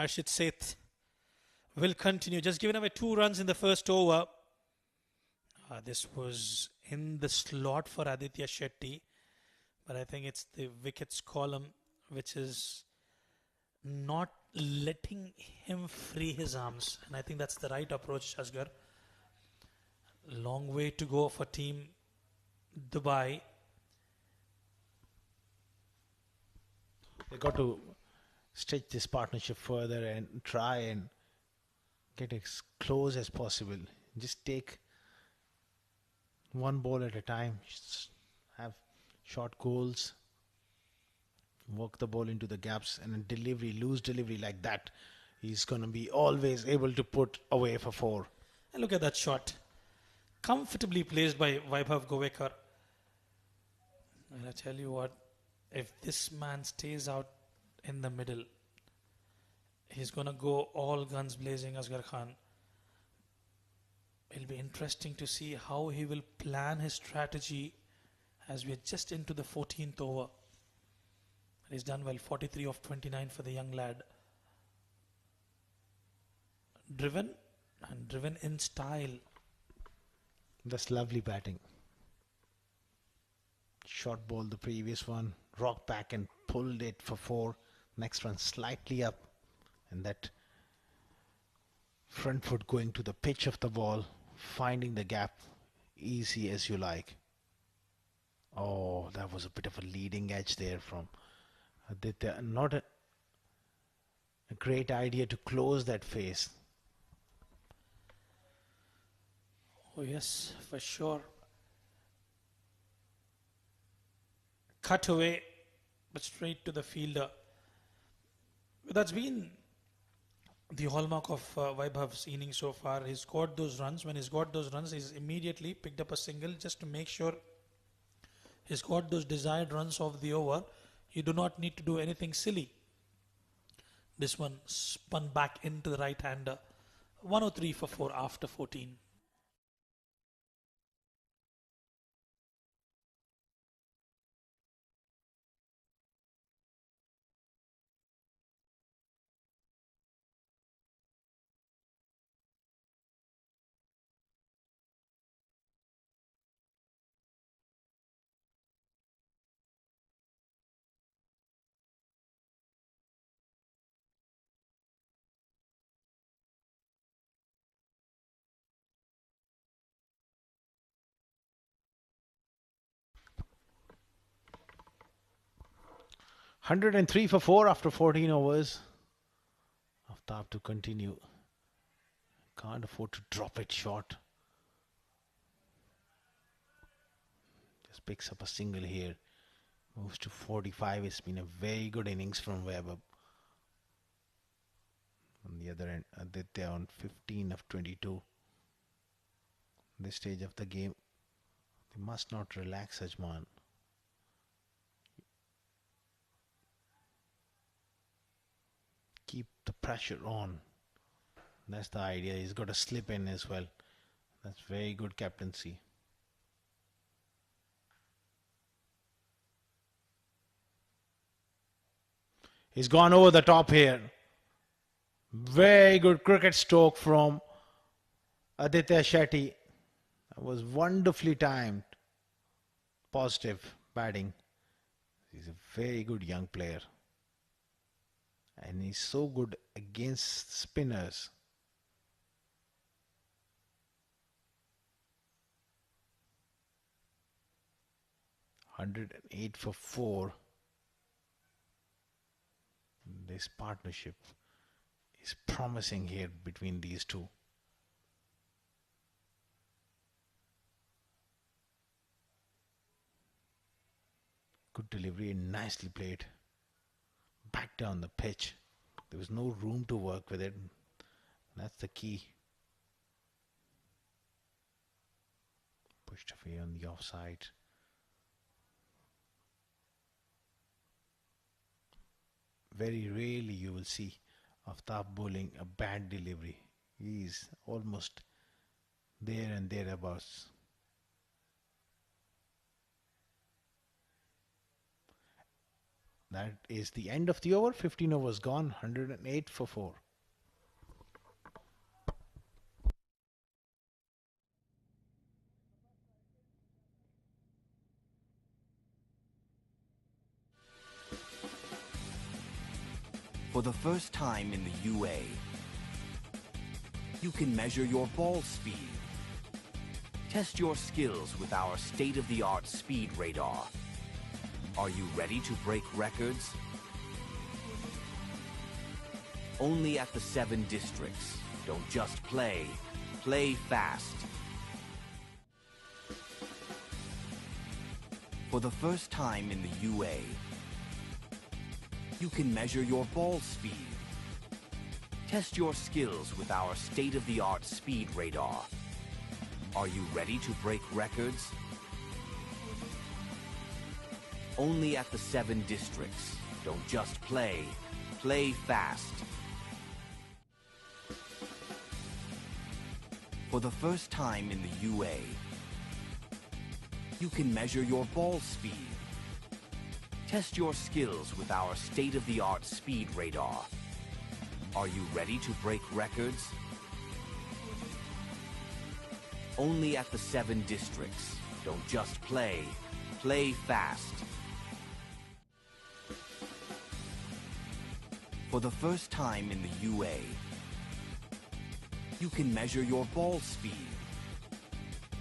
Harshit Seth will continue. Just giving away 2 runs in the first over. This was in the slot for Aditya Shetty, but I think it's the wickets column which is not letting him free his arms, and I think that's the right approach, Asghar. Long way to go for Team Dubai. They got to stretch this partnership further and try and get as close as possible. Just take one ball at a time. Just have short goals. Work the ball into the gaps, and a delivery, loose delivery like that, he's going to be always able to put away for 4. And look at that shot. Comfortably placed by Vaibhav Govekar. And I tell you what, if this man stays out in the middle, he's going to go all guns blazing, Asghar Khan. It'll be interesting to see how he will plan his strategy as we are just into the 14th over. He's done well, 43 of 29 for the young lad. Driven, and driven in style. That's lovely batting. Short ball, the previous one, rocked back and pulled it for 4. Next one slightly up, and that front foot going to the pitch of the ball, finding the gap, easy as you like. Oh, that was a bit of a leading edge there from Aditya. Not a great idea to close that face. Oh yes, for sure. Cut away, but straight to the fielder. That's been the hallmark of Vaibhav's innings so far. He's got those runs. When he's got those runs, he's immediately picked up a single just to make sure he's got those desired runs of the over. You do not need to do anything silly. This one spun back into the right-hander. 103 for 4 after 14. $103 for 4 after 14 overs. Aftab to continue. Can't afford to drop it short. Just picks up a single here. Moves to 45. It's been a very good innings from Webber. On the other end, Aditya on 15 of 22. This stage of the game, they must not relax, Ajman. Keep the pressure on. That's the idea. He's got to slip in as well. That's very good captaincy. He's gone over the top here. Very good cricket stroke from Aditya Shetty. That was wonderfully timed. Positive batting. He's a very good young player. And he's so good against spinners. $108 for 4. This partnership is promising here between these two. Good delivery and nicely played. Back down the pitch. There was no room to work with it. That's the key. Pushed away on the offside. Very rarely you will see Aftab bowling a bad delivery. He's almost there and thereabouts. That is the end of the over. 15 overs gone. 108 for 4. For the first time in the UA, you can measure your ball speed. Test your skills with our state-of-the-art speed radar. Are you ready to break records? Only at the 7 districts. Don't just play, play fast. For the first time in the UA, you can measure your ball speed. Test your skills with our state-of-the-art speed radar. Are you ready to break records? Only at the 7 districts. Don't just play, play fast. For the first time in the UA, you can measure your ball speed. Test your skills with our state-of-the-art speed radar. Are you ready to break records? Only at the 7 districts. Don't just play, play fast. For the first time in the UA, you can measure your ball speed.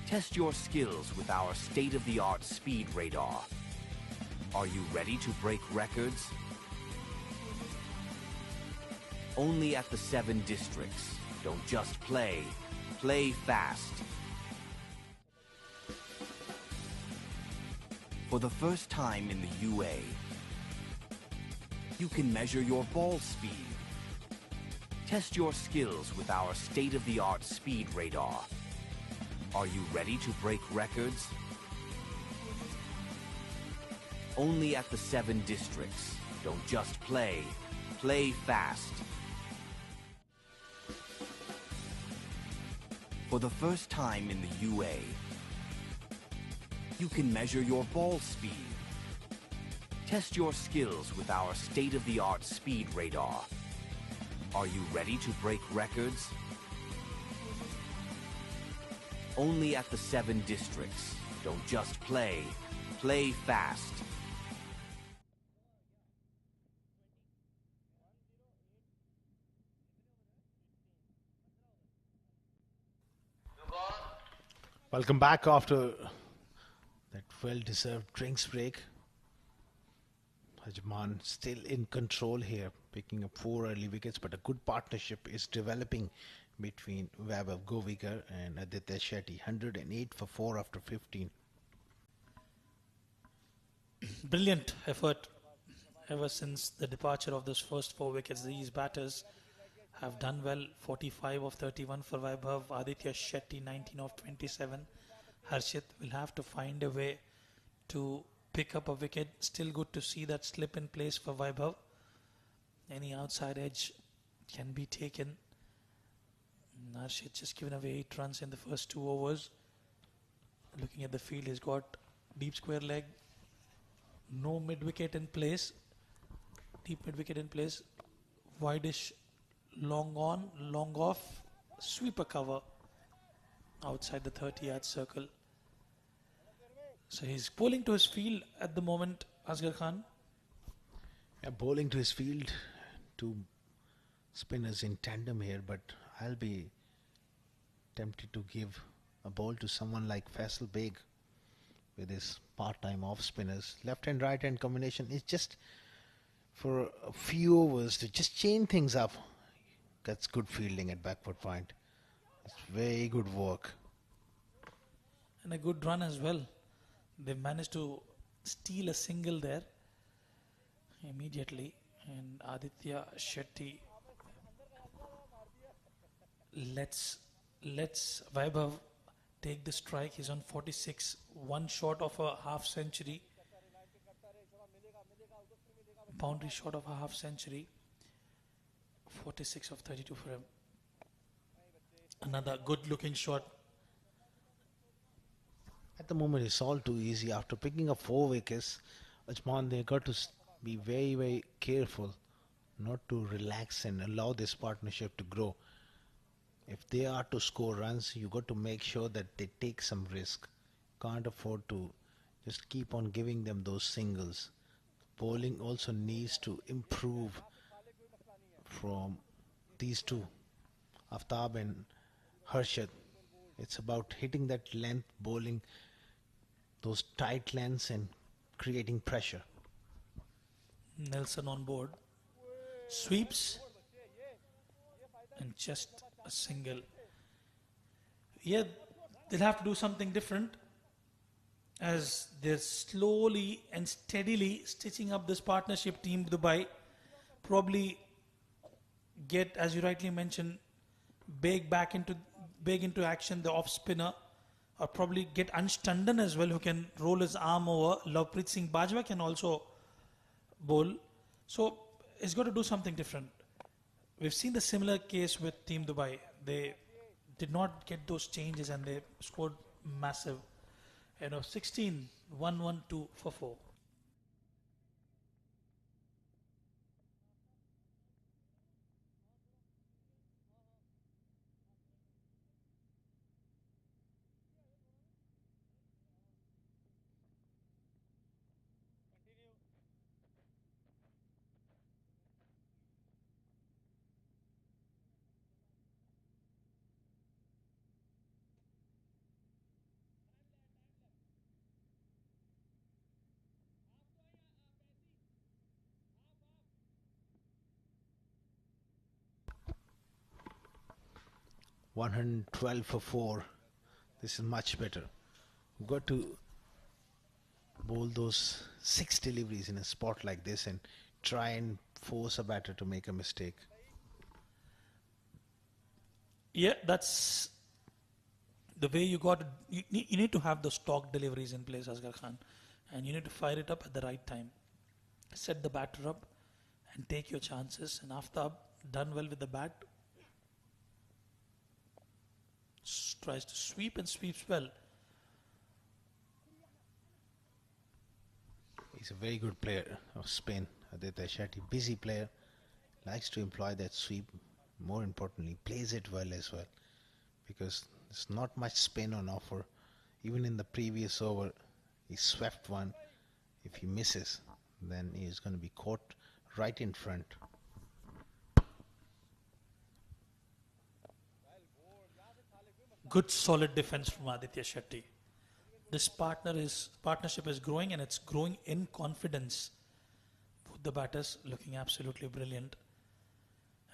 Test your skills with our state-of-the-art speed radar. Are you ready to break records? Only at the 7 districts. Don't just play, play fast. For the first time in the UA, you can measure your ball speed. Test your skills with our state-of-the-art speed radar. Are you ready to break records? Only at the 7 districts. Don't just play, play fast. For the first time in the UA, you can measure your ball speed. Test your skills with our state-of-the-art speed radar. Are you ready to break records? Only at the 7 districts. Don't just play, play fast. Welcome back after that well-deserved drinks break. Ajman still in control here, picking up 4 early wickets, but a good partnership is developing between Vaibhav Govekar and Aditya Shetty. 108 for 4 after 15. Brilliant effort ever since the departure of those first 4 wickets. These batters have done well. 45 of 31 for Vaibhav. Aditya Shetty 19 of 27. Harshit will have to find a way to pick up a wicket. Still good to see that slip in place for Vaibhav. Any outside edge can be taken. Harshit just given away 8 runs in the first 2 overs. Looking at the field, he's got deep square leg. No mid-wicket in place. Deep mid-wicket in place. Wideish, long on, long off. Sweeper cover outside the 30-yard circle. So he's bowling to his field at the moment, Asghar Khan. Yeah, bowling to his field. 2 spinners in tandem here, but I'll be tempted to give a ball to someone like Faisal Beg with his part-time off spinners. Left hand, right hand combination is just for a few overs to just chain things up. That's good fielding at backward point. It's very good work. And a good run as well. They've managed to steal a single there immediately. And Aditya Shetty lets Vaibhav take the strike. He's on 46, 1 short of a half century. Boundary short of a half century. 46 of 32 for him. Another good looking shot. At the moment, it's all too easy. After picking up 4 wickets, Ajman, they got to be very, very careful not to relax and allow this partnership to grow. If they are to score runs, you got to make sure that they take some risk. Can't afford to just keep on giving them those singles. Bowling also needs to improve from these two, Aftab and Harshad. It's about hitting that length, bowling those tight lengths and creating pressure. Nelson on board. Sweeps. And just a single. Yeah, they'll have to do something different as they're slowly and steadily stitching up this partnership. Team Dubai probably get, as you rightly mentioned, big into action, the off spinner, or probably get Anstanden as well, who can roll his arm over. Lovepreet Singh Bajwa can also bowl. So it's got to do something different. We've seen the similar case with Team Dubai. They did not get those changes and they scored massive. 16, 1-1-2 for 4. Continue. 112 for 4. This is much better. You've got to bowl those 6 deliveries in a spot like this and try and force a batter to make a mistake. Yeah, that's the way you got. You need to have the stock deliveries in place, Asghar Khan, and you need to fire it up at the right time. Set the batter up and take your chances. And Aftab, done well with the bat, tries to sweep and sweeps well. He's a very good player of Spain, Aditya Shetty. Busy player, likes to employ that sweep. More importantly, plays it well as well, because there's not much spin on offer. Even in the previous over, he swept one. If he misses, then he is going to be caught right in front. Good solid defense from Aditya Shetty. This partnership is growing, and it's growing in confidence. Both the batters looking absolutely brilliant.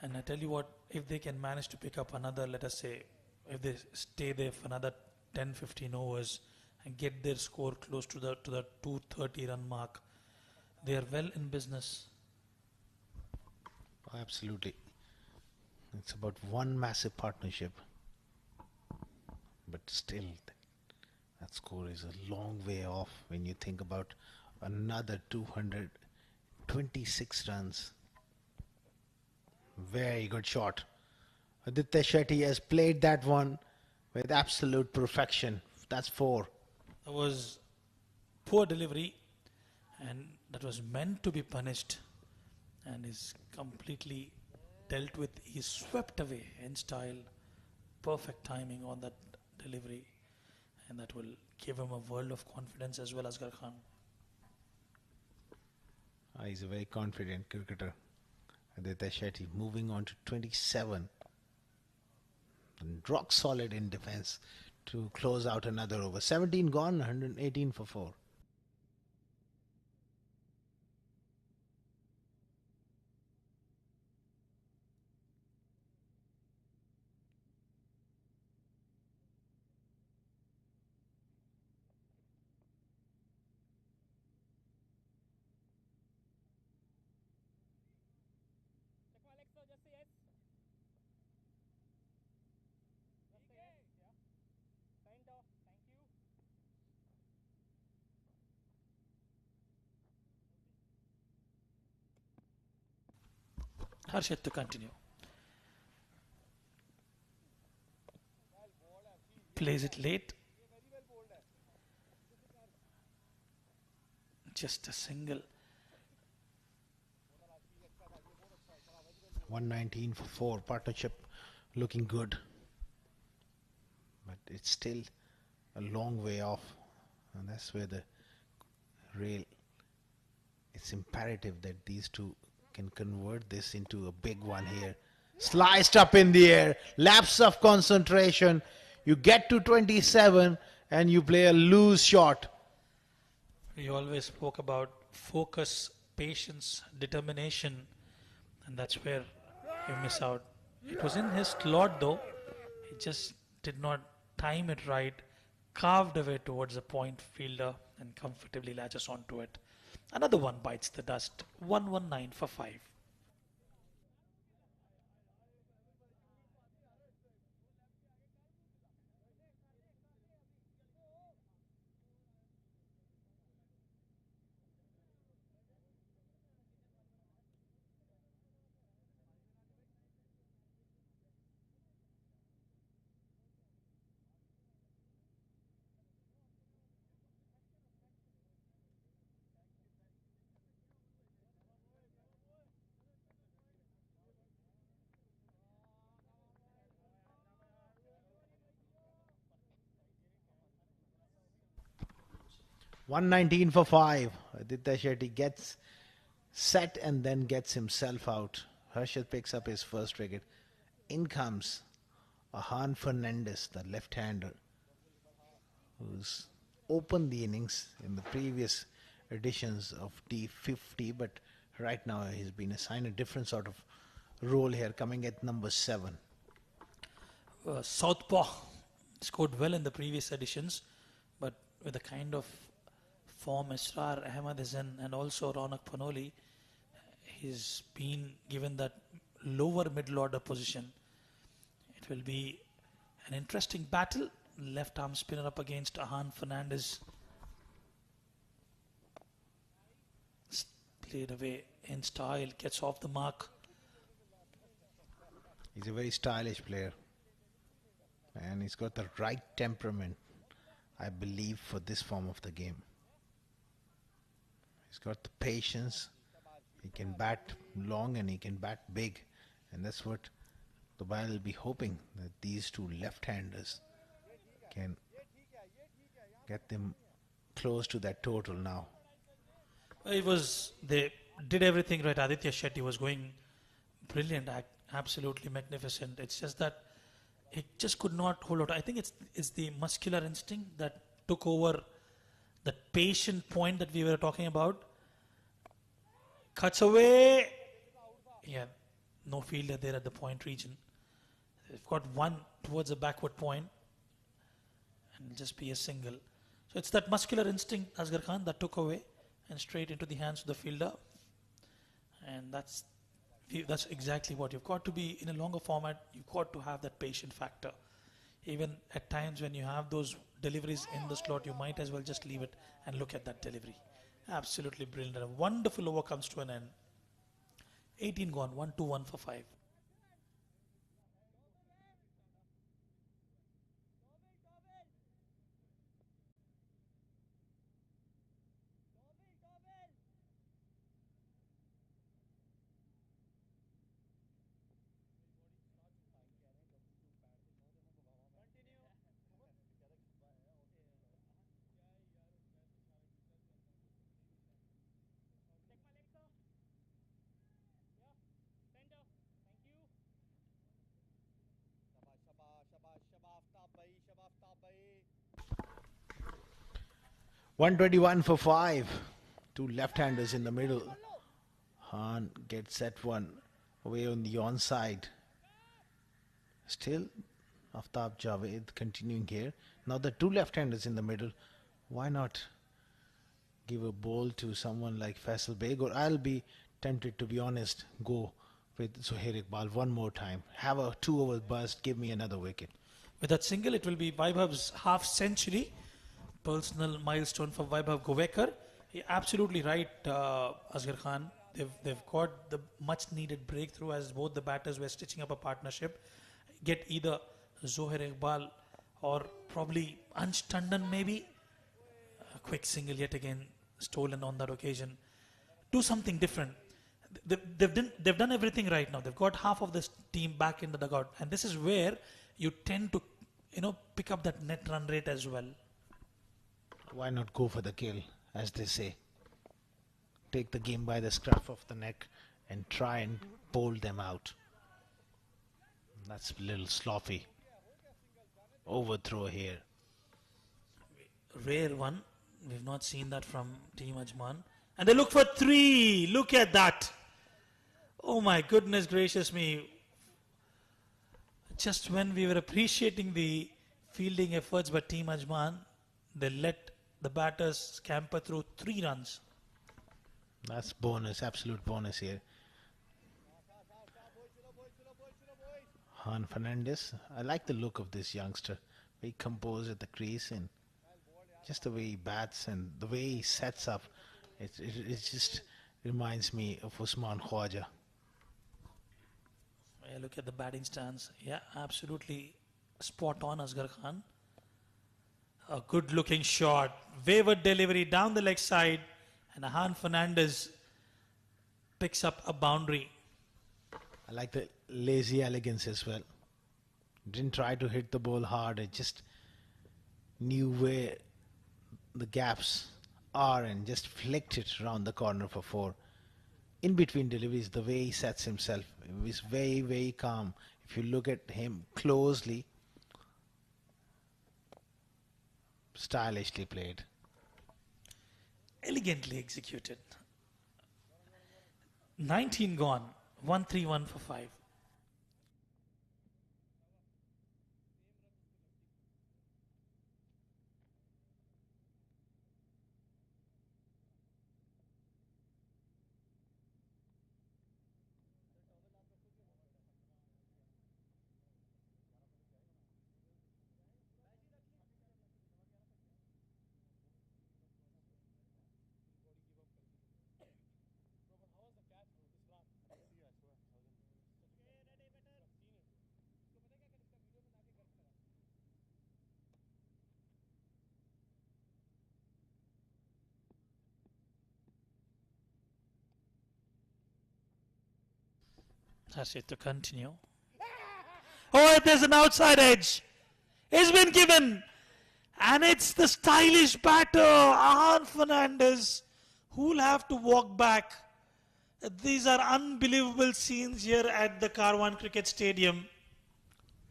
And I tell you what, if they can manage to pick up another, let us say, if they stay there for another 10-15 overs and get their score close to the 230 run mark, they are well in business. Oh, absolutely. It's about one massive partnership. But still, that score is a long way off when you think about another 226 runs. Very good shot. Aditya Shetty has played that one with absolute perfection. That's 4. That was poor delivery, and that was meant to be punished, and is completely dealt with. He swept away in style. Perfect timing on that delivery, and that will give him a world of confidence as well as Asghar Khan. He's a very confident cricketer, Aditya Shetty. Moving on to 27. And rock solid in defense to close out another over. 17 gone, 118 for 4. Check my Alexa, just say yes. Just say yes, yeah. Signed off, thank you. Harshit to continue. Plays it late. Just a single. 119 for 4. Partnership looking good. But it's still a long way off. And that's where the real... It's imperative that these two can convert this into a big one here. Sliced up in the air. Lapse of concentration. You get to 27 and you play a loose shot. We always spoke about focus, patience, determination, and that's where you miss out. It was in his slot though. He just did not time it right, carved away towards the point fielder and comfortably latches onto it. Another one bites the dust. 119 for 5. 119 for 5. Aditya Shetty gets set and then gets himself out. Harshad picks up his first wicket. In comes Ajman Fernandez, the left-hander, who's opened the innings in the previous editions of D50, but right now he's been assigned a different sort of role here, coming at number 7. Southpaw scored well in the previous editions, but with the kind of form Israr Ahmed is in and also Ronak Panoli, he's been given that lower middle order position. It will be an interesting battle. Left arm spinner up against Ajman Fernandez. Played away in style, gets off the mark. He's a very stylish player. And he's got the right temperament, I believe, for this form of the game. He's got the patience. He can bat long and he can bat big. And that's what Dubai will be hoping, that these two left-handers can get them close to that total now. They did everything right. Aditya Shetty was going brilliant, absolutely magnificent. It's just that he just could not hold out. I think it's the muscular instinct that took over that patient point that we were talking about. Cuts away. Yeah, no fielder there at the point region. They've got one towards the backward point and it'll just be a single. So it's that muscular instinct, Asghar Khan, that took away and straight into the hands of the fielder. And that's exactly what you've got to be in a longer format. You've got to have that patient factor. Even at times when you have those deliveries in the slot, you might as well just leave it and look at that delivery. Absolutely brilliant. A wonderful over comes to an end. 18 gone, 1-2-1 for 5. Center. Thank you. 121 for 5. Two left-handers in the middle. Han gets that one away on the onside. Still, Aftab Javed continuing here. Now the two left-handers in the middle. Why not give a ball to someone like Faisal Beg? Or I'll be tempted, to be honest, go with Zohair Iqbal one more time. Have a 2-over burst. Give me another wicket. With that single, it will be Vaibhav's half century. Personal milestone for Vaibhav Govekar. You're absolutely right, Asghar Khan. They've got the much needed breakthrough as both the batters were stitching up a partnership. Get either Zohair Iqbal or probably Ansh Tandon maybe. A quick single yet again stolen on that occasion. Do something different. they've done everything right now. They've got half of this team back in the dugout, and this is where you tend to, pick up that net run rate as well. Why not go for the kill, as they say? Take the game by the scruff of the neck and try and bowl them out. That's a little sloppy. Overthrow here. Rare one. We've not seen that from Team Ajman. And they look for 3. Look at that. Oh my goodness gracious me. Just when we were appreciating the fielding efforts by Team Ajman, they let the batters scamper through 3 runs. That's bonus, absolute bonus here. Han Fernandez. I like the look of this youngster. Very composed at the crease, and just the way he bats and the way he sets up. It just reminds me of Usman Khwaja. Yeah, look at the batting stance. Yeah, absolutely spot on, Asghar Khan. A good looking shot. Wayward delivery down the leg side. And Han Fernandez picks up a boundary. I like the lazy elegance as well. Didn't try to hit the ball hard. It just knew where the gaps are and just flicked it around the corner for 4. In between deliveries, the way he sets himself is very, very calm. If you look at him closely, stylishly played. Elegantly executed. 19 gone. 1-3-1 for 5. That's it to continue. Oh, there's an outside edge. It's been given. And it's the stylish batter, Ahan Fernandez, who will have to walk back. These are unbelievable scenes here at the Karwan Cricket Stadium.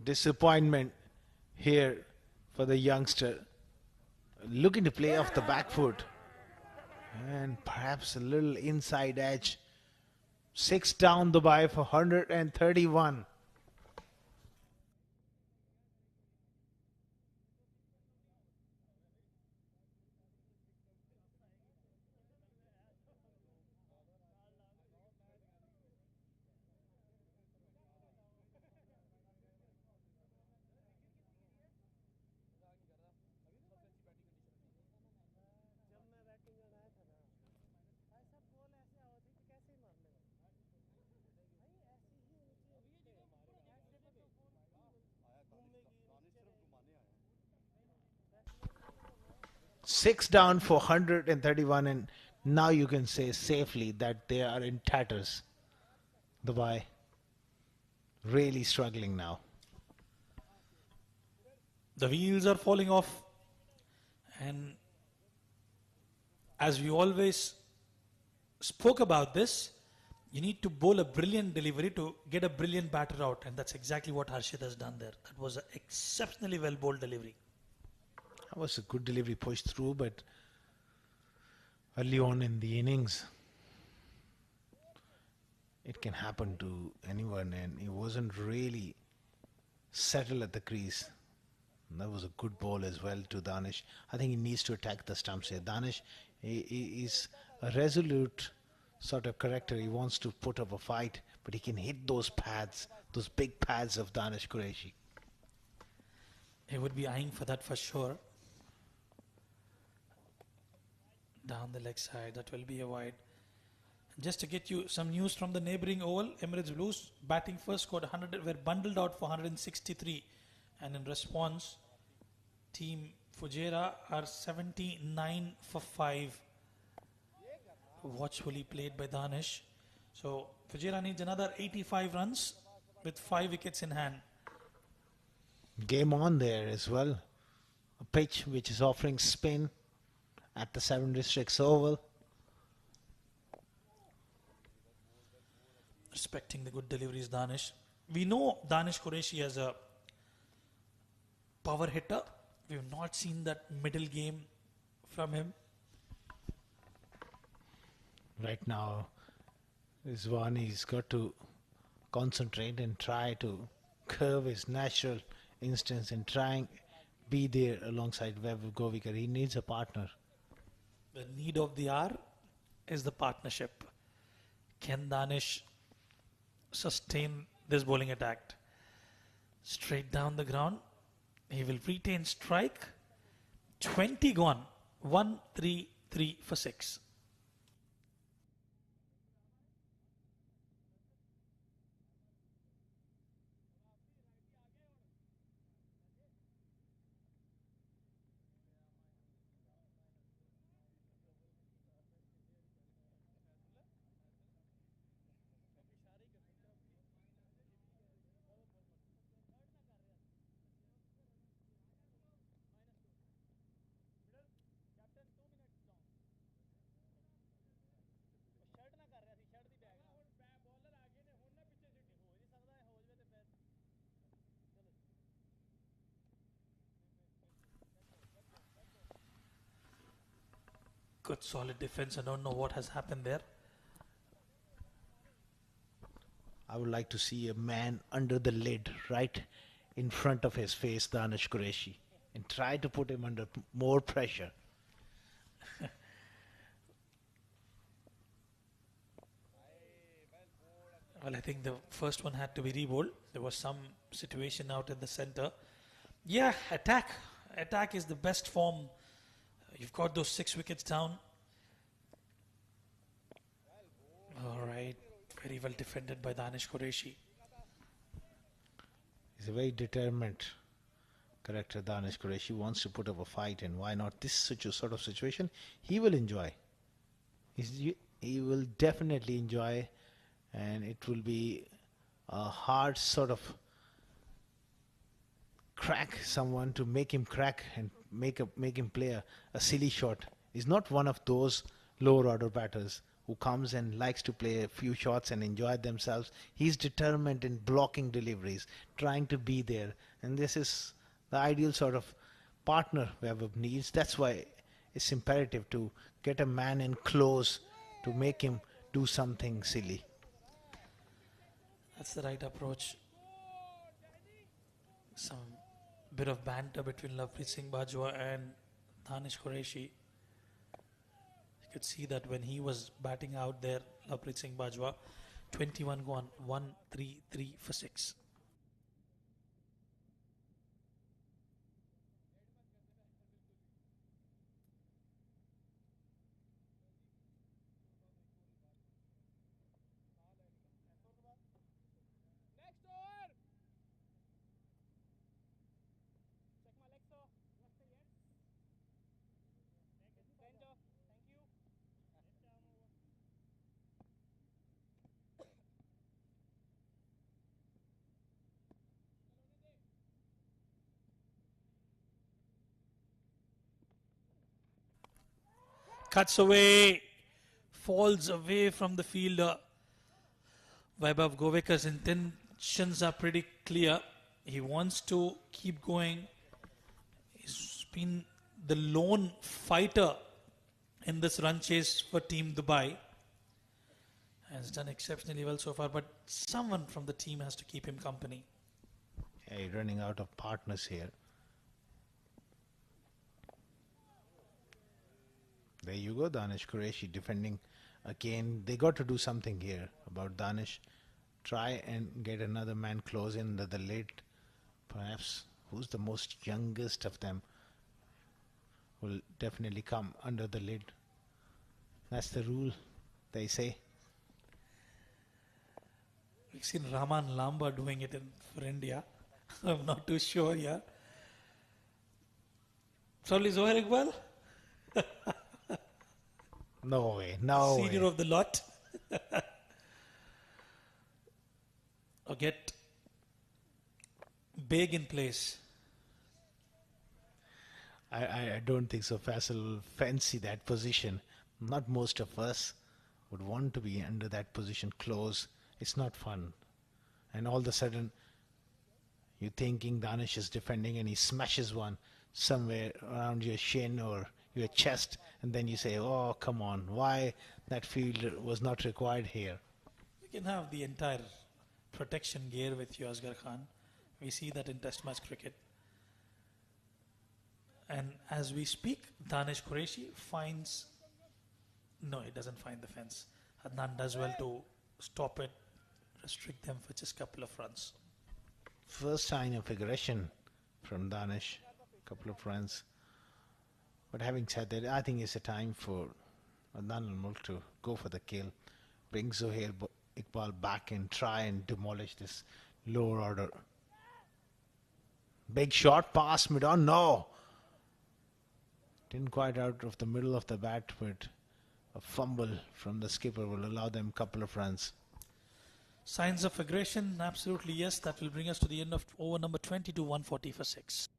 Disappointment here for the youngster. Looking to play off the back foot. And perhaps a little inside edge. 6 down Dubai for 131. Six down for 131, and now you can say safely that they are in tatters. Dubai really struggling now. The wheels are falling off, and as we always spoke about this, you need to bowl a brilliant delivery to get a brilliant batter out, and that's exactly what Harshit has done there. That was an exceptionally well bowled delivery. That was a good delivery pushed through, but early on in the innings, it can happen to anyone, and he wasn't really settled at the crease. And that was a good ball as well to Danish. I think he needs to attack the stumps here. Danish he is a resolute sort of character. He wants to put up a fight, but he can hit those pads, those big pads of Danish Qureshi. He would be eyeing for that for sure. Down the leg side, that will be a wide. Just to get you some news from the neighbouring oval, Emirates Blues batting first scored 100, were bundled out for 163, and in response, Team Fujairah are 79 for 5. Watchfully played by Danish. So Fujera needs another 85 runs with 5 wickets in hand. Game on there as well. A pitch which is offering spin at the 7 districts oval. Respecting the good deliveries, Danish. We know Danish Qureshi as a power hitter. We've not seen that middle game from him. Right now, Rizwani's got to concentrate and try to curve his natural instincts and trying be there alongside Vaibhav Govekar. He needs a partner. The need of the hour is the partnership. Can Danish sustain this bowling attack? Straight down the ground. He will retain strike. 20 gone. 1-3-3 for 6. Good solid defense. I don't know what has happened there. I would like to see a man under the lid right in front of his face, Danish Qureshi, and try to put him under more pressure. Well, I think the first one had to be rebowled. There was some situation out in the center. Yeah, attack. Attack is the best form. You've got those 6 wickets down. All right. Very well defended by Danish Qureshi. He's a very determined character, Danish Qureshi. Wants to put up a fight, and why not this sort of situation? He will enjoy. He will definitely enjoy, and it will be a hard sort of crack someone to make him crack and make him play a silly shot. He's not one of those lower order batters who comes and likes to play a few shots and enjoy themselves. He's determined in blocking deliveries, trying to be there, and this is the ideal sort of partner Vaibhav needs. That's why it's imperative to get a man in close to make him do something silly. That's the right approach. Some bit of banter between Lovepreet Singh Bajwa and Danish Qureshi. You could see that when he was batting out there, Lovepreet Singh Bajwa, 21 gone, 1-3-3 for 6. Cuts away, falls away from the fielder. Vaibhav Govekar's intentions are pretty clear. He wants to keep going. He's been the lone fighter in this run chase for Team Dubai. Has done exceptionally well so far, but someone from the team has to keep him company. Yeah, you're running out of partners here. There you go, Danish Qureshi defending again. They got to do something here about Danish. Try and get another man close in the lid. Perhaps who's the most youngest of them will definitely come under the lid. That's the rule, they say. We've seen Raman Lamba doing it for India. I'm not too sure, yeah. Probably Zohair Iqbal? No way, no Senior way. of the lot. get Beg in place. I don't think so. Faisal will fancy that position. Not most of us would want to be under that position close. It's not fun. And all of a sudden, you're thinking Danish is defending and he smashes one somewhere around your shin or your chest, and then you say, oh, come on, why that field was not required here? You can have the entire protection gear with you, Asghar Khan. We see that in Test match cricket. And as we speak, Danish Qureshi finds... No, he doesn't find the fence. Adnan does well to stop it, restrict them for just a couple of runs. First sign of aggression from Danish, couple of runs. But having said that, I think it's a time for Adnan al-Mulk to go for the kill, bring Zohair Iqbal back and try and demolish this lower order. Big shot pass mid-on, no! Didn't quite out of the middle of the bat, but a fumble from the skipper will allow them a couple of runs. Signs of aggression, absolutely yes. That will bring us to the end of over number 20 to 140 for 6.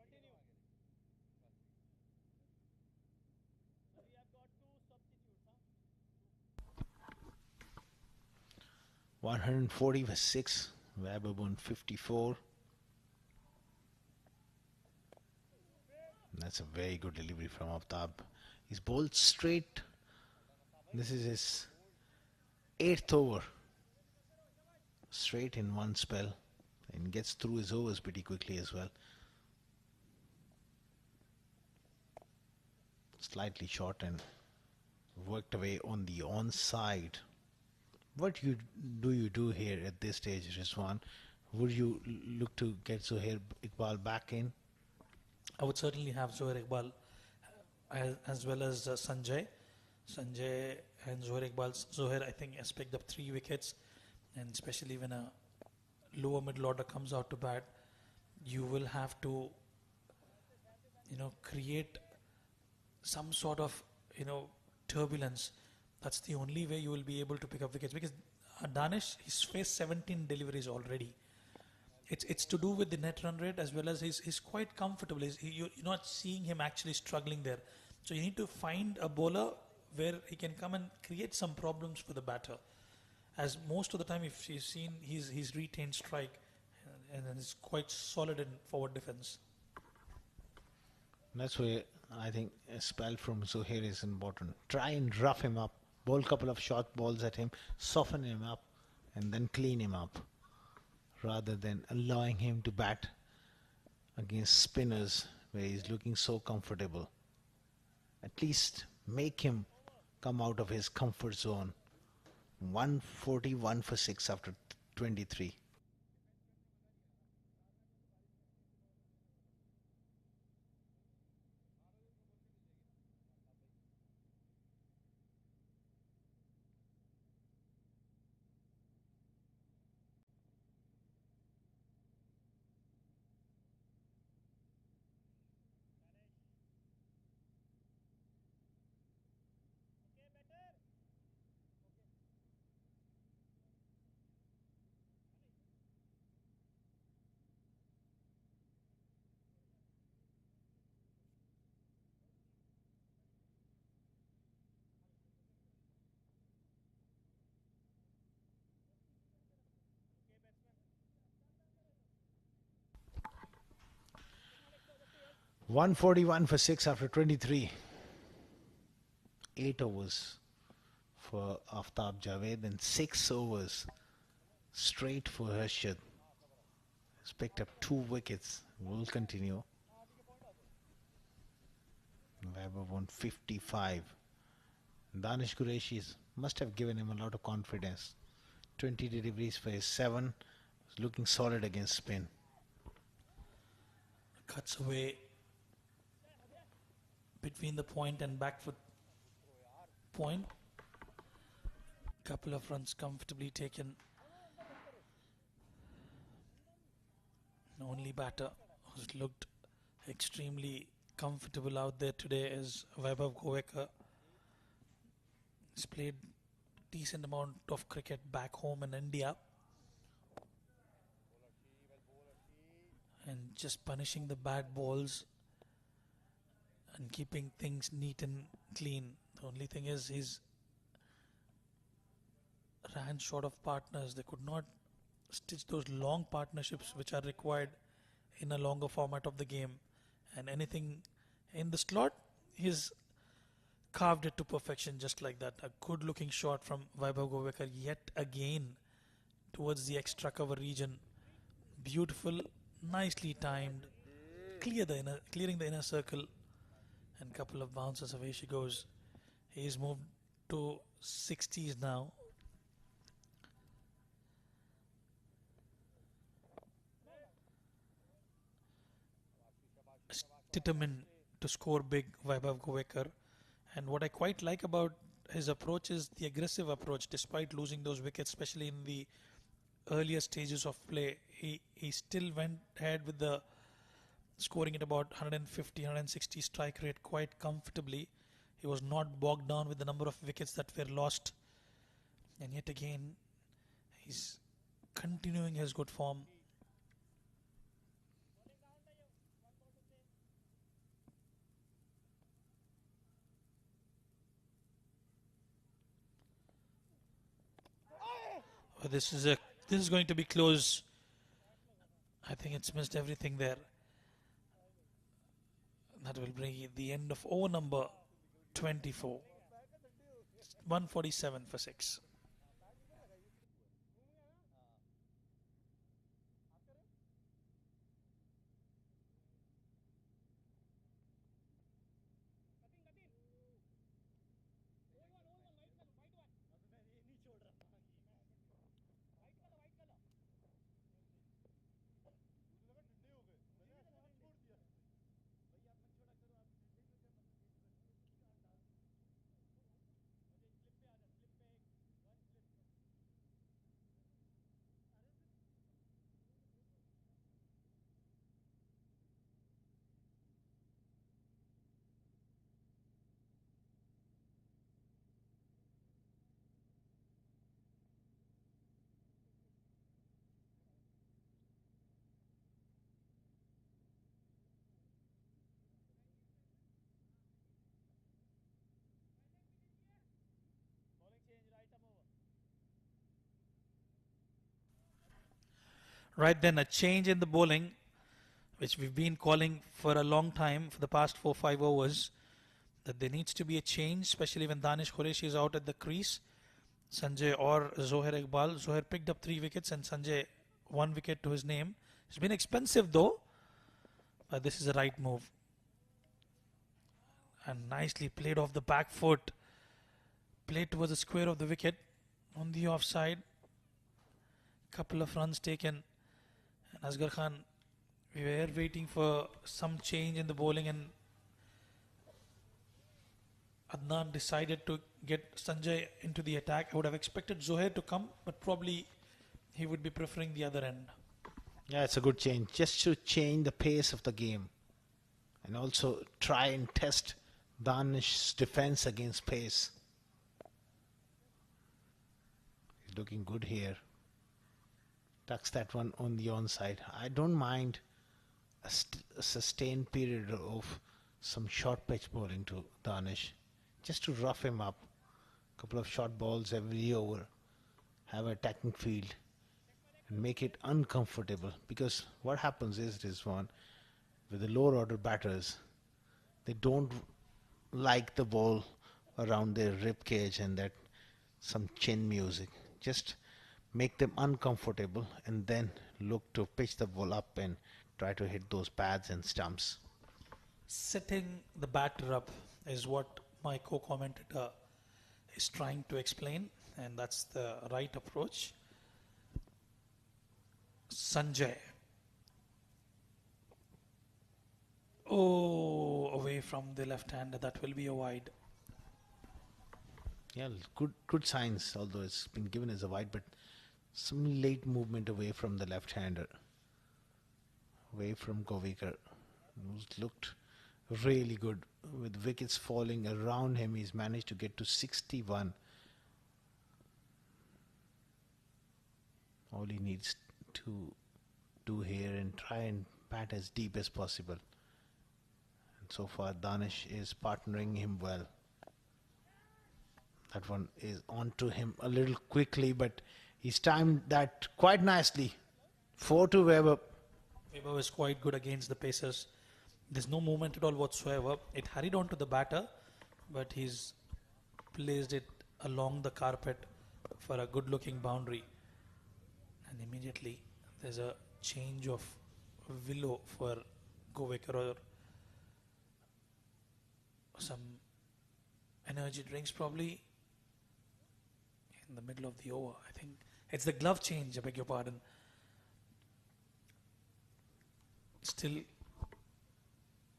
Continue. We have got 2 substitutes, huh? 140 for 6, Wababun 54. That's a very good delivery from Aftab. He's bowled straight. This is his 8th over. Straight in one spell. And gets through his overs pretty quickly as well. Slightly short and worked away on the onside. What do you do here at this stage, Rizwan? Would you look to get Zohair Iqbal back in? I would certainly have Zohair Iqbal as well as Sanjay. Sanjay and Zohair Iqbal. Zohair, I think, has picked up 3 wickets, and especially when a lower middle order comes out to bat, you will have to, create some sort of, turbulence. That's the only way you will be able to pick up wickets, because Danish, he's faced 17 deliveries already. It's to do with the net run rate, as well as he's quite comfortable. You're not seeing him actually struggling there. So you need to find a bowler where he can come and create some problems for the batter. As most of the time, if you've seen, he's retained strike and is quite solid in forward defense. That's where I think a spell from Zohair is important. Try and rough him up. Bowl a couple of short balls at him, soften him up, and then clean him up, rather than allowing him to bat against spinners where he's looking so comfortable. At least make him come out of his comfort zone. 141 for 6 after 23. Okay, batsman. 141 for 6 after 23. 8 overs for Aftab Javed and 6 overs straight for Harshad. He's picked up 2 wickets. Will continue. Vaibhav on 55. Danish Qureshi must have given him a lot of confidence. 20 deliveries for his 7. Looking solid against spin. Cuts away between the point and back foot point. Couple of runs comfortably taken. The only batter who's looked extremely comfortable out there today is Vaibhav Govekar. He's played decent amount of cricket back home in India, and just punishing the bad balls and keeping things neat and clean. The only thing is he's ran short of partners. They could not stitch those long partnerships which are required in a longer format of the game, and anything in the slot, he's carved it to perfection just like that. A good looking shot from Vaibhav Govekar yet again towards the extra cover region. Beautiful, nicely timed, clearing the inner circle, and couple of bounces away she goes. He's moved to 60s now. Determined to score big, Vaibhav Govekar. And what I quite like about his approach is the aggressive approach. Despite losing those wickets, especially in the earlier stages of play, he still went ahead with the scoring at about 150, 160 strike rate quite comfortably. He was not bogged down with the number of wickets that were lost. And yet again, he's continuing his good form. This is going to be close. I think it's missed everything there. That will bring the end of over number 24. 147 for 6. Right then, a change in the bowling, which we've been calling for a long time for the past 4-5 overs, that there needs to be a change, especially when Danish Qureshi is out at the crease. Sanjay or Zohair Iqbal. Zohair picked up 3 wickets and Sanjay 1 wicket to his name. It's been expensive though, but this is the right move. And nicely played off the back foot. Played towards the square of the wicket on the offside. Couple of runs taken. And Asghar Khan, we were waiting for some change in the bowling, and Adnan decided to get Sanjay into the attack. I would have expected Zohair to come, but probably he would be preferring the other end. Yeah, it's a good change. Just to change the pace of the game. And also try and test Danish's defense against pace. He's looking good here. Tucks that one on the onside. I don't mind a sustained period of some short pitch bowling to Danish, just to rough him up. Couple of short balls every over. Have an attacking field and make it uncomfortable. Because what happens is, Rizwan, with the lower order batters, they don't like the ball around their rib cage and that some chin music. Just make them uncomfortable and then look to pitch the ball up and try to hit those pads and stumps. setting the batter up is what my co-commentator is trying to explain, and that's the right approach. Sanjay. Oh, away from the left hander. That will be a wide. Yeah, good signs, although it's been given as a wide, but some late movement away from the left-hander, away from Govekar, who's looked really good. With wickets falling around him, he's managed to get to 61. All he needs to do here and try and bat as deep as possible. And so far, Danish is partnering him well. That one is onto him a little quickly, but he's timed that quite nicely. 4 to Weber. Weber was quite good against the Pacers. There's no movement at all whatsoever. It hurried on to the batter, but he's placed it along the carpet for a good-looking boundary. And immediately there's a change of willow for Govekar or some energy drinks probably in the middle of the over. I think it's the glove change, I beg your pardon. Still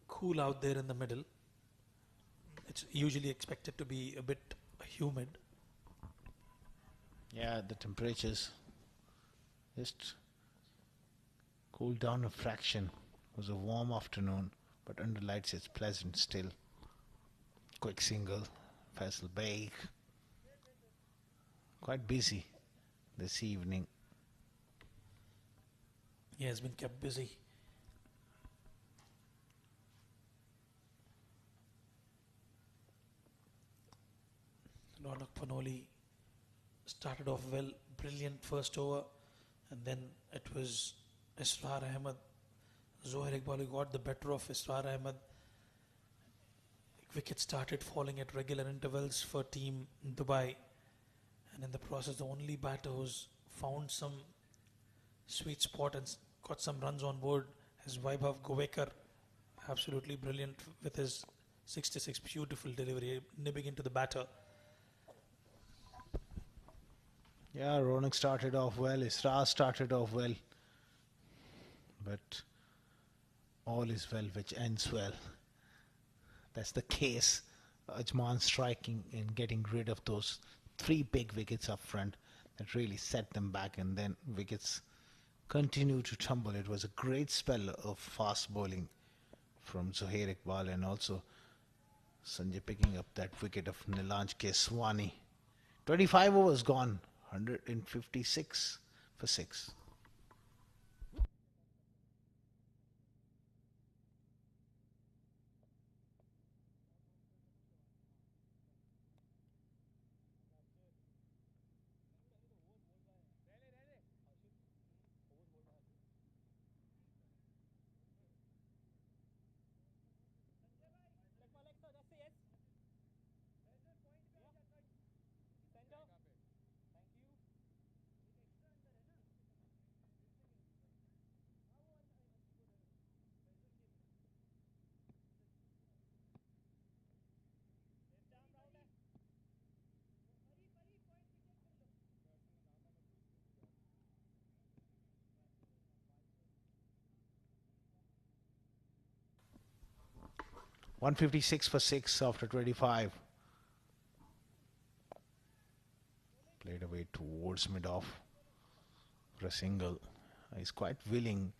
cool out there in the middle. It's usually expected to be a bit humid. Yeah, the temperatures just cooled down a fraction. It was a warm afternoon, but under lights it's pleasant still. Quick single, Faisal Baig. Quite busy this evening. He has been kept busy. Ronak Panoli started off well, brilliant first over, and then it was Israr Ahmed, Zohair Iqbal who got the better of Israr Ahmed. Wickets started falling at regular intervals for Team Dubai, and in the process the only batter who's found some sweet spot and got some runs on board is Vaibhav Govekar. Absolutely brilliant with his 66, beautiful delivery, nibbing into the batter. Yeah, Ronak started off well, Isra started off well, but all is well which ends well. That's the case. Ajman striking and getting rid of those 3 big wickets up front that really set them back, and then wickets continue to tumble. It was a great spell of fast bowling from Zohair Iqbal, and also Sanjay picking up that wicket of Nilanj Keswani. 25 overs gone, 156 for 6. Thank you. 156 for 6 after 25. Played away towards mid-off for a single. He's quite willing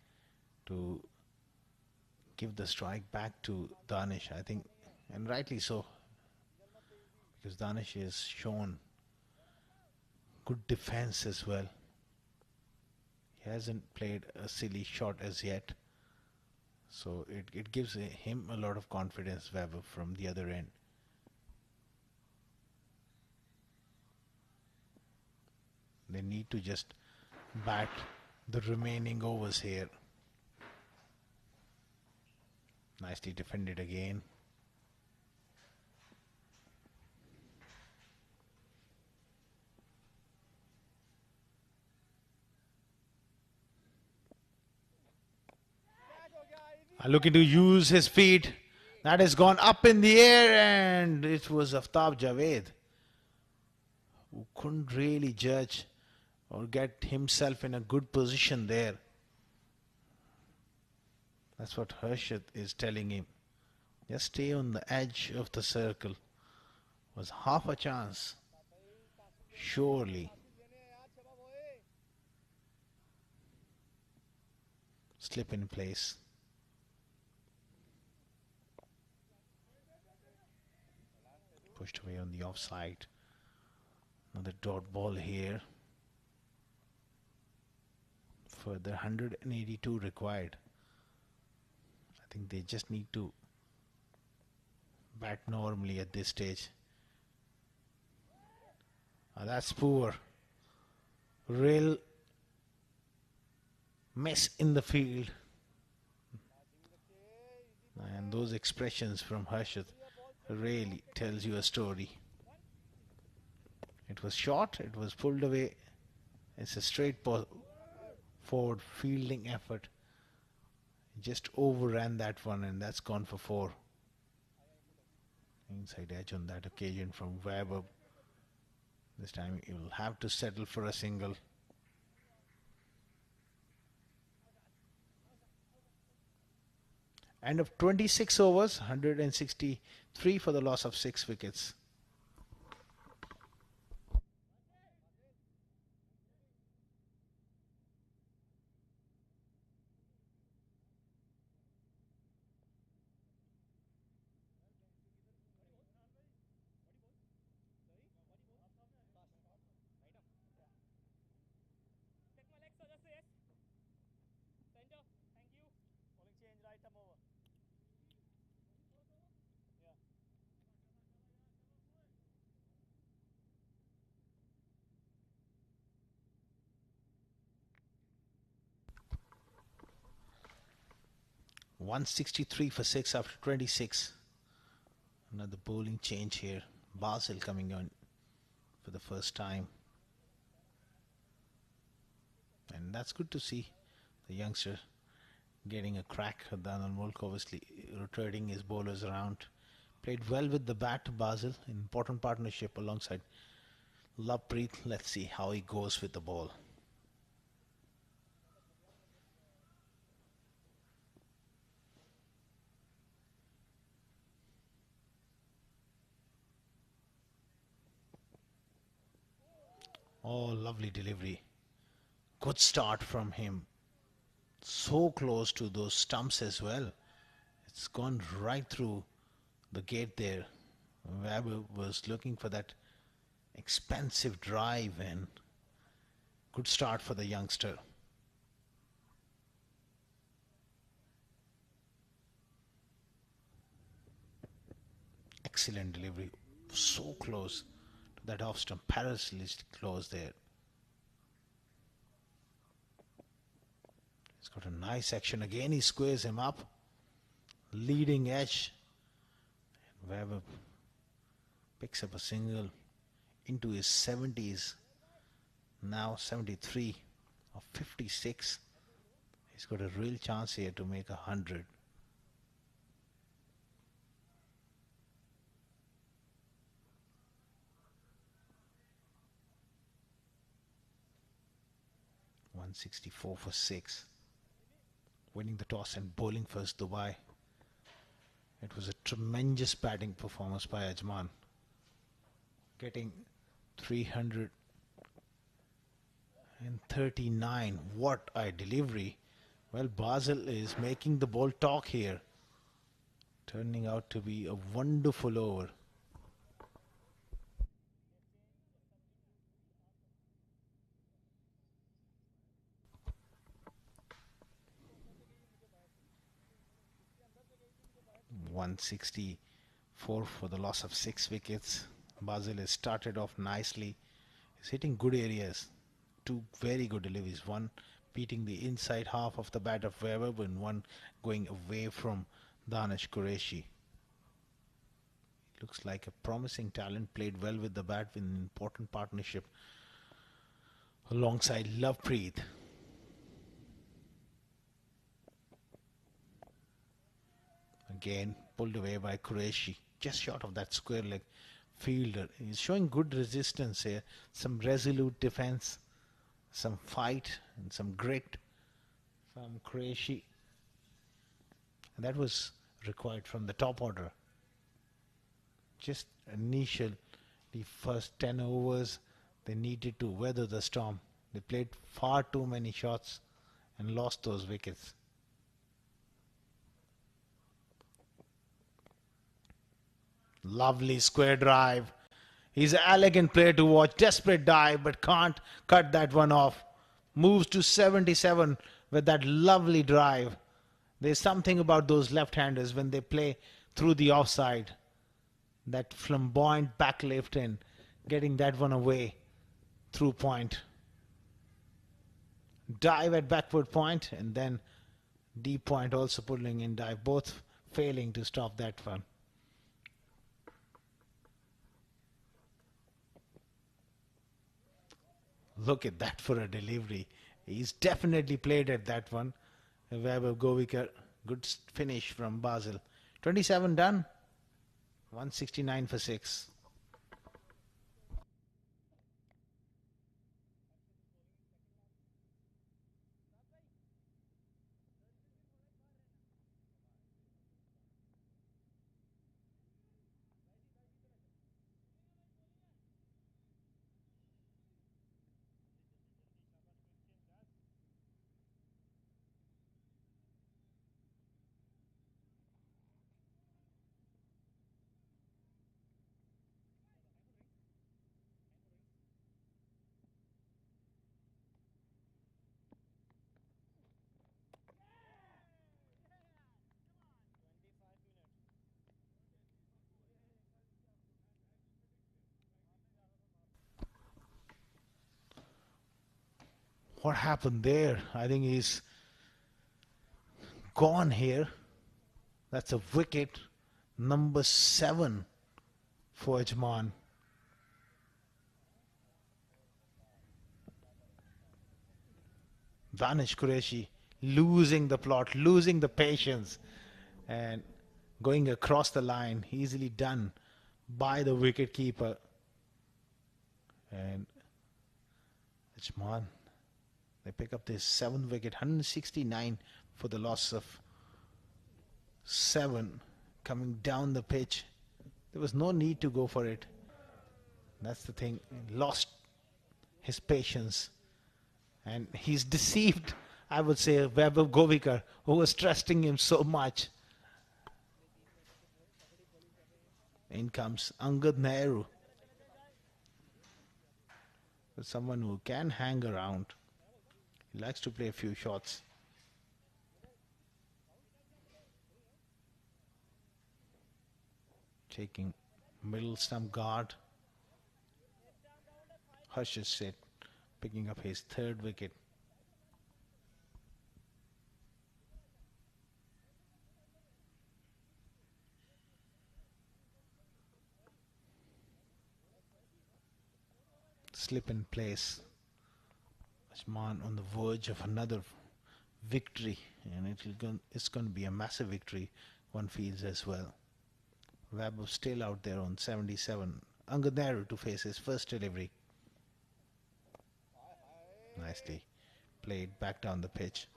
to give the strike back to Danish, I think, and rightly so, because Danish has shown good defense as well. He hasn't played a silly shot as yet, so it gives him a lot of confidence, Weber, from the other end. They need to just bat the remaining overs here. Nicely defended again. Looking to use his feet. That has gone up in the air, and it was Aftab Javed who couldn't really judge or get himself in a good position there. That's what Harshad is telling him. Just stay on the edge of the circle. Was half a chance. Surely. Slip in place. Pushed away on the offside. Another dot ball here. Further 182 required. I think they just need to bat normally at this stage. That's poor. Real mess in the field. And those expressions from Harshad really tells you a story. It was short, it was pulled away. It's a straight forward fielding effort. Just overran that one, and that's gone for 4. Inside edge on that occasion from Weber. This time he will have to settle for a single. End of 26 overs, 163 for the loss of 6 wickets. Check my legs, sir. Just say yes. Center. Thank you. Bowling change, right arm over. Yeah. 163 for 6 after 26. Another bowling change here. Basil coming on for the first time. And that's good to see the youngster getting a crack. Danal Mulk obviously rotating his bowlers around. Played well with the bat, Basil. Important partnership alongside Lovepreet. Let's see how he goes with the ball. Oh, lovely delivery. Good start from him. So close to those stumps as well. It's gone right through the gate there. Weber was looking for that expensive drive, and good start for the youngster. Excellent delivery. So close to that off stump. Perilously close there. He's got a nice action. Again, he squares him up. Leading edge. Weber picks up a single into his 70s. Now 73 of 56. He's got a real chance here to make 100. .164 for 6. Winning the toss and bowling first, Dubai. It was a tremendous batting performance by Ajman. Getting 339. What a delivery. Well, Basil is making the ball talk here. Turning out to be a wonderful over. .164 for the loss of 6 wickets. Basil has started off nicely. He's hitting good areas. 2 very good deliveries. One beating the inside half of the bat of Weber and one going away from Danish Qureshi. Looks like a promising talent. Played well with the bat in an important partnership alongside Lovepreet. Again, pulled away by Qureshi, just short of that square leg fielder. He's showing good resistance here, some resolute defense, some fight and some grit from Qureshi. And that was required from the top order. Just initial, the first 10 overs, they needed to weather the storm. They played far too many shots and lost those wickets. Lovely square drive. He's an elegant player to watch. Desperate dive, but can't cut that one off. Moves to 77 with that lovely drive. There's something about those left-handers when they play through the offside. That flamboyant back lift in, getting that one away through point. Dive at backward point and then deep point also pulling in dive, both failing to stop that one. Look at that for a delivery. He's definitely played at that one. Vaibhav Govekar, good finish from Basel. 27 done. 169 for 6. What happened there? I think he's gone here. That's a wicket. Number 7 for Ajman. Danish Qureshi losing the plot, losing the patience, and going across the line. Easily done by the wicket keeper. And Ajman, they pick up this 7th wicket, 169 for the loss of 7 coming down the pitch. There was no need to go for it. That's the thing. He lost his patience. And he's deceived, I would say, Vaibhav Govekar, who was trusting him so much. In comes Angad Nehru. Someone who can hang around. He likes to play a few shots. Taking middle stump guard. Harshit Seth picking up his 3rd wicket. Slip in place. Ajman on the verge of another victory, and it's going to be a massive victory, one feels as well. Vaibhav still out there on 77. Angad Nehru to face his first delivery. Nicely played back down the pitch.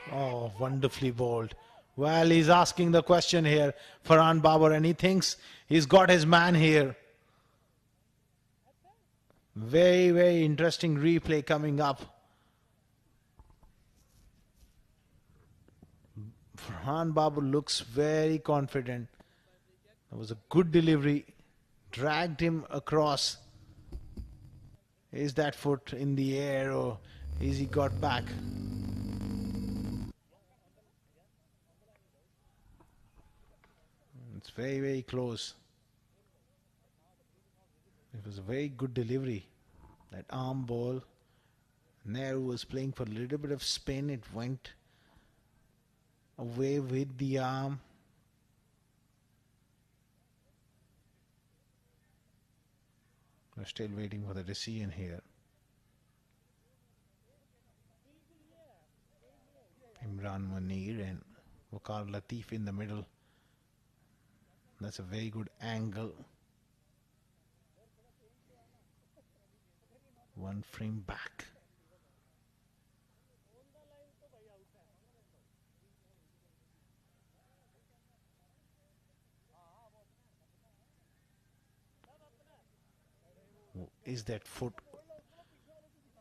Oh, wonderfully bowled. Well, he's asking the question here, Farhan Babar, and he thinks he's got his man here. Very, very interesting replay coming up. Farhan Babar looks very confident. That was a good delivery. Dragged him across. Is that foot in the air or is he got back? It's very, very close. It was a very good delivery. That arm ball. Nehru was playing for a little bit of spin. It went away with the arm. We're still waiting for the decision here. Imran Munir and Waqar Latif in the middle. That's a very good angle. One frame back. Is that foot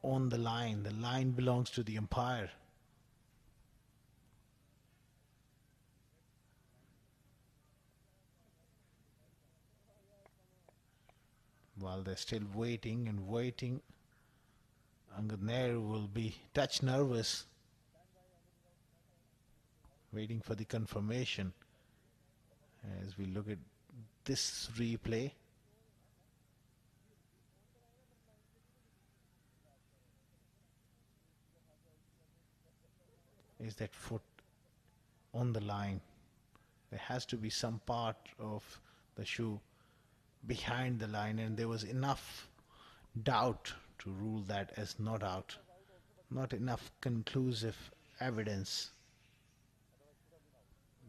on the line? The line belongs to the umpire. While they're still waiting and waiting, Angad Nehru will be touch nervous, waiting for the confirmation. As we look at this replay, is that foot on the line? There has to be some part of the shoe behind the line, and there was enough doubt to rule that as not out. Not enough conclusive evidence,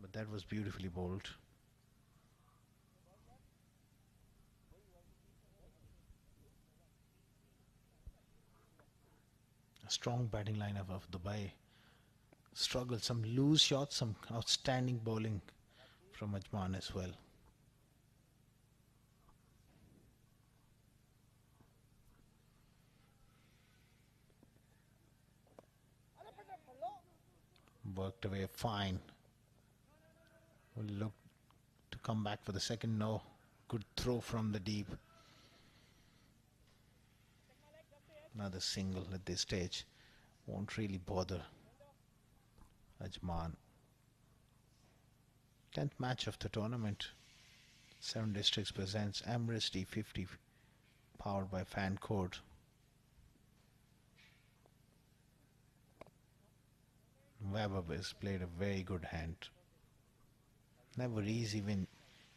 but that was beautifully bowled. A strong batting lineup of Dubai. Struggled, some loose shots, some outstanding bowling from Ajman as well. Worked away fine. Will look to come back for the second. No. Good throw from the deep. Another single at this stage. Won't really bother Ajman. 10th match of the tournament. 7 Districts presents Emirates D50, powered by Fancode. Webber has played a very good hand. Never easy when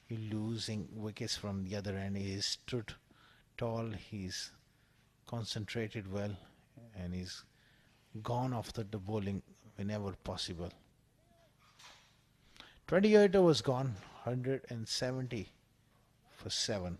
you're losing wickets from the other end. He stood tall, he's concentrated well, and he's gone after the bowling whenever possible. 28 overs gone, 170 for 7.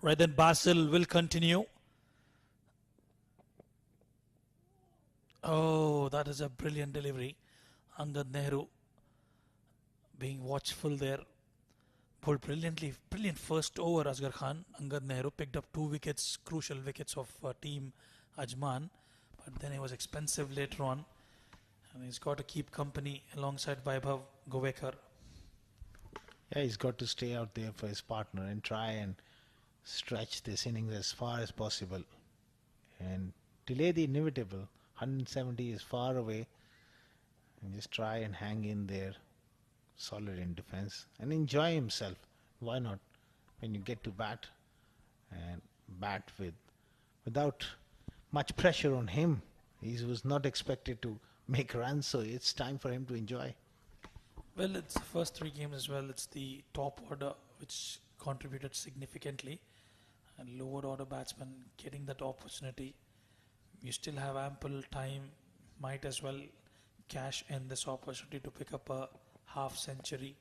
Right, then Basil will continue. Oh, that is a brilliant delivery. Angad Nehru being watchful there. Pulled brilliantly. Brilliant first over, Asghar Khan. Angad Nehru picked up 2 wickets, crucial wickets of team Ajman. But then he was expensive later on. And he's got to keep company alongside Vaibhav Govekar. Yeah, he's got to stay out there for his partner and try and stretch this innings as far as possible and delay the inevitable. 170 is far away, and just try and hang in there, solid in defense, and enjoy himself. Why not? When you get to bat and bat without much pressure on him, he was not expected to make runs, so it's time for him to enjoy. Well, it's the first 3 games as well. It's the top order which contributed significantly, and lower order batsmen getting that opportunity. You still have ample time, might as well cash in this opportunity to pick up a half century.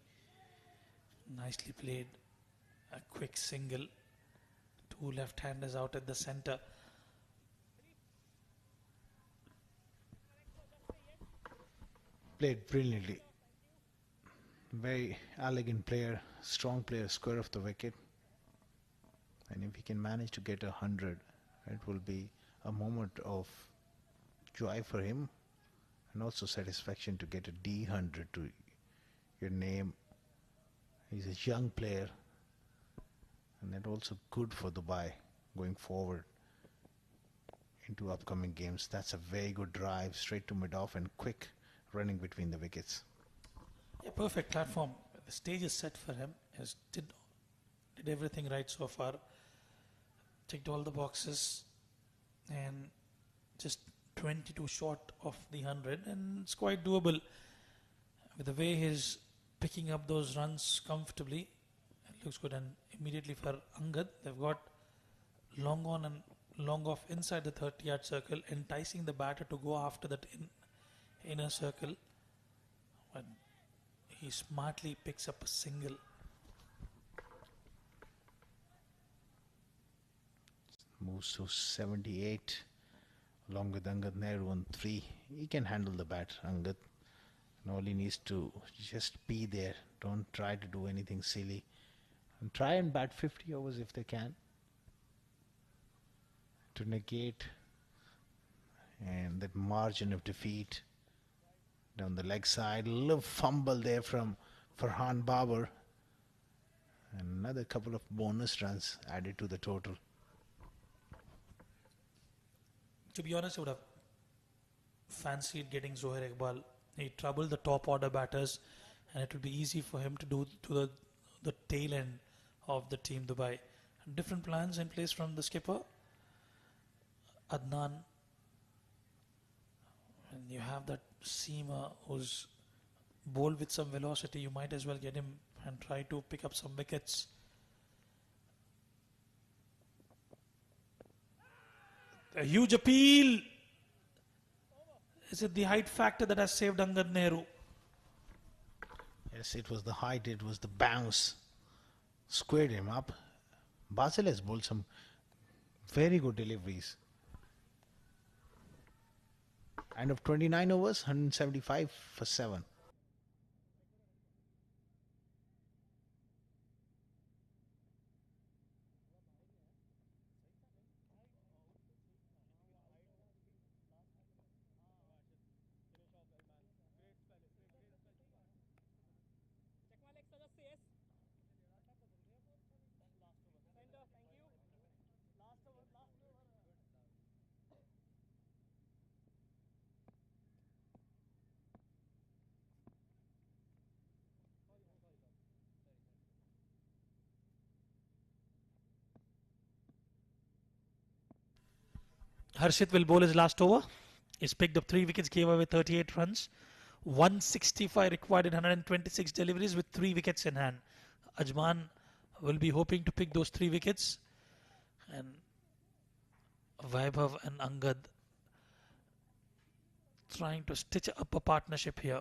Nicely played. A quick single. 2 left-handers out at the center. Played brilliantly. Very elegant player, strong player, square of the wicket. And if he can manage to get 100, it will be a moment of joy for him and also satisfaction to get a D100 to your name. He's a young player, and that also good for Dubai going forward into upcoming games. That's a very good drive, straight to mid-off and quick running between the wickets. A perfect platform. The stage is set for him. He did everything right so far. Ticked all the boxes and just 22 short of the 100, and it's quite doable with the way he's picking up those runs comfortably. It looks good. And immediately for Angad, they've got long on and long off inside the 30-yard circle, enticing the batter to go after that inner circle. But he smartly picks up a single. Moves to 78 along with Angad Nehru on 3. He can handle the bat, Angad. And all he needs to just be there. Don't try to do anything silly. And try and bat 50 overs if they can, to negate and that margin of defeat. Down the leg side, a little fumble there from Farhan Babar. And another couple of bonus runs added to the total. To be honest, I would have fancied getting Zohair Iqbal. He troubled the top order batters, and it would be easy for him to do to the tail end of the team Dubai. Different plans in place from the skipper, Adnan. And you have that seamer who's bowled with some velocity. You might as well get him and try to pick up some wickets. A huge appeal. Is it the height factor that has saved Angad Nehru? Yes, it was the height, it was the bounce. Squared him up. Basil has bowled some very good deliveries. End of 29 overs, 175 for 7. Harshit will bowl his last over. He's picked up 3 wickets, gave away 38 runs. 165 required in 126 deliveries with 3 wickets in hand. Ajman will be hoping to pick those 3 wickets. And Vaibhav and Angad trying to stitch up a partnership here.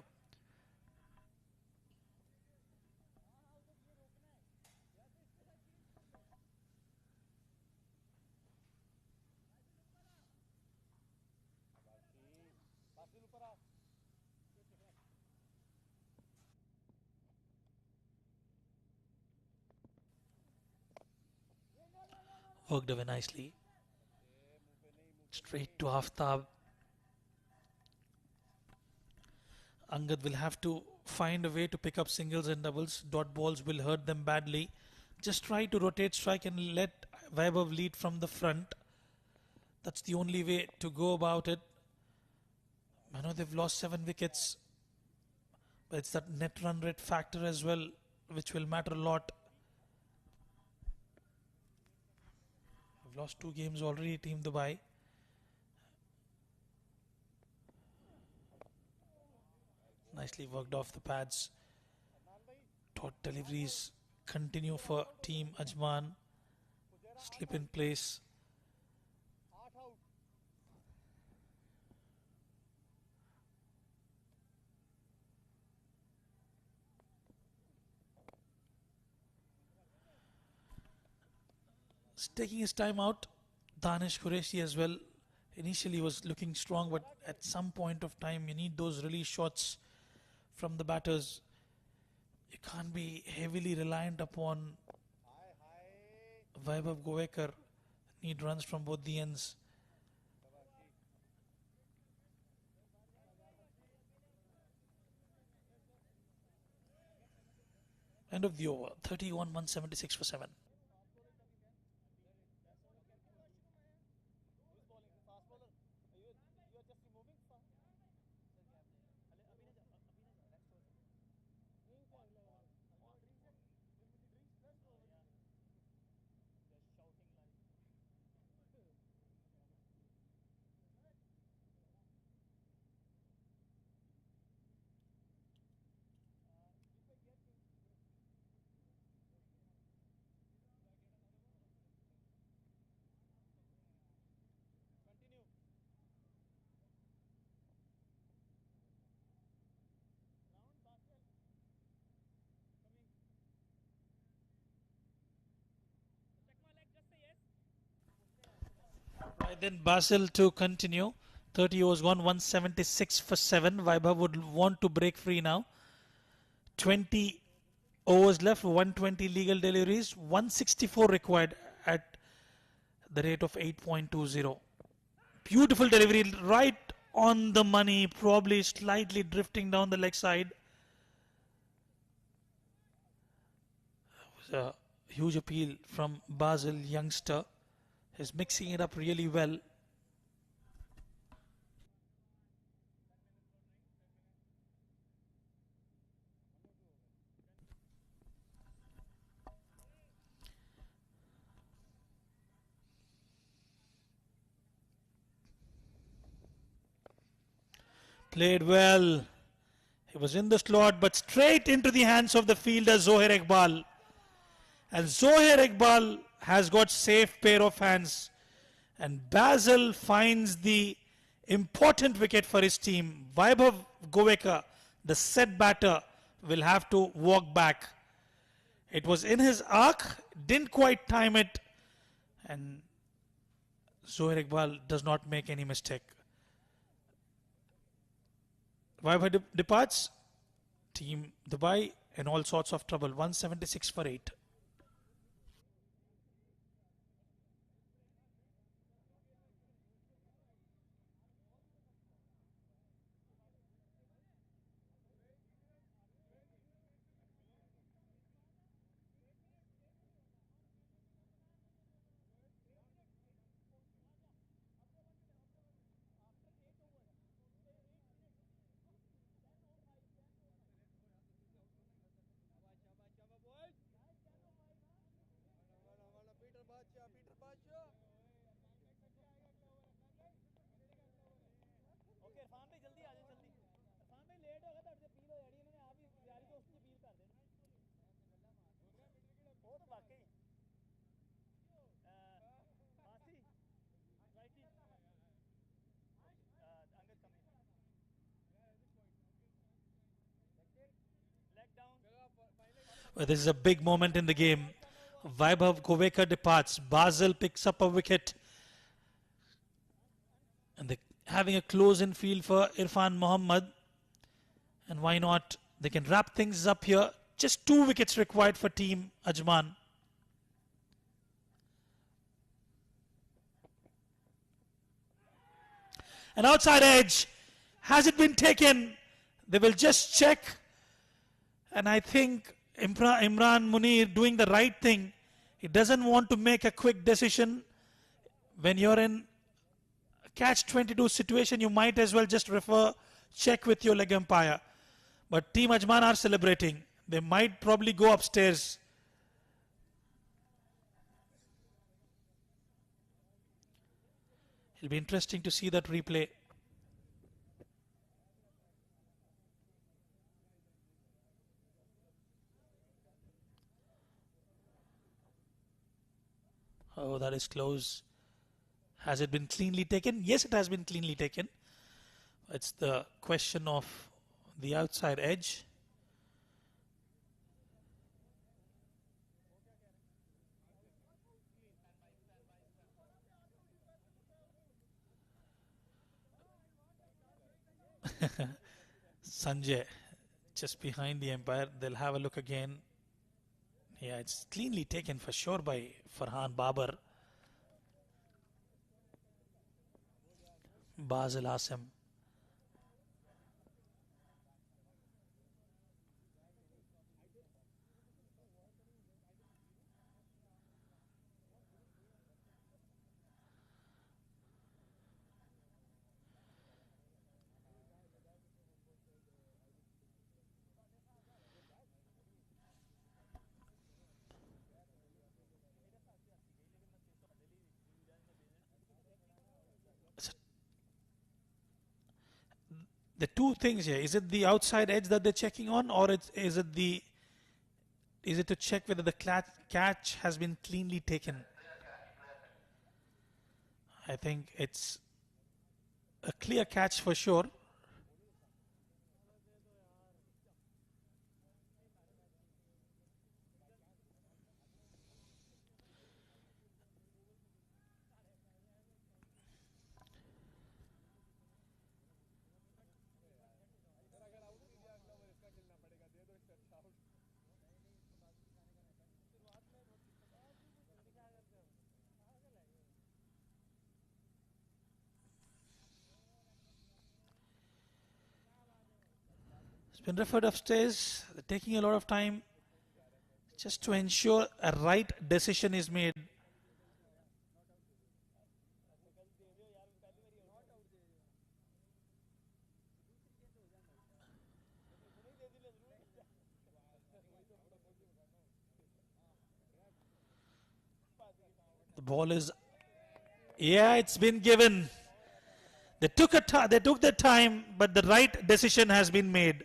Worked away nicely. Straight to Aftab. Angad will have to find a way to pick up singles and doubles. Dot balls will hurt them badly. Just try to rotate strike and let Vaibhav lead from the front. That's the only way to go about it. I know they've lost 7 wickets, but it's that net run rate factor as well, which will matter a lot. We've lost 2 games already, Team Dubai. Nicely worked off the pads. Dot deliveries continue for Team Ajman. Slip in place. He's taking his time out. Danish Qureshi as well. Initially was looking strong, but at some point of time you need those release shots from the batters. You can't be heavily reliant upon Vaibhav Govekar. Need runs from both the ends. End of the over. 31 176 for 7. Right, then Basil to continue. 30 overs gone, 176 for 7. Vaibhav would want to break free now. 20 overs left, 120 legal deliveries, 164 required at the rate of 8.20. Beautiful delivery, right on the money, probably slightly drifting down the leg side. That was a huge appeal from Basil, youngster. He's mixing it up really well. Played well. He was in the slot, but straight into the hands of the fielder Zohair Iqbal. And Zohair Iqbal has got safe pair of hands. And Basil finds the important wicket for his team. Vaibhav Govekar, the set batter, will have to walk back. It was in his arc, didn't quite time it. And Zohair Iqbal does not make any mistake. Vaibhav departs. Team Dubai in all sorts of trouble. 176 for 8. Well, this is a big moment in the game. Vaibhav Govekar departs. Basil picks up a wicket. And they're having a close-in field for Irfan Mohammad. And why not? They can wrap things up here. Just 2 wickets required for Team Ajman. An outside edge. Has it been taken? They will just check. And I think Imran Munir doing the right thing. He doesn't want to make a quick decision. When you're in a catch-22 situation, you might as well just check with your leg umpire. But Team Ajman are celebrating. They might probably go upstairs. It'll be interesting to see that replay. Oh, that is close. Has it been cleanly taken? Yes, it has been cleanly taken. It's the question of the outside edge. Sanjay just behind the umpire. They'll have a look again. Yeah, it's cleanly taken for sure by Farhan Babar. Basil Asim. The two things here, is it the outside edge that they're checking on, or is it to check whether the catch has been cleanly taken? I think it's a clear catch for sure. It's been referred upstairs. They're taking a lot of time just to ensure a right decision is made. The ball is, yeah, it's been given. They took their time, but the right decision has been made.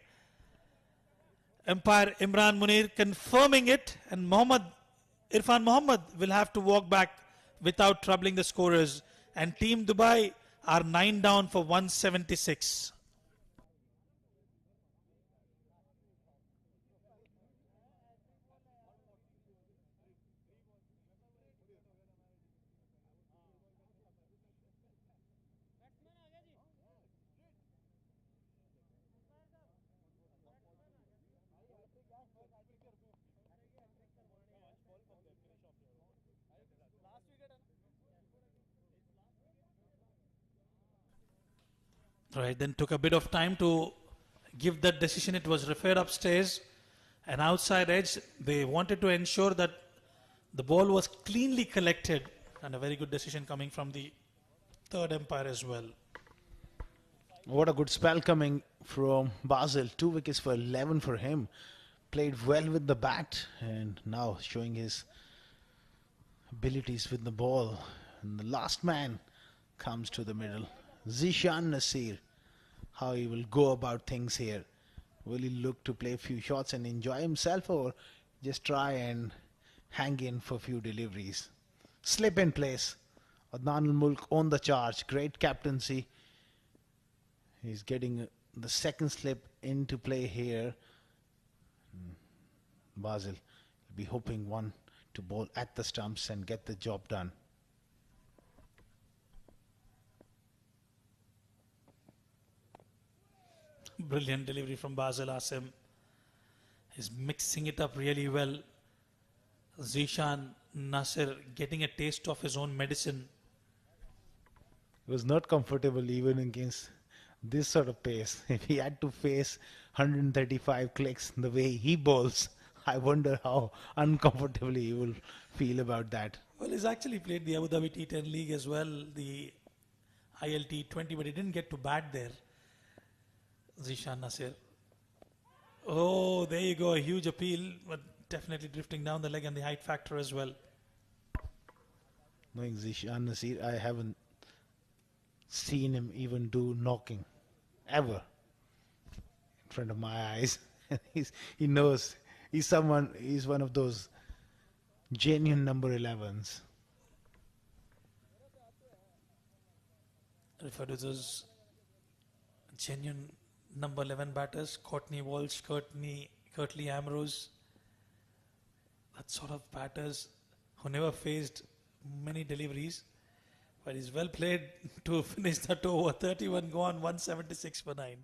Umpire Imran Munir confirming it, and Irfan Mohammed will have to walk back without troubling the scorers. And Team Dubai are 9 down for 176. Right, then took a bit of time to give that decision. It was referred upstairs. An outside edge. They wanted to ensure that the ball was cleanly collected, and a very good decision coming from the third umpire as well. What a good spell coming from Basil. 2 wickets for 11 for him. Played well with the bat and now showing his abilities with the ball. And the last man comes to the middle. Zishan Nasir. How he will go about things here. Will he look to play a few shots and enjoy himself, or just try and hang in for a few deliveries? Slip in place. Adnan al-Mulk on the charge. Great captaincy. He's getting the second slip into play here. Basil will be hoping one to bowl at the stumps and get the job done. Brilliant delivery from Basil Asim. He's mixing it up really well. Zishan Nasir getting a taste of his own medicine. He was not comfortable even against this sort of pace. If he had to face 135 clicks the way he bowls, I wonder how uncomfortably he will feel about that. Well, he's actually played the Abu Dhabi T10 League as well, the ILT20, but he didn't get to bat there. Zishan Nasir. Oh, there you go. A huge appeal, but definitely drifting down the leg and the height factor as well. Knowing Zishan Nasir, I haven't seen him even do knocking ever in front of my eyes. He knows he's one of those genuine number 11s. Refer to those genuine number 11 batters, Courtney Walsh, Curtly Ambrose, that sort of batters who never faced many deliveries, but he's well played to finish that over. 31 gone, 176 for 9.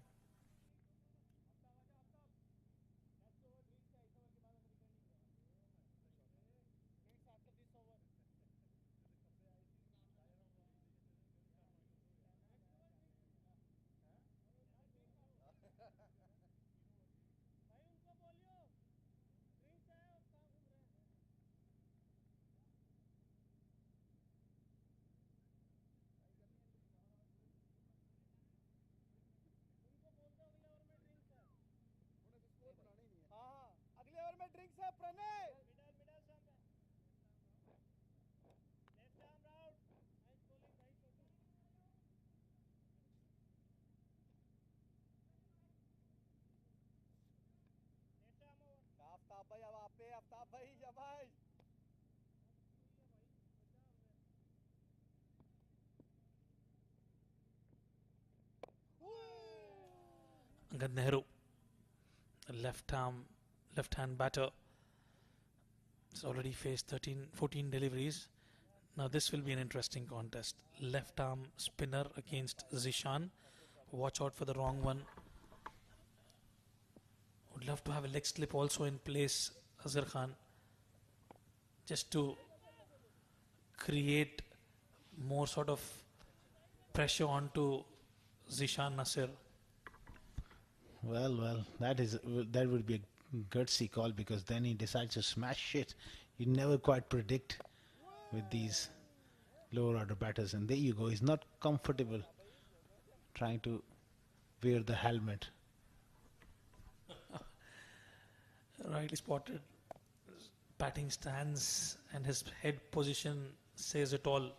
Angad Nehru, a left-hand batter. He's already faced 14 deliveries. Now this will be an interesting contest. Left arm spinner against Zishan. Watch out for the wrong one. Would love to have a leg slip also in place, Azhar Khan, just to create more sort of pressure onto Zishan Nasir. Well, that would be a gutsy call, because then he decides to smash it. You never quite predict with these lower order batters, and there you go. He's not comfortable trying to wear the helmet. Rightly spotted. Batting stance and his head position says it all.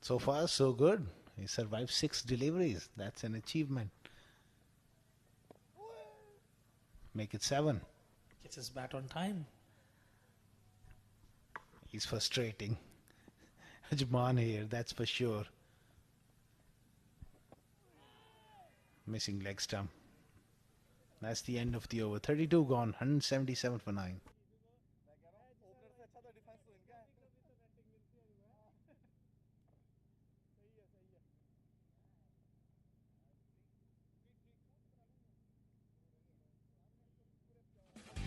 So far, so good. He survived 6 deliveries. That's an achievement. Make it 7. Gets his bat on time. He's frustrating. Ajman here, that's for sure. Missing leg stump. That's the end of the over. 32 gone, 177 for 9.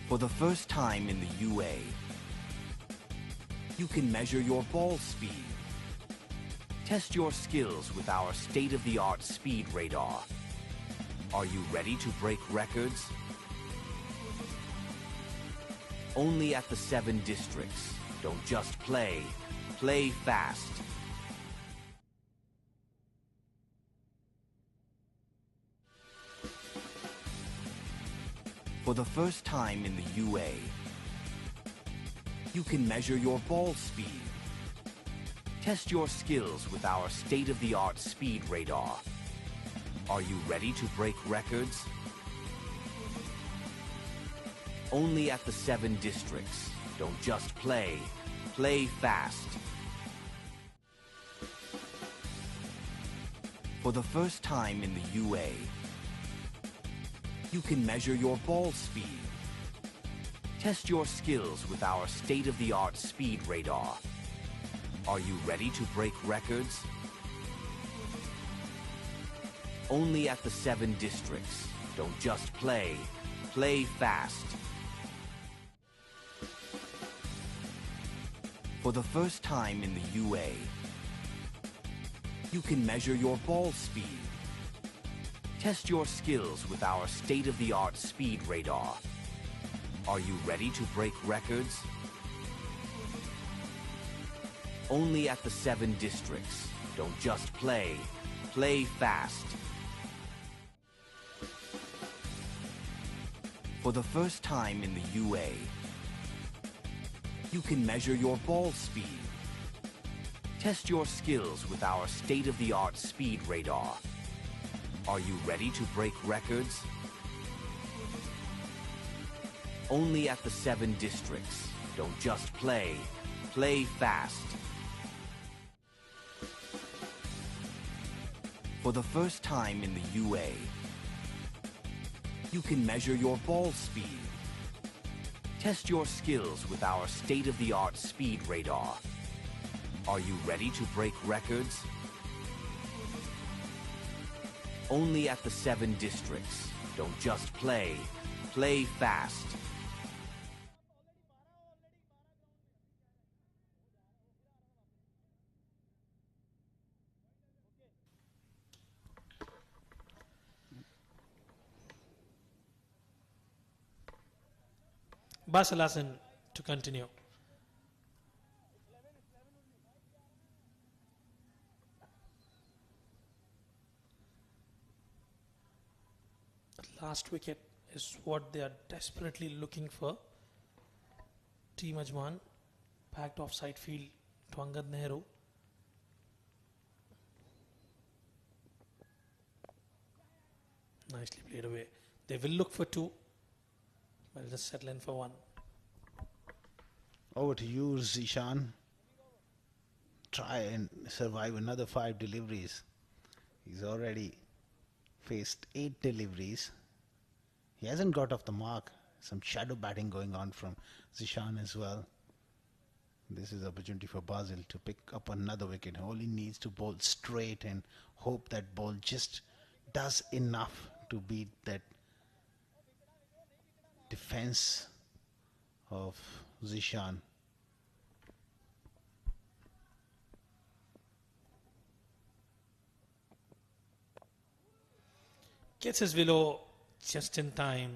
For the first time in the UA, you can measure your ball speed. Test your skills with our state-of-the-art speed radar. Are you ready to break records? Only at the 7 districts. Don't just play, play fast. For the first time in the UA, you can measure your ball speed. Test your skills with our state-of-the-art speed radar. Are you ready to break records? Only at the 7 districts. Don't just play, play fast. For the first time in the UA, you can measure your ball speed. Test your skills with our state-of-the-art speed radar. Are you ready to break records? Only at the 7 districts. Don't just play, play fast. For the first time in the UA, you can measure your ball speed. Test your skills with our state-of-the-art speed radar. Are you ready to break records? Only at the 7 districts. Don't just play, play fast. For the first time in the UA, you can measure your ball speed. Test your skills with our state-of-the-art speed radar. Are you ready to break records? Only at the 7 districts. Don't just play, play fast. For the first time in the UA, you can measure your ball speed. Test your skills with our state-of-the-art speed radar. Are you ready to break records? Only at the 7 districts. Don't just play, play fast. Basel Hassan to continue. Last wicket is what they are desperately looking for. Team Ajman packed offside field to Angad Nehru. Nicely played away. They will look for 2. But just settle in for 1. Over to you, Zishan. Try and survive another 5 deliveries. He's already faced 8 deliveries. He hasn't got off the mark. Some shadow batting going on from Zishan as well. This is opportunity for Basil to pick up another wicket. All he needs to bowl straight and hope that ball just does enough to beat that defense of Zishan. Gets his willow just in time,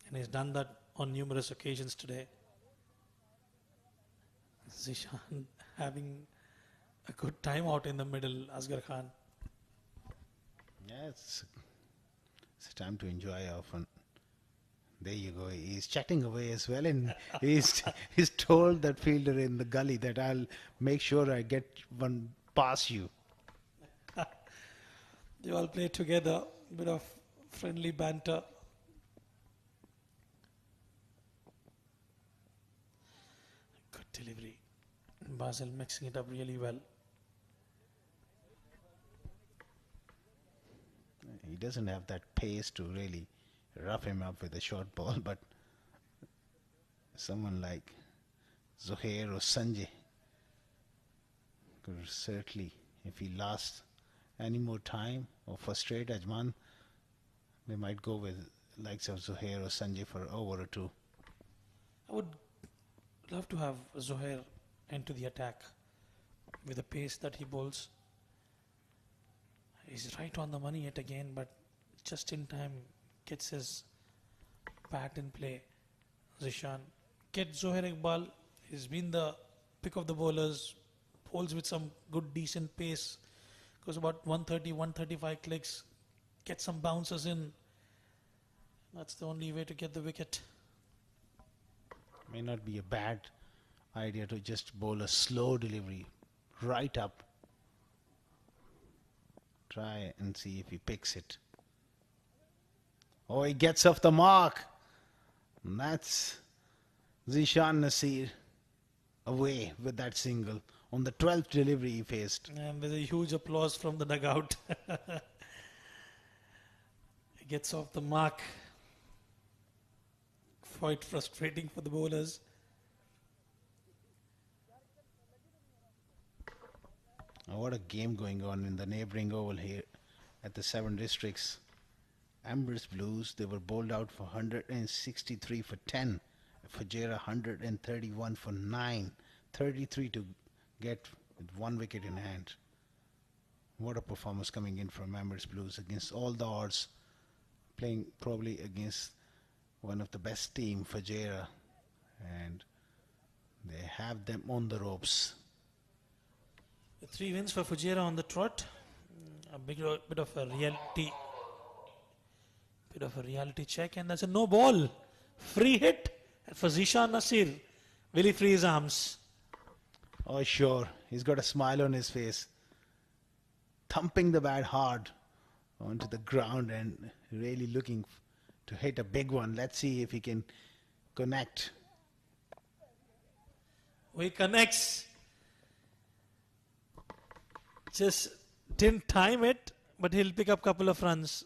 and he's done that on numerous occasions today. Zishan having a good time out in the middle, Asghar Khan. Yeah, it's a time to enjoy often. There you go. He's chatting away as well, and he's told that fielder in the gully that I'll make sure I get one past you. They all play together, bit of friendly banter. Good delivery. Basil mixing it up really well. He doesn't have that pace to really rough him up with a short ball, but someone like Zuhair or Sanjay could certainly, if he lasts any more time or frustrate Ajman, they might go with likes of Zuhair or Sanjay for an over or two. I would love to have Zuhair into the attack with the pace that he bowls. He's right on the money yet again, but just in time gets his bat in play. Zishan gets Zohair Iqbal. He's been the pick of the bowlers. Bowls with some good decent pace. Goes about 130, 135 clicks. Get some bounces in. That's the only way to get the wicket. May not be a bad idea to just bowl a slow delivery right up. Try and see if he picks it. Oh, he gets off the mark. And that's Zishan Nasir away with that single on the 12th delivery he faced. And there's a huge applause from the dugout. He gets off the mark. Quite frustrating for the bowlers. Oh, what a game going on in the neighbouring oval here at the 7 districts. Emirates Blues, they were bowled out for 163 for 10. Fujairah 131 for 9. 33 to get with 1 wicket in hand. What a performance coming in from Emirates Blues against all the odds. Playing probably against one of the best team, Fujairah. And they have them on the ropes. 3 wins for Fujairah on the trot. A bit of a reality check, and that's a no ball. Free hit for Zishan Nasir. Will he free his arms? Oh, sure. He's got a smile on his face. Thumping the bat hard onto the ground and really looking to hit a big one. Let's see if he can connect. He connects. Just didn't time it, but he'll pick up a couple of runs.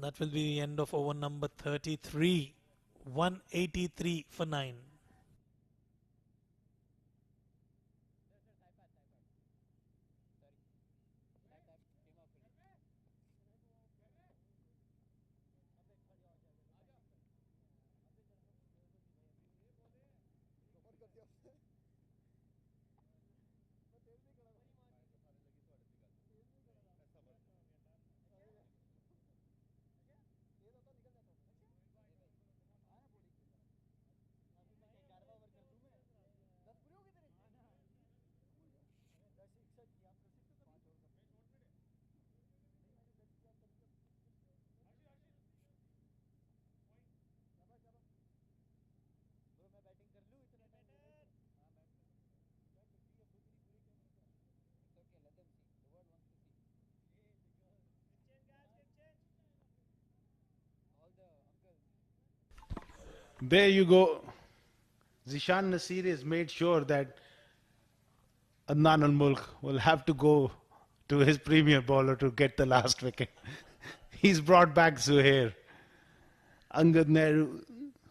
That will be the end of over number 33. 183 for 9. There you go. Zishan Nasir has made sure that Adnan al-Mulk will have to go to his premier bowler to get the last wicket. He's brought back Zuhair. Angad Nehru,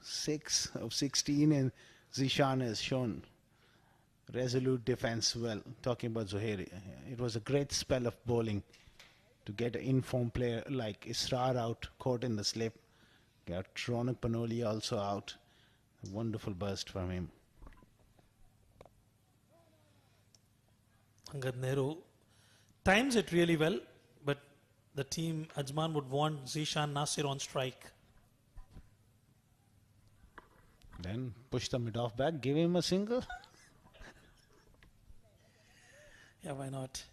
6 of 16, and Zishan has shown resolute defense well. Talking about Zuhair, it was a great spell of bowling to get an informed player like Israr out, caught in the slip. Got Ronak Panoli also out. A wonderful burst from him. Angad Nehru times it really well, but the team Ajman would want Zishan Nasir on strike. Then push the mid-off back, give him a single. Yeah, why not?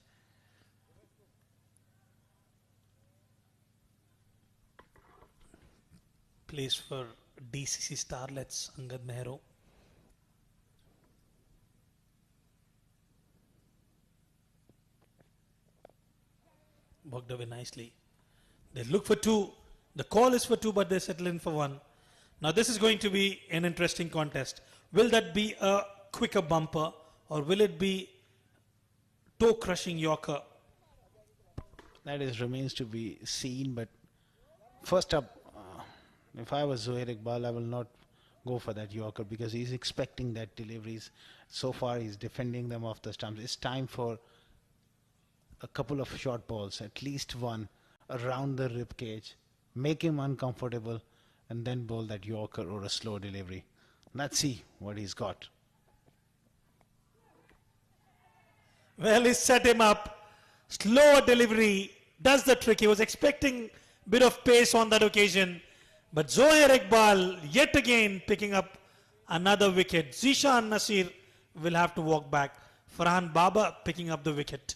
Plays for DCC Starlets, Angad Nehru. Worked away nicely. They look for 2. The call is for 2, but they settle in for 1. Now this is going to be an interesting contest. Will that be a quicker bumper, or will it be toe-crushing Yorker? That remains to be seen. But first up, if I was Zuhair Iqbal, I will not go for that Yorker because he's expecting that deliveries. So far, he's defending them off the stumps. It's time for a couple of short balls, at least one around the rib cage, make him uncomfortable, and then bowl that Yorker or a slow delivery. Let's see what he's got. Well, he set him up. Slower delivery does the trick. He was expecting a bit of pace on that occasion. But Zuhair Iqbal yet again picking up another wicket. Zishan Nasir will have to walk back. Farhan Baba picking up the wicket.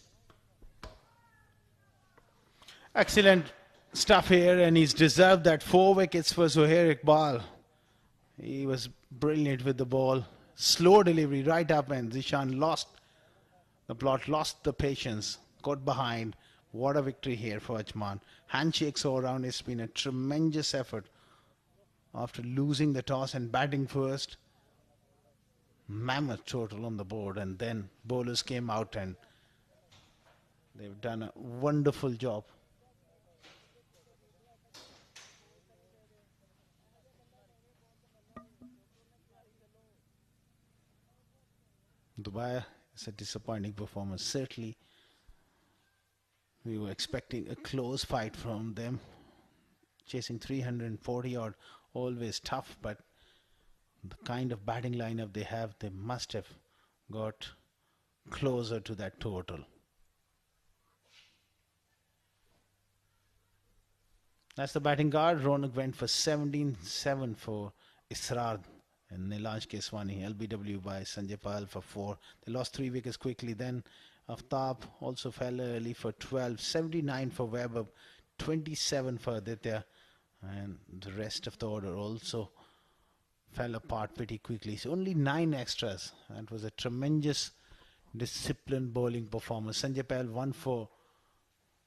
Excellent stuff here, and he's deserved that 4 wickets for Zuhair Iqbal. He was brilliant with the ball. Slow delivery right up, and Zishan lost the plot, lost the patience, got behind. What a victory here for Ajman. Handshakes all around. It's been a tremendous effort after losing the toss and batting first. Mammoth total on the board, and then bowlers came out and they've done a wonderful job. Dubai is a disappointing performance. Certainly, we were expecting a close fight from them. Chasing 340 odd, always tough, but the kind of batting lineup they have, they must have got closer to that total. That's the batting guard. Ronak went for 17-7 for Israr. And Nilaj Keswani, LBW by Sanjay Pal for 4. They lost 3 wickets quickly. Then Aftab also fell early for 12. 79 for Webber, 27 for Aditya. And the rest of the order also fell apart pretty quickly. So only 9 extras. That was a tremendous disciplined bowling performance. Sanjay Pal 1 for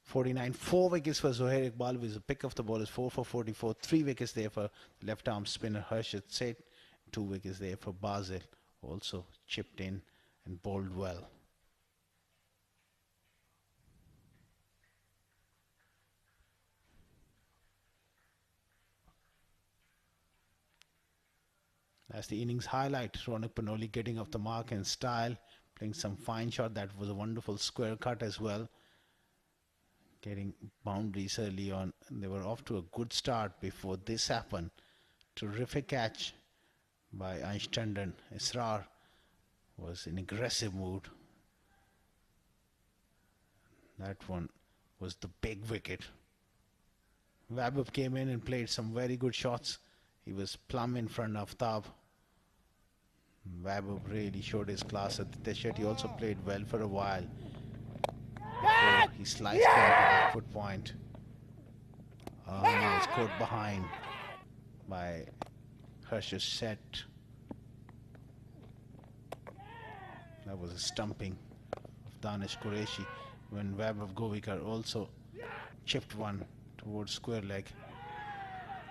49. 4 wickets for Zuhair Iqbal, with a pick of the ball is 4 for 44. 3 wickets there for left arm spinner Harshit Seth. 2 wickets there for Basil, also chipped in and bowled well. That's the innings highlight. Ronak Panoli getting off the mark in style, playing some fine shot. That was a wonderful square cut as well. Getting boundaries early on. They were off to a good start before this happened. Terrific catch by Ansh Tandon. Israr was in aggressive mood. That one was the big wicket. Wabab came in and played some very good shots. He was plumb in front of Tab. Wabab really showed his class. Aditya Shetty also played well for a while before he sliced down the back foot point. He was caught behind by Harshit Seth. That was a stumping of Danish Qureshi when Webb of Govikar also chipped one towards square leg.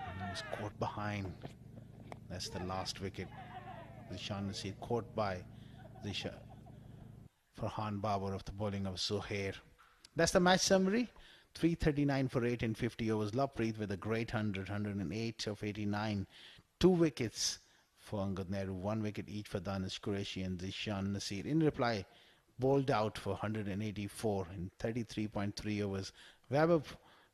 And he was caught behind. That's the last wicket. Zishan Nasir caught by Farhan Babar of the bowling of Zuhair. That's the match summary. 339 for 8 in 50 overs. Lovepreet with a great 108 of 89. 2 wickets for Angad Nehru, 1 wicket each for Danish Qureshi and Zishan Nasir. In reply, bowled out for 184 in 33.3 overs. Vaibhav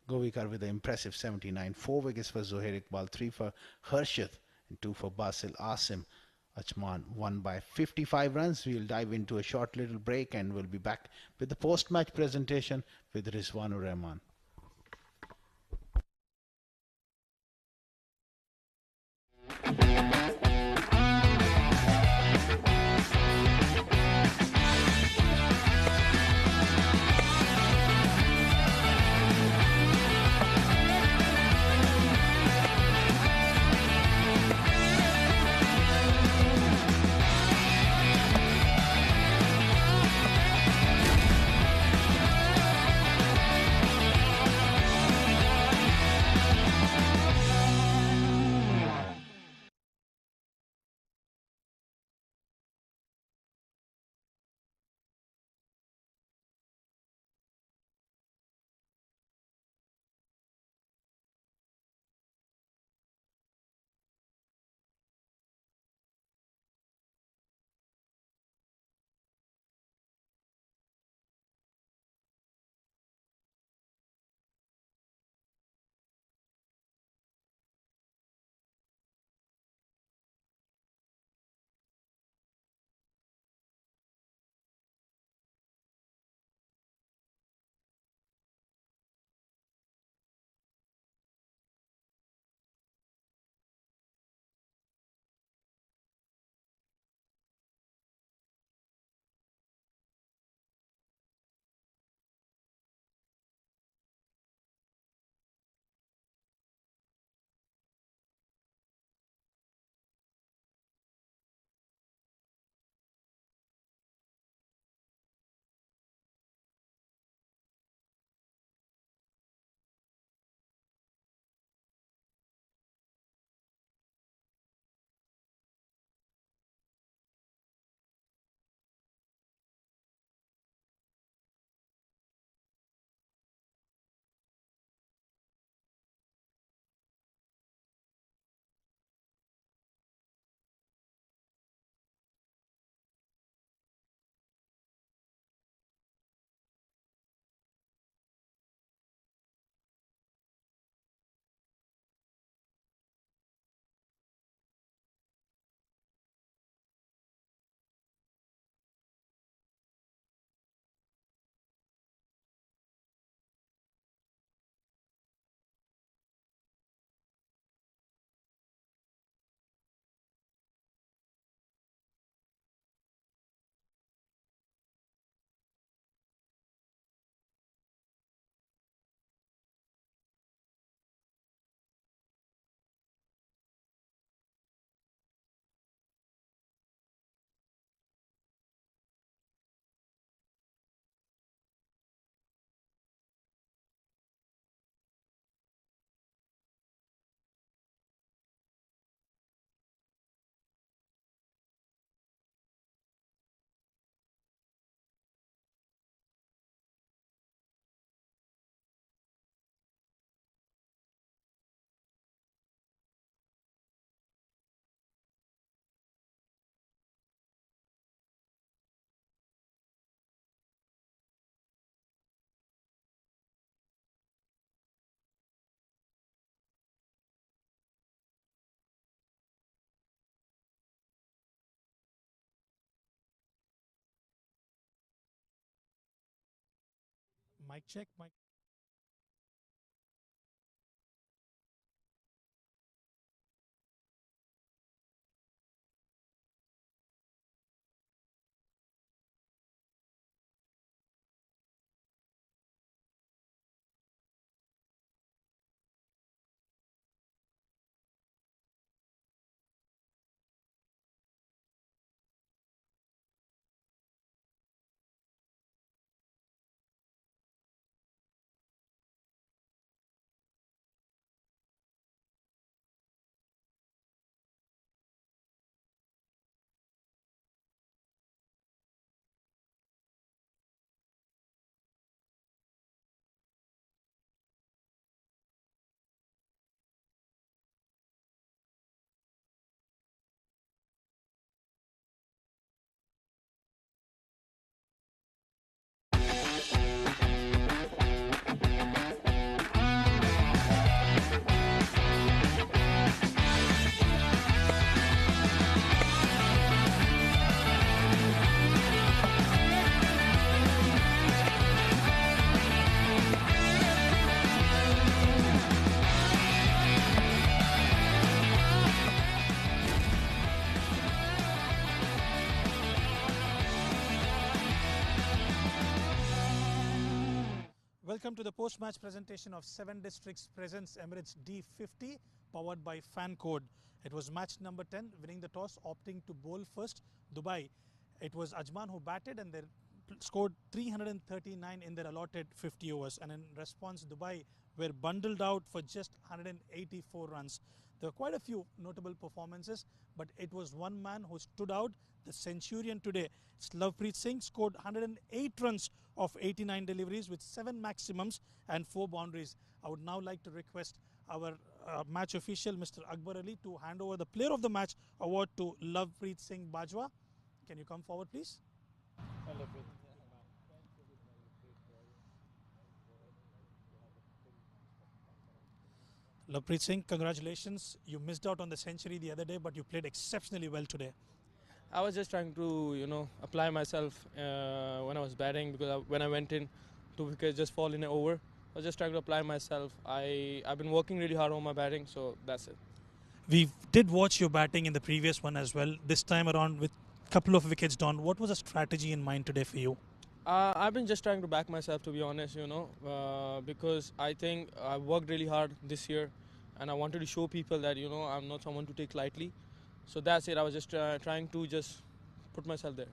Govikar with an impressive 79. 4 wickets for Zohair Iqbal, 3 for Harshit and 2 for Basil Asim. Ajman won by 55 runs. We'll dive into a short little break and we'll be back with the post-match presentation with Rizwanur Rahman. Mic check, mic. Welcome to the post-match presentation of 7 Districts presents Emirates D50 powered by Fancode. It was match number 10, winning the toss, opting to bowl first. Dubai, it was Ajman who batted and they scored 339 in their allotted 50 overs. And in response, Dubai were bundled out for just 184 runs. There were quite a few notable performances, but it was one man who stood out, the centurion today. It's Lovepreet Singh, scored 108 runs of 89 deliveries with 7 maximums and 4 boundaries. I would now like to request our match official, Mr. Akbar Ali, to hand over the Player of the Match award to Lovepreet Singh Bajwa. Can you come forward, please? Lovepreet Singh, congratulations. You missed out on the century the other day, but you played exceptionally well today. I was just trying to, apply myself when I was batting, because when I went in, 2 wickets just fall in an over. I was just trying to apply myself. I've been working really hard on my batting, so that's it. We did watch your batting in the previous one as well. This time around with a couple of wickets down. What was the strategy in mind today for you? I've been just trying to back myself, to be honest, because I think I worked really hard this year, and I wanted to show people that, I'm not someone to take lightly. So that's it. I was just trying to just put myself there.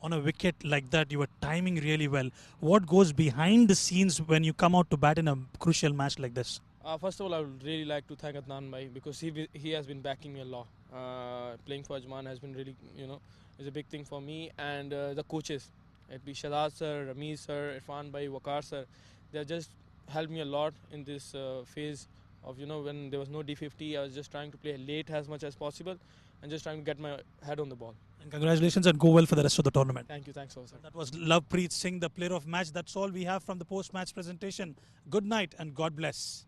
On a wicket like that, you were timing really well. What goes behind the scenes when you come out to bat in a crucial match like this? First of all, I would really like to thank Adnan bhai, because he has been backing me a lot. Playing for Ajman has been really, is a big thing for me. And the coaches, it be Shahzad sir, Rameez sir, Irfan bhai, Waqar sir, they have just helped me a lot in this phase of, when there was no D50. I was just trying to play late as much as possible and just trying to get my head on the ball. And congratulations and go well for the rest of the tournament. Thank you. Thanks so much, sir. That was Lovepreet Singh, the Player of Match. That's all we have from the post-match presentation. Good night and God bless.